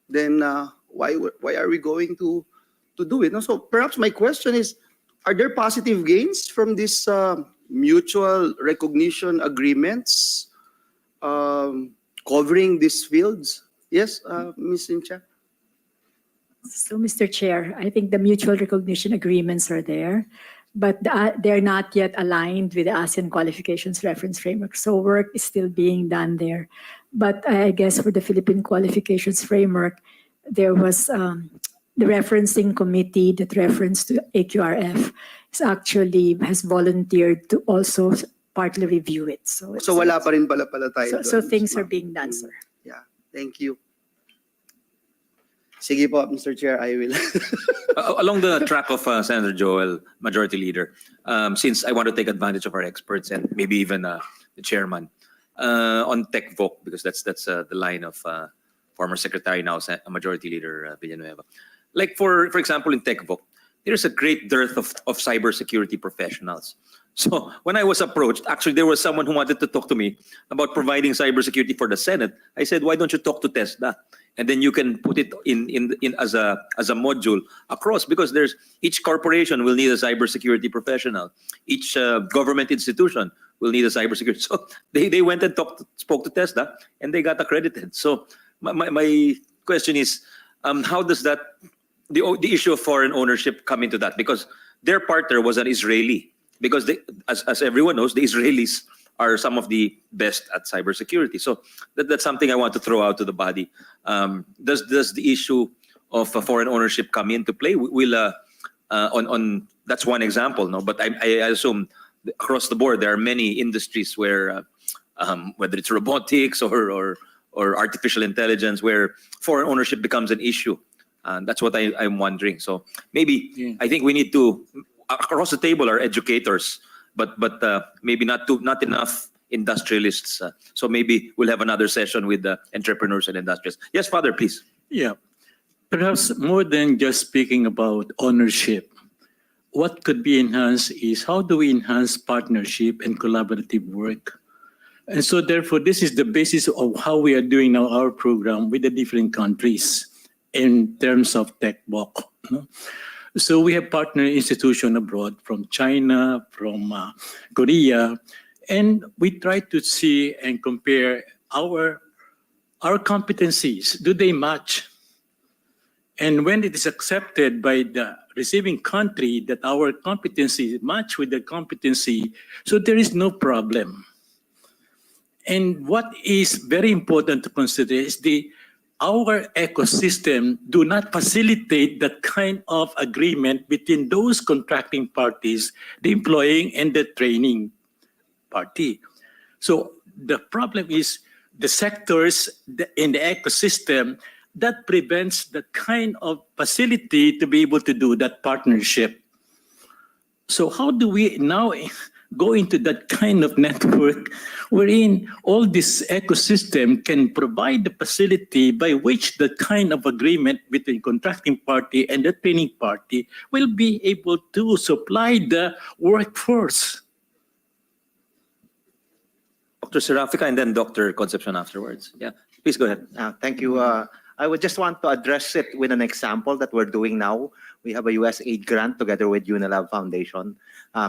then why are we going to do it? So perhaps my question is, are there positive gains from this mutual recognition agreements covering these fields? Yes, Ms. Cynthia? So, Mr. Chair, I think the mutual recognition agreements are there, but they're not yet aligned with the ASEAN Qualifications Reference Framework. So work is still being done there. But I guess for the Philippine Qualifications Framework, there was the referencing committee that referenced to AQRF has volunteered to also partly review it. So wala pa rin pala tayo so doon. things are being done, sir. Yeah. Thank you. Sige po, Mr. Chair, I will. Along the track of Senator Joel, Majority Leader, since I want to take advantage of our experts and maybe even the chairman on TechVoc, because that's the line of former Secretary, now Majority Leader Villanueva. Like for example, in TechVoc, there's a great dearth of cybersecurity professionals. So when I was approached, actually there was someone who wanted to talk to me about providing cybersecurity for the Senate. I said, why don't you talk to TESDA? And then you can put it in as a module across, because each corporation will need a cybersecurity professional. Each government institution will need a cybersecurity. So they went and spoke to TESDA, and they got accredited. So my question is, how does the issue of foreign ownership come into that? Because their partner was an Israeli. Because as everyone knows, the Israelis are some of the best at cybersecurity. So that's something I want to throw out to the body. Does the issue of foreign ownership come into play? That's one example, no? But I assume across the board there are many industries where, whether it's robotics or artificial intelligence, where foreign ownership becomes an issue. That's what I'm wondering. So maybe I think we need to, across the table, are educators, but maybe not enough industrialists. So maybe we'll have another session with the entrepreneurs and industrialists. Yes, Father, please. Yeah, perhaps more than just speaking about ownership, what could be enhanced is how do we enhance partnership and collaborative work? And so therefore, this is the basis of how we are doing now our program with the different countries in terms of TechVoc. So we have partner institutions abroad from China, from Korea, and we try to see and compare our competencies. Do they match? And when it is accepted by the receiving country that our competencies match with the competency, so there is no problem. And what is very important to consider is our ecosystem do not facilitate that kind of agreement between those contracting parties, the employing and the training party. So the problem is the sectors in the ecosystem that prevents the kind of facility to be able to do that partnership. So how do we now go into that kind of network wherein all this ecosystem can provide the facility by which the kind of agreement between contracting party and the training party will be able to supply the workforce? Dr. Serafica and then Dr. Concepcion afterwards. Yeah, please go ahead. Thank you. I would just want to address it with an example that we're doing now. We have a US aid grant together with Unilab Foundation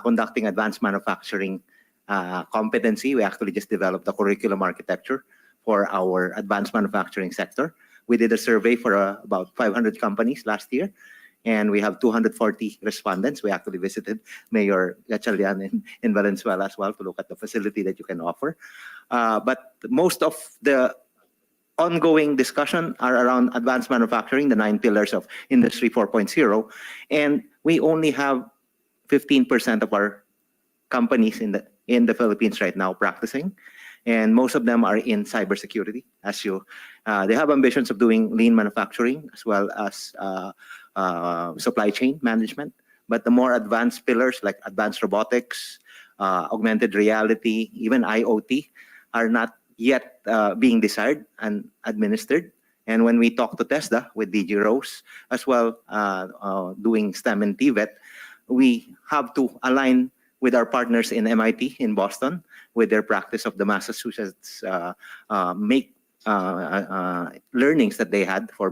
conducting advanced manufacturing competency. We actually just developed a curriculum architecture for our advanced manufacturing sector. We did a survey for about 500 companies last year, and we have 240 respondents. We actually visited Mayor Gatchalian in Valenzuela as well to look at the facility that you can offer. But most of the ongoing discussion are around advanced manufacturing, the 9 pillars of Industry 4.0, and we only have 15% of our companies in the Philippines right now practicing, and most of them are in cybersecurity. They have ambitions of doing lean manufacturing as well as supply chain management, but the more advanced pillars like advanced robotics, augmented reality, even IoT are not yet being desired and administered. And when we talk to TESDA with DG Rose, as well doing STEM and TVET, we have to align with our partners in MIT in Boston with their practice of the Massachusetts learnings that they had for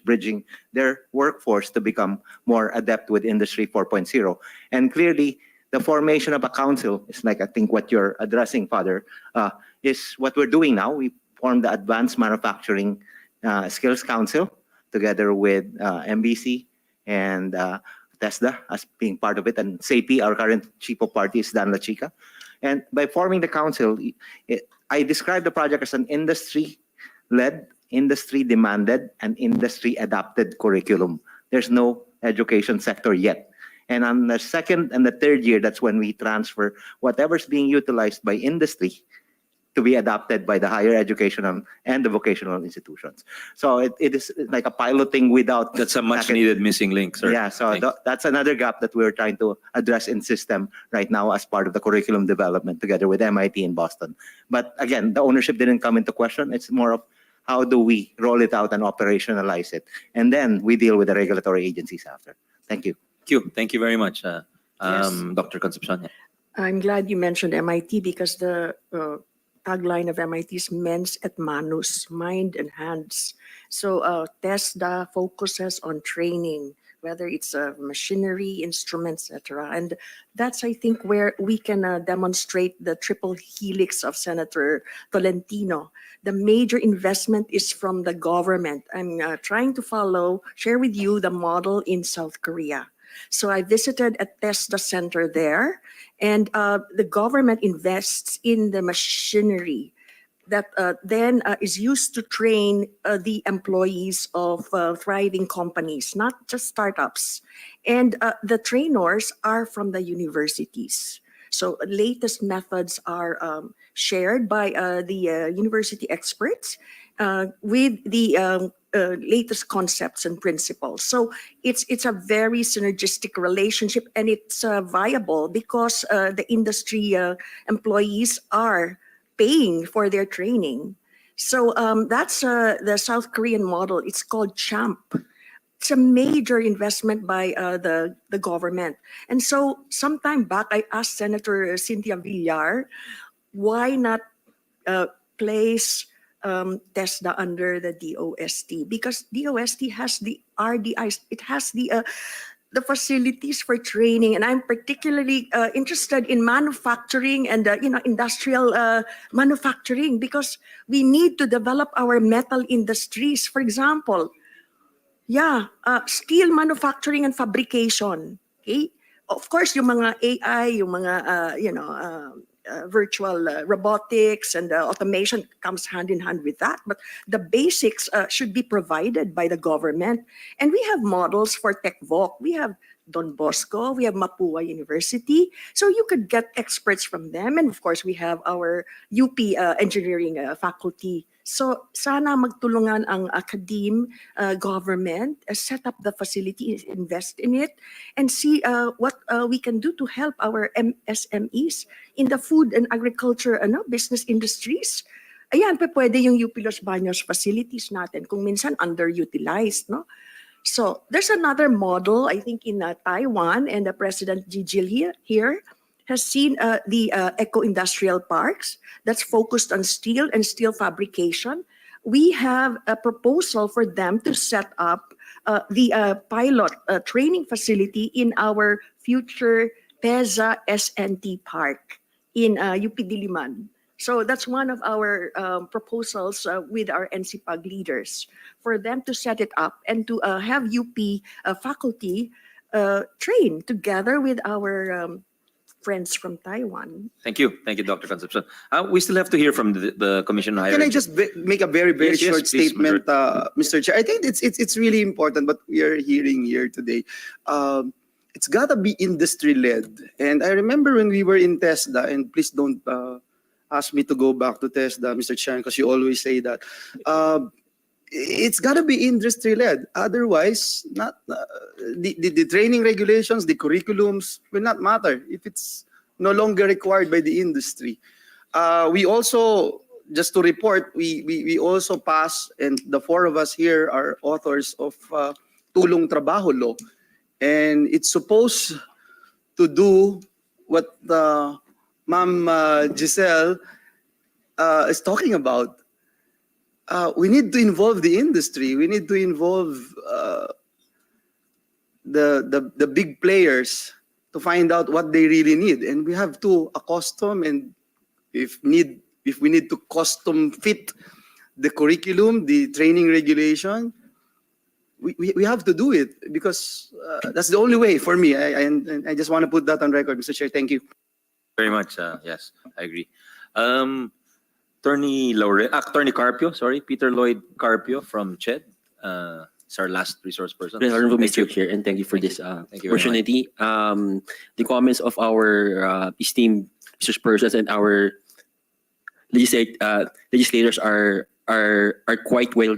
bridging their workforce to become more adept with Industry 4.0. And clearly, the formation of a council is like, I think what you're addressing, Father, is what we're doing now. We formed the Advanced Manufacturing Skills Council together with MBC and TESDA as being part of it, and SAPI, our current chief of party, is Dan Lachica. And by forming the council, I describe the project as an industry-led, industry-demanded, and industry-adapted curriculum. There's no education sector yet. And on the second and the third year, that's when we transfer whatever's being utilized by industry to be adopted by the higher educational and the vocational institutions. So it is like a piloting without. That's a much needed missing link, sir. Yeah, so that's another gap that we're trying to address in system right now as part of the curriculum development together with MIT in Boston. But again, the ownership didn't come into question. It's more of how do we roll it out and operationalize it? And then we deal with the regulatory agencies after. Thank you. Thank you very much, Yes. Dr. Concepcion. I'm glad you mentioned MIT because the tagline of MIT is mens et manus, mind and hands. So TESDA focuses on training, whether it's machinery, instruments, etc. And that's, I think, where we can demonstrate the triple helix of Senator Tolentino. The major investment is from the government. I'm trying to share with you the model in South Korea. So I visited a TESDA center there, and the government invests in the machinery that then is used to train the employees of thriving companies, not just startups. And the trainers are from the universities. So latest methods are shared by the university experts with the latest concepts and principles. So it's a very synergistic relationship, and it's viable because the industry employees are paying for their training. So that's the South Korean model. It's called CHAMP. It's a major investment by the government. And so sometime back, I asked Senator Cynthia Villar, why not place TESDA under the DOST? Because DOST has the RDIs, it has the facilities for training, and I'm particularly interested in manufacturing and industrial manufacturing, because we need to develop our metal industries. For example, steel manufacturing and fabrication. Okay, of course, yung mga AI, yung mga virtual robotics and automation comes hand in hand with that. But the basics should be provided by the government. And we have models for TechVoc. We have Don Bosco, we have Mapua University. So you could get experts from them. And of course, we have our UP engineering faculty. So sana magtulungan ang academe, government, set up the facility, invest in it, and see what we can do to help our MSMEs in the food and agriculture business industries. Ayan, pwede yung UP Los Baños facilities natin kung minsan underutilized, no? So there's another model, I think, in Taiwan, and the President Gigil here has seen the eco-industrial parks that's focused on steel and steel fabrication. We have a proposal for them to set up the pilot training facility in our future TESDA SNT Park in UP Diliman. So that's one of our proposals with our NCPAG leaders, for them to set it up and to have UP faculty train together with our friends from Taiwan. Thank you, Dr. Concepcion. We still have to hear from the Commission on Higher Can I Education. just make a very Yes, short please, statement, Mr. Chair? I think it's really important what we are hearing here today. It's gotta be industry-led. And I remember when we were in TESDA, and please don't ask me to go back to TESDA, Mr. Chair, because you always say that. It's gotta be industry-led. Otherwise, not the training regulations, the curriculums will not matter if it's no longer required by the industry. We also, just to report, we also passed, and the four of us here are authors of Tulong Trabaho Law, and it's supposed to do what Ma'am Giselle is talking about. We need to involve the industry. We need to involve the big players to find out what they really need, and we have to accustom, and if we need to custom fit the curriculum, the training regulation, we have to do it, because that's the only way for me. I just want to put that on record, Mr. Chair. Thank you very much. Yes, I agree. Attorney Carpio, Peter Lloyd Carpio from CHED. It's our last resource person. Honorable Thank Mr. you. Chair, and thank you for this Thank you very much. opportunity. The comments of our esteemed persons and our legislators are quite well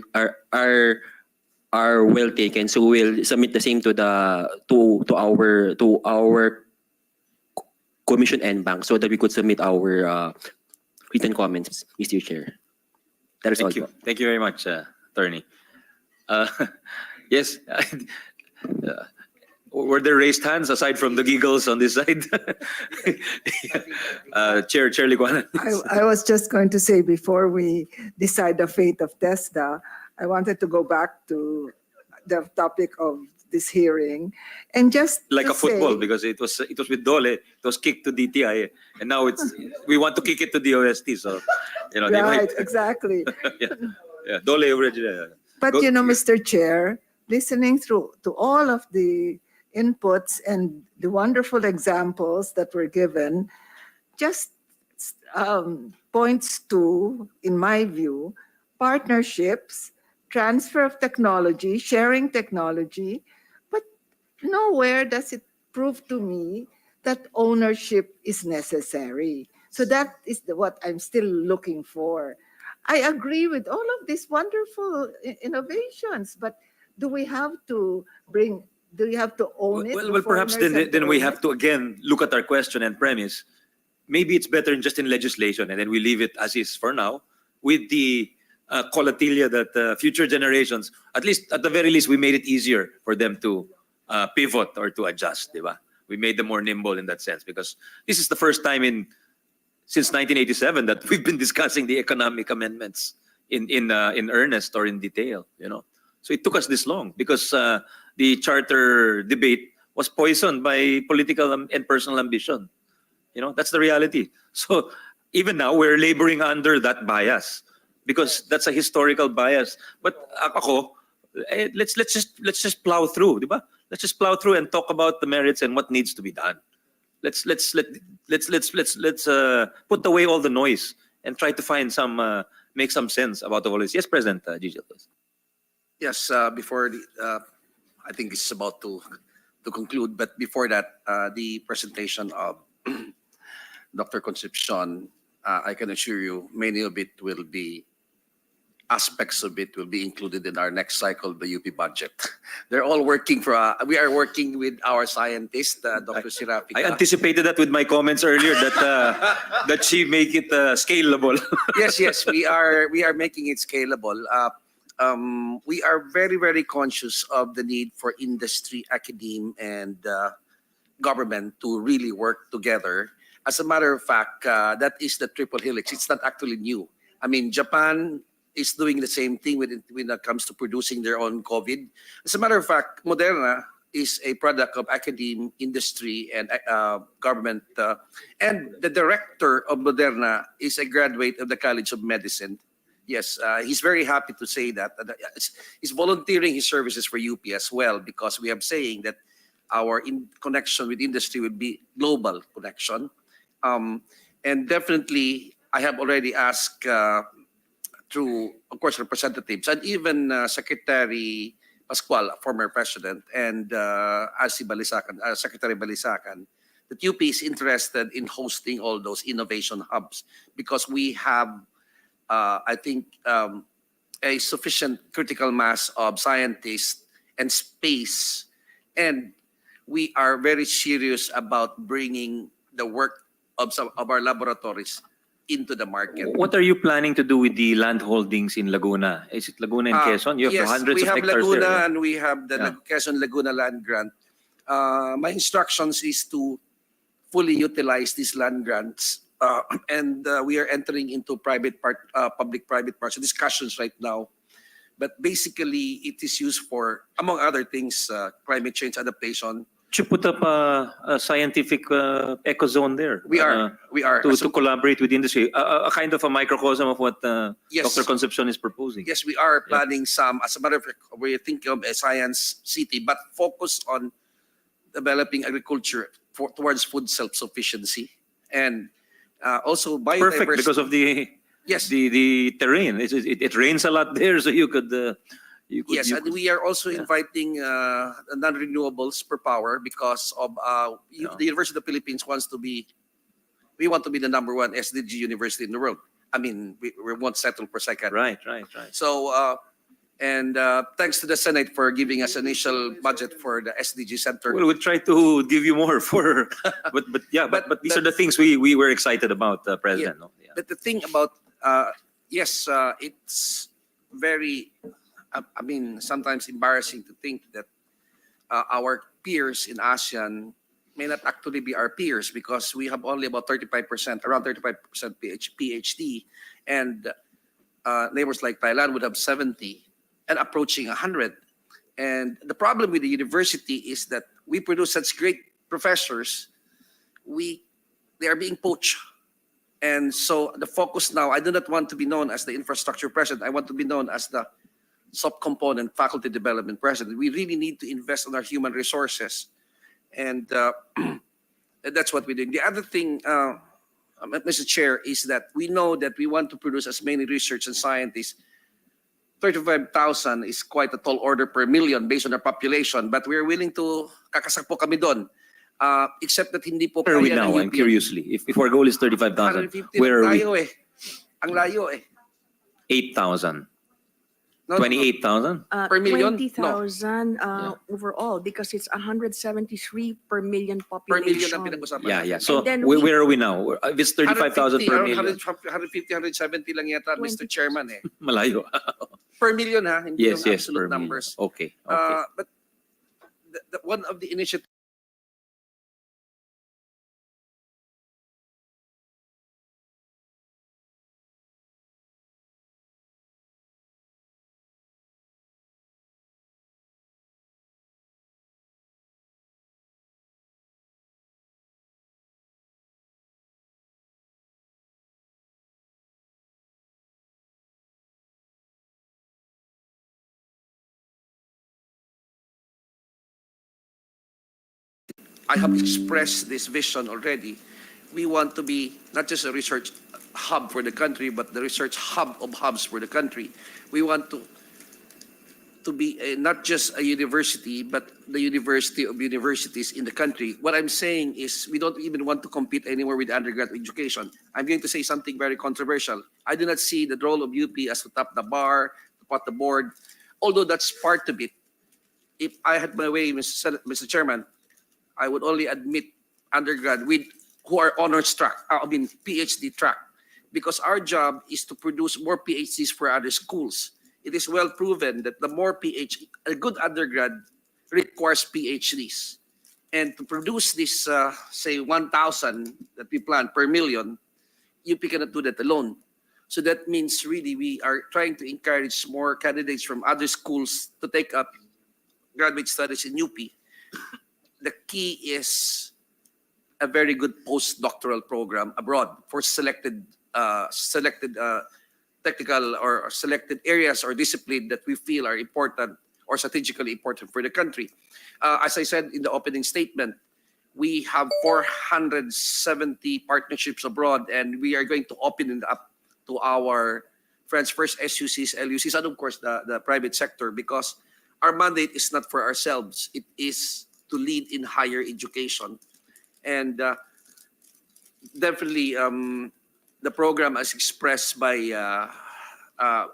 are well taken. So we'll submit the same to our commission and bank so that we could submit our written comments, Mr. Chair. That is all. Thank you. Thank you very much, Attorney. Yes. Were there raised hands aside from the giggles on this side? Chair Liguana. I was just going to say, before we decide the fate of TESDA, I wanted to go back to the topic of this hearing and just Like to a football, say, because it was with Dole, it was kicked to DTI, and now we want to kick it to DOST. So, they right, might, exactly. yeah, Dole already. But you know, Mr. Chair, listening through to all of the inputs and the wonderful examples that were given, just points to, in my view, partnerships, transfer of technology, sharing technology, but nowhere does it prove to me that ownership is necessary. So that is what I'm still looking for. I agree with all of these wonderful innovations, but do we have to own it? Well, perhaps then we have to again look at our question and premise. Maybe it's better just in legislation, and then we leave it as is for now, with the colatilia that future generations, at the very least, we made it easier for them to pivot or to adjust, diba? We made them more nimble in that sense, because this is the first time since 1987 that we've been discussing the economic amendments in earnest or in detail, So it took us this long because the charter debate was poisoned by political and personal ambition. That's the reality. So even now we're laboring under that bias because that's a historical bias. But let's just plow through, diba? Let's just plow through and talk about the merits and what needs to be done. Let's put away all the noise and try to make some sense about all this. Yes, President Gigi. Yes, before I think it's about to conclude, but before that, the presentation of Dr. Concepcion, I can assure you many of it will be, aspects of it will be included in our next cycle of the UP budget. They're all working we are working with our scientist, Dr. Sirafica. I anticipated that with my comments earlier that she make it scalable. Yes, we are making it scalable. We are very, very conscious of the need for industry, academia, and government to really work together. As a matter of fact, that is the triple helix. It's not actually new. I mean, Japan is doing the same thing when it comes to producing their own COVID. As a matter of fact, Moderna is a product of academia, industry, and government. And the director of Moderna is a graduate of the College of Medicine. Yes, he's very happy to say that. He's volunteering his services for UP as well, because we are saying that our connection with industry will be global connection. And definitely, I have already asked through, of course, representatives and even Secretary Pascual, former president, and Secretary Balisacan, that UP is interested in hosting all those innovation hubs because we have, I think, a sufficient critical mass of scientists and space, and we are very serious about bringing the work of some of our laboratories into the market. What are you planning to do with the land holdings in Laguna? Is it Laguna and Quezon? You have Yes, hundreds we of have hectares Laguna there. and we have the Quezon Laguna land grant. My instructions is to fully utilize these land grants, and we are entering into public-private partnership discussions right now. But basically, it is used for, among other things, climate change adaptation. You put up a scientific ecozone there. We are. To collaborate with industry, a kind of a microcosm of what Yes. Dr. Concepcion is proposing. Yes, we are planning some. As a matter of fact, we're thinking of a science city, but focused on developing agriculture towards food self-sufficiency and also biodiversity. Perfect because of the terrain. It rains a lot there, so you could. Yes, and we are also inviting non-renewables per power because of the University of the Philippines we want to be the #1 SDG university in the world. I mean, we won't settle for second. Right. So, thanks to the Senate for giving us initial budget for the SDG Center. Well, we'll try to give you more for, but these are the things we were excited about, President. No? Yeah. But the thing about, yes, it's very, I mean, sometimes embarrassing to think that our peers in ASEAN may not actually be our peers because we have only about 35%, around 35% PhD, and neighbors like Thailand would have 70 and approaching 100. And the problem with the university is that we produce such great professors, they are being poached. And so the focus now, I do not want to be known as the infrastructure president. I want to be known as the subcomponent faculty development president. We really need to invest in our human resources. And that's what we do. The other thing, Mr. Chair, is that we know that we want to produce as many research and scientists. 35,000 is quite a tall order per million based on our population, but we're willing to kakasak po kami doon. Except that hindi po Where are we kaya ng now? I'm UP. curiously. If our goal is 35,000, 150, where are we? layo eh. Ang layo eh. 8,000. No, 28,000? Per million? 20,000 No. overall because it's 173 per million Per population. million ang pinag-usapan. Yeah. So then where are we now? If it's 35,000 per million, 150, 170 lang yata, Mr. Chairman eh. malayo. Per million ha, hindi Yes, yung yes, absolute per million. numbers. Okay. But one of the initiatives I have expressed this vision already. We want to be not just a research hub for the country, but the research hub of hubs for the country. We want to be not just a university, but the university of universities in the country. What I'm saying is we don't even want to compete anymore with undergraduate education. I'm going to say something very controversial. I do not see the role of UP as to top the bar, to pot the board, although that's part of it. If I had my way, Mr. Chairman, I would only admit undergrad who are honors track, PhD track, because our job is to produce more PhDs for other schools. It is well proven that the more a good undergrad requires PhDs. And to produce this, say 1,000 that we plan per million, UP cannot do that alone. So that means really we are trying to encourage more candidates from other schools to take up graduate studies in UP. The key is a very good postdoctoral program abroad for selected technical or selected areas or discipline that we feel are important or strategically important for the country. As I said in the opening statement, we have 470 partnerships abroad, and we are going to open it up to our friends, first SUCs, LUCs, and of course the private sector, because our mandate is not for ourselves. It is to lead in higher education. And definitely the program as expressed by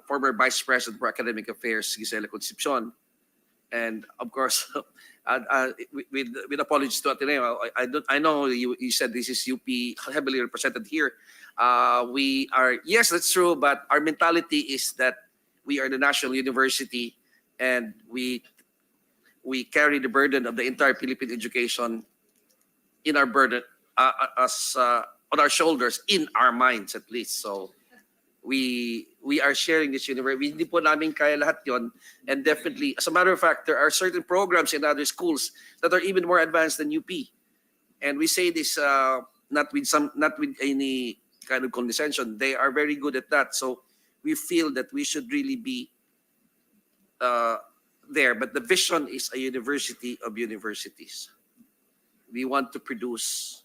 former Vice President for Academic Affairs, Gisela Concepcion. And of course, with apologies to Ateneo, I know you said this is UP heavily represented here. We are, yes, that's true, but our mentality is that we are the national university and we carry the burden of the entire Philippine education in our burden, on our shoulders, in our minds at least. So we are sharing this university. Hindi po namin kaya lahat yon. And definitely, as a matter of fact, there are certain programs in other schools that are even more advanced than UP. And we say this not with any kind of condescension. They are very good at that. So we feel that we should really be there. But the vision is a university of universities. We want to produce,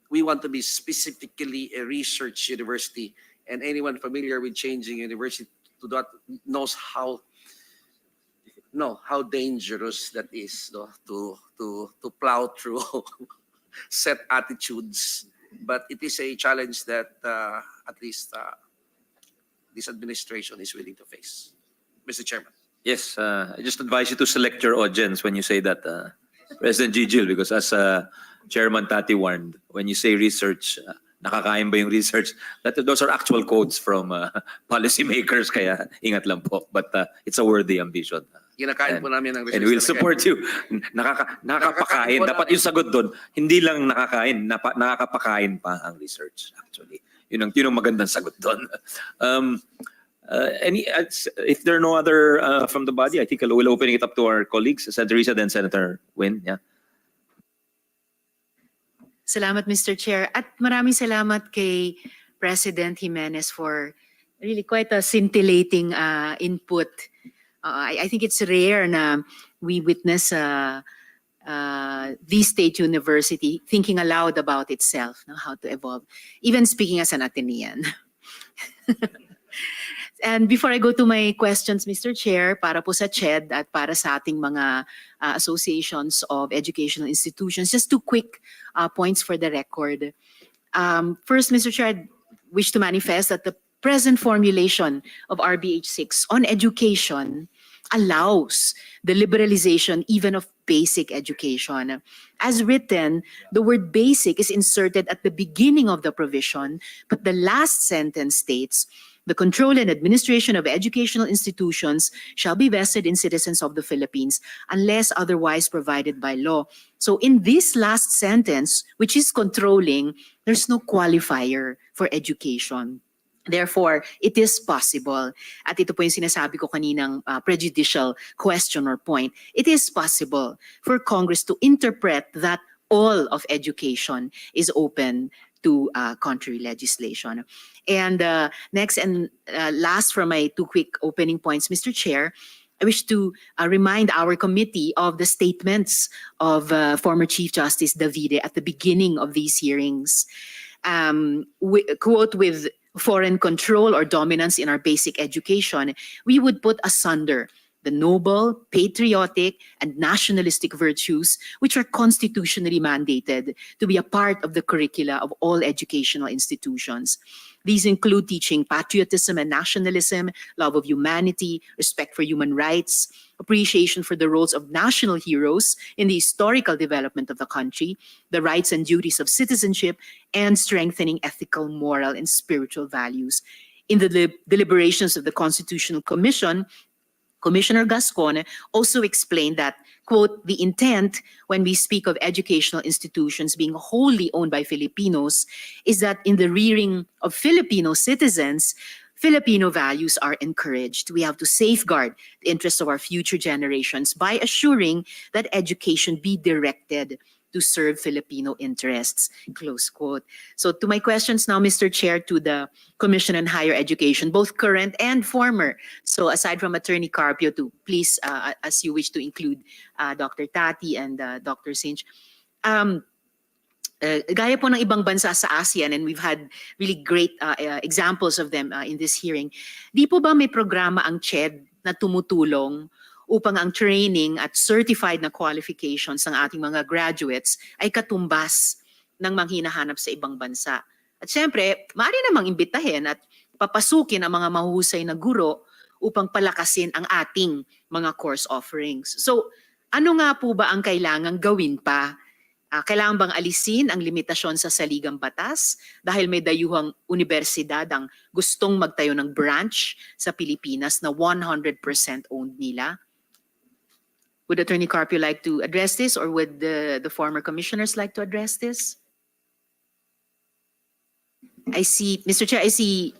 we want to be specifically a research university, and anyone familiar with changing university to that knows how dangerous that is, no? to plow through set attitudes but it is a challenge that at least this administration is willing to face. Mr. Chairman. Yes, I just advise you to select your audience when you say that, President Gigil, because as Chairman Tati warned, when you say research, nakakain ba yung research? Those are actual quotes from policymakers, kaya ingat lang po. But it's a worthy ambition. Kinakain po namin ng research. And we'll talaga. support you. Nakakapakain. Dapat yung sagot doon, hindi lang nakakain, nakakapakain pa ang research, actually. Yun ang magandang sagot doon. If there are no other from the body, I think we'll open it up to our colleagues, Senator Risa, then Senator Win. Yeah. Salamat, Mr. Chair. At maraming salamat kay President Jimenez for really quite a scintillating input. I think it's rare na we witness the State University thinking aloud about itself, how to evolve, even speaking as an Atenean. And before I go to my questions, Mr. Chair, para po sa CHED at para sa ating mga associations of educational institutions, just two quick points for the record. First, Mr. Chair, I wish to manifest that the present formulation of RBH 6 on education allows the liberalization even of basic education. As written, the word basic is inserted at the beginning of the provision, but the last sentence states, the control and administration of educational institutions shall be vested in citizens of the Philippines unless otherwise provided by law. So in this last sentence, which is controlling, there's no qualifier for education. Therefore, it is possible, at ito po yung sinasabi ko kaninang prejudicial question or point, it is possible for Congress to interpret that all of education is open to contrary legislation. And next and last for my two quick opening points, Mr. Chair, I wish to remind our committee of the statements of former Chief Justice Davide at the beginning of these hearings. Quote, with foreign control or dominance in our basic education, we would put asunder the noble, patriotic, and nationalistic virtues which are constitutionally mandated to be a part of the curricula of all educational institutions. These include teaching patriotism and nationalism, love of humanity, respect for human rights, appreciation for the roles of national heroes in the historical development of the country, the rights and duties of citizenship, and strengthening ethical, moral, and spiritual values. In the deliberations of the Constitutional Commission, Commissioner Gascon also explained that, quote, the intent when we speak of educational institutions being wholly owned by Filipinos is that in the rearing of Filipino citizens, Filipino values are encouraged. We have to safeguard the interests of our future generations by assuring that education be directed to serve Filipino interests, close quote. So to my questions now, Mr. Chair, to the Commission on Higher Education, both current and former. So aside from Attorney Carpio, to please, as you wish to include Dr. Tati and Dr. Sinch, gaya po ng ibang bansa sa ASEAN, and we've had really great examples of them in this hearing, di po ba may programa ang CHED na tumutulong upang ang training at certified na qualifications ng ating mga graduates ay katumbas ng mga hinahanap sa ibang bansa? At syempre, maaari namang imbitahin at papasukin ang mga mahusay na guro upang palakasin ang ating mga course offerings. So, ano nga po ba ang kailangang gawin pa? Kailangan bang alisin ang limitasyon sa saligang batas dahil may dayuhang universidad ang gustong magtayo ng branch sa Pilipinas na 100% owned nila? Would Attorney Carpio like to address this, or would the former commissioners like to address this? I see, Mr. Chair, I see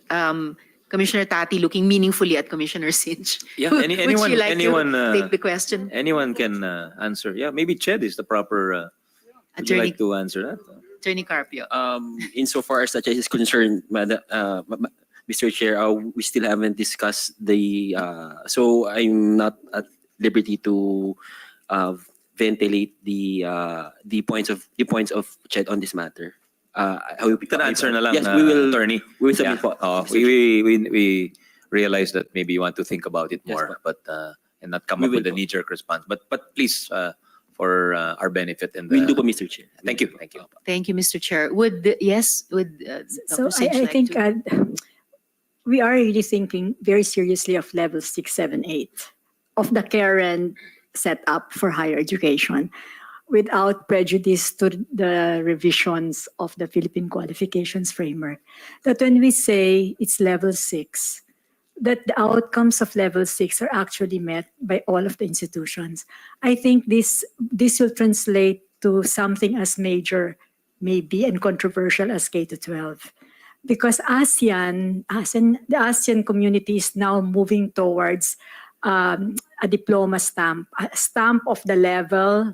Commissioner Tati looking meaningfully at Commissioner Sinch. Yeah, Would you like anyone to take the question? Anyone can answer. Yeah, maybe CHED is the proper. Would you like to answer that? Attorney Carpio. Insofar as the CHED is concerned, Mr. Chair, we still haven't discussed the, so I'm not at liberty to ventilate the points of CHED on this matter. We can answer na lang, yes, we will, Attorney. We will submit po. We realize that maybe you want to think about it more, but and not come up with a knee-jerk response. But please, for our benefit. And Will do po, Mr. Chair. Thank you. Thank you. Thank you, Mr. Chair. Would, So Dr. Singh I like think to- we are really thinking very seriously of level 6, 7, 8 of the current setup for higher education without prejudice to the revisions of the Philippine qualifications framework. That when we say it's level 6, that the outcomes of level 6 are actually met by all of the institutions. I think this will translate to something as major, maybe, and controversial as K-12. Because the ASEAN community is now moving towards a diploma stamp, a stamp of the level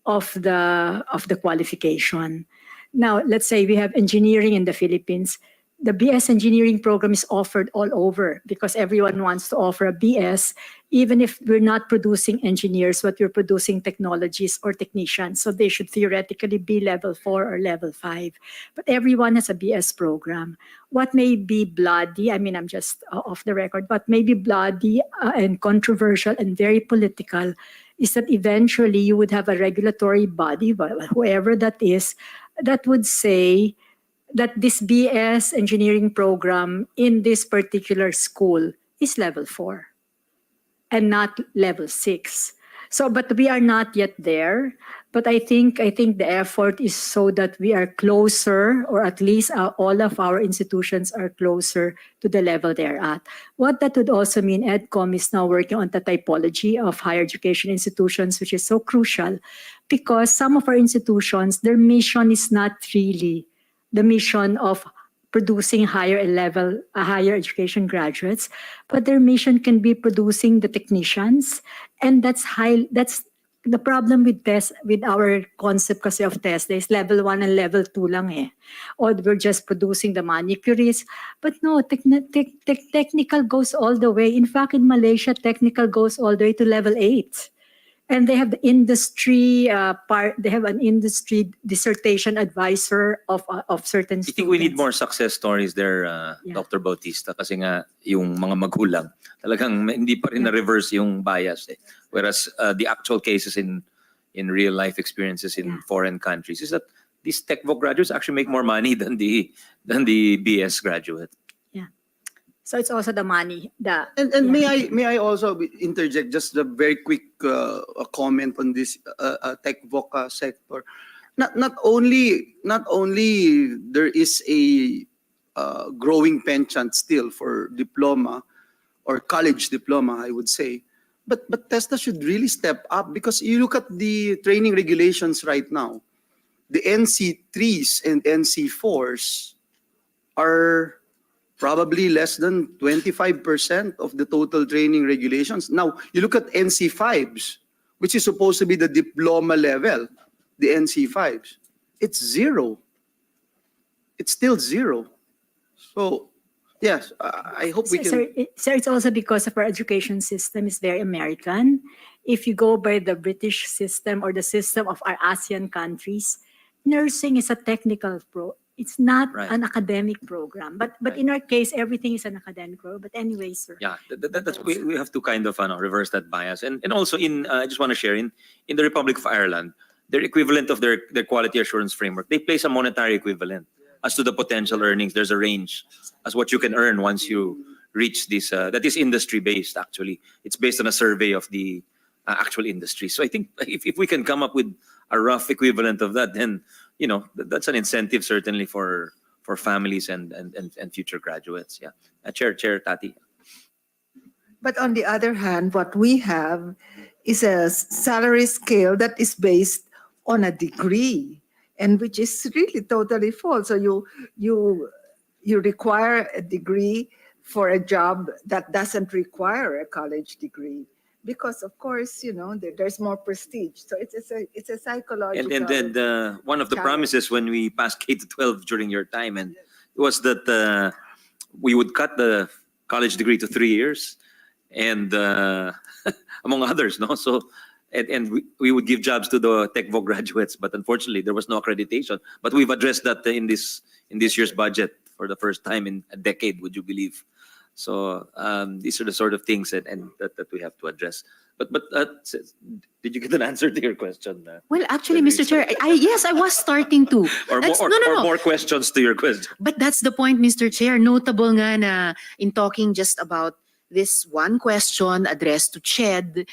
of the qualification. Now, let's say we have engineering in the Philippines. The BS engineering program is offered all over because everyone wants to offer a BS, even if we're not producing engineers, but we're producing technologies or technicians. So they should theoretically be level 4 or level 5. But everyone has a BS program. What may be bloody, I mean, I'm just off the record, but may be bloody and controversial and very political is that eventually you would have a regulatory body, whoever that is, that would say that this BS engineering program in this particular school is level 4 and not level 6. So, but we are not yet there. But I think the effort is so that we are closer, or at least all of our institutions are closer to the level they're at. What that would also mean, EDCOM is now working on the typology of higher education institutions, which is so crucial because some of our institutions, their mission is not really the mission of producing higher education graduates, but their mission can be producing the technicians, and that's the problem with our concept kasi of TESDA is level 1 and level 2 lang eh. Or we're just producing the manicurists. But no, technical goes all the way. In fact, in Malaysia, technical goes all the way to level 8. And they have the industry they have an industry dissertation advisor of certain students. I think we need more success stories there, Dr. Bautista, kasi nga yung mga magulang talagang hindi pa rin na-reverse yung bias eh. Whereas the actual cases in real life experiences in foreign countries is that these TechVoc graduates actually make more money than the BS graduate. So it's also the money. And may I also interject just a very quick comment on this TechVoc sector. Not only there is a growing penchant still for diploma or college diploma, I would say, but TESDA should really step up because you look at the training regulations right now, the NC3s and NC4s are probably less than 25% of the total training regulations. Now, you look at NC5s, which is supposed to be the diploma level, the NC5s, it's 0. It's still 0. So, yes, I hope we can... Sir, it's also because of our education system is very American. If you go by the British system or the system of our ASEAN countries, nursing is a technical It's not an academic program, but in our case, everything is an academic program. But anyway, sir. Yeah, we have to kind of reverse that bias, and also I just want to share in the Republic of Ireland, their equivalent of their quality assurance framework, they place a monetary equivalent as to the potential earnings. There's a range as what you can earn once you reach this. That is industry based. Actually, it's based on a survey of the actual industry. So I think if we can come up with a rough equivalent of that, then that's an incentive certainly for families and future graduates. Yeah, Chair Tati. But on the other hand, what we have is a salary scale that is based on a degree, and which is really totally false. So you require a degree for a job that doesn't require a college degree. Because of course, there's more prestige. So it's a psychological. And one of the promises when we passed K-12 during your time, and it was that we would cut the college degree to 3 years, and among others, no. So and we would give jobs to the TechVoc graduates, but unfortunately there was no accreditation. But we've addressed that in this year's budget for the first time in a decade. Would you believe? So these are the sort of things and that we have to address. Did you get an answer to your question? Well, actually, Mr. Chair, yes, I was starting to. Or That's- more, no, no, or no. more questions to your question? But that's the point, Mr. Chair. Notable nga na in talking just about this one question addressed to CHED,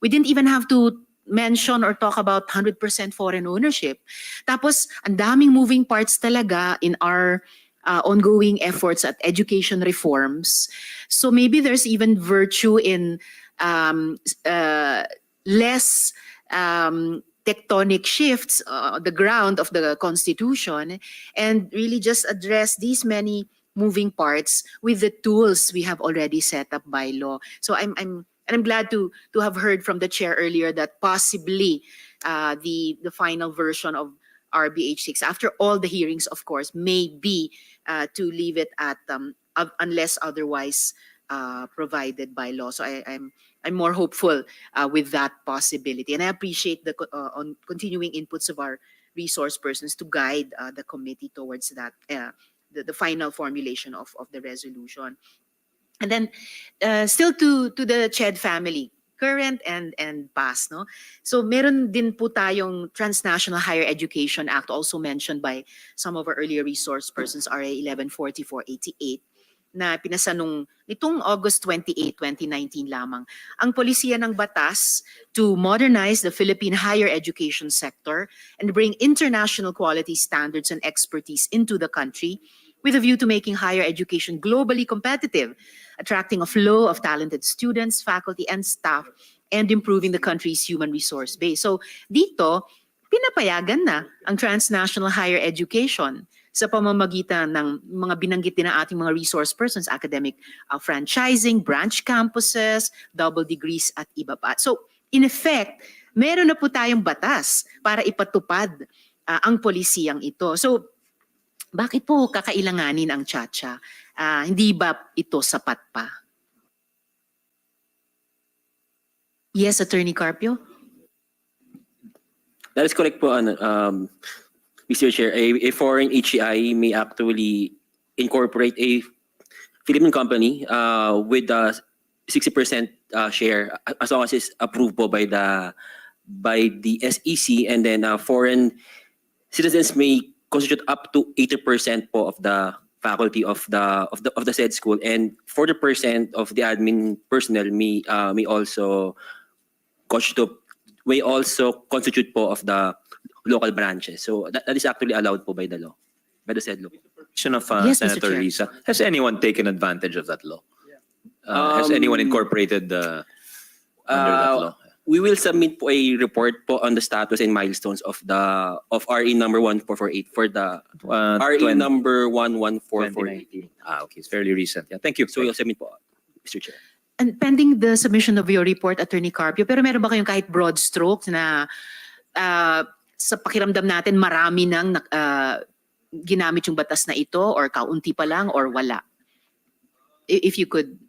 we didn't even have to mention or talk about 100% foreign ownership. Tapos, ang daming moving parts talaga in our ongoing efforts at education reforms. So maybe there's even virtue in less tectonic shifts, the ground of the Constitution, and really just address these many moving parts with the tools we have already set up by law. So I'm glad to have heard from the chair earlier that possibly the final version of RBH 6, after all the hearings, of course, may be to leave it at unless otherwise provided by law. So I'm more hopeful with that possibility, and I appreciate the on continuing inputs of our resource persons to guide the committee towards that the final formulation of the resolution. And then still to the CHED family, current and past, no? So meron din po tayong Transnational Higher Education Act, also mentioned by some of our earlier resource persons, RA 114488, na pinasa nitong August 28, 2019 lamang. Ang polisiya ng batas to modernize the Philippine higher education sector and bring international quality standards and expertise into the country with a view to making higher education globally competitive, attracting a flow of talented students, faculty, and staff, and improving the country's human resource base. So dito, pinapayagan na ang transnational higher education sa pamamagitan ng mga binanggit din ng ating mga resource persons, academic franchising, branch campuses, double degrees, at iba pa. So in effect, meron na po tayong batas para ipatupad ang polisiyang ito. So bakit po kakailanganin ang Chacha? Hindi ba ito sapat pa? Yes, Attorney Carpio? That is correct po, Mr. Chair. A foreign HEI may actually incorporate a Philippine company with a 60% share as long as it's approved po by the SEC, and then foreign citizens may constitute up to 80% po of the faculty of the said school, and 40% of the admin personnel may also constitute po of the local branches. So that is actually allowed po by the law, by the said law. Question of Yes, Mr. Senator Chair. Risa. Has anyone taken advantage of that law? Has anyone incorporated under that law? We will submit po a report po on the status and milestones of RE number 1448 for the RE number 11448. Okay, it's fairly recent. Yeah, thank you. So we'll submit po, Mr. Chair. And pending the submission of your report, Attorney Carpio, pero meron ba kayong kahit broad strokes na sa pakiramdam natin marami nang ginamit yung batas na ito, or kaunti pa lang, or wala? If you could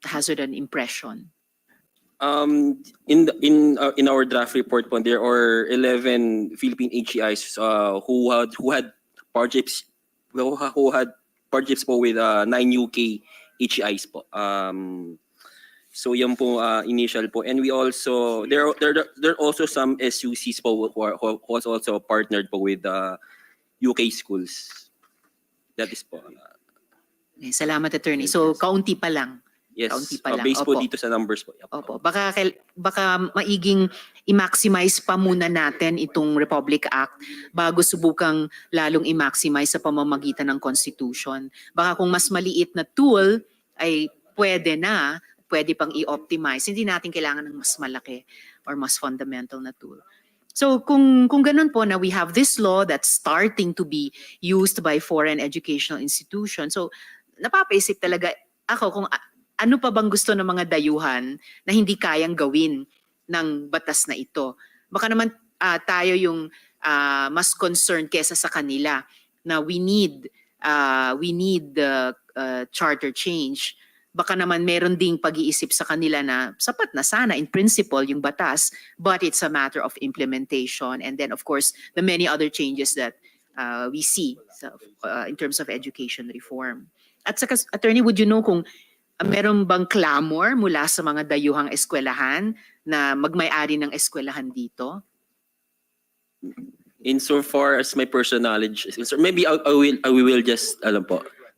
hazard an impression. In our draft report po, there are 11 Philippine HEIs who had partnerships po with 9 UK HEIs po. So yan po initial po, and we also there are also some SUCs po who was also partnered po with UK schools. That is po. Okay, salamat, Attorney. So kaunti pa lang. Yes, Kaunti pa lang. based po Opo. dito sa numbers po. Yep. Opo, baka maiging i-maximize pa muna natin itong Republic Act bago subukang lalong i-maximize sa pamamagitan ng Constitution. Baka kung mas maliit na tool ay pwede pang i-optimize. Hindi natin kailangan ng mas malaki or mas fundamental na tool. So kung ganun po na we have this law that's starting to be used by foreign educational institutions, so napapaisip talaga ako kung ano pa bang gusto ng mga dayuhan na hindi kayang gawin ng batas na ito. Baka naman tayo yung mas concerned kesa sa kanila na we need charter change. Baka naman meron ding pag-iisip sa kanila na sapat na sana in principle yung batas, but it's a matter of implementation, and then of course the many other changes that we see in terms of education reform. At saka, Attorney, would you know kung Meron bang clamor mula sa mga dayuhang eskwelahan na magmay-ari ng eskwelahan dito? Insofar as my personal knowledge is concerned, maybe we will just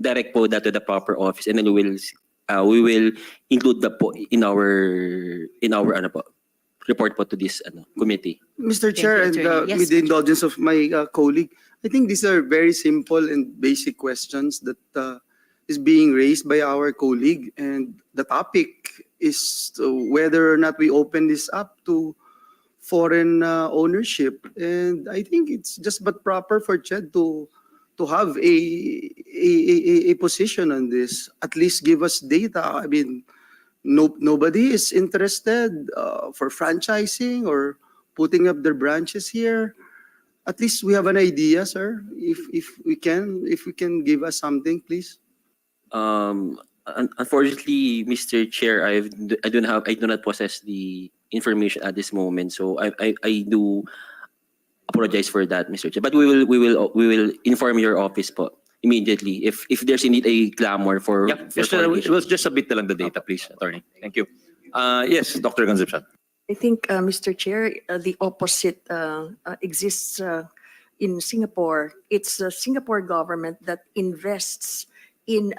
direct po that to the proper office, and then we will include that po in our report po to this committee. Mr. Thank Chair, you, and Attorney. Yes, with the indulgence of my colleague, I think these are very simple and basic questions that is being raised by our colleague, and the topic is whether or not we open this up to foreign ownership. And I think it's just but proper for CHED to have a position on this. At least give us data. I mean, nobody is interested for franchising or putting up their branches here. At least we have an idea, sir. If we can give us something, please. Unfortunately, Mr. Chair, I do not possess the information at this moment, so I do apologize for that, Mr. Chair. But we will inform your office po immediately if there's indeed a clamor for. Yeah, it was just a bit lang the data, please, Attorney. Thank you. Yes, Dr. Concepcion. I think, Mr. Chair, the opposite exists in Singapore. It's the Singapore government that invests in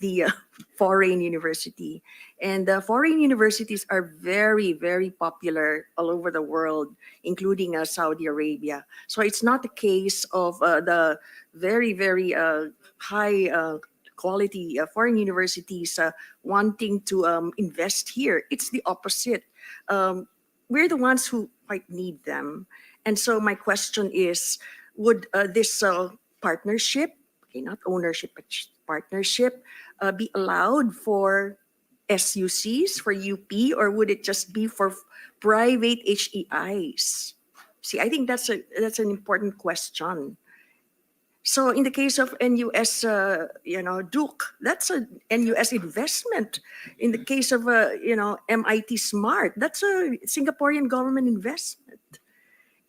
the foreign university. And foreign universities are very, very popular all over the world, including Saudi Arabia. So it's not the case of the very, very high quality foreign universities wanting to invest here. It's the opposite. We're the ones who quite need them. And so my question is, would this partnership, okay, not ownership, but partnership, be allowed for SUCs, for UP, or would it just be for private HEIs? See, I think that's an important question. So in the case of NUS, Duke, that's a NUS investment. In the case of, MIT Smart, that's a Singaporean government investment.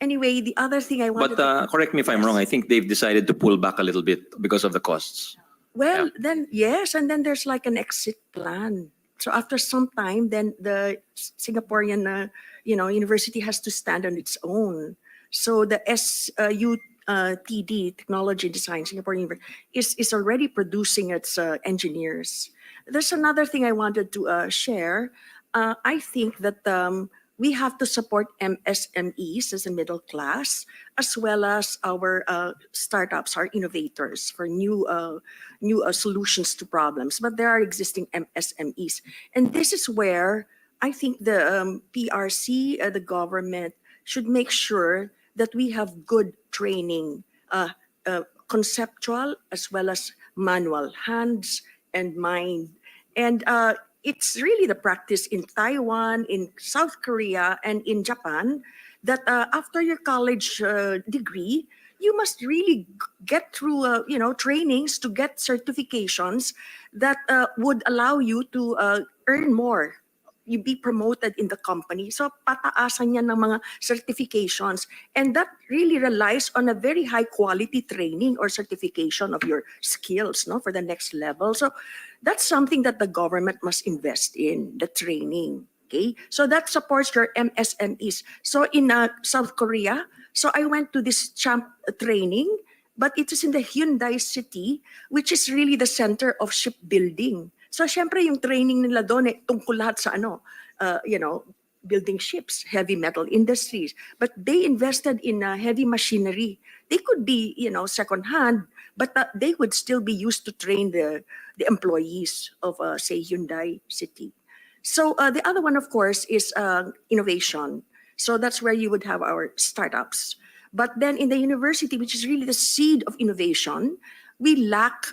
Anyway, the other thing I wanted But correct me if I'm wrong, I think they've decided to pull back a little bit because of the costs. Well, then yes, and then there's like an exit plan. So after some time, then the Singaporean, university has to stand on its own. So the SUTD, Technology Design, Singapore University, is already producing its engineers. There's another thing I wanted to share. I think that we have to support MSMEs as a middle class, as well as our startups, our innovators for new solutions to problems. But there are existing MSMEs. And this is where I think the PRC, the government, should make sure that we have good training, conceptual as well as manual, hands and mind. And it's really the practice in Taiwan, in South Korea, and in Japan that after your college degree, you must really get through, trainings to get certifications that would allow you to earn more. You be promoted in the company. So pataasan yan ng mga certifications. And that really relies on a very high quality training or certification of your skills, for the next level. So that's something that the government must invest in, the training. Okay, so that supports your MSMEs. So in South Korea, so I went to this champ training, but it is in the Hyundai City, which is really the center of shipbuilding. So syempre yung training nila doon tungkol lahat sa building ships, heavy metal industries. But they invested in heavy machinery. They could be, second hand, but they would still be used to train the employees of, say, Hyundai City. So the other one, of course, is innovation. So that's where you would have our startups. But then in the university, which is really the seed of innovation, we lack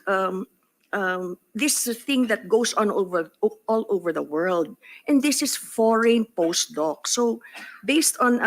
this thing that goes on all over the world, and this is foreign postdoc. So based on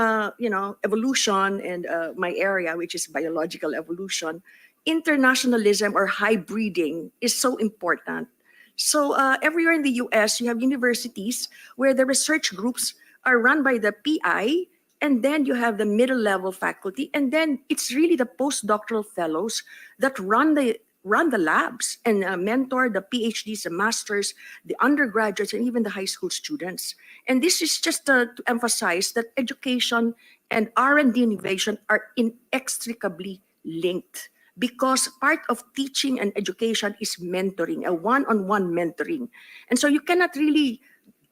evolution and my area, which is biological evolution, internationalism or hybriding is so important. So everywhere in the US, you have universities where the research groups are run by the PI, and then you have the middle level faculty, and then it's really the postdoctoral fellows that run the run the labs and mentor the PhDs, the masters, the undergraduates, and even the high school students. And this is just to emphasize that education and R&D innovation are inextricably linked, because part of teaching and education is mentoring, a one-on-one mentoring. And so you cannot really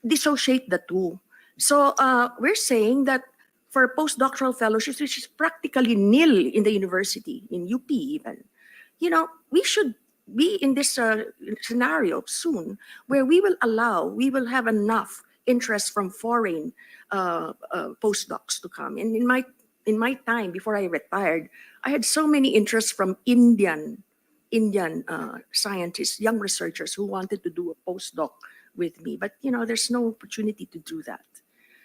dissociate the two. So we're saying that for postdoctoral fellowships, which is practically nil in the university, in UP even, we should be in this scenario soon where we will have enough interest from foreign postdocs to come. And in my time before I retired, I had so many interests from Indian scientists, young researchers who wanted to do a postdoc with me. But there's no opportunity to do that.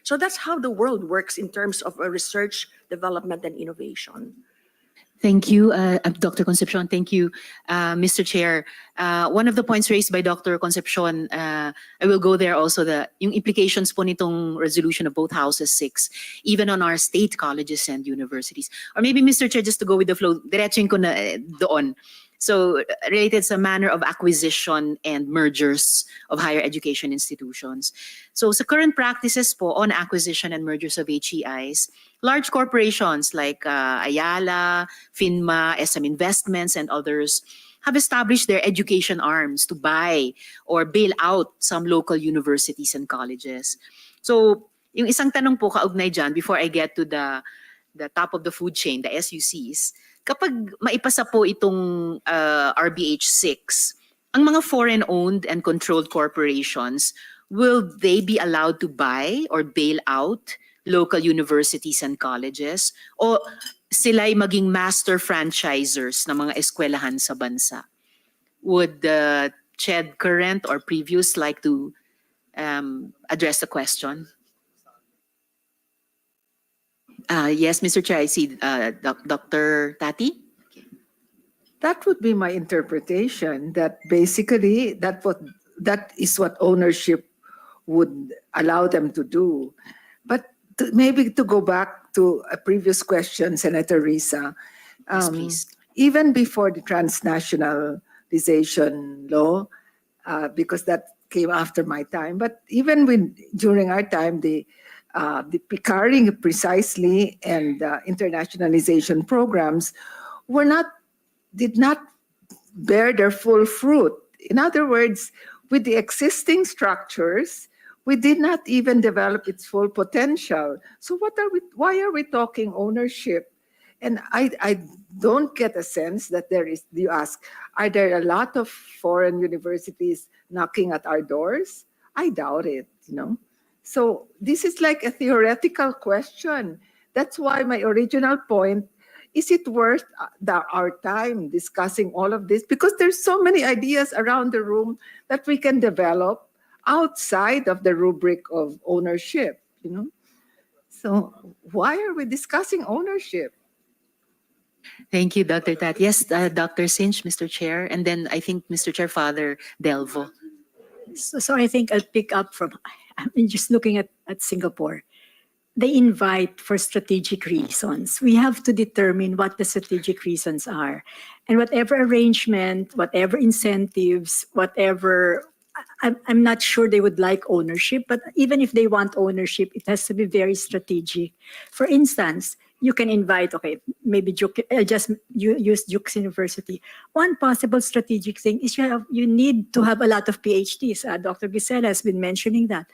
So that's how the world works in terms of research, development, and innovation. Thank you, Dr. Concepcion. Thank you, Mr. Chair. One of the points raised by Dr. Concepcion, I will go there also, yung implications po nitong resolution of both houses 6, even on our state colleges and universities. Or maybe, Mr. Chair, just to go with the flow, diretsuin ko na doon. So related sa manner of acquisition and mergers of higher education institutions. So sa current practices po on acquisition and mergers of HEIs, large corporations like Ayala, FINMA, SM Investments, and others have established their education arms to buy or bail out some local universities and colleges. So yung isang tanong po kaugnay dyan, before I get to the top of the food chain, the SUCs, kapag maipasa po itong RBH 6, ang mga foreign-owned and controlled corporations, will they be allowed to buy or bail out local universities and colleges? O sila'y maging master franchisers ng mga eskwelahan sa bansa? Would the CHED current or previous like to address the question? Yes, Mr. Chair, I see Dr. Tati. That would be my interpretation, that basically that is what ownership would allow them to do. But maybe to go back to a previous question, Senator Risa, Yes, please. even before the transnationalization law, because that came after my time, but even during our time, the PICARI precisely and internationalization programs did not bear their full fruit. In other words, with the existing structures, we did not even develop its full potential. So why are we talking ownership? And I don't get a sense that you ask, are there a lot of foreign universities knocking at our doors? I doubt it, So this is like a theoretical question. That's why my original point, is it worth our time discussing all of this? Because there's so many ideas around the room that we can develop outside of the rubric of ownership, So why are we discussing ownership? Thank you, Dr. Tat. Yes, Dr. Sinch, Mr. Chair, and then I think Mr. Chair, Father Delvo. So I think I'll pick up from, I'm just looking at Singapore. They invite for strategic reasons. We have to determine what the strategic reasons are. And whatever arrangement, whatever incentives, whatever, I'm not sure they would like ownership, but even if they want ownership, it has to be very strategic. For instance, you can invite, okay, maybe Duke, use Duke's University. One possible strategic thing is you need to have a lot of PhDs. Dr. Gisela has been mentioning that.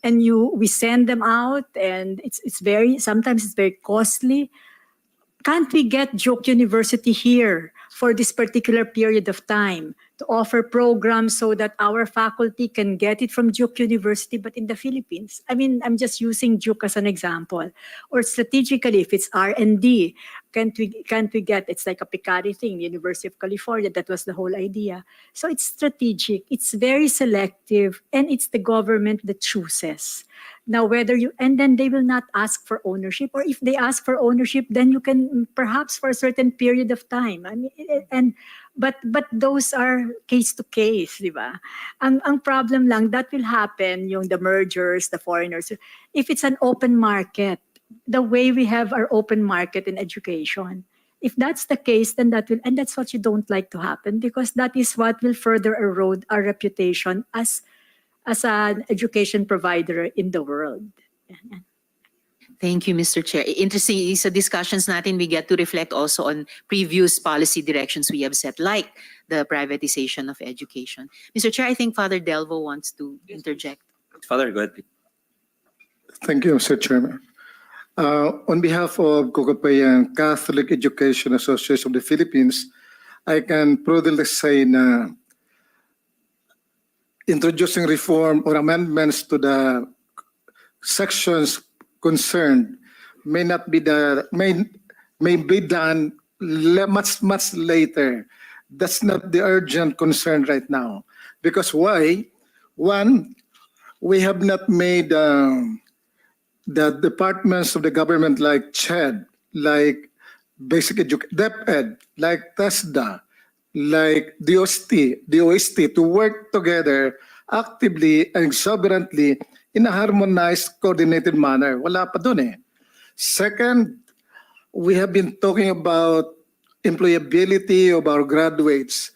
And we send them out, and sometimes it's very costly. Can't we get Duke University here for this particular period of time to offer programs so that our faculty can get it from Duke University, but in the Philippines? I mean, I'm just using Duke as an example. Or strategically, if it's R&D, can't we get, it's like a PICARI thing, University of California, that was the whole idea. So it's strategic, it's very selective, and it's the government that chooses. Now, and then they will not ask for ownership, or if they ask for ownership, then you can perhaps for a certain period of time. I mean, but those are case to case, di ba? Ang problem lang, that will happen, the mergers, the foreigners, if it's an open market, the way we have our open market in education. if that's the case, then and that's what you don't like to happen, because that is what will further erode our reputation as an education provider in the world. Thank you, Mr. Chair. Interesting sa discussions natin, we get to reflect also on previous policy directions we have set, like the privatization of education. Mr. Chair, I think Father Delvo wants to interject. Father, go ahead, please. Thank you, Mr. Chairman. On behalf of Cocopeyan Catholic Education Association of the Philippines, I can proudly say na introducing reform or amendments to the sections concerned may be done much later. That's not the urgent concern right now. Because why? One, we have not made the departments of the government like CHED, like basic education, DepEd, like TESDA, like DOST to work together actively and exuberantly in a harmonized, coordinated manner. Wala pa dun eh. Second, we have been talking about employability of our graduates,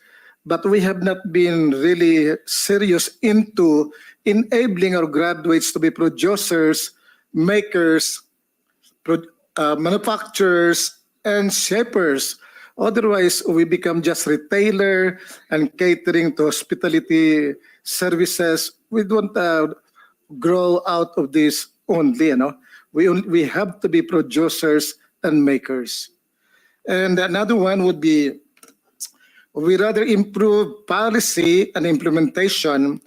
but we have not been really serious into enabling our graduates to be producers, makers, manufacturers, and shapers. Otherwise, we become just retailer and catering to hospitality services. We don't grow out of this only, you know. We have to be producers and makers. And another one would be, we rather improve policy and implementation,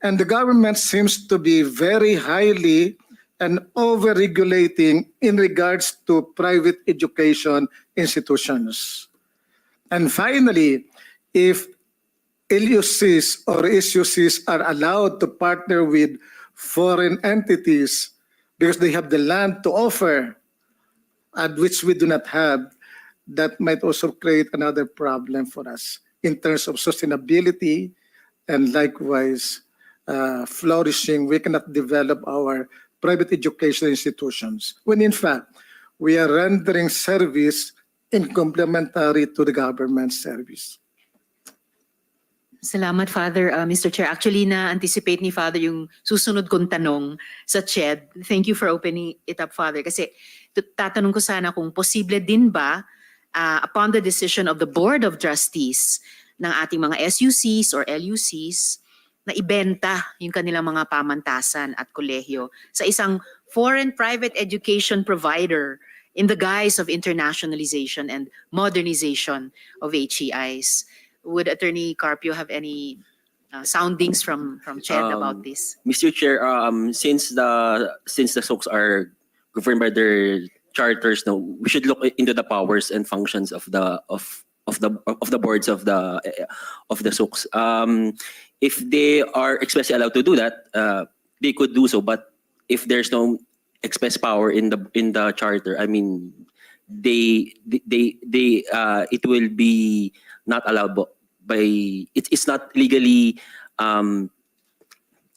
and the government seems to be very highly and over-regulating in regards to private education institutions. And finally, if LUCs or SUCs are allowed to partner with foreign entities because they have the land to offer, and which we do not have, that might also create another problem for us in terms of sustainability and likewise flourishing. We cannot develop our private education institutions when in fact we are rendering service in complementary to the government service. Salamat, Father. Mr. Chair, actually na-anticipate ni Father yung susunod kong tanong sa CHED. Thank you for opening it up, Father. Kasi tatanong ko sana kung posible din ba upon the decision of the Board of Trustees ng ating mga SUCs or LUCs na ibenta yung kanilang mga pamantasan at kolehiyo sa isang foreign private education provider in the guise of internationalization and modernization of HEIs. Would Attorney Carpio have any soundings from CHED about this? Mr. Chair, since the SOCs are governed by their charters, no, we should look into the powers and functions of the boards of the SOCs. If they are expressly allowed to do that, they could do so. But if there's no express power in the charter, I mean, it will be not allowed by it's not legally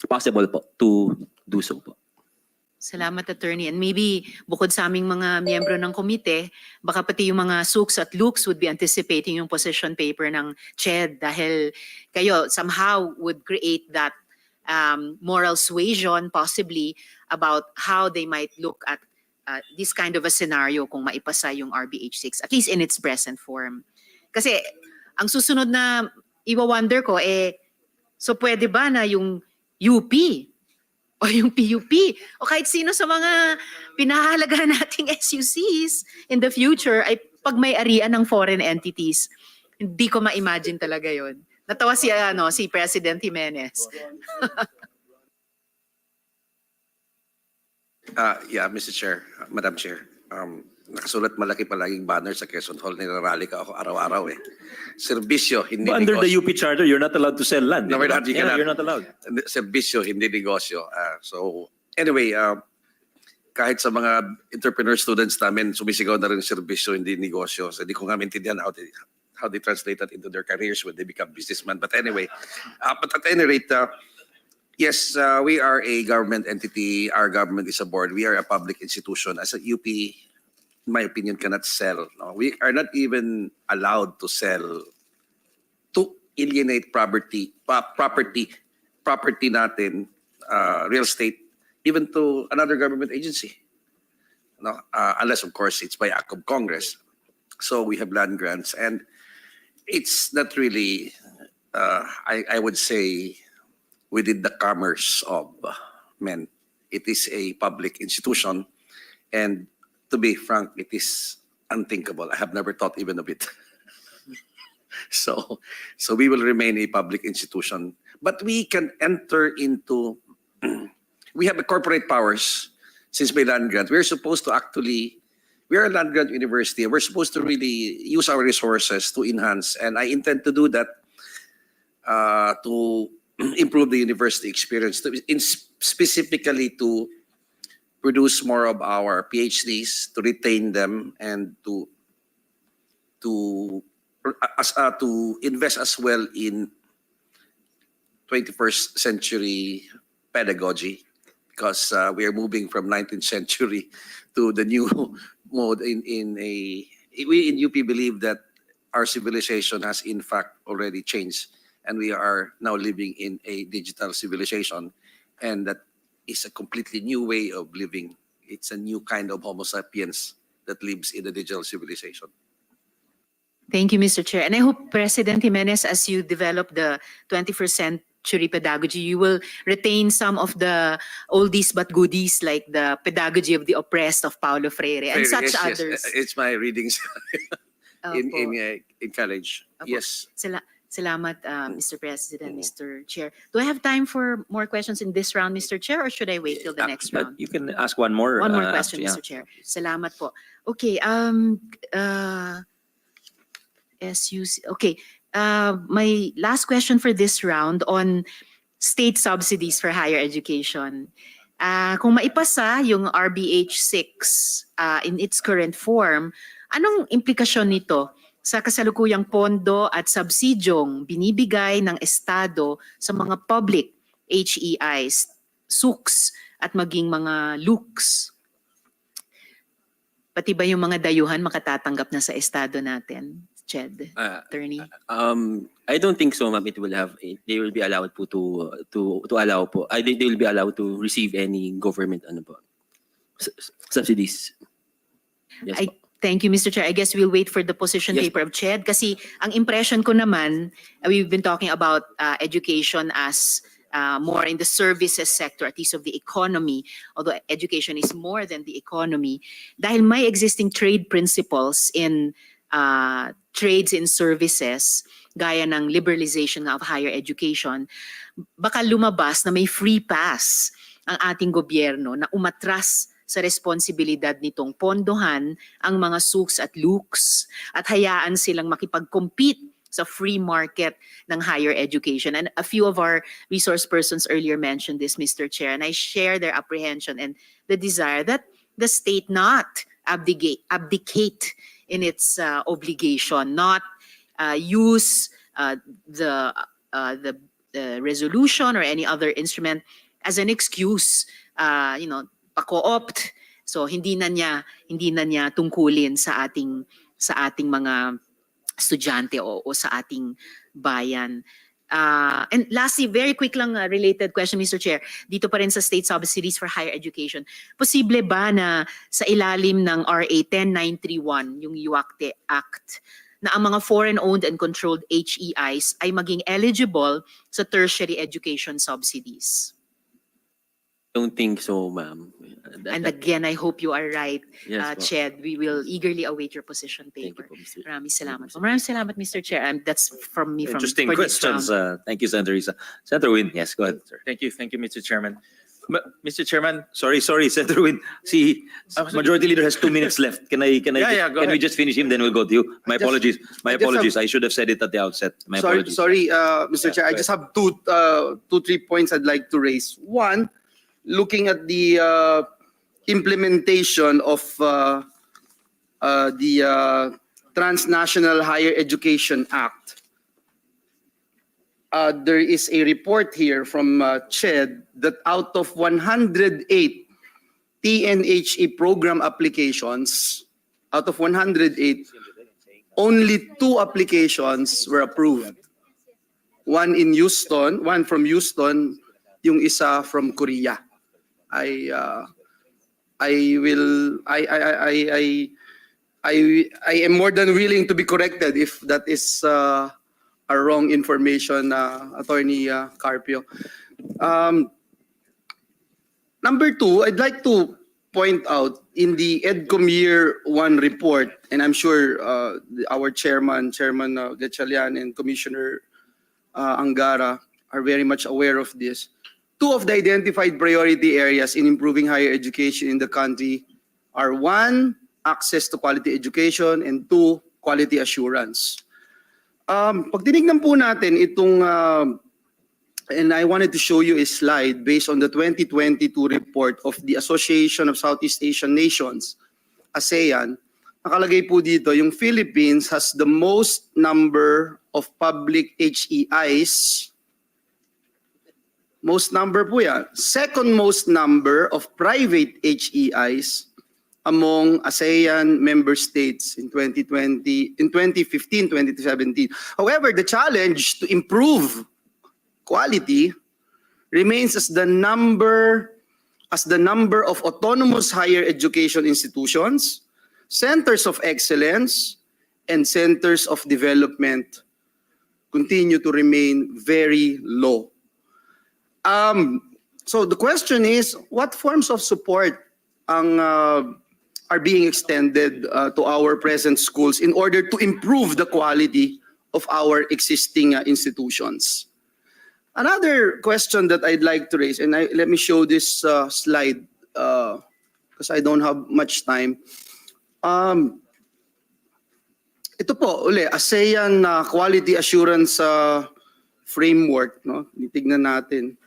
possible po to do so po. Salamat, Attorney. And maybe bukod sa aming mga miyembro ng komite, baka pati yung mga SUCs at LUCs would be anticipating yung position paper ng CHED dahil kayo somehow would create that moral suasion possibly about how they might look at this kind of a scenario kung maipasa yung RBH6, at least in its present form. Kasi ang susunod na iwa-wonder ko, so pwede ba na yung UP o yung PUP o kahit sino sa mga pinahahalagahan nating SUCs in the future ay pagmay-arian ng foreign entities? Hindi ko ma-imagine talaga yon. Natawa si President Jimenez. Yeah, Mr. Chair, Madam Chair. Nakasulat malaki palaging banner sa Quezon Hall, nilarally ka ako araw-araw eh. Serbisyo, hindi negosyo. Under the UP charter, you're not allowed to sell land. No, we're not. You're not allowed. Serbisyo, hindi negosyo. So, anyway, kahit sa mga entrepreneur students namin, sumisigaw na rin serbisyo, hindi negosyo. So, hindi ko nga maintindihan how they translate that into their careers when they become businessmen. But anyway, but at any rate, yes, we are a government entity. Our government is a board. We are a public institution. As a UP, in my opinion, cannot sell. No? We are not even allowed to sell, to alienate property natin, real estate, even to another government agency. No? Unless, of course, it's by act of Congress. So we have land grants, and it's not really, I would say, within the commerce of men. It is a public institution, and to be frank, it is unthinkable. I have never thought even of it. So we will remain a public institution, but we can enter into, we have the corporate powers since by land grant. We're supposed to actually, we are a land grant university, and we're supposed to really use our resources to enhance, and I intend to do that to improve the university experience, specifically to produce more of our PhDs, to retain them, and to invest as well in 21st century pedagogy, because we are moving from 19th century to the new mode. We in UP believe that our civilization has in fact already changed, and we are now living in a digital civilization, and that is a completely new way of living. It's a new kind of Homo sapiens that lives in the digital civilization. Thank you, Mr. Chair. And I hope, President Jimenez, as you develop the 21st century pedagogy, you will retain some of the oldies but goodies, like the pedagogy of the oppressed of Paulo Freire and such Yes, others. yes. It's my readings in college. Opo. Yes. Salamat, Mr. President, Mr. Chair. Do I have time for more questions in this round, Mr. Chair, or should I wait till the next round? You can ask one more. One more question, yeah. Mr. Chair. Salamat po. Okay, SUC. Okay, my last question for this round on state subsidies for higher education. Kung maipasa yung RBH 6 in its current form, anong implikasyon nito sa kasalukuyang pondo at subsidyong binibigay ng Estado sa mga public HEIs, SUCs at maging mga LUCs? Pati ba yung mga dayuhan makatatanggap na sa Estado natin? CHED, attorney? I don't think so, ma'am. It will have. They will be allowed po to allow po. They will be allowed to receive any government subsidies. Yes, po. Thank you, Mr. Chair. I guess we'll wait for the position paper of CHED kasi ang impression ko naman, we've been talking about education as more in the services sector, at least of the economy, although education is more than the economy. Dahil may existing trade principles in trades in services, gaya ng liberalization of higher education, baka lumabas na may free pass ang ating gobyerno na umatras sa responsibilidad nitong pondohan ang mga SUCs at LUCs at hayaan silang makipag-compete sa free market ng higher education. And a few of our resource persons earlier mentioned this, Mr. Chair, and I share their apprehension and the desire that the state not abdicate in its obligation, not use the resolution or any other instrument as an excuse, pa-co-opt. So hindi na niya tungkulin sa ating mga estudyante o sa ating bayan. And lastly, very quick lang related question, Mr. Chair. Dito pa rin sa state subsidies for higher education. Posible ba na sa ilalim ng RA 10931, yung UACTE Act, na ang mga foreign-owned and controlled HEIs ay maging eligible sa tertiary education subsidies? Don't think so, ma'am. And again, I hope you are right, Yes, po. CHED. We will eagerly await your position paper. Maraming salamat. Maraming salamat, Mr. Chair. That's from me. Interesting for this questions. round. Thank you, Senator Risa. Senator Win, yes, go ahead, sir. Thank you, Mr. Chairman. Mr. Chairman, Sorry, Senator Win. See, Majority Leader has 2 minutes left. Can go we ahead. just finish him, then we'll go to you? My apologies. My apologies. I should have said it at the outset. My apologies. Sorry, Mr. Chair. I go just have two, 3 points I'd like to raise. One, looking at the implementation of the Transnational Higher Education Act. There is a report here from CHED that out of 108 TNHE program applications, out of 108, only 2 applications were approved. One in Houston, one from Houston, yung isa from Korea. I am more than willing to be corrected if that is a wrong information, Attorney Carpio. Number 2, I'd like to point out in the EDCOM Year 1 report, and I'm sure our Chairman Gatchalian and Commissioner Angara are very much aware of this. 2 of the identified priority areas in improving higher education in the country are 1, access to quality education, and 2, quality assurance. Pag tinignan po natin itong, and I wanted to show you a slide based on the 2022 report of the Association of Southeast Asian Nations, ASEAN. Nakalagay po dito, yung Philippines has the most number of public HEIs. Most number po yan. Second most number of private HEIs among ASEAN member states in 2015, 2017. However, the challenge to improve quality remains as the number of autonomous higher education institutions, centers of excellence, and centers of development continue to remain very low. So the question is, what forms of support are being extended to our present schools in order to improve the quality of our existing institutions? Another question that I'd like to raise, and let me show this slide because I don't have much time. Ito po, uli, ASEAN Quality Assurance Framework. No? Tignan natin.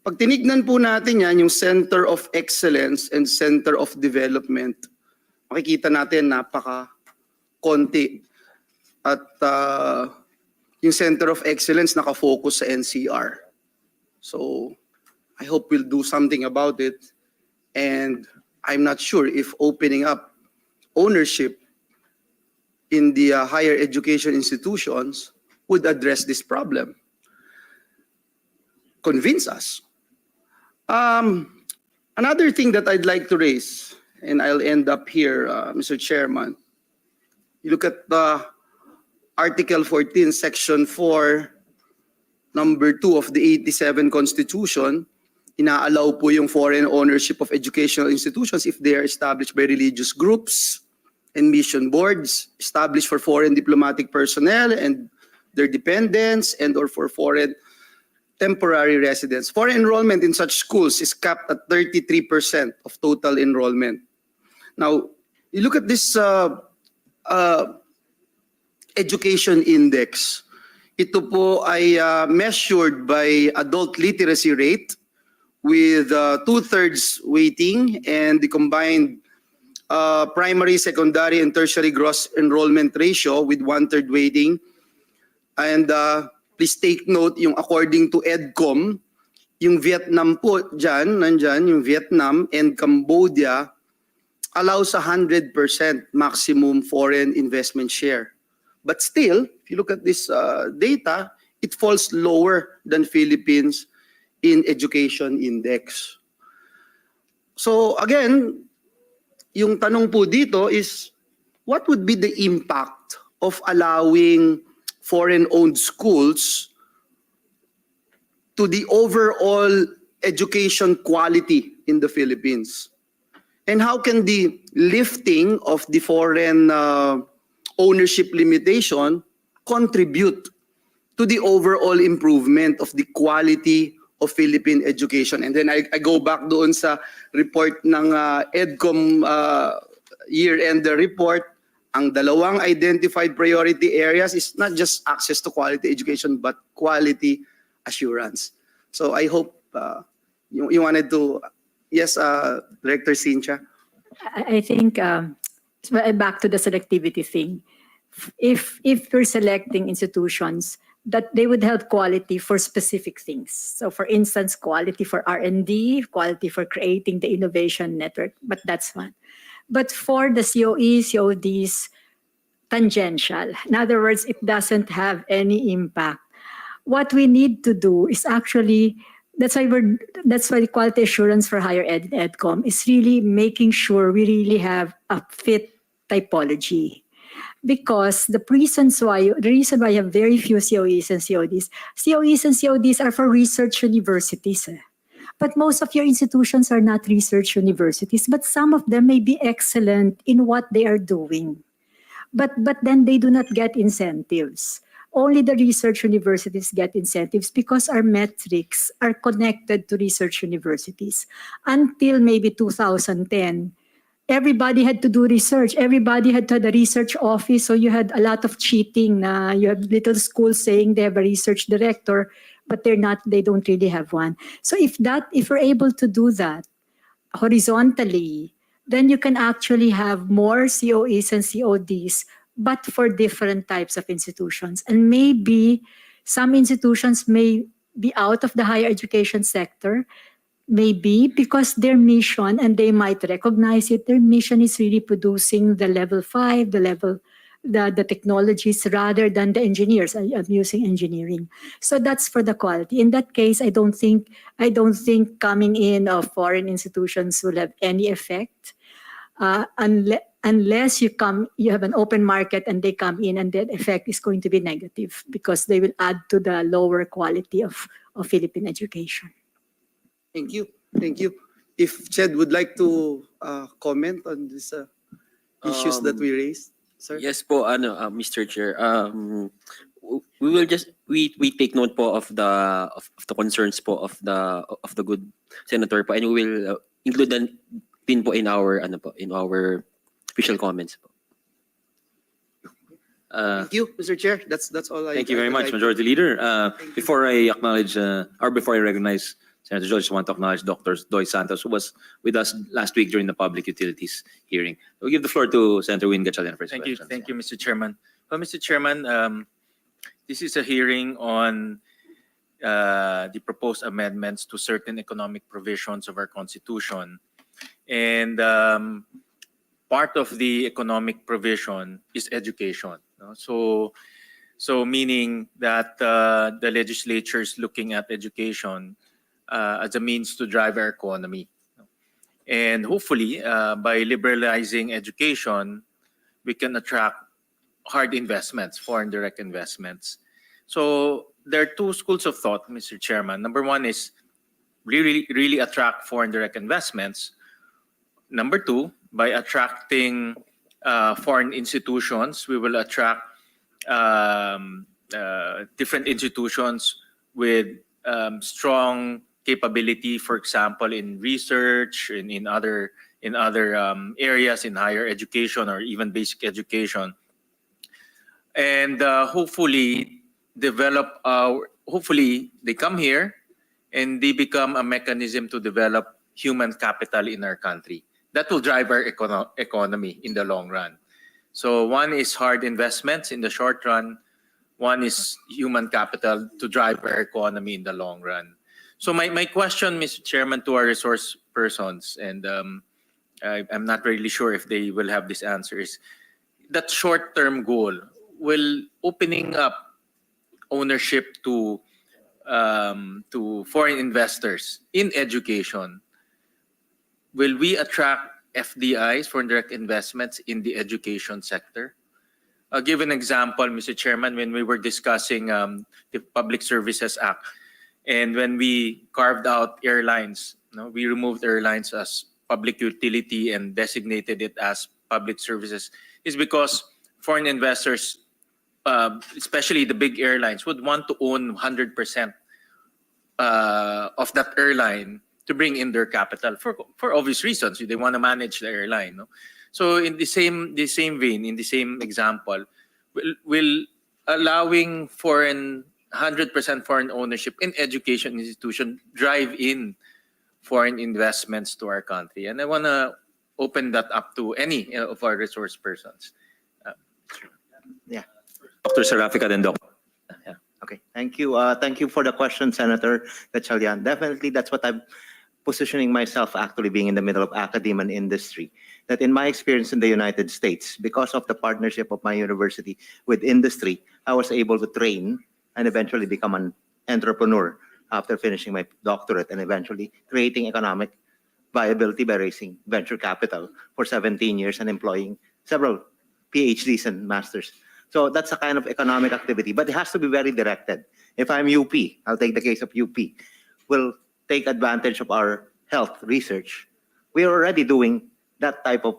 Pag tinignan po natin yan, yung Center of Excellence and Center of Development, makikita natin napaka-konti. At yung Center of Excellence nakafocus sa NCR. So I hope we'll do something about it. And I'm not sure if opening up ownership in the higher education institutions would address this problem. Convince us. Another thing that I'd like to raise, and I'll end up here, Mr. Chairman. You look at the Article 14, Section 4, Number 2 of the 87 Constitution, inaalaw po yung foreign ownership of educational institutions if they are established by religious groups and mission boards, established for foreign diplomatic personnel and their dependents, and or for foreign temporary residents. Foreign enrollment in such schools is capped at 33% of total enrollment. Now, you look at this education index. Ito po ay measured by adult literacy rate with 2/3 weighting and the combined primary, secondary, and tertiary gross enrollment ratio with 1/3 weighting. And please take note, yung according to EDCOM, yung Vietnam po dyan, nandyan, yung Vietnam and Cambodia allows 100% maximum foreign investment share. But still, if you look at this data, it falls lower than Philippines in education index. So again, yung tanong po dito is, what would be the impact of allowing foreign-owned schools to the overall education quality in the Philippines? And how can the lifting of the foreign ownership limitation contribute to the overall improvement of the quality of Philippine education? And then I go back doon sa report ng EDCOM year-end report. Ang dalawang identified priority areas is not just access to quality education, but quality assurance. So I hope you wanted to, yes, Director Cynthia. I think back to the selectivity thing. If we're selecting institutions that they would have quality for specific things. So for instance, quality for R&D, quality for creating the innovation network, but that's one. But for the COE, CODs, tangential. In other words, it doesn't have any impact. What we need to do is actually, that's why the quality assurance for higher ed and EdCom is really making sure we really have a fit typology. Because the reason why you have very few COEs and CODs are for research universities. But most of your institutions are not research universities, but some of them may be excellent in what they are doing. But then they do not get incentives. Only the research universities get incentives because our metrics are connected to research universities. Until maybe 2010, everybody had to do research. Everybody had to have a research office. So you had a lot of cheating. You have little schools saying they have a research director, but they don't really have one. So if we're able to do that horizontally, then you can actually have more COEs and CODs, but for different types of institutions. And maybe some institutions may be out of the higher education sector, maybe because their mission, and they might recognize it, their mission is really producing the level 5, the technologies rather than the engineers. I'm using engineering. So that's for the quality. In that case, I don't think coming in of foreign institutions will have any effect unless you have an open market and they come in, and that effect is going to be negative because they will add to the lower quality of Philippine education. Thank you. Thank you. If CHED would like to comment on these issues that we raised, sir. Yes po, Mr. Chair. We will just we take note po of the concerns po of the good senator po, and we will include them din po in our official comments po. Thank you, Mr. Chair. That's all. Thank you very much, Majority Leader. Before I acknowledge, or before I recognize Senator Joy, I just want to acknowledge Dr. Doy Santos, who was with us last week during the Public Utilities hearing. We'll give the floor to Senator Win Gatchalian for his questions. Thank you, Mr. Chairman. Well, Mr. Chairman, this is a hearing on the proposed amendments to certain economic provisions of our Constitution. And part of the economic provision is education. No? So meaning that the legislature is looking at education as a means to drive our economy. And hopefully, by liberalizing education, we can attract hard investments, foreign direct investments. So there are two schools of thought, Mr. Chairman. Number one is really attract foreign direct investments. Number two, by attracting foreign institutions, we will attract different institutions with strong capability, for example, in research, in other areas, in higher education or even basic education, and hopefully they come here and they become a mechanism to develop human capital in our country. That will drive our economy in the long run. So one is hard investments in the short run. One is human capital to drive our economy in the long run. So my question, Mr. Chairman, to our resource persons, and I'm not really sure if they will have this answer, is that short-term goal, will opening up ownership to foreign investors in education, will we attract FDIs, foreign direct investments, in the education sector? I'll give an example, Mr. Chairman, when we were discussing the Public Services Act, and when we carved out airlines, we removed airlines as public utility and designated it as public services, is because foreign investors, especially the big airlines, would want to own 100% of that airline to bring in their capital for obvious reasons. They want to manage the airline. No? So in the same vein, in the same example, will allowing 100% foreign ownership in education institution drive in foreign investments to our country? And I want to open that up to any of our resource persons. Dr. Sarafica, then Dr. Yeah. Okay, thank you. Thank you for the question, Senator Gatchalian. Definitely, that's what I'm positioning myself, actually being in the middle of academia and industry. That in my experience in the United States, because of the partnership of my university with industry, I was able to train and eventually become an entrepreneur after finishing my doctorate and eventually creating economic viability by raising venture capital for 17 years and employing several PhDs and masters. So that's a kind of economic activity, but it has to be very directed. If I'm UP, I'll take the case of UP, we'll take advantage of our health research. We are already doing that type of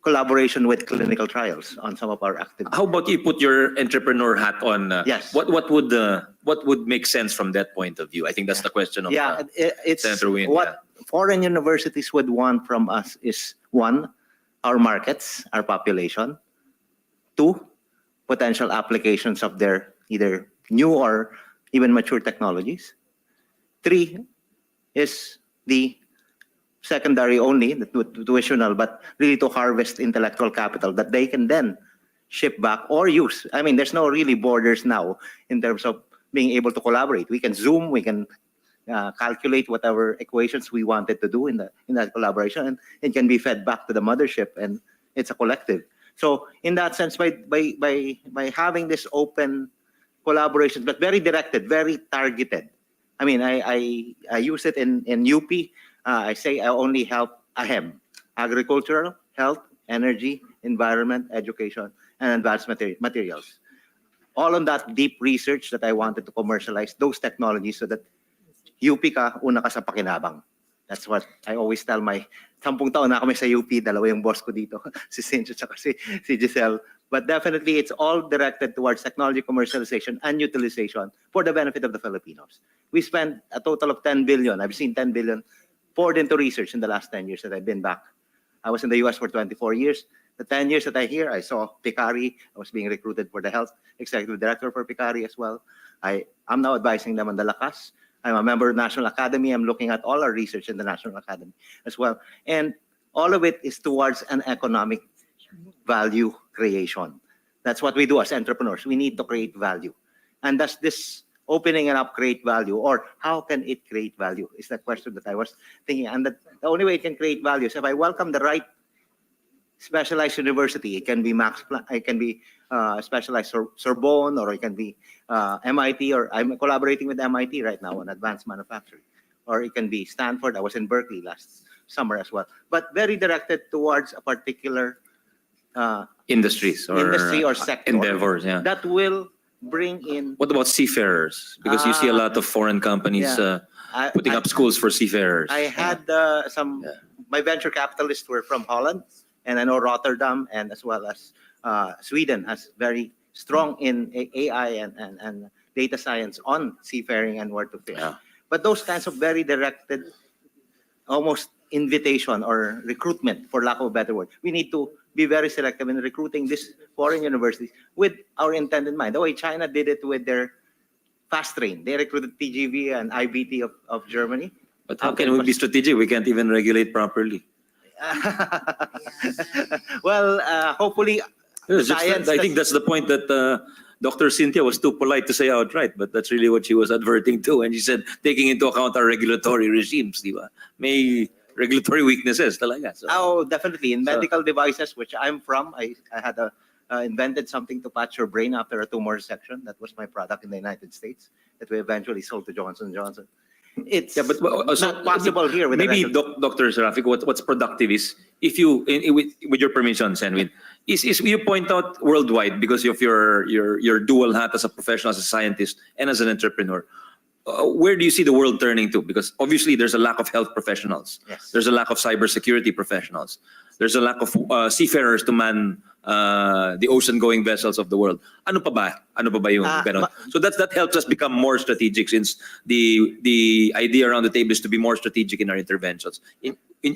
collaboration with clinical trials on some of our activities. How about you put your entrepreneur hat on? Yes. What would make sense from that point of view? I think that's the question of It's Senator Win. what foreign universities would want from us is, one, our markets, our population. Two, potential applications of their either new or even mature technologies. Three is the secondary only, the tuitional, but really to harvest intellectual capital that they can then ship back or use. I mean, there's no really borders now in terms of being able to collaborate. We can Zoom, we can calculate whatever equations we wanted to do in that collaboration, and it can be fed back to the mothership, and it's a collective. So in that sense, by having this open collaboration, but very directed, very targeted. I mean, I use it in UP. I say I only help AHEM, agricultural, health, energy, environment, education, and advanced materials. All on that deep research that I wanted to commercialize those technologies so that UP ka, una ka sa pakinabang. That's what I always tell my 10 taon na kami sa UP, dalawa yung boss ko dito, si Cincho at si Giselle. But definitely, it's all directed towards technology commercialization and utilization for the benefit of the Filipinos. We spent a total of 10 billion. I've seen 10 billion poured into research in the last 10 years that I've been back. I was in the US for 24 years. The 10 years that I here, I saw PICARI. I was being recruited for the health executive director for PICARI as well. I'm now advising them on the Lakas. I'm a member of the National Academy. I'm looking at all our research in the National Academy as well. And all of it is towards an economic value creation. That's what we do as entrepreneurs. We need to create value. And does this opening it up create value, or how can it create value is the question that I was thinking. And the only way it can create value is if I welcome the right specialized university. It can be it can be specialized Sorbonne, or it can be MIT, or I'm collaborating with MIT right now on advanced manufacturing, or it can be Stanford. I was in Berkeley last summer as well, but very directed towards a particular industry or sector endeavors. Yeah. That will bring in. What about seafarers? Because you see a lot of foreign companies putting up schools for seafarers. I had my venture capitalists were from Holland, and I know Rotterdam, and as well as Sweden has very strong in AI and data science on seafaring and where to fish. Yeah. But those kinds of very directed, almost invitation or recruitment, for lack of a better word, we need to be very selective in recruiting these foreign universities with our intent in mind. The way China did it with their fast train, they recruited TGV and IBT of Germany. But how can we be strategic? We can't even regulate properly. Well, hopefully, I think that's the point that Dr. Cynthia was too polite to say outright, but that's really what she was adverting to. And she said, taking into account our regulatory regimes, di ba? May regulatory weaknesses talaga. So, oh, definitely. In medical devices, which I'm from, I had invented something to patch your brain after a tumor section. That was my product in the United States that we eventually sold to Johnson & Johnson. It's but not possible here. With maybe Dr. Serafik, what's productive is, if you, with your permission, Senwin, is you point out worldwide, because of your dual hat as a professional, as a scientist, and as an entrepreneur. Where do you see the world turning to? Because obviously there's a lack of health professionals. Yes. There's a lack of cybersecurity professionals. There's a lack of seafarers to man the ocean-going vessels of the world. Ano pa ba? Ano pa ba yung ganon? So that helps us become more strategic, since the idea around the table is to be more strategic in our interventions.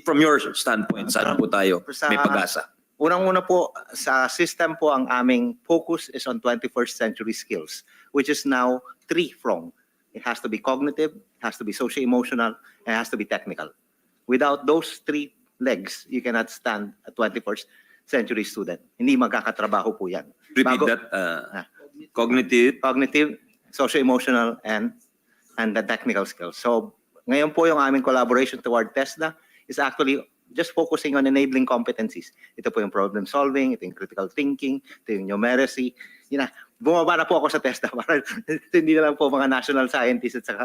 From your standpoint, saan po tayo may pag-asa? Unang-una po, sa system po, ang aming focus is on 21st century skills, which is now three-pronged. It has to be cognitive, it has to be socio-emotional, and it has to be technical. Without those three legs, you cannot stand a 21st century student. Hindi magkakatrabaho po yan. Repeat that. Cognitive, socio-emotional, and the technical skills. So ngayon po yung aming collaboration toward TESDA is actually just focusing on enabling competencies. Ito po yung problem solving, ito yung critical thinking, ito yung numeracy. Yun na, bumaba na po ako sa TESDA para hindi na lang po mga national scientists at saka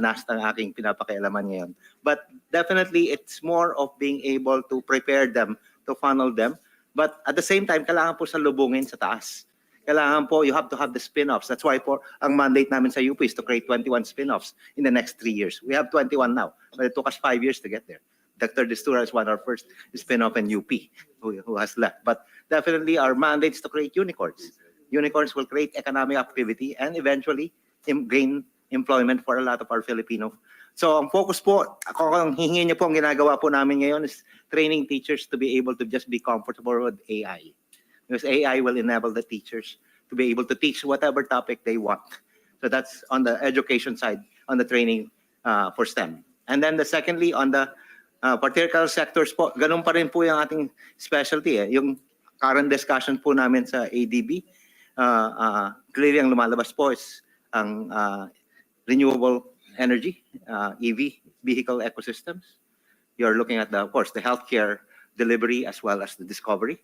NAST ang aking pinapakialaman ngayon. But definitely, it's more of being able to prepare them, to funnel them. But at the same time, kailangan po salubungin sa taas. Kailangan po, you have to have the spin-offs. That's why po, ang mandate namin sa UP is to create 21 spin-offs in the next 3 years. We have 21 now, but it took us 5 years to get there. Dr. Destura is one of our first spin-off in UP who has left. But definitely our mandate is to create unicorns. Unicorns will create economic activity and eventually gain employment for a lot of our Filipino. So ang focus po, ang hihingin niyo po ang ginagawa po namin ngayon is training teachers to be able to just be comfortable with AI. Because AI will enable the teachers to be able to teach whatever topic they want. So that's on the education side, on the training for STEM. And then secondly, on the particular sectors po, ganun pa rin po yung ating specialty. Yung current discussion po namin sa ADB, clearly ang lumalabas po is ang renewable energy, EV, vehicle ecosystems. You're looking at, of course, the healthcare delivery as well as the discovery.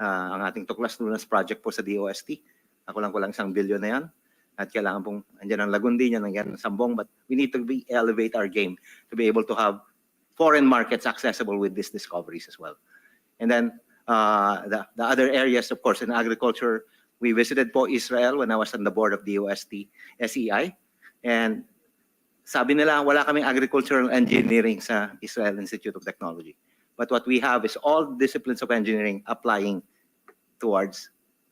Ang ating Tuklas-Lunas project po sa DOST. Ako lang 1 billion na yan. At kailangan pong, andyan ang Lagundi, andyan ang Sambong, but we need to elevate our game to be able to have foreign markets accessible with these discoveries as well. And then the other areas, of course, in agriculture, we visited po Israel when I was on the board of DOST SEI. And sabi nila, wala kaming agricultural engineering sa Israel Institute of Technology. But what we have is all disciplines of engineering applying towards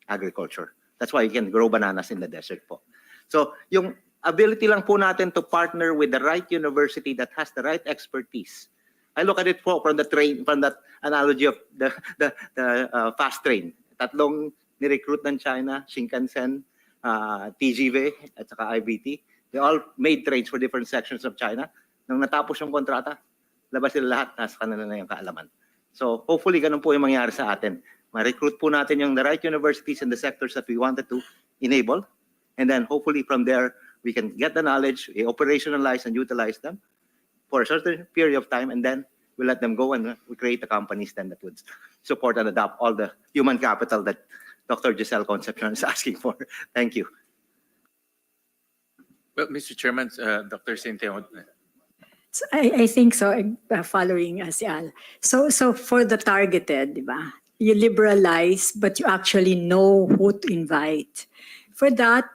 agriculture. That's why you can grow bananas in the desert po. So yung ability lang po natin to partner with the right university that has the right expertise. I look at it po from that analogy of the fast train. Tatlong ni-recruit ng China, Shinkansen, TGV, at saka IBT. They all made trains for different sections of China. Nung natapos yung kontrata, labas sila lahat, nasa kanila na yung kaalaman. So hopefully ganun po yung mangyari sa atin. Ma-recruit po natin yung the right universities and the sectors that we wanted to enable. And then hopefully from there, we can get the knowledge, we operationalize and utilize them for a certain period of time, and then we let them go and we create the companies then that would support and adopt all the human capital that Dr. Giselle Concepcion is asking for. Thank you. Well, Mr. Chairman, Dr. Cynthia. So I think so, following si Al. So for the targeted, di ba? You liberalize, but you actually know who to invite. For that,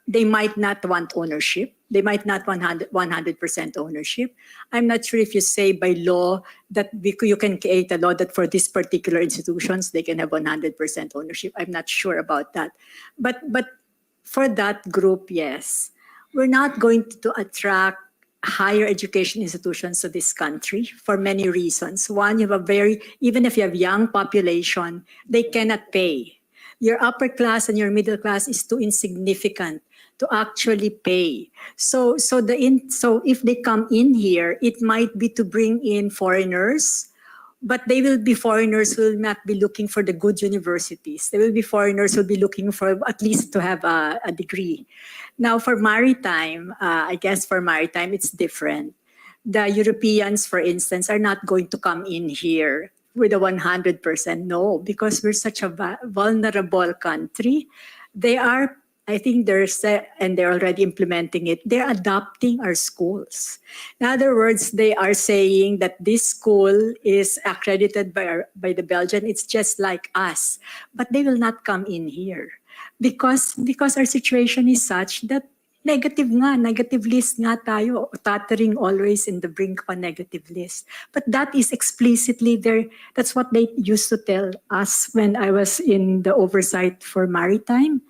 they might not want ownership. They might not want 100% ownership. I'm not sure if you say by law that you can create a law that for these particular institutions, they can have 100% ownership. I'm not sure about that. But for that group, yes. We're not going to attract higher education institutions to this country for many reasons. One, you have even if you have young population, they cannot pay. Your upper class and your middle class is too insignificant to actually pay. So if they come in here, it might be to bring in foreigners, but they will be foreigners who will not be looking for the good universities. They will be foreigners who will be looking for at least to have a degree. Now for maritime, I guess for maritime, it's different. The Europeans, for instance, are not going to come in here with a 100% no, because we're such a vulnerable country. They are, I think and they're already implementing it, they're adopting our schools. In other words, they are saying that this school is accredited by the Belgian, it's just like us, but they will not come in here because our situation is such that negative list nga tayo, tottering always in the brink of a negative list. But that is explicitly there. That's what they used to tell us when I was in the oversight for maritime,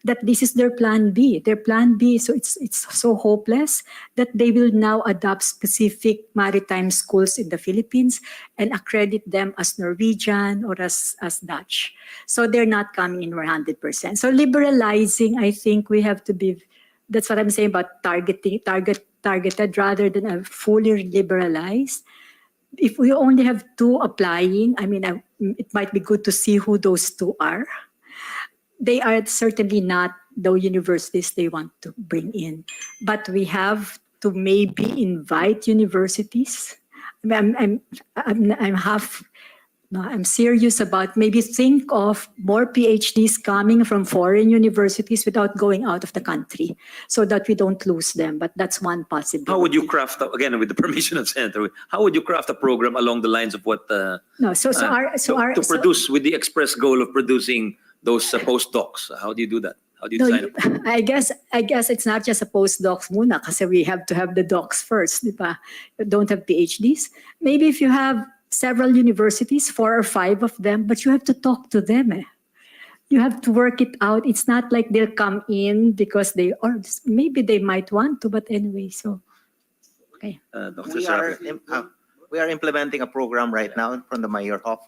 that this is their plan B. Their plan B, so it's so hopeless that they will now adopt specific maritime schools in the Philippines and accredit them as Norwegian or as Dutch. So they're not coming in 100%. So liberalizing, I think we have to be, that's what I'm saying about targeted rather than a fully liberalized. If we only have 2 applying, I mean, it might be good to see who those 2 are. They are certainly not the universities they want to bring in. But we have to maybe invite universities. I'm half. No, I'm serious about maybe think of more PhDs coming from foreign universities without going out of the country, so that we don't lose them. But that's one possibility. How would you craft, again, with the permission of Senator, how would you craft a program along the lines of what No, to produce with the express goal of producing those postdocs? How do you do that? How do you No, design it? I guess it's not just a postdocs muna kasi we have to have the docs first, di ba? You don't have PhDs. Maybe if you have several universities, 4 or 5 of them, but you have to talk to them. You have to work it out. It's not like they'll come in because or maybe they might want to, but anyway, so, okay. Dr. We are implementing a program right now from the Mayor Hof,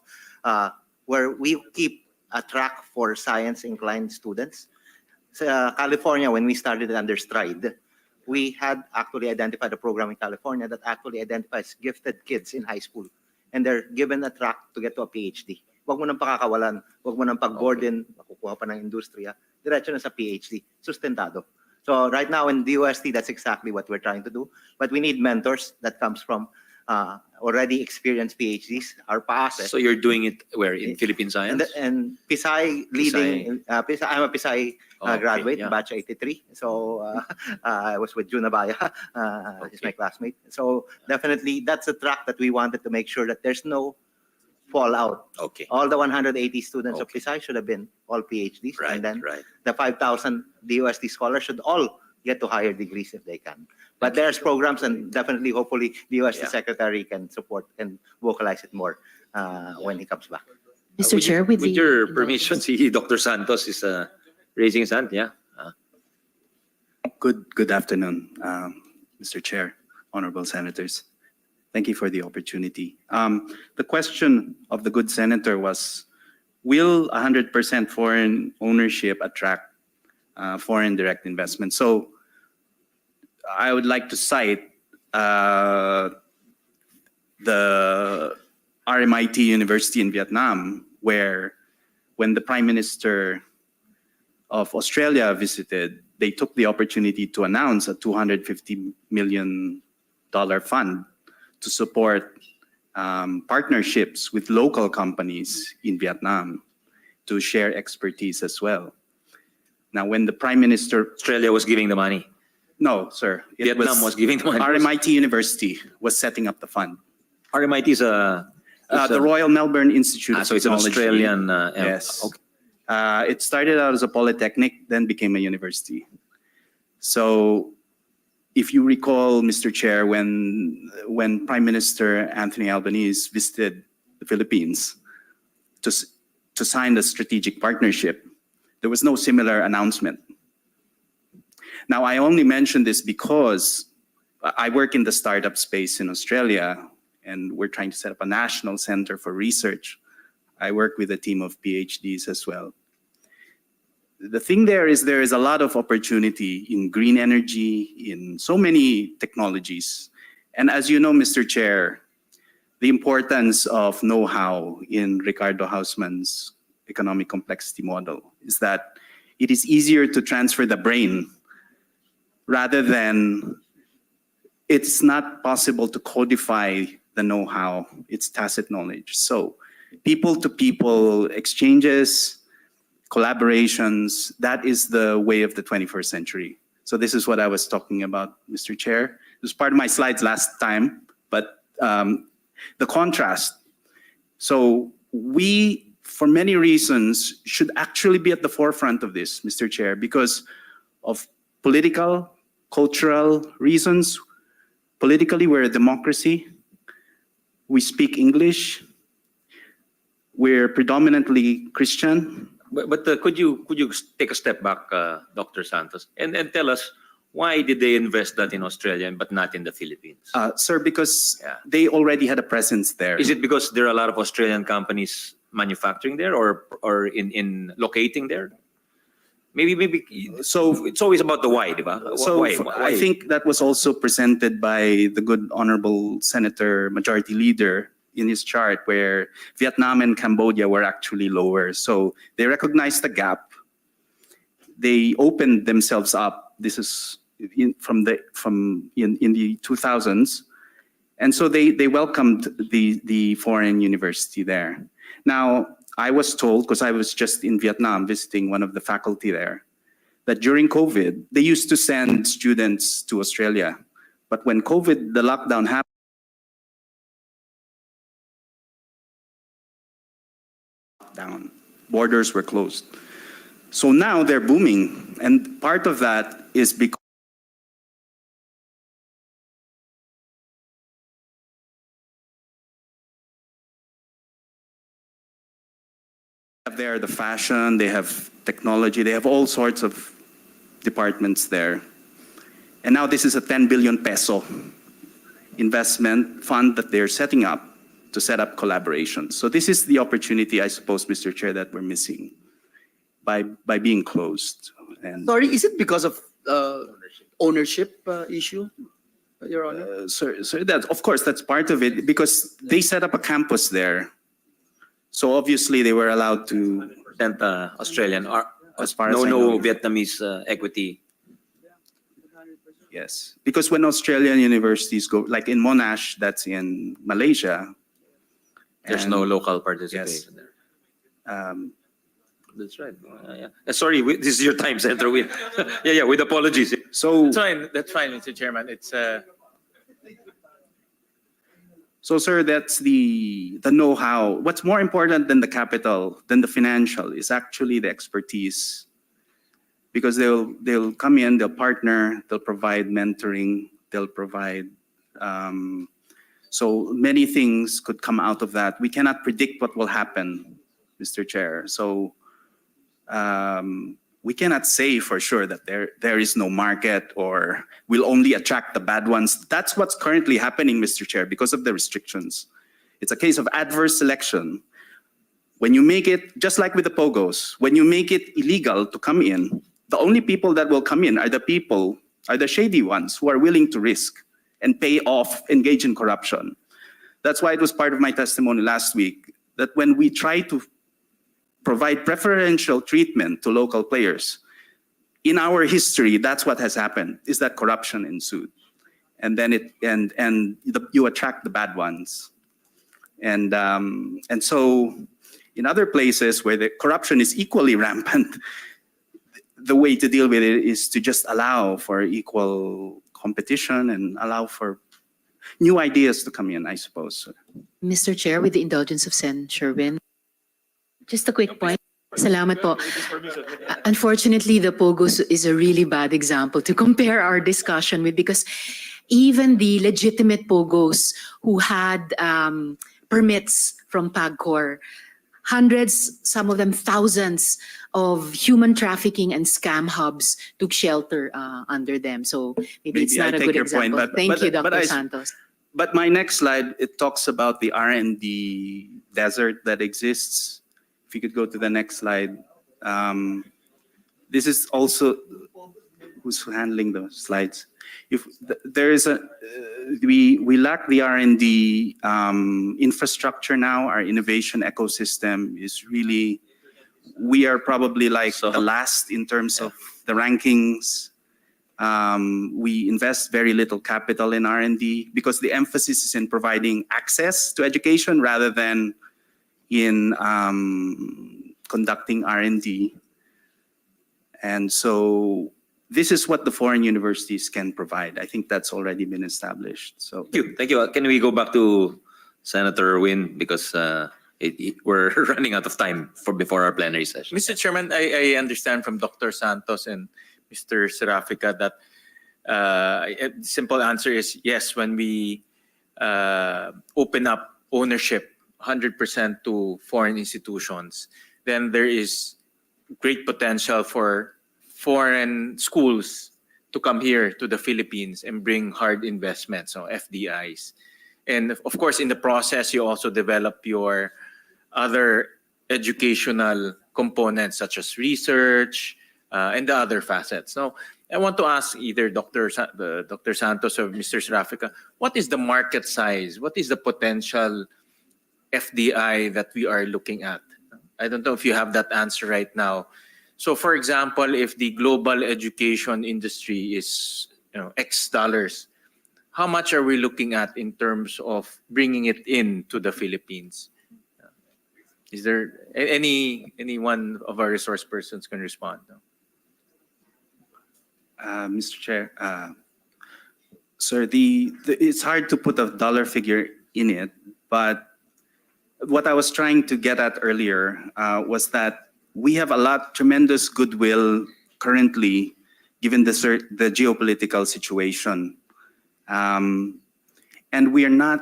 where we keep a track for science-inclined students. California, when we started under STRIDE, we had actually identified a program in California that actually identifies gifted kids in high school, and they're given a track to get to a PhD. Wag mo nang pakakawalan, wag mo nang pag-burden, makukuha pa ng industriya, diretso na sa PhD, sustentado. So right now in the UST, that's exactly what we're trying to do. But we need mentors that comes from already experienced PhDs, our PASE. So you're doing it where, in Philippine science? And PICARI leading, I'm a PICARI graduate, yeah. batch 83. So I was with Junabaya, he's my classmate. So definitely that's a track that we wanted to make sure that there's no fallout. Okay. All the 180 students of PICARI should have been all PhDs. Right, and then right. the 5,000 DOST scholars should all get to higher degrees if they can. But there's programs, and definitely, hopefully, the UST Secretary can support and vocalize it more when he comes back. Mr. Chair, with your permission, see Dr. Santos is raising his hand. Yeah. Good afternoon, Mr. Chair, honorable senators. Thank you for the opportunity. The question of the good senator was, will 100% foreign ownership attract foreign direct investment? So I would like to cite the RMIT University in Vietnam, where when the Prime Minister of Australia visited, they took the opportunity to announce a $250 million fund to support partnerships with local companies in Vietnam to share expertise as well. Now, when the Prime Minister... Australia was giving the money? No, sir. Vietnam was giving the money? RMIT University was setting up the fund. RMIT is the Royal Melbourne Institute of so it's an Technology. Australian... yes. Okay. It started out as a polytechnic, then became a university. So if you recall, Mr. Chair, when Prime Minister Anthony Albanese visited the Philippines to sign the strategic partnership, there was no similar announcement. Now, I only mention this because I work in the startup space in Australia, and we're trying to set up a national center for research. I work with a team of PhDs as well. The thing there is a lot of opportunity in green energy, in so many technologies. And as you know, Mr. Chair, the importance of know-how in Ricardo Hausmann's economic complexity model is that it is easier to transfer the brain rather than it's not possible to codify the know-how, it's tacit knowledge. So people-to-people exchanges, collaborations, that is the way of the 21st century. So this is what I was talking about, Mr. Chair. It was part of my slides last time, but the contrast. So we, for many reasons, should actually be at the forefront of this, Mr. Chair, because of political, cultural reasons. Politically, we're a democracy. We speak English. We're predominantly Christian. But could you take a step back, Dr. Santos, and tell us why did they invest that in Australia but not in the Philippines? Sir, because they already had a presence there. Is it because there are a lot of Australian companies manufacturing there or in locating there? Maybe. So it's always about the why, diba? So why? I think that was also presented by the good honorable Senator Majority Leader in his chart, where Vietnam and Cambodia were actually lower. So they recognized the gap. they opened themselves up. This is in the 2000s, and so they welcomed the foreign university there. Now, I was told, because I was just in Vietnam visiting one of the faculty there, that during COVID, they used to send students to Australia. But when COVID, the lockdown happened, borders were closed. So now they're booming. And part of that is because there the fashion, they have technology, they have all sorts of departments there. And now this is a 10 billion peso investment fund that they're setting up to set up collaborations. So this is the opportunity, I suppose, Mr. Chair, that we're missing by being closed. And Sorry, is it because of ownership issue, Your Honor? sir, that of course that's part of it, because they set up a campus there. So obviously they were allowed to Australian or as far as I no know. Vietnamese equity. Yes, because when Australian universities go, like in Monash, that's in Malaysia. There's and- no local participation there. That's right. Sorry, this is your time, Senator Win. Yeah, with apologies. So, That's fine, Mr. Chairman. It's so sir, that's the know-how. What's more important than the capital, than the financial, is actually the expertise. Because they'll come in, they'll partner, they'll provide mentoring, they'll provide, so many things could come out of that. We cannot predict what will happen, Mr. Chair. So we cannot say for sure that there is no market or we'll only attract the bad ones. That's what's currently happening, Mr. Chair, because of the restrictions. It's a case of adverse selection. When you make it, just like with the POGOs, when you make it illegal to come in, the only people that will come in are the shady ones who are willing to risk and pay off, engage in corruption. That's why it was part of my testimony last week, that when we try to provide preferential treatment to local players, in our history, that's what has happened, is that corruption ensued. And then you attract the bad ones. And so in other places where the corruption is equally rampant, the way to deal with it is to just allow for equal competition and allow for new ideas to come in, I suppose. Mr. Chair, with the indulgence of Sen. Sherwin, just a quick point. Salamat po. Unfortunately, the POGOs is a really bad example to compare our discussion with, because even the legitimate POGOs who had permits from PAGCOR, hundreds, some of them thousands of human trafficking and scam hubs took shelter under them. So maybe it's not I a take good your point, example. Thank you, Dr. Santos. But my next slide, it talks about the R&D desert that exists. If you could go to the next slide. This is also, who's handling the slides? If there is we lack the R&D infrastructure now. Our innovation ecosystem is really, we are probably like the last in terms of the rankings. We invest very little capital in R&D because the emphasis is in providing access to education rather than in conducting R&D. And so this is what the foreign universities can provide. I think that's already been established. So Thank you. Can we go back to Senator Win, because we're running out of time before our plenary session. Mr. Chairman, I understand from Dr. Santos and Mr. Serafica that a simple answer is yes, when we open up ownership 100% to foreign institutions, then there is great potential for foreign schools to come here to the Philippines and bring hard investments, so FDIs. And of course, in the process, you also develop your other educational components such as research and the other facets. Now, I want to ask either Dr. Santos or Mr. Serafica, what is the market size? What is the potential FDI that we are looking at? I don't know if you have that answer right now. So for example, if the global education industry is X dollars, how much are we looking at in terms of bringing it into the Philippines? Is there any one of our resource persons can respond? Mr. Chair, sir, it's hard to put a dollar figure in it, but what I was trying to get at earlier was that we have tremendous goodwill currently, given the geopolitical situation, and we are not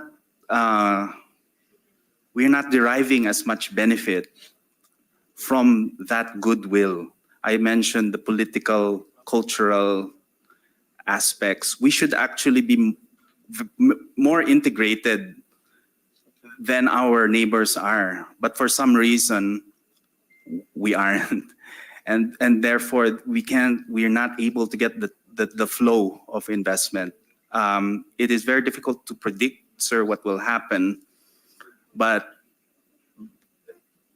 deriving as much benefit from that goodwill. I mentioned the political, cultural aspects. We should actually be more integrated than our neighbors are, but for some reason we aren't, and therefore we are not able to get the flow of investment. It is very difficult to predict, sir, what will happen, but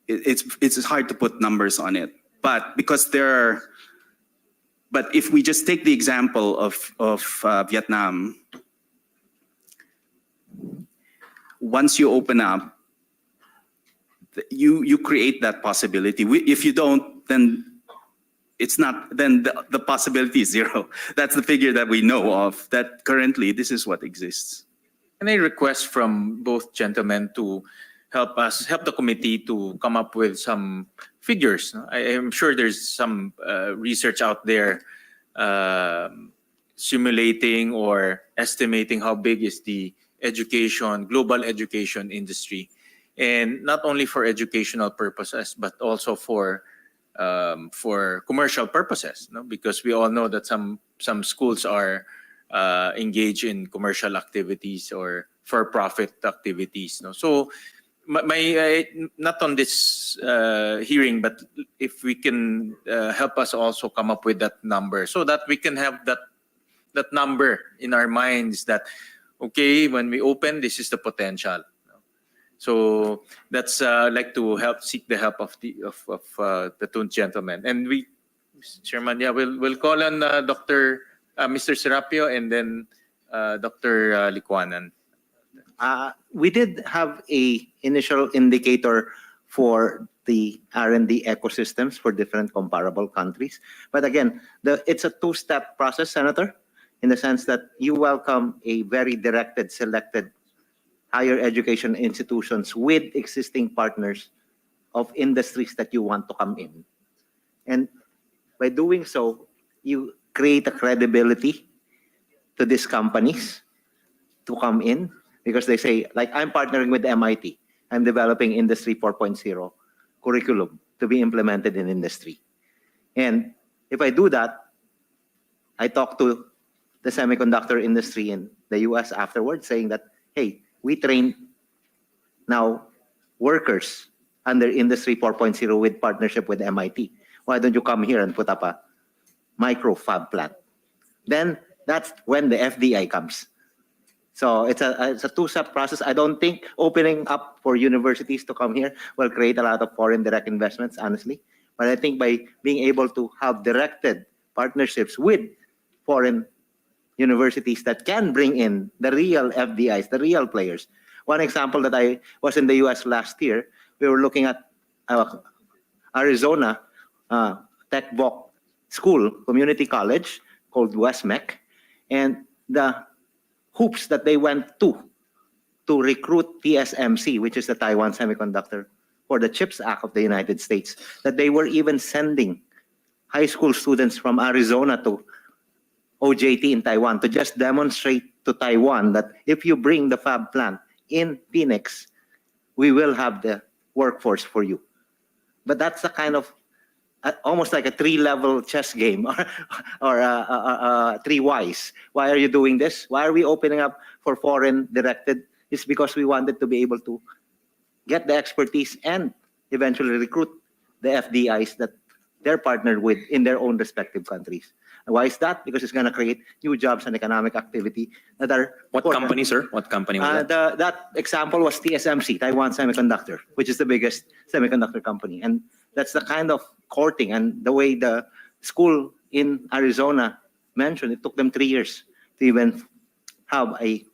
it's hard to put numbers on it. But if we just take the example of Vietnam, once you open up, you create that possibility. If you don't, then it's not. Then the possibility is zero. That's the figure that we know of. That currently this is what exists. Can I request from both gentlemen to help the committee to come up with some figures? I am sure there's some research out there simulating or estimating how big is the global education industry, and not only for educational purposes but also for commercial purposes, because we all know that some schools are engaged in commercial activities or for-profit activities. So my not on this hearing, but if we can help us also come up with that number, so that we can have that number in our minds, that okay, when we open, this is the potential. So that's like to seek the help of the two gentlemen. And we, Mr. Chairman, we'll call on Mr. Serapio and then Dr. Licuanan. We did have a initial indicator for the R&D ecosystems for different comparable countries. But again, it's a two-step process, Senator, in the sense that you welcome a very directed, selected higher education institutions with existing partners of industries that you want to come in. And by doing so, you create a credibility to these companies to come in, because they say, like, I'm partnering with MIT. I'm developing Industry 4.0 curriculum to be implemented in industry. And if I do that, I talk to the semiconductor industry in the US afterwards, saying that, hey, we train now workers under Industry 4.0 with partnership with MIT. Why don't you come here and put up a micro fab plant? Then that's when the FDI comes. So it's a two-step process. I don't think opening up for universities to come here will create a lot of foreign direct investments, honestly. But I think by being able to have directed partnerships with foreign universities that can bring in the real FDIs, the real players. One example that I was in the US last year, we were looking at Arizona Tech Voc School, community college called WestMech, and the hoops that they went to recruit TSMC, which is the Taiwan Semiconductor, for the CHIPS Act of the United States, that they were even sending high school students from Arizona to OJT in Taiwan to just demonstrate to Taiwan that if you bring the fab plant in Phoenix, we will have the workforce for you. But that's the kind of almost like a three-level chess game or three whys. Why are you doing this? Why are we opening up for foreign directed? It's because we wanted to be able to get the expertise and eventually recruit the FDIs that they're partnered with in their own respective countries. Why is that? Because it's going to create new jobs and economic activity that are... What company, sir? What company was that? That example was TSMC, Taiwan Semiconductor, which is the biggest semiconductor company. And that's the kind of courting. And the way the school in Arizona mentioned, it took them 3 years to even have a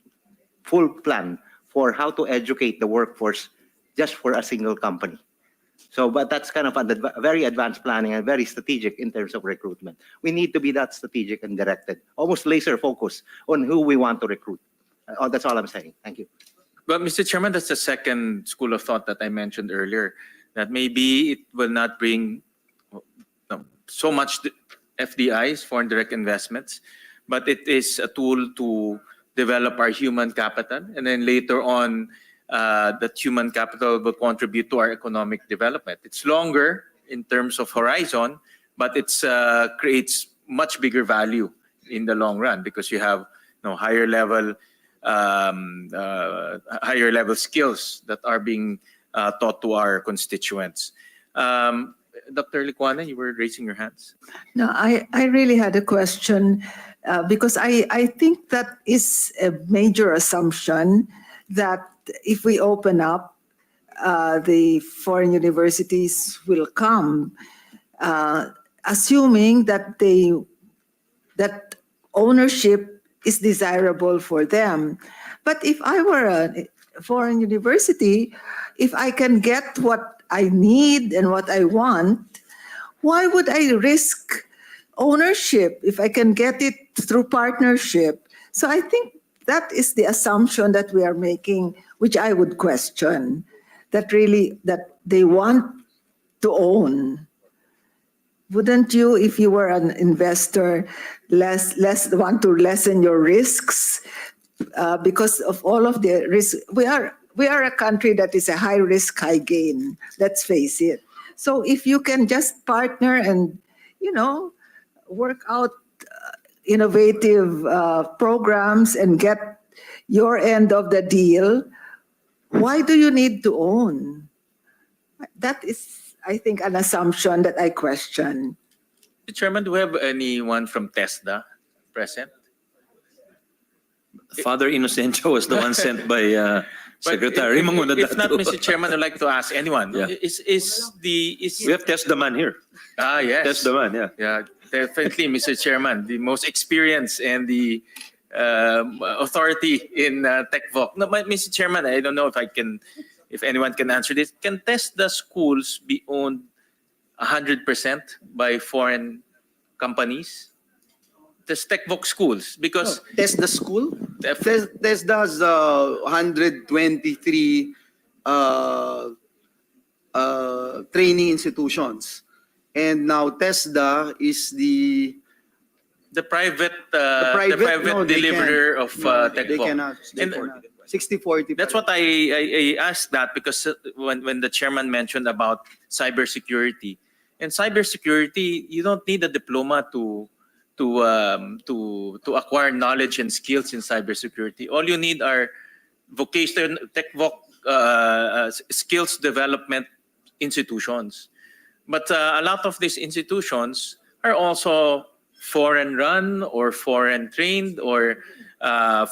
full plan for how to educate the workforce just for a single company. So, but that's kind of a very advanced planning and very strategic in terms of recruitment. We need to be that strategic and directed, almost laser focused on who we want to recruit. That's all I'm saying. Thank you. But Mr. Chairman, that's the second school of thought that I mentioned earlier, that maybe it will not bring so much FDIs, foreign direct investments, but it is a tool to develop our human capital, and then later on, that human capital will contribute to our economic development. It's longer in terms of horizon, but it creates much bigger value in the long run because you have higher level skills that are being taught to our constituents. Dr. Licuana, you were raising your hands. No, I really had a question because I think that is a major assumption that if we open up, the foreign universities will come, assuming that that ownership is desirable for them. But if I were a foreign university, if I can get what I need and what I want, why would I risk ownership if I can get it through partnership? So I think that is the assumption that we are making, which I would question, that they want to own. Wouldn't you, if you were an investor, less want to lessen your risks because of all of the risks? We are a country that is a high risk, high gain. Let's face it. So if you can just partner and work out innovative programs and get your end of the deal, why do you need to own? That is, I think, an assumption that I question. Mr. Chairman, do we have anyone from TESDA present? Father Inocencio was the one sent by Secretary Manguna. If not, Mr. Chairman, I'd like to ask anyone. Yeah. We have TESDA man here. Yes. TESDA man, yeah. Yeah, definitely, Mr. Chairman, the most experience and the authority in TechVoc. No, Mr. Chairman, I don't know if anyone can answer this. Can TESDA schools be owned 100% by foreign companies? The TechVoc schools, because TESDA school? TESDA's 123 training institutions. And now TESDA is the private no, they deliverer of TechVoc. They cannot. 60-40. That's what I asked that because when the chairman mentioned about cybersecurity, and cybersecurity, you don't need a diploma to acquire knowledge and skills in cybersecurity. All you need are vocational TechVoc skills development institutions. But a lot of these institutions are also foreign run or foreign trained or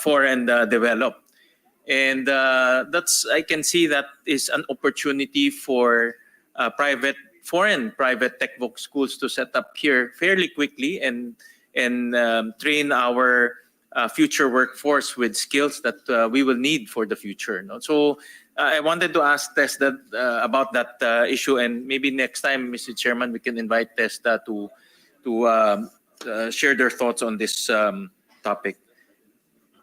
foreign developed. And I can see that is an opportunity for foreign private TechVoc schools to set up here fairly quickly and train our future workforce with skills that we will need for the future. So I wanted to ask TESDA about that issue, and maybe next time, Mr. Chairman, we can invite TESDA to share their thoughts on this topic.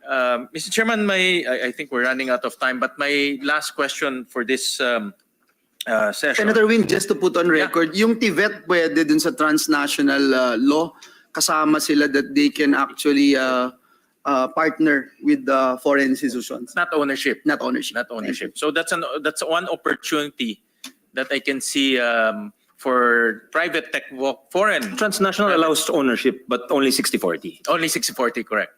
Mr. Chairman, I think we're running out of time, but my last question for this session. Senator Wing, just to put on record, yung TVET pwede dun sa transnational law, kasama sila that they can actually partner with the foreign institutions. Not ownership. Not ownership. Not ownership. So that's one opportunity that I can see for private TechVoc foreign. Transnational allows ownership, but only 60-40. Only 60-40, correct.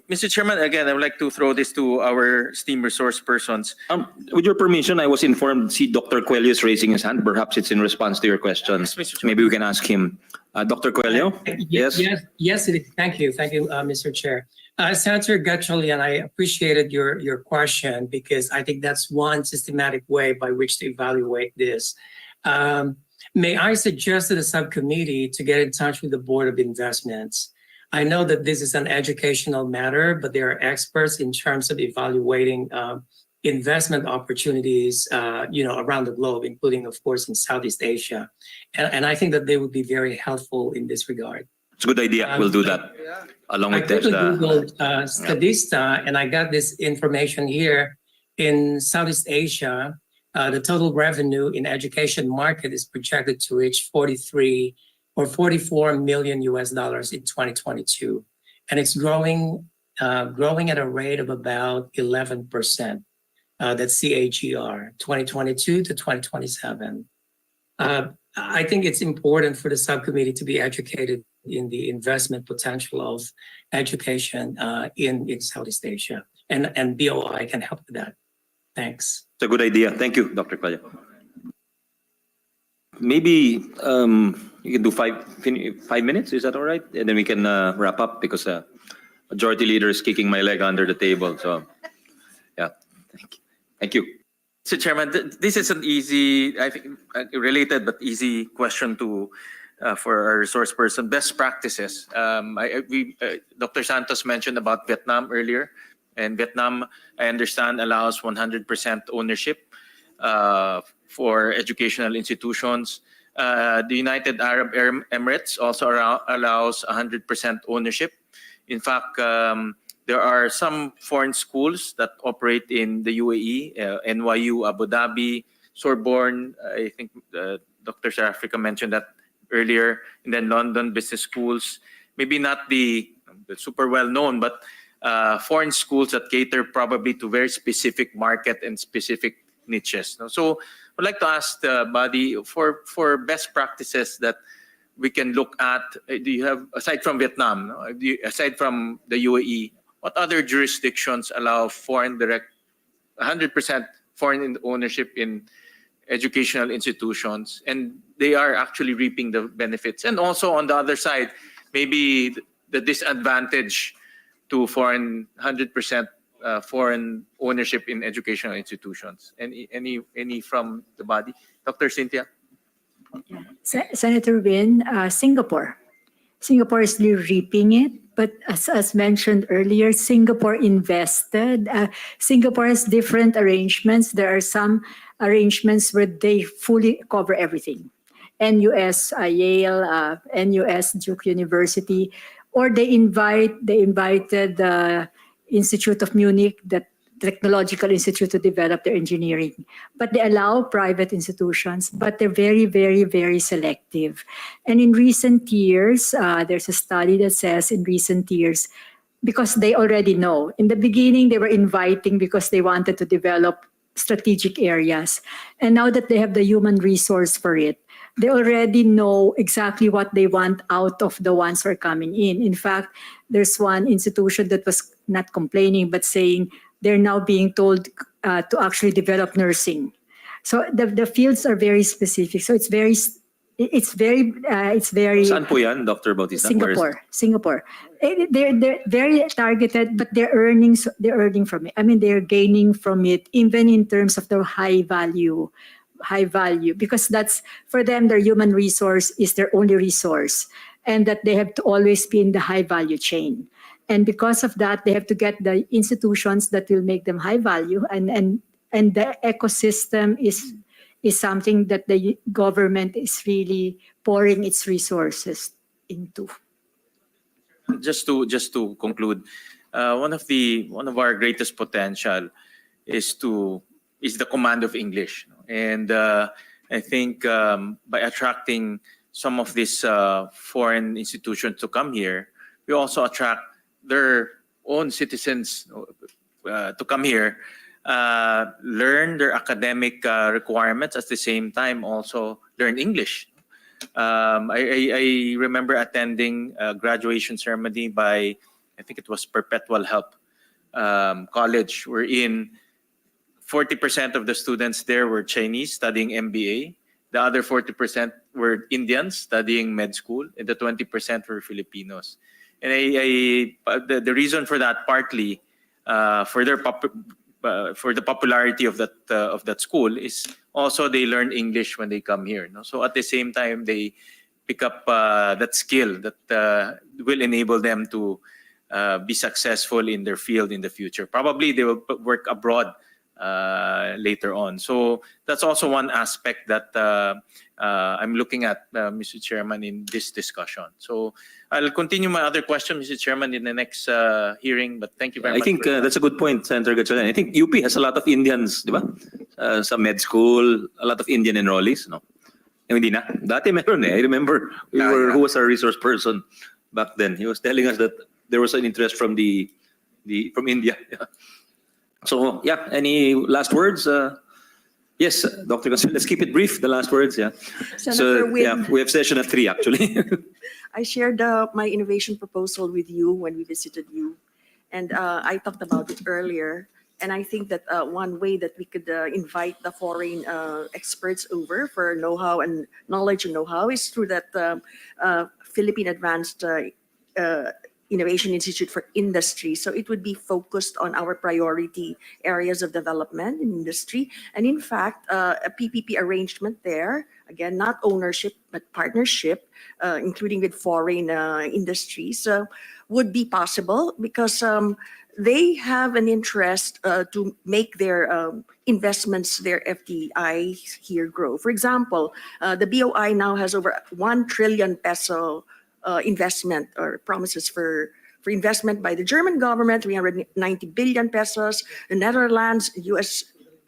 Mr. Chairman, again, I would like to throw this to our esteemed resource persons. With your permission, I was informed, see Dr. Coelho is raising his hand. Perhaps it's in response to your questions. Yes, Mr. Chairman. Maybe we can ask him. Dr. Coelho? Yes, it is. Thank you, Mr. Chair. Senator Gatchalian, I appreciated your question because I think that's one systematic way by which to evaluate this. May I suggest to the subcommittee to get in touch with the Board of Investments? I know that this is an educational matter, but there are experts in terms of evaluating investment opportunities, around the globe, including, of course, in Southeast Asia. And I think that they would be very helpful in this regard. It's a good idea. We'll do that along I with quickly TESDA. Googled Statista, and I got this information here. In Southeast Asia, the total revenue in education market is projected to reach 43 or 44 million US dollars in 2022. And it's growing at a rate of about 11%. That's CAGR, 2022 to 2027. I think it's important for the subcommittee to be educated in the investment potential of education in Southeast Asia. And BOI can help with that. Thanks. It's a good idea. Thank you, Dr. Claudia. Maybe you can do 5 minutes. Is that all right? And then we can wrap up because Majority Leader is kicking my leg under the table. So, yeah, thank you. Mr. Chairman, this is an easy, I think, related but easy question to for our resource person. Best practices. Dr. Santos mentioned about Vietnam earlier. And Vietnam, I understand, allows 100% ownership for educational institutions. The United Arab Emirates also allows 100% ownership. In fact, there are some foreign schools that operate in the UAE, NYU, Abu Dhabi, Sorbonne. I think Dr. Sarafrica mentioned that earlier. And then London Business Schools. Maybe not the super well known, but foreign schools that cater probably to very specific market and specific niches. So I'd like to ask the body for best practices that we can look at. Do you have, aside from Vietnam, aside from the UAE, what other jurisdictions allow 100% foreign ownership in educational institutions, and they are actually reaping the benefits? And also on the other side, maybe the disadvantage to 100% foreign ownership in educational institutions. Any from the body? Dr. Cynthia? Senator Win, Singapore. Singapore is really reaping it, but as mentioned earlier, Singapore invested. Singapore has different arrangements. There are some arrangements where they fully cover everything. NUS, Yale, NUS, Duke University, or they invited the Institute of Munich, the Technological Institute, to develop their engineering. But they allow private institutions, but they're very, very, very selective. And in recent years, there's a study that says in recent years, because they already know, in the beginning they were inviting because they wanted to develop strategic areas. And now that they have the human resource for it, they already know exactly what they want out of the ones who are coming in. In fact, there's one institution that was not complaining, but saying they're now being told to actually develop nursing. So the fields are very specific. So it's very. Saan po yan, Dr. Bautista? Singapore. They're very targeted, but they're earning from it. I mean, they're gaining from it, even in terms of their high value, because that's for them, their human resource is their only resource, and that they have to always be in the high value chain. And because of that, they have to get the institutions that will make them high value, and the ecosystem is something that the government is really pouring its resources into. Just to conclude, one of our greatest potential is the command of English, and I think by attracting some of these foreign institutions to come here, we also attract their own citizens to come here, learn their academic requirements, at the same time also learn English. I remember attending a graduation ceremony by, I think it was Perpetual Help College, wherein 40% of the students there were Chinese studying MBA. The other 40% were Indians studying med school, and the 20% were Filipinos. And the reason for that, partly for the popularity of that school, is also they learn English when they come here. No? So at the same time, they pick up that skill that will enable them to be successful in their field in the future. Probably they will work abroad later on. So that's also one aspect that I'm looking at, Mr. Chairman, in this discussion. So I'll continue my other question, Mr. Chairman, in the next hearing, but thank you very I much. think that's a good point, Senator Gatchalian. I think UP has a lot of Indians, di ba? Sa med school, a lot of Indian enrollees, no? Hindi na. Dati meron eh. I remember who was our resource person back then. He was telling us that there was an interest from from India. So yeah, any last words? Yes, Dr. Gatchalian, let's keep it brief. The last words, yeah. Senator Win, yeah, we have session at 3 actually. I shared my innovation proposal with you when we visited you, and I talked about it earlier. And I think that one way that we could invite the foreign experts over for know-how and knowledge and know-how is through that Philippine Advanced Innovation Institute for Industry. So it would be focused on our priority areas of development in industry. And in fact, a PPP arrangement there, again, not ownership, but partnership, including with foreign industries, would be possible because they have an interest to make their investments, their FDI here grow. For example, the BOI now has over 1 trillion peso investment or promises for investment by the German government, 390 billion pesos, the Netherlands, US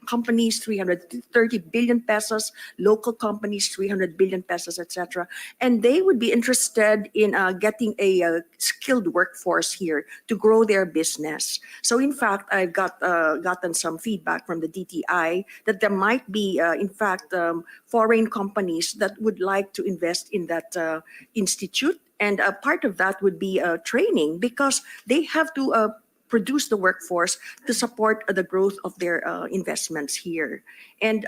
companies, 330 billion pesos, local companies, 300 billion pesos, etc. And they would be interested in getting a skilled workforce here to grow their business. So in fact, I've gotten some feedback from the DTI that there might be, in fact, foreign companies that would like to invest in that institute. And a part of that would be training because they have to produce the workforce to support the growth of their investments here. And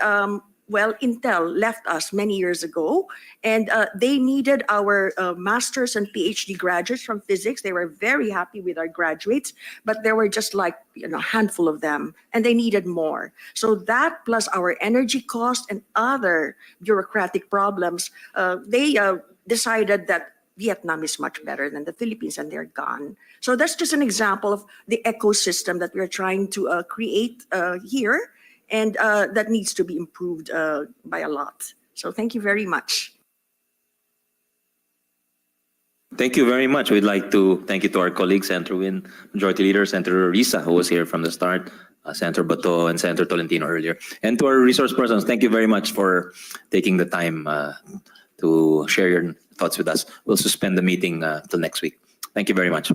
well, Intel left us many years ago, and they needed our master's and PhD graduates from physics. They were very happy with our graduates, but there were just like a handful of them, and they needed more. So that plus our energy cost and other bureaucratic problems, they decided that Vietnam is much better than the Philippines, and they're gone. So that's just an example of the ecosystem that we're trying to create here, and that needs to be improved by a lot. So thank you very much. Thank you very much. We'd like to thank you to our colleagues, Senator Win, Majority Leader, Senator Risa, who was here from the start, Senator Bato, and Senator Tolentino earlier. And to our resource persons, thank you very much for taking the time to share your thoughts with us. We'll suspend the meeting till next week. Thank you very much.